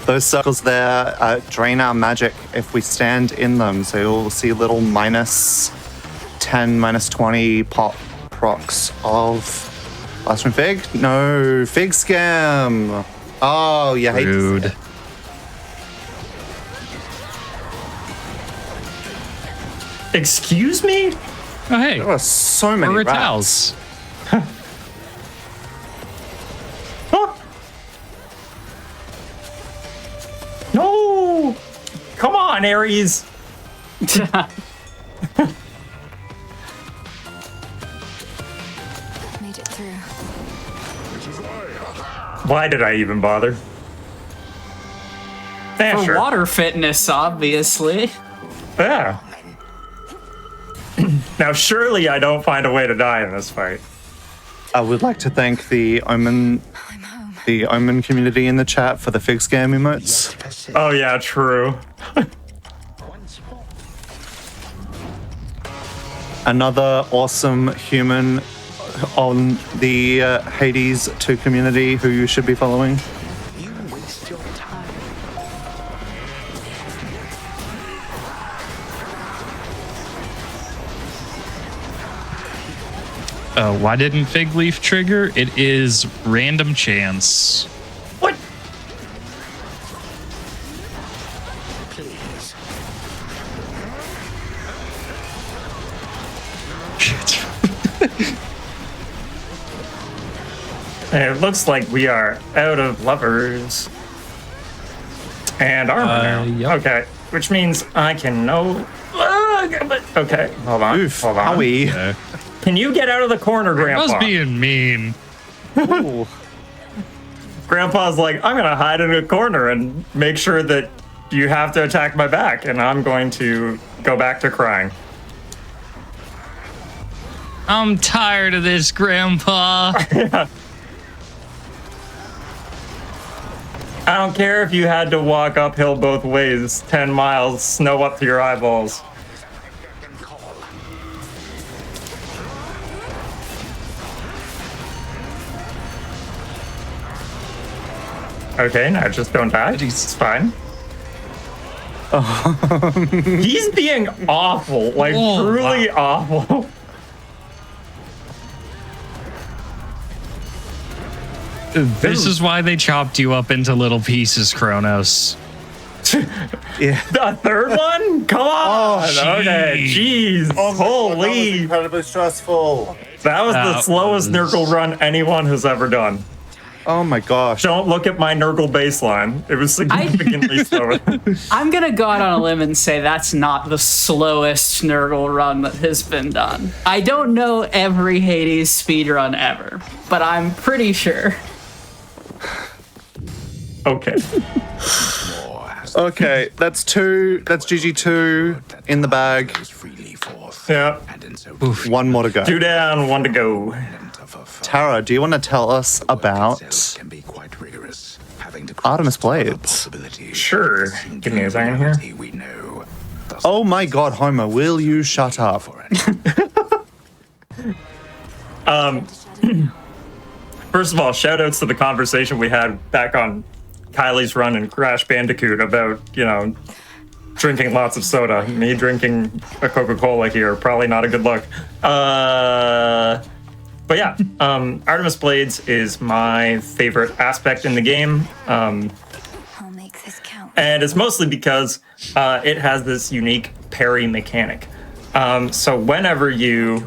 Those circles there drain our magic if we stand in them. So you'll see little -10, -20 pop procs of last one fig. No fig scam. Oh, you hate rude. Excuse me? Oh hey, there are so many rats. No! Come on, Aries! Made it through. Why did I even bother? Yeah, For sure. water fitness, obviously. Yeah. Now, surely I don't find a way to die in this fight. I would like to thank the Omen community in the chat for the fig scam emotes. Oh yeah, true. Another awesome human on the Hades 2 community who you should be following. Why didn't Fig Leaf trigger? It is random chance. What? It looks like we are out of lovers and armor now. Yep. Okay, which means I can no. Okay, hold on. Oof, hold on. Howie. Can you get out of the corner, Grandpa? Must being mean. Grandpa's like, I'm gonna hide in a corner and make sure that you have to attack my back, and I'm going to go back to crying. I'm tired of this, Grandpa. I don't care if you had to walk uphill both ways, 10 miles, snow up to your eyeballs. Okay, now just don't die. It's fine. He's being awful, like truly awful. This is why they chopped you up into little pieces, Kronos. Yeah. The third one? Come on. Okay, jeez. Oh, holy. that was incredibly stressful. That was the slowest Nurgle run anyone has ever done. Oh my gosh. Don't look at my Nurgle baseline. It was significantly slower. I'm gonna go out on a limb and say that's not the slowest Nurgle run that has been done. I don't know every Hades speedrun ever, but I'm pretty sure. Okay. Okay, that's GG2 in the bag. Yeah. One more to go. 2 down, 1 to go. Tara, do you want to tell us about Artemis Blades? Sure. Give me a second here. Oh my god, Homer, will you shut up? First of all, shout outs to the conversation we had back on Kylie's run in Crash Bandicoot about, drinking lots of soda. Me drinking a Coca-Cola here, probably not a good look. But yeah, Artemis Blades is my favorite aspect in the game. And it's mostly because it has this unique parry mechanic. So whenever you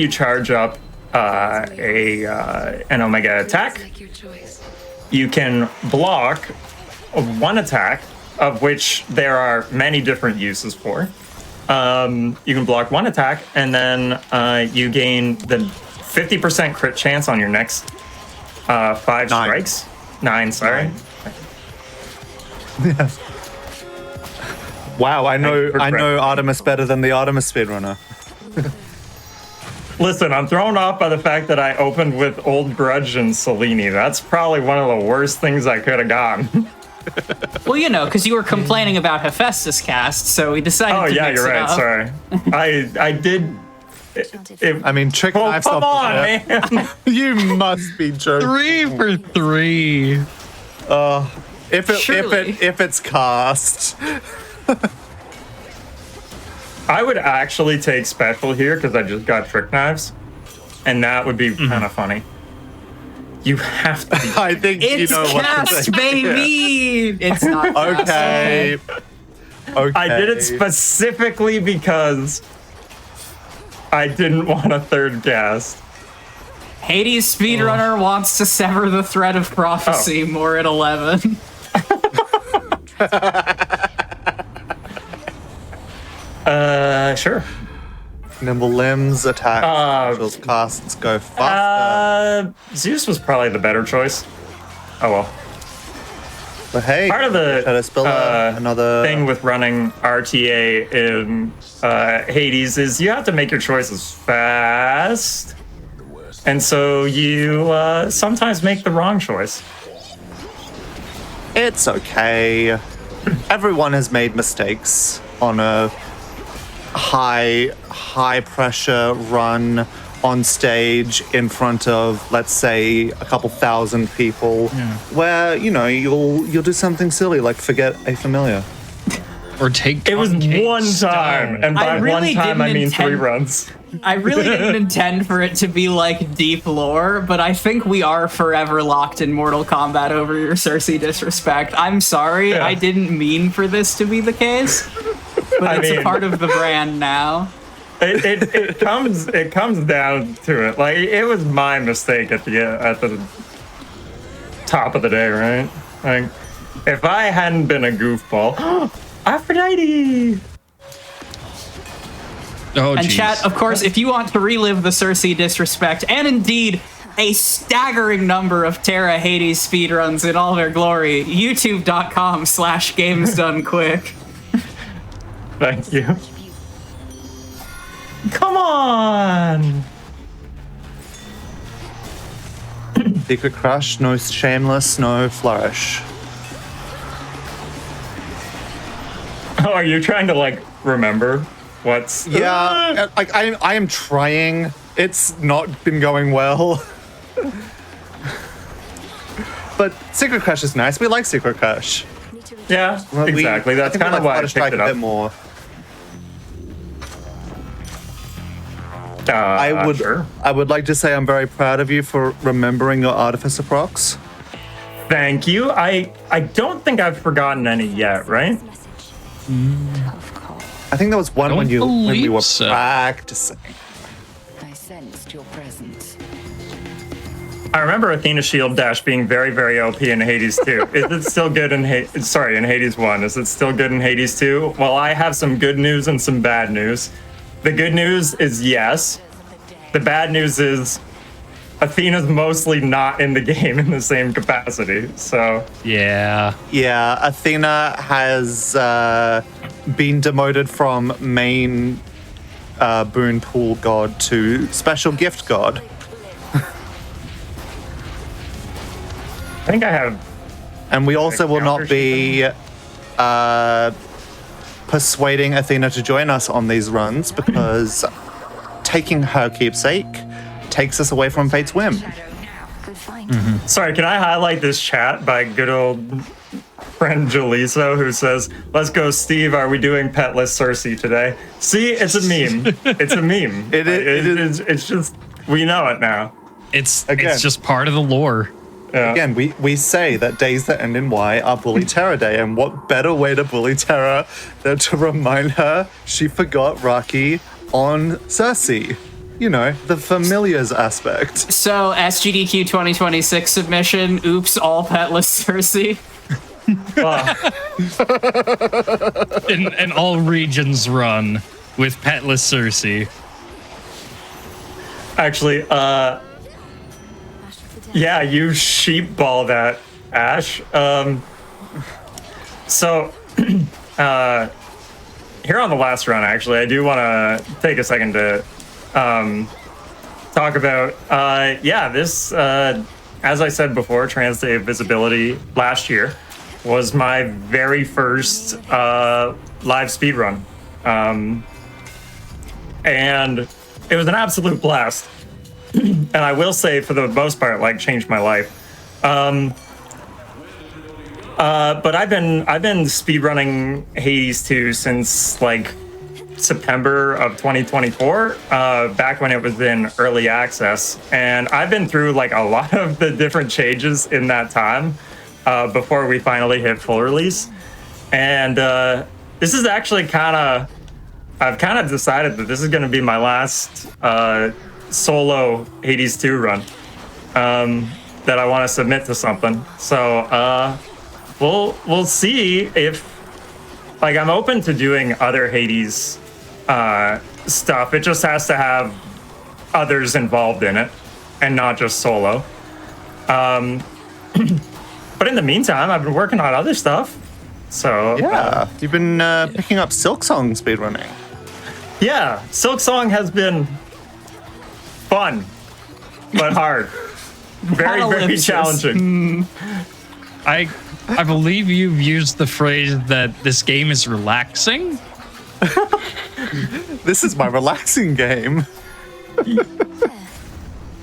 charge up an Omega attack, you can block one attack, of which there are many different uses for. You can block one attack, and then you gain the 50% crit chance on your next 5 strikes. 9, sorry. Yes. Wow, I know Artemis better than the Artemis speedrunner. Listen, I'm thrown off by the fact that I opened with Old Grudge and Selene. That's probably one of the worst things I could have gotten. Well, because you were complaining about Hephaestus cast, so we decided to mix you're it right. up. Sorry. I did. Trick knife come on, man. You must be joking. 3 for 3. If it's cast. I would actually take special here because I just got trick knives, and that would be kind of funny. You have to. I think it's cast, baby. It's not cast. Okay. I did it specifically because I didn't want a third cast. Hades speedrunner wants to sever the thread of prophecy. More at 11. Sure. Nimble limbs, attack, casts go faster. Zeus was probably the better choice. Oh well. But hey, part of the another thing with running RTA in Hades is you have to make your choices fast, and so you sometimes make the wrong choice. It's okay. Everyone has made mistakes on a high pressure run on stage in front of, let's say, a couple thousand people, where you'll do something silly like forget a familiar, or take. It was one time, and by really one time I mean 3 intend- runs. I really didn't intend for it to be like deep lore, but I think we are forever locked in Mortal Kombat over your Cersei disrespect. I'm sorry, I didn't mean for this to be the case, but it's a part of the brand now. It comes down to it. Like, it was my mistake at the top of the day, right? Like, if I hadn't been a goofball, Aphrodite. Oh, and geez. chat, of course, if you want to relive the Cersei disrespect, and indeed a staggering number of Terra Hades speedruns in all their glory, youtube.com/gamesdonequick. Thank you. Come on! Secret crush, no shameless, no flourish. Oh, are you trying to, like, remember what's... Yeah, like, I am trying. It's not been going well. But Secret Crush is nice. We like Secret Crush. Yeah, exactly. That's kind of why I picked it up. A bit more. I would like to say I'm very proud of you for remembering your Artificer procs. Thank you. I don't think I've forgotten any yet, right? I think there was one when we were practicing. I sensed your presence. I remember Athena Shield Dash being very, very OP in Hades 2. Is it still good in in Hades 1? Is it still good in Hades 2? Well, I have some good news and some bad news. The good news is yes. The bad news is Athena's mostly not in the game in the same capacity, so... Yeah. Yeah, Athena has been demoted from main boon pool god to special gift god. I think I have. And we also will not be persuading Athena to join us on these runs because taking her keepsake takes us away from Fate's whim. Sorry, can I highlight this chat by good old friend Jaliso, who says, "Let's go, Steve. Are we doing petless Cersei today?" See, it's a meme. It's a meme. It is. It's just, we know it now. It's just part of the lore. Yeah. Again, we say that days that end in Y are Bully Terror Day, and what better way to bully Terror than to remind her she forgot Raki on Cersei? You know, the familiars aspect. So, SGDQ 2026 submission, oops, all petless Cersei. An all regions run with petless Cersei. Actually, yeah, you sheepball that, Ash. So, here on the last run, actually, I do want to take a second to talk about, this, as I said before, Trans Day of Visibility last year was my very first live speedrun. And it was an absolute blast. And I will say, for the most part, like, changed my life. But I've been speedrunning Hades 2 since like September of 2024, back when it was in early access, and I've been through like a lot of the different changes in that time before we finally hit full release. And this is actually I've kind of decided that this is going to be my last solo Hades 2 run that I want to submit to something. So we'll see if, like, I'm open to doing other Hades stuff. It just has to have others involved in it and not just solo. But in the meantime, I've been working on other stuff. So yeah, you've been picking up Silk Song speedrunning. Yeah, Silk Song has been fun, but hard. Very, very challenging. I believe you've used the phrase that this game is relaxing. This is my relaxing game.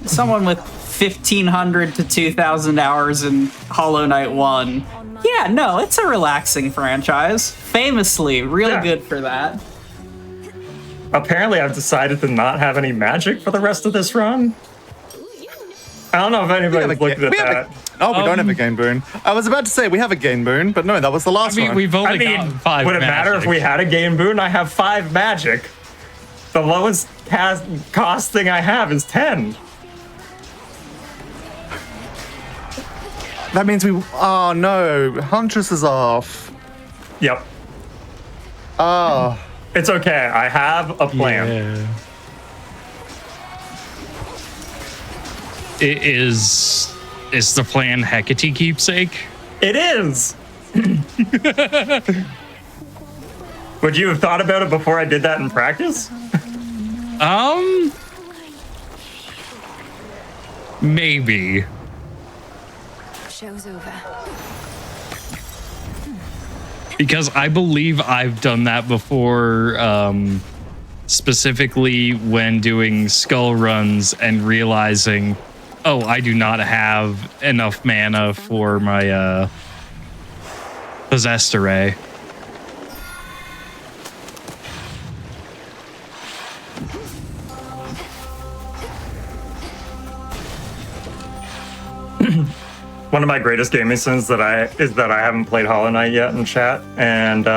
Someone with 1,500 to 2,000 hours in Hollow Knight 1. Yeah, no, it's a relaxing franchise. Famously, really good for that. Apparently, I've decided to not have any magic for the rest of this run. I don't know if anybody's looked at that. We don't have a gain boon. I was about to say we have a gain boon, but no, that was the last one. We've only got 5 would it matter if we had a gain boon? I have 5 magic. The lowest cost thing I have is 10. That means oh no, Huntress is off. Yep. Oh. It's okay, I have a plan. Yeah. Is the plan Hecate keepsake? It is. Would you have thought about it before I did that in practice? Maybe. Show's over. Because I believe I've done that before, specifically when doing skull runs and realizing, oh, I do not have enough mana for my possessed array. One of my greatest gaming sins is that I haven't played Hollow Knight yet in chat, and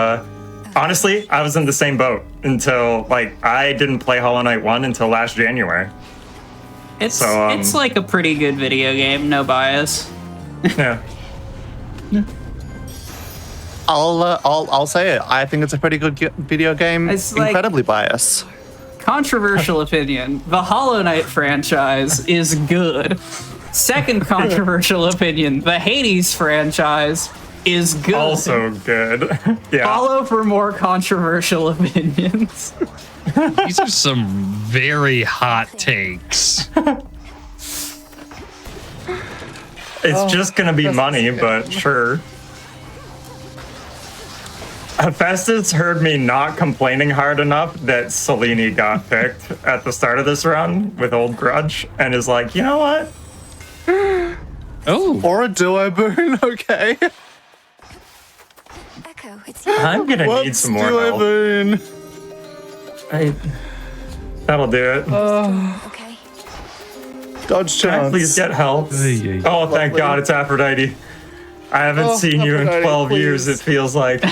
honestly, I was in the same boat until, like, I didn't play Hollow Knight 1 until last January. It's like a pretty good video game, no bias. Yeah. I'll say it. I think it's a pretty good video game. It's like- incredibly biased. Controversial opinion. The Hollow Knight franchise is good. Second controversial opinion. The Hades franchise is good. Also good. Yeah. Follow for more controversial opinions. These are some very hot takes. It's just gonna be money, but sure. Hephaestus heard me not complaining hard enough that Selene got picked at the start of this run with Old Grudge, and is like, you know what? Oh. Or a duo boon, okay. Echo, it's I'm gonna need some more help. Boon? That'll do it. okay. Dodge Can I chance. please get help? Oh, thank God, it's Aphrodite. I haven't seen you in Aphrodite, 12 years, please. it feels like.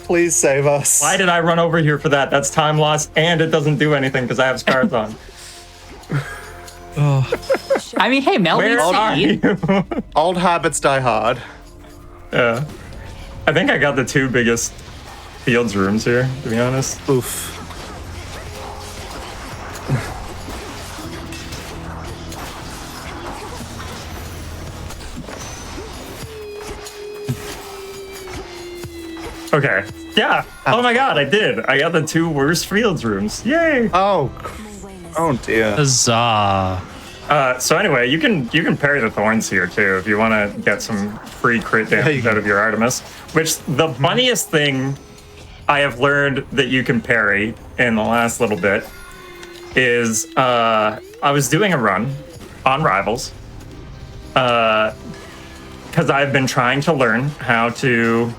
Please save us. Why did I run over here for that? That's time loss, and it doesn't do anything because I have scars on. I mean, hey, Mel, Where are you? Old habits die hard. Yeah. I think I got the two biggest fields rooms here, to be honest. Oof. Okay. Yeah. Oh my God, I did. I got the two worst fields rooms. Yay. Oh dear. Huzzah. So anyway, you can parry the thorns here too if you want to get some free crit damage out of your Artemis. Which the funniest thing I have learned that you can parry in the last little bit is I was doing a run on Rivals because I've been trying to learn how to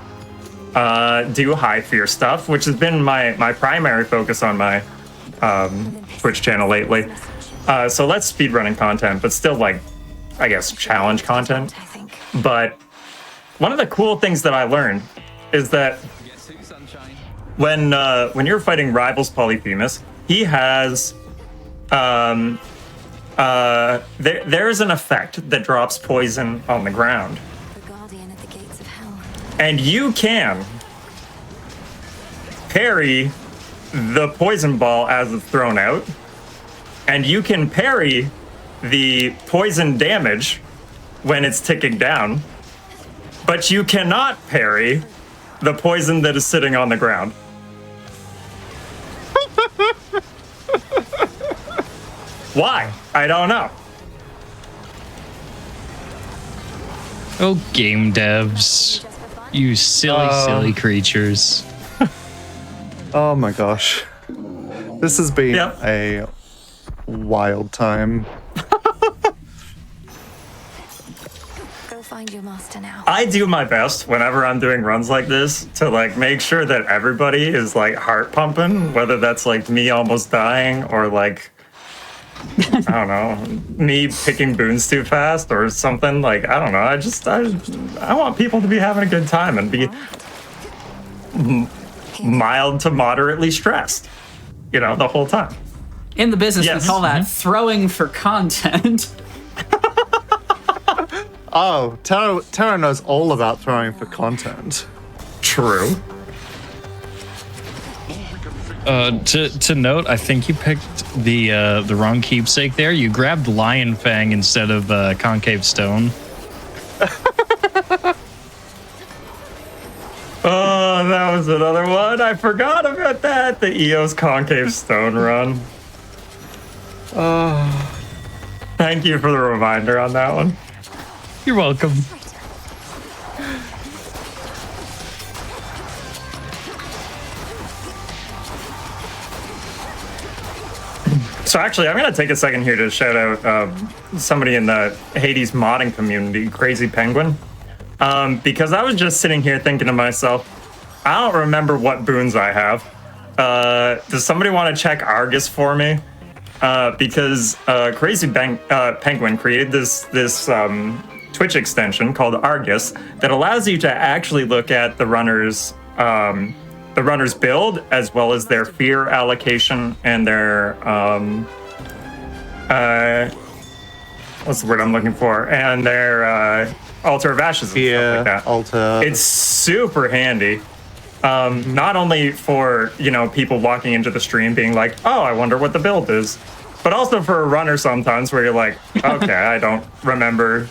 do high fear stuff, which has been my primary focus on my Twitch channel lately. So less speedrunning content, but still like, I guess, challenge content. But one of the cool things that I learned is that when you're fighting Rivals Polyphemus, he has there's an effect that drops poison on the ground. And you can parry the poison ball as it's thrown out. And you can parry the poison damage when it's ticking down. But you cannot parry the poison that is sitting on the ground. Why? I don't know. Oh, game devs. You silly creatures. Oh my gosh. This has been a wild time. Go find your master now. I do my best whenever I'm doing runs like this to like make sure that everybody is like heart pumping, whether that's like me almost dying or like I don't know, me picking boons too fast or something. Like I don't know. I want people to be having a good time and be mild to moderately stressed, you know, the whole time. In the business, we call that throwing for content. Oh, Tara knows all about throwing for content. True. To note, I think you picked the wrong keepsake there. You grabbed Lion Fang instead of Concave Stone. Oh, that was another one. I forgot about that. The EOS Concave Stone run. Oh, thank you for the reminder on that one. You're welcome. So actually, I'm going to take a second here to shout out somebody in the Hades modding community, Crazy Penguin. Because I was just sitting here thinking to myself, I don't remember what boons I have. Does somebody want to check Argus for me? Because Crazy Penguin created this Twitch extension called Argus that allows you to actually look at the runner's build as well as their fear allocation and their what's the word I'm looking for? And their Altar of Ashes and stuff like that. Altar. It's super handy. Not only for, you know, people walking into the stream being like, oh, I wonder what the build is, but also for a runner sometimes where you're like, okay, I don't remember.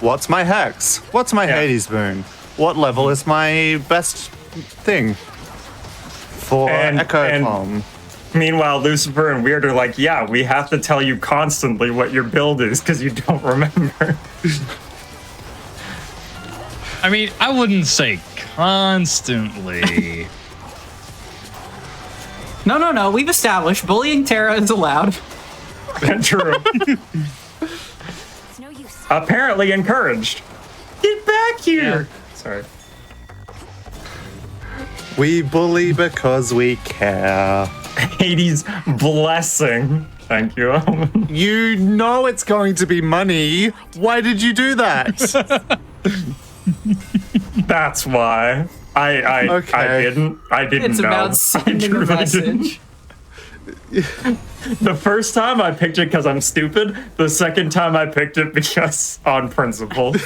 What's my hex? What's my Hades boon? What level is my best thing for Echo Palm? Meanwhile, Lucifer and Weird are like, yeah, we have to tell you constantly what your build is because you don't remember. I mean, I wouldn't say constantly. No. We've established bullying Tara is allowed. True. Apparently encouraged. Get back here. Yeah. Sorry. We bully because we care. Hades blessing. Thank you. You know it's going to be money. Why did you do that? That's why. I didn't It's know. about sending a message. The first time I picked it because I'm stupid. The second time I picked it because on principle.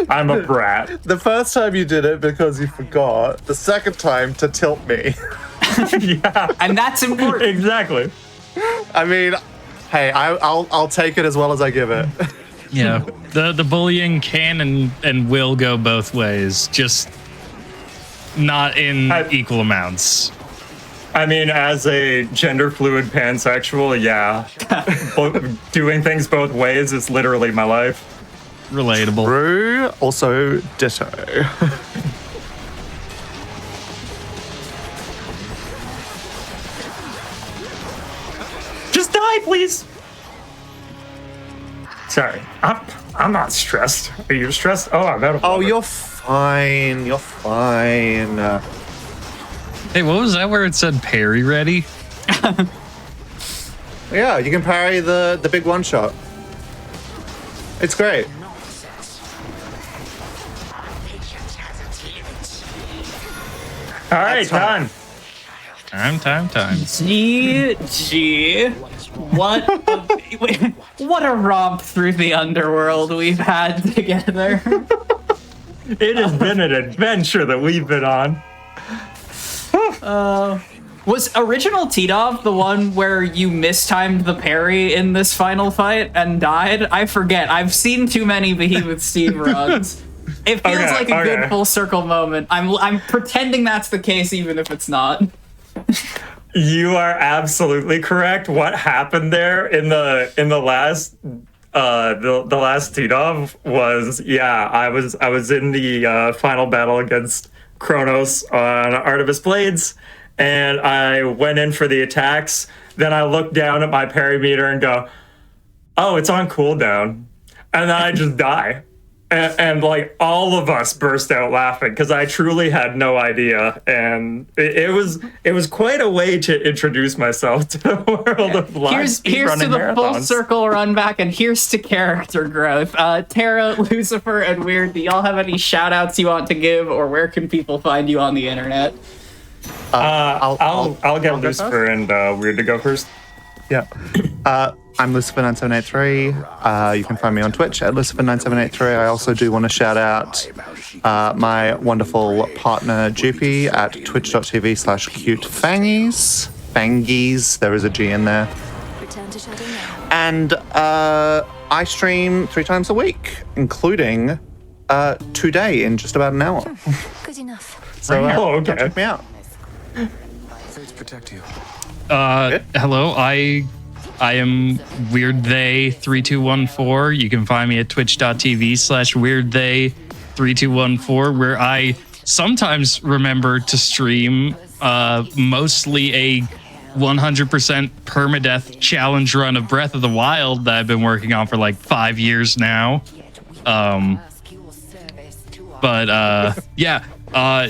I'm a brat. The first time you did it because you forgot. The second time to tilt me. Yeah. And that's important. Exactly. I mean, hey, I'll take it as well as I give it. Yeah. The bullying can and will go both ways, just not in equal amounts. I mean, as a gender fluid pansexual, yeah. Doing things both ways is literally my life. Relatable. True. Also, ditto. Just die, please. Sorry, I'm not stressed. Are you stressed? Oh, I'm out of water. You're fine. You're fine. Hey, what was that where it said parry ready? Yeah, you can parry the big one shot. It's great. All right, time. Time. Gee. What a romp through the underworld we've had together. It has been an adventure that we've been on. Was original T-Dov the one where you mistimed the parry in this final fight and died? I forget. I've seen too many Behemoth Steve runs. It feels like a good full circle moment. I'm pretending that's the case even if it's not. You are absolutely correct. What happened there in the last the last T-Dov was I was in the final battle against Kronos on Artemis Blades, and I went in for the attacks. Then I looked down at my parry meter and go, "Oh, it's on cooldown," and then I just die. And like all of us burst out laughing because I truly had no idea, and it was quite a way to introduce myself to the world of live Here's to speedrunning the full marathons. circle run back, and here's to character growth. Tara, Lucifer, and Weird, do y'all have any shout outs you want to give, or where can people find you on the internet? I'll get Lucifer and Weird to go first. Yeah. I'm Lucifer9783. You can find me on Twitch at Lucifer9783. I also do want to shout out my wonderful partner, Jupy, at twitch.tv/cutefangies. Fangies, there is a G in there. And I stream 3 times a week, including today in just about an hour. Good enough. So okay. Check me out. Fates protect you. Hello, I am WeirdThey3214. You can find me at twitch.tv/WeirdThey3214, where I sometimes remember to stream mostly a 100% permadeath challenge run of Breath of the Wild that I've been working on for like 5 years now.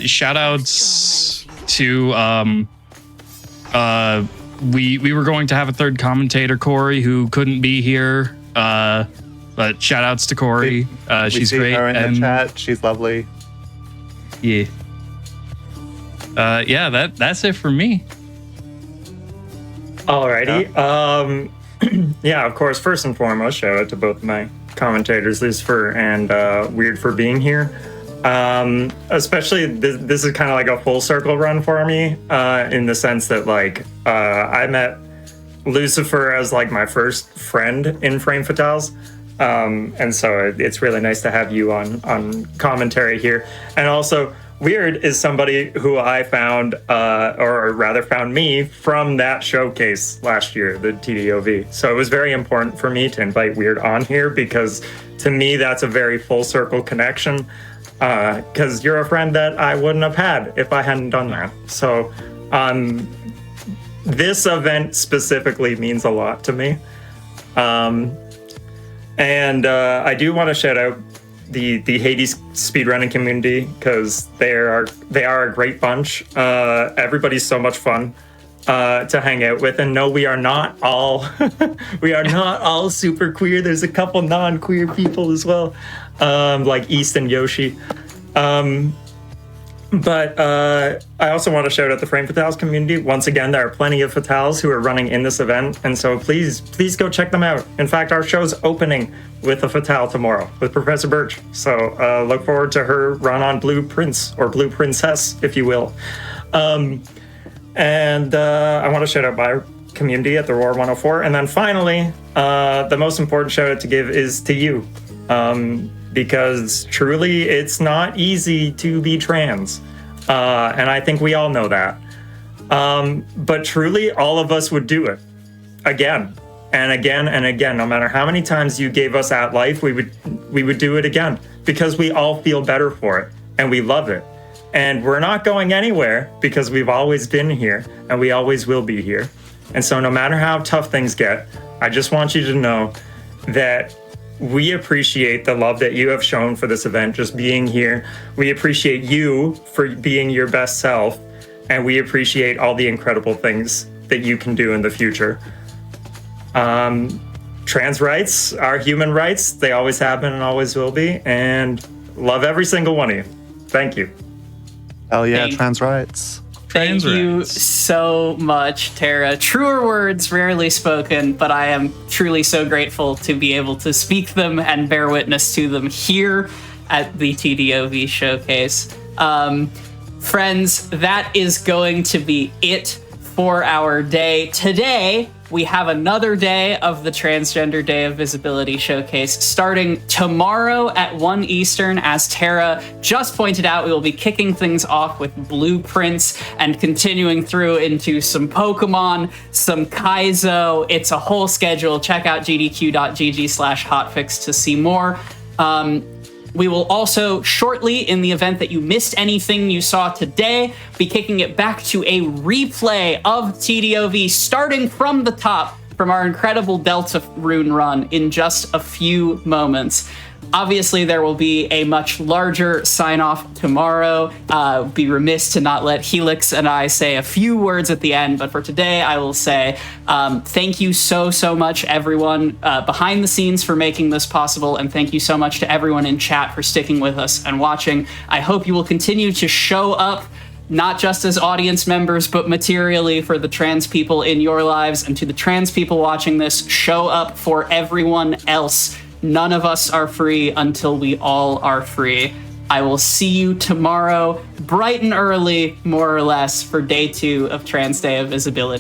Shout outs to we were going to have a third commentator, Corey, who couldn't be here. But shout outs to Corey. She's see great. her in the chat. She's lovely. Yeah. That's it for me. Alrighty. Of course, first and foremost, shout out to both my commentators, Lucifer and Weird, for being here. Especially this is kind of like a full circle run for me, in the sense that I met Lucifer as like my first friend in Frame Fatales. And so it's really nice to have you on commentary here. And also Weird is somebody who I found, or rather found me from that showcase last year, the TDOV. So it was very important for me to invite Weird on here because to me, that's a very full circle connection. Because you're a friend that I wouldn't have had if I hadn't done that. So this event specifically means a lot to me. And I do want to shout out the Hades speedrunning community because they are a great bunch. Everybody's so much fun to hang out with, and no, we are not all super queer. There's a couple non-queer people as well, like East and Yoshi. But I also want to shout out the Frame Fatales community. Once again, there are plenty of Fatales who are running in this event, and so please go check them out. In fact, our show's opening with a Fatale tomorrow with Professor Birch. So look forward to her run on Blue Prince, or Blue Princess, if you will. And I want to shout out my community at the Roar 104. And then finally, the most important shout out to give is to you. Because truly, it's not easy to be trans. And I think we all know that. But truly, all of us would do it again and again and again. No matter how many times you gave us at life, we would do it again because we all feel better for it and we love it. And we're not going anywhere because we've always been here and we always will be here. And so no matter how tough things get, I just want you to know that we appreciate the love that you have shown for this event, just being here. We appreciate you for being your best self, and we appreciate all the incredible things that you can do in the future. Trans rights are human rights. They always have been and always will be, and love every single one of you. Thank you. Oh yeah, trans rights. Thank you so much, Tara. Truer words rarely spoken, but I am truly so grateful to be able to speak them and bear witness to them here at the TDOV showcase. Friends, that is going to be it for our day. Today, we have another day of the Transgender Day of Visibility Showcase starting tomorrow at 1 Eastern. As Tara just pointed out, we will be kicking things off with blueprints and continuing through into some Pokemon, some Kaizo. It's a whole schedule. Check out gdq.gg/hotfix to see more. We will also shortly, in the event that you missed anything you saw today, be kicking it back to a replay of TDOV starting from the top from our incredible Deltarune run in just a few moments. Obviously, there will be a much larger sign-off tomorrow. Be remiss to not let Helix and I say a few words at the end, but for today, I will say thank you so much, everyone behind the scenes for making this possible, and thank you so much to everyone in chat for sticking with us and watching. I hope you will continue to show up, not just as audience members, but materially for the trans people in your lives, and to the trans people watching this, show up for everyone else. None of us are free until we all are free. I will see you tomorrow, bright and early, more or less, for day 2 of Trans Day of Visibility.